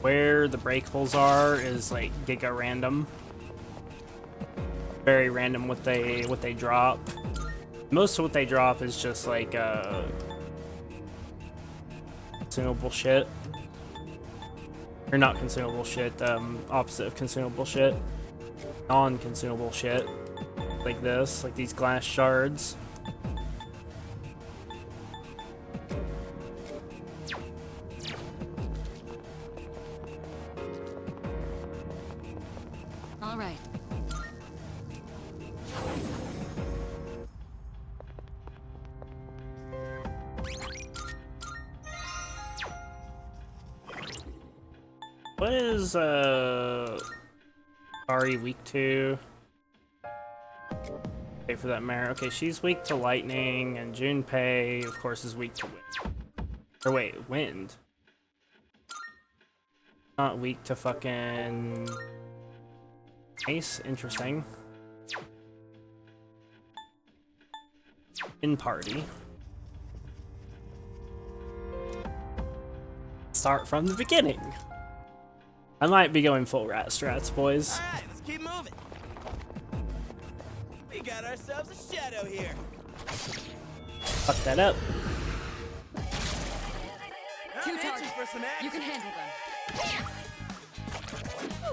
Where the breakables are is like giga random. Very random what they drop. Most of what they drop is just like consumable shit. Or not consumable shit, opposite of consumable shit. Non-consumable shit. Like this, like these glass shards. All right. What is Ari weak to? Okay, for that matter. Okay, she's weak to lightning, and Junpei, of course, is weak to wind. Or wait, wind. Not weak to fucking ice. Interesting. In party. Start from the beginning. I might be going full rat strats, boys. Alright, let's keep moving. We got ourselves a shadow here. Fuck that up. Two targets. You can handle them.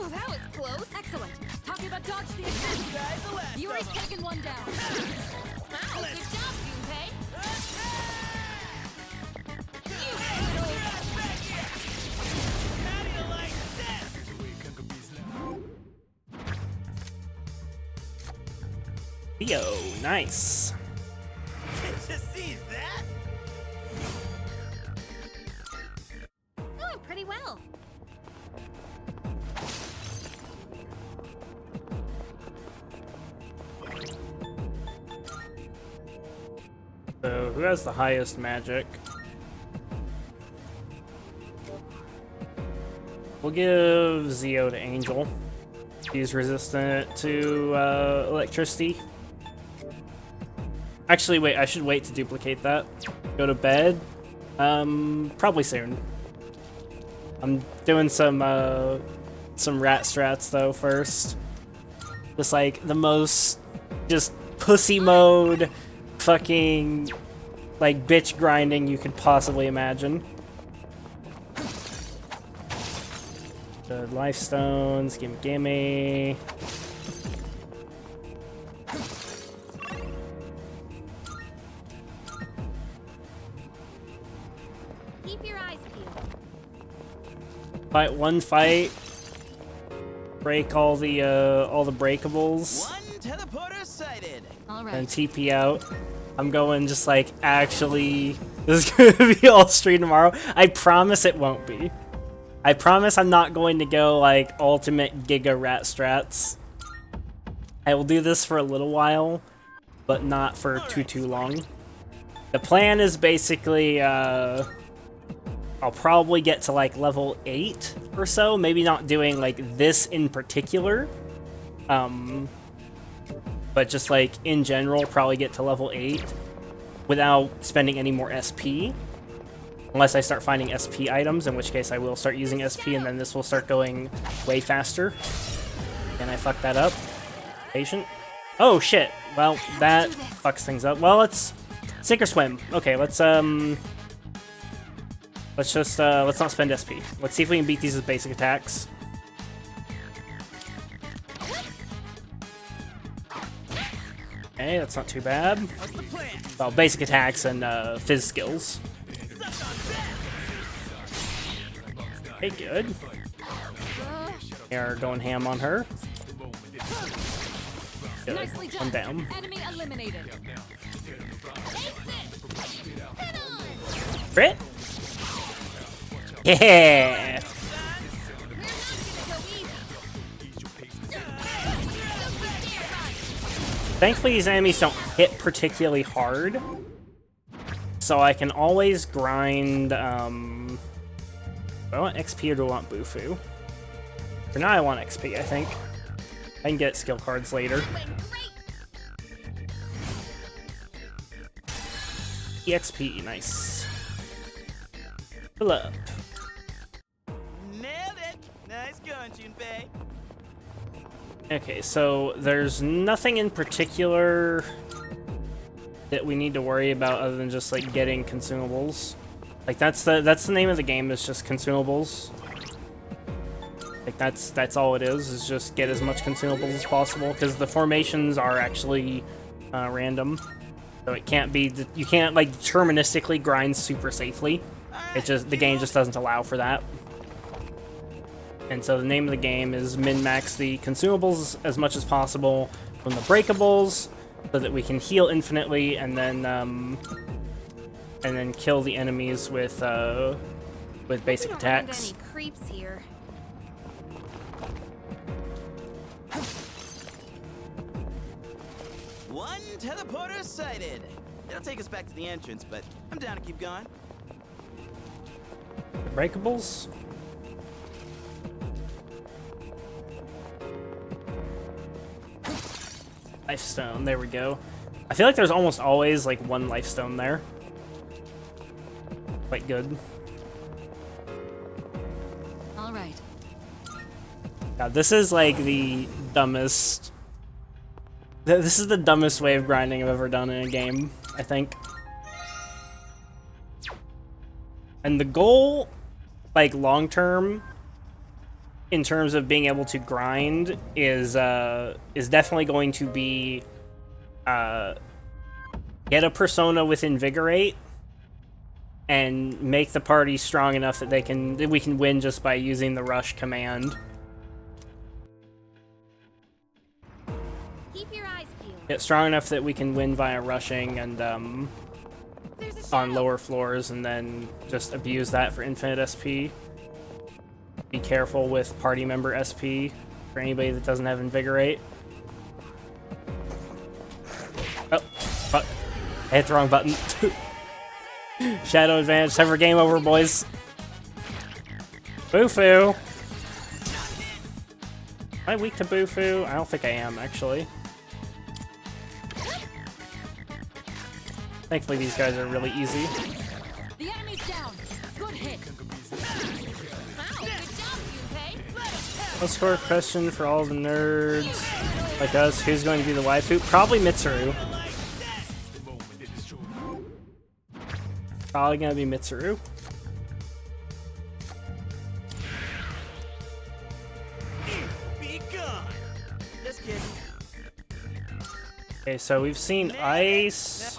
Ooh, that was close. Excellent. Talking about dodge the attack. Yuri's taking one down. Wow, good job, Junpei. Theo, nice. Just see that? Doing pretty well. So, who has the highest magic? We'll give Zio to Angel. He's resistant to electricity. Actually, wait, I should wait to duplicate that. Go to bed. Probably soon. I'm doing some rat strats though first. Just like the most just pussy mode fucking like bitch grinding you could possibly imagine. The life stones, gimme. Keep your eyes peeled. Fight one fight. Break all the breakables. One teleporter sighted. All right. And TP out. I'm going just like actually. This is gonna be all stream tomorrow. I promise it won't be. I promise I'm not going to go like ultimate giga rat strats. I will do this for a little while, but not for too long. The plan is basically I'll probably get to like level 8 or so, maybe not doing like this in particular. But just like in general, probably get to level 8 without spending any more SP. Unless I start finding SP items, in which case I will start using SP, and then this will start going way faster. And I fucked that up. Patient. Oh shit. Well, that fucks things up. Well, let's sink or swim. Okay, let's just let's not spend SP. Let's see if we can beat these with basic attacks. Okay, that's not too bad. Well, basic attacks and fizz skills. Okay, good. We are going ham on her. Good. I'm down. Enemy eliminated. Crit? Yeah! Thankfully, these enemies don't hit particularly hard. So I can always grind, do I want XP or do I want Bufu? For now, I want XP, I think. I can get skill cards later. EXP, nice. Fill up. Nailed it. Nice going, Junpei. Okay, so there's nothing in particular that we need to worry about other than just like getting consumables. Like that's the name of the game, is just consumables. Like that's all it is just get as much consumables as possible, because the formations are actually random. So it can't be, you can't like deterministically grind super safely. It just, the game just doesn't allow for that. And so the name of the game is min-max the consumables as much as possible from the breakables, so that we can heal infinitely and then kill the enemies with basic attacks. Any creeps here. One teleporter sighted. It'll take us back to the entrance, but I'm down to keep going. The breakables? Life stone, there we go. I feel like there's almost always like one life stone there. Quite good. All right. God, this is like the dumbest. This is the dumbest way of grinding I've ever done in a game, I think. And the goal, like long term, in terms of being able to grind, is definitely going to be get a persona with Invigorate and make the party strong enough that we can win just by using the rush command. Keep your eyes peeled. Get strong enough that we can win via rushing and on lower floors, and then just abuse that for infinite SP. Be careful with party member SP for anybody that doesn't have Invigorate. Oh, fuck. I hit the wrong button. Shadow advantage. Time for game over, boys. Boo-foo. I weak to Bufu? I don't think I am, actually. Thankfully, these guys are really easy. The enemy's down. Good hit. Let's score a question for all the nerds like us. Who's going to be the waifu? Probably Mitsuru. Probably gonna be Mitsuru. Be gone. Just kidding. Okay, so we've seen ice.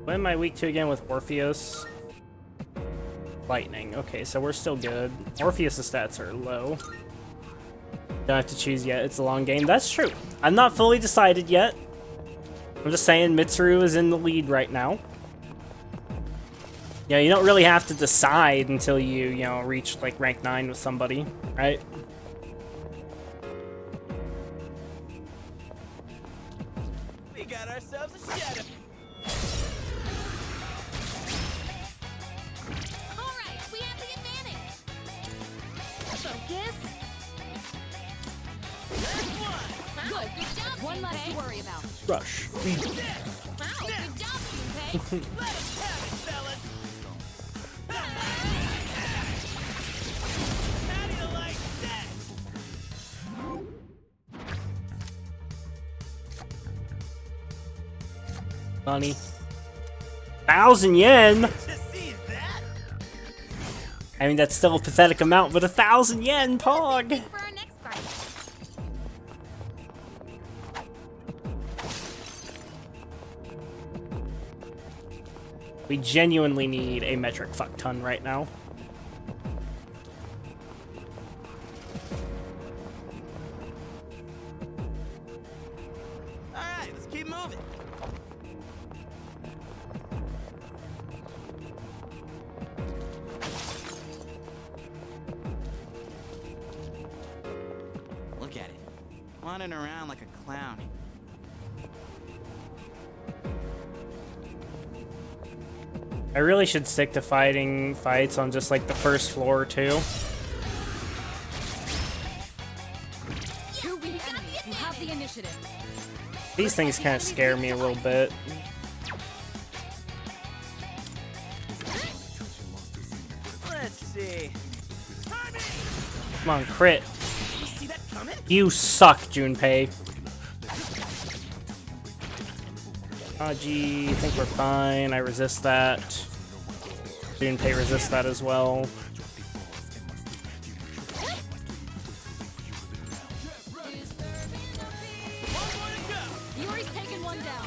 What am I weak to again with Orpheus? Lightning. Okay, so we're still good. Orpheus' stats are low. Don't have to choose yet. It's a long game. That's true. I'm not fully decided yet. I'm just saying Mitsuru is in the lead right now. Yeah, you don't really have to decide until you know, reach like rank 9 with somebody, right? We got ourselves a shadow. All right, we have the advantage. Focus. Good. Good job. One less to worry about. Rush. Wow, good job, Junpei. Let us have it, fellas. How do you like that? Money. 1,000 yen? To see that? I mean, that's still a pathetic amount, but 1,000 yen, Pog! For our next fight. We genuinely need a metric fuck ton right now. All right, let's keep moving. Look at it, wandering around like a clown. I really should stick to fighting fights on just like the first floor too. You beat the enemy. You have the initiative. These things kind of scare me a little bit. Let's see. Come on, crit. You see that coming? You suck, Junpei. Haji, I think we're fine. I resist that. Junpei resists that as well. Yuri's taken one down.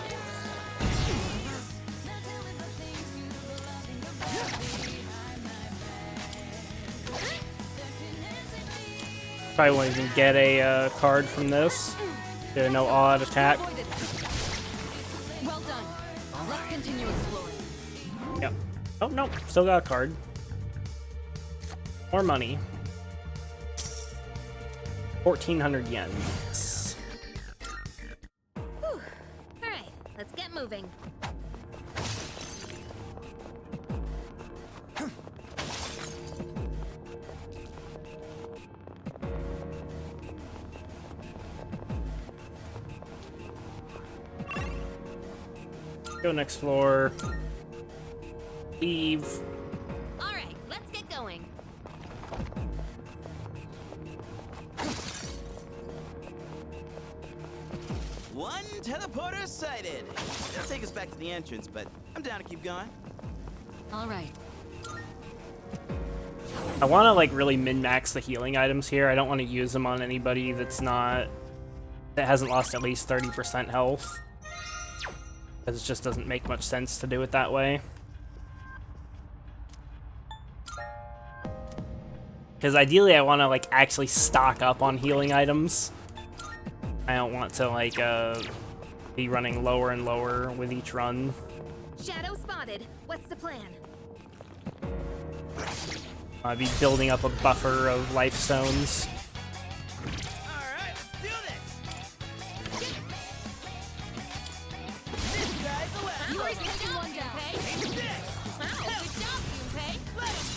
Probably won't even get a card from this. Get a no odd attack. Well done. Let's continue exploring. Yep. Oh, no. Still got a card. More money. 1,400 yen. Whew. All right, let's get moving. Go next floor. Leave. All right, let's get going. One teleporter sighted. It'll take us back to the entrance, but I'm down to keep going. All right. I want to like really min-max the healing items here. I don't want to use them on anybody that hasn't lost at least 30% health. Because it just doesn't make much sense to do it that way. Because ideally I want to like actually stock up on healing items. I don't want to like be running lower and lower with each run. Shadow spotted. What's the plan? I'd be building up a buffer of life stones. Alright, let's do this! This guy's the last Yuri's one. taking one down. Take this! Wow, good job, Junpei. Let us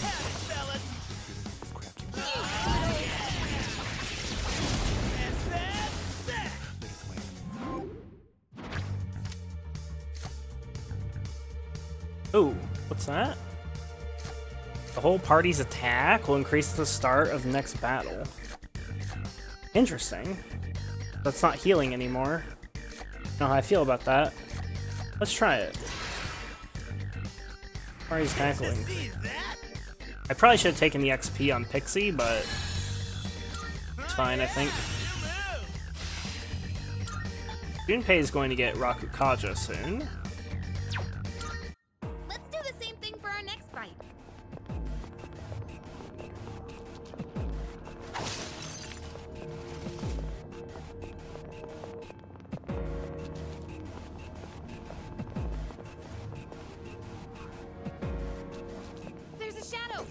What's that? The whole party's attack will increase at the start of the next battle. Interesting. That's not healing anymore. I don't know how I feel about that. Let's try it. Party's tackling. I probably should have taken the XP on Pixie, but it's fine, I think. Junpei is going to get Rakukaja soon. Let's do the same thing for our next fight. There's a shadow.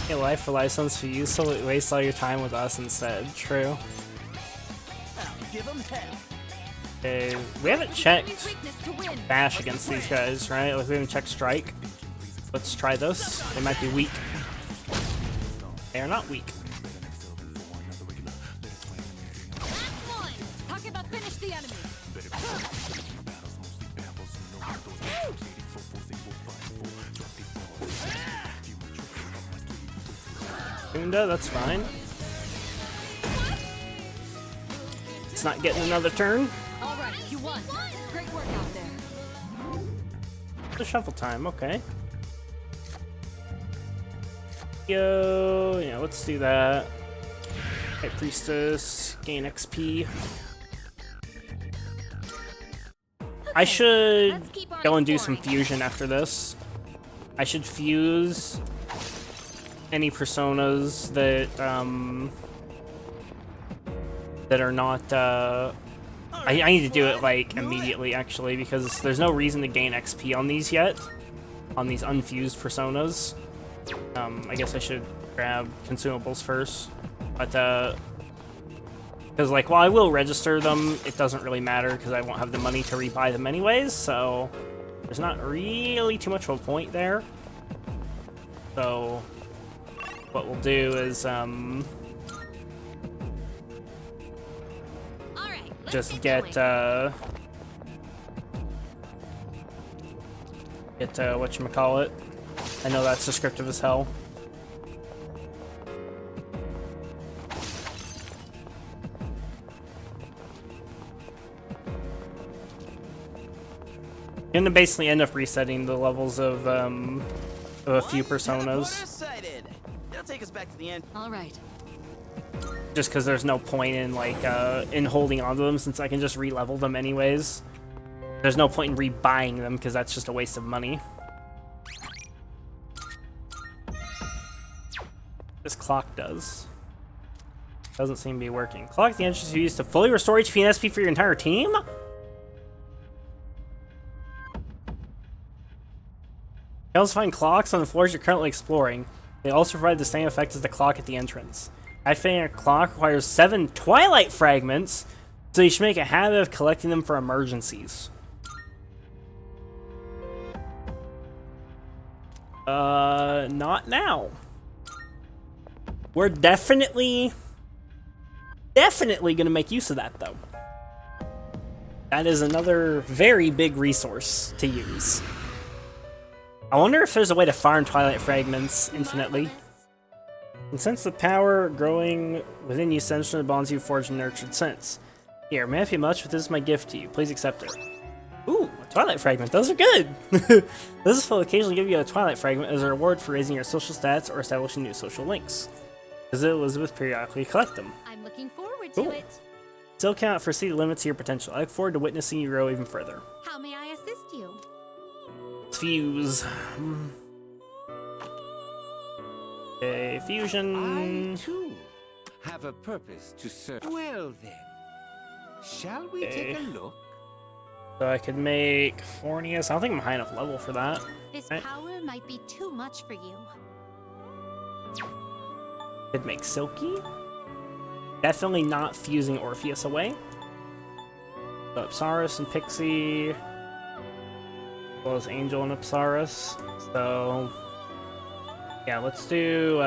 A life for license for you, so waste all your time with us instead. True. Give 'em hell. Okay, we haven't checked Bash against these guys, right? Like, we haven't checked Strike. Let's try this. They might be weak. They are not weak. Talk about finish the enemy. Gunda, that's fine. It's not getting another turn. All right, you won. Great work out there. The shuffle time, okay. Yo, yeah, let's do that. Okay, Priestess, gain XP. I should go and do some fusion after this. I should fuse any personas that that are not I need to do it like immediately actually, because there's no reason to gain XP on these yet, on these unfused personas. I guess I should grab consumables first, but because like while I will register them, it doesn't really matter because I won't have the money to rebuy them anyways, so there's not really too much of a point there. So what we'll do is just get whatchamacallit. I know that's descriptive as hell. I'm gonna basically end up resetting the levels of a few personas. It'll take us back to the end. All right. Just because there's no point in like in holding onto them, since I can just re-level them anyways. There's no point in rebuying them because that's just a waste of money. This clock doesn't seem to be working. Clock the engines you use to fully restore HP and SP for your entire team? You can also find clocks on the floors you're currently exploring. They also provide the same effect as the clock at the entrance. Activating a clock requires 7 Twilight Fragments, so you should make a habit of collecting them for emergencies. Not now. We're definitely gonna make use of that, though. That is another very big resource to use. I wonder if there's a way to farm Twilight Fragments infinitely. And since the power growing within you stems from the bonds you forged and nurtured since. Here, may not be much, but this is my gift to you. Please accept it. Ooh, a Twilight Fragment. Those are good! This will occasionally give you a Twilight Fragment as a reward for raising your social stats or establishing new social links. Visit Elizabeth periodically collect them. I'm looking forward to it. Still cannot foresee the limits to your potential. I look forward to witnessing you grow even further. How may I assist you? Fuse. Okay, fusion. I too have a purpose to serve. Well then, shall we take a look? So I could make Fornius. I don't think I'm high enough level for that. This Right. power might be too much for you. Could make Silky. Definitely not fusing Orpheus away. So Apsaris and Pixie. As well as Angel and Apsaris. So yeah, let's do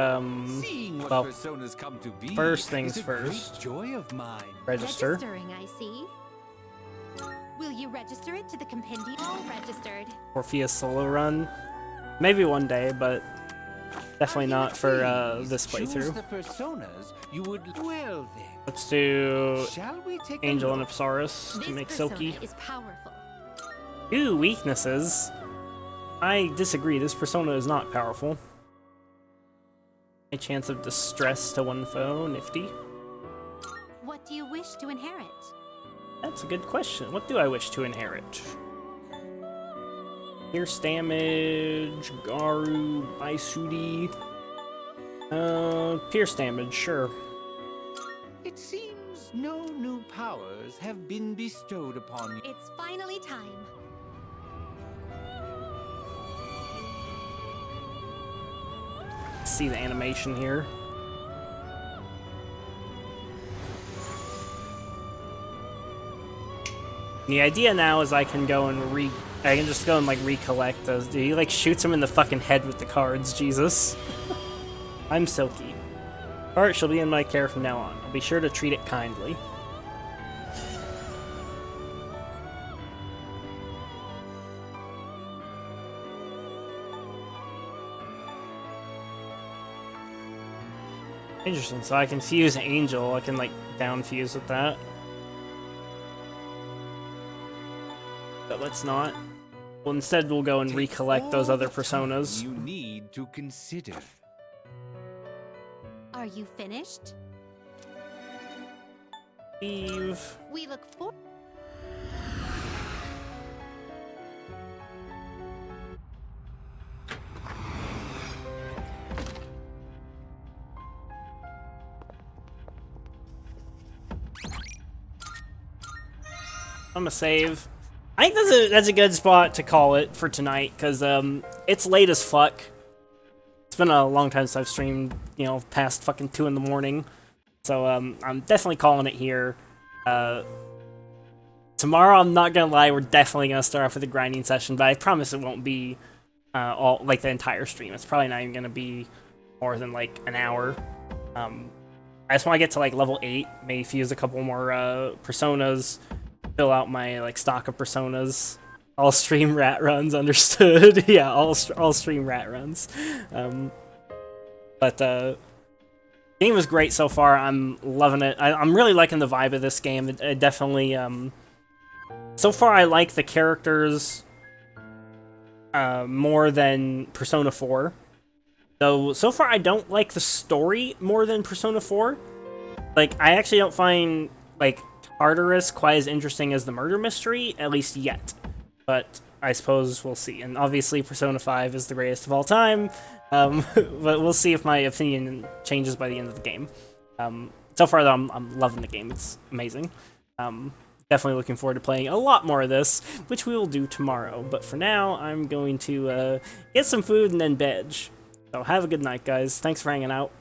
Seeing what well, personas come to be first things is a great first. joy of mine. Register. Registering, I see. Will Will you register it to the compendium? All registered. Orpheus solo run. Maybe one day, but definitely not for this Choose playthrough. the personas you would. Well then. Let's do Shall we take a Angel and look? Apsaris to This make persona Silky. is powerful. Ooh, weaknesses. I disagree. This persona is not powerful. A chance of distress to one foe, nifty. What do you wish to inherit? That's a good question. What do I wish to inherit? Pierce damage, Garu, Baisudi. Pierce damage, sure. It seems no new powers have been bestowed upon you. It's finally time. See the animation here. The idea now is I can go and I can just go and like recollect those. Dude, he like shoots him in the fucking head with the cards, Jesus. I'm Silky. Alright, she'll be in my care from now on. I'll be sure to treat it kindly. Interesting, so I can fuse Angel, I can like down fuse with that. But let's not. Well, instead we'll go and recollect those other personas. You need to consider. Are you finished? Eve. We look forward. I'm gonna save. I think that's a good spot to call it for tonight, because it's late as fuck. It's been a long time since I've streamed, you know, past fucking 2 in the morning. So I'm definitely calling it here. Tomorrow, I'm not gonna lie, we're definitely gonna start off with a grinding session, but I promise it won't be all like the entire stream. It's probably not even gonna be more than like an hour. I just want to get to like level 8, maybe fuse a couple more personas. Fill out my like stock of personas. All stream rat runs, understood. Yeah, all stream rat runs. But game was great so far. I'm loving it. I'm really liking the vibe of this game. It definitely so far I like the characters more than Persona 4. Though so far I don't like the story more than Persona 4. Like I actually don't find like Tartarus quite as interesting as the murder mystery, at least yet. But I suppose we'll see. And obviously Persona 5 is the greatest of all time. But we'll see if my opinion changes by the end of the game. So far though, I'm loving the game. It's amazing. Definitely looking forward to playing a lot more of this, which we will do tomorrow. But for now, I'm going to get some food and then veg. So have a good night, guys. Thanks for hanging out.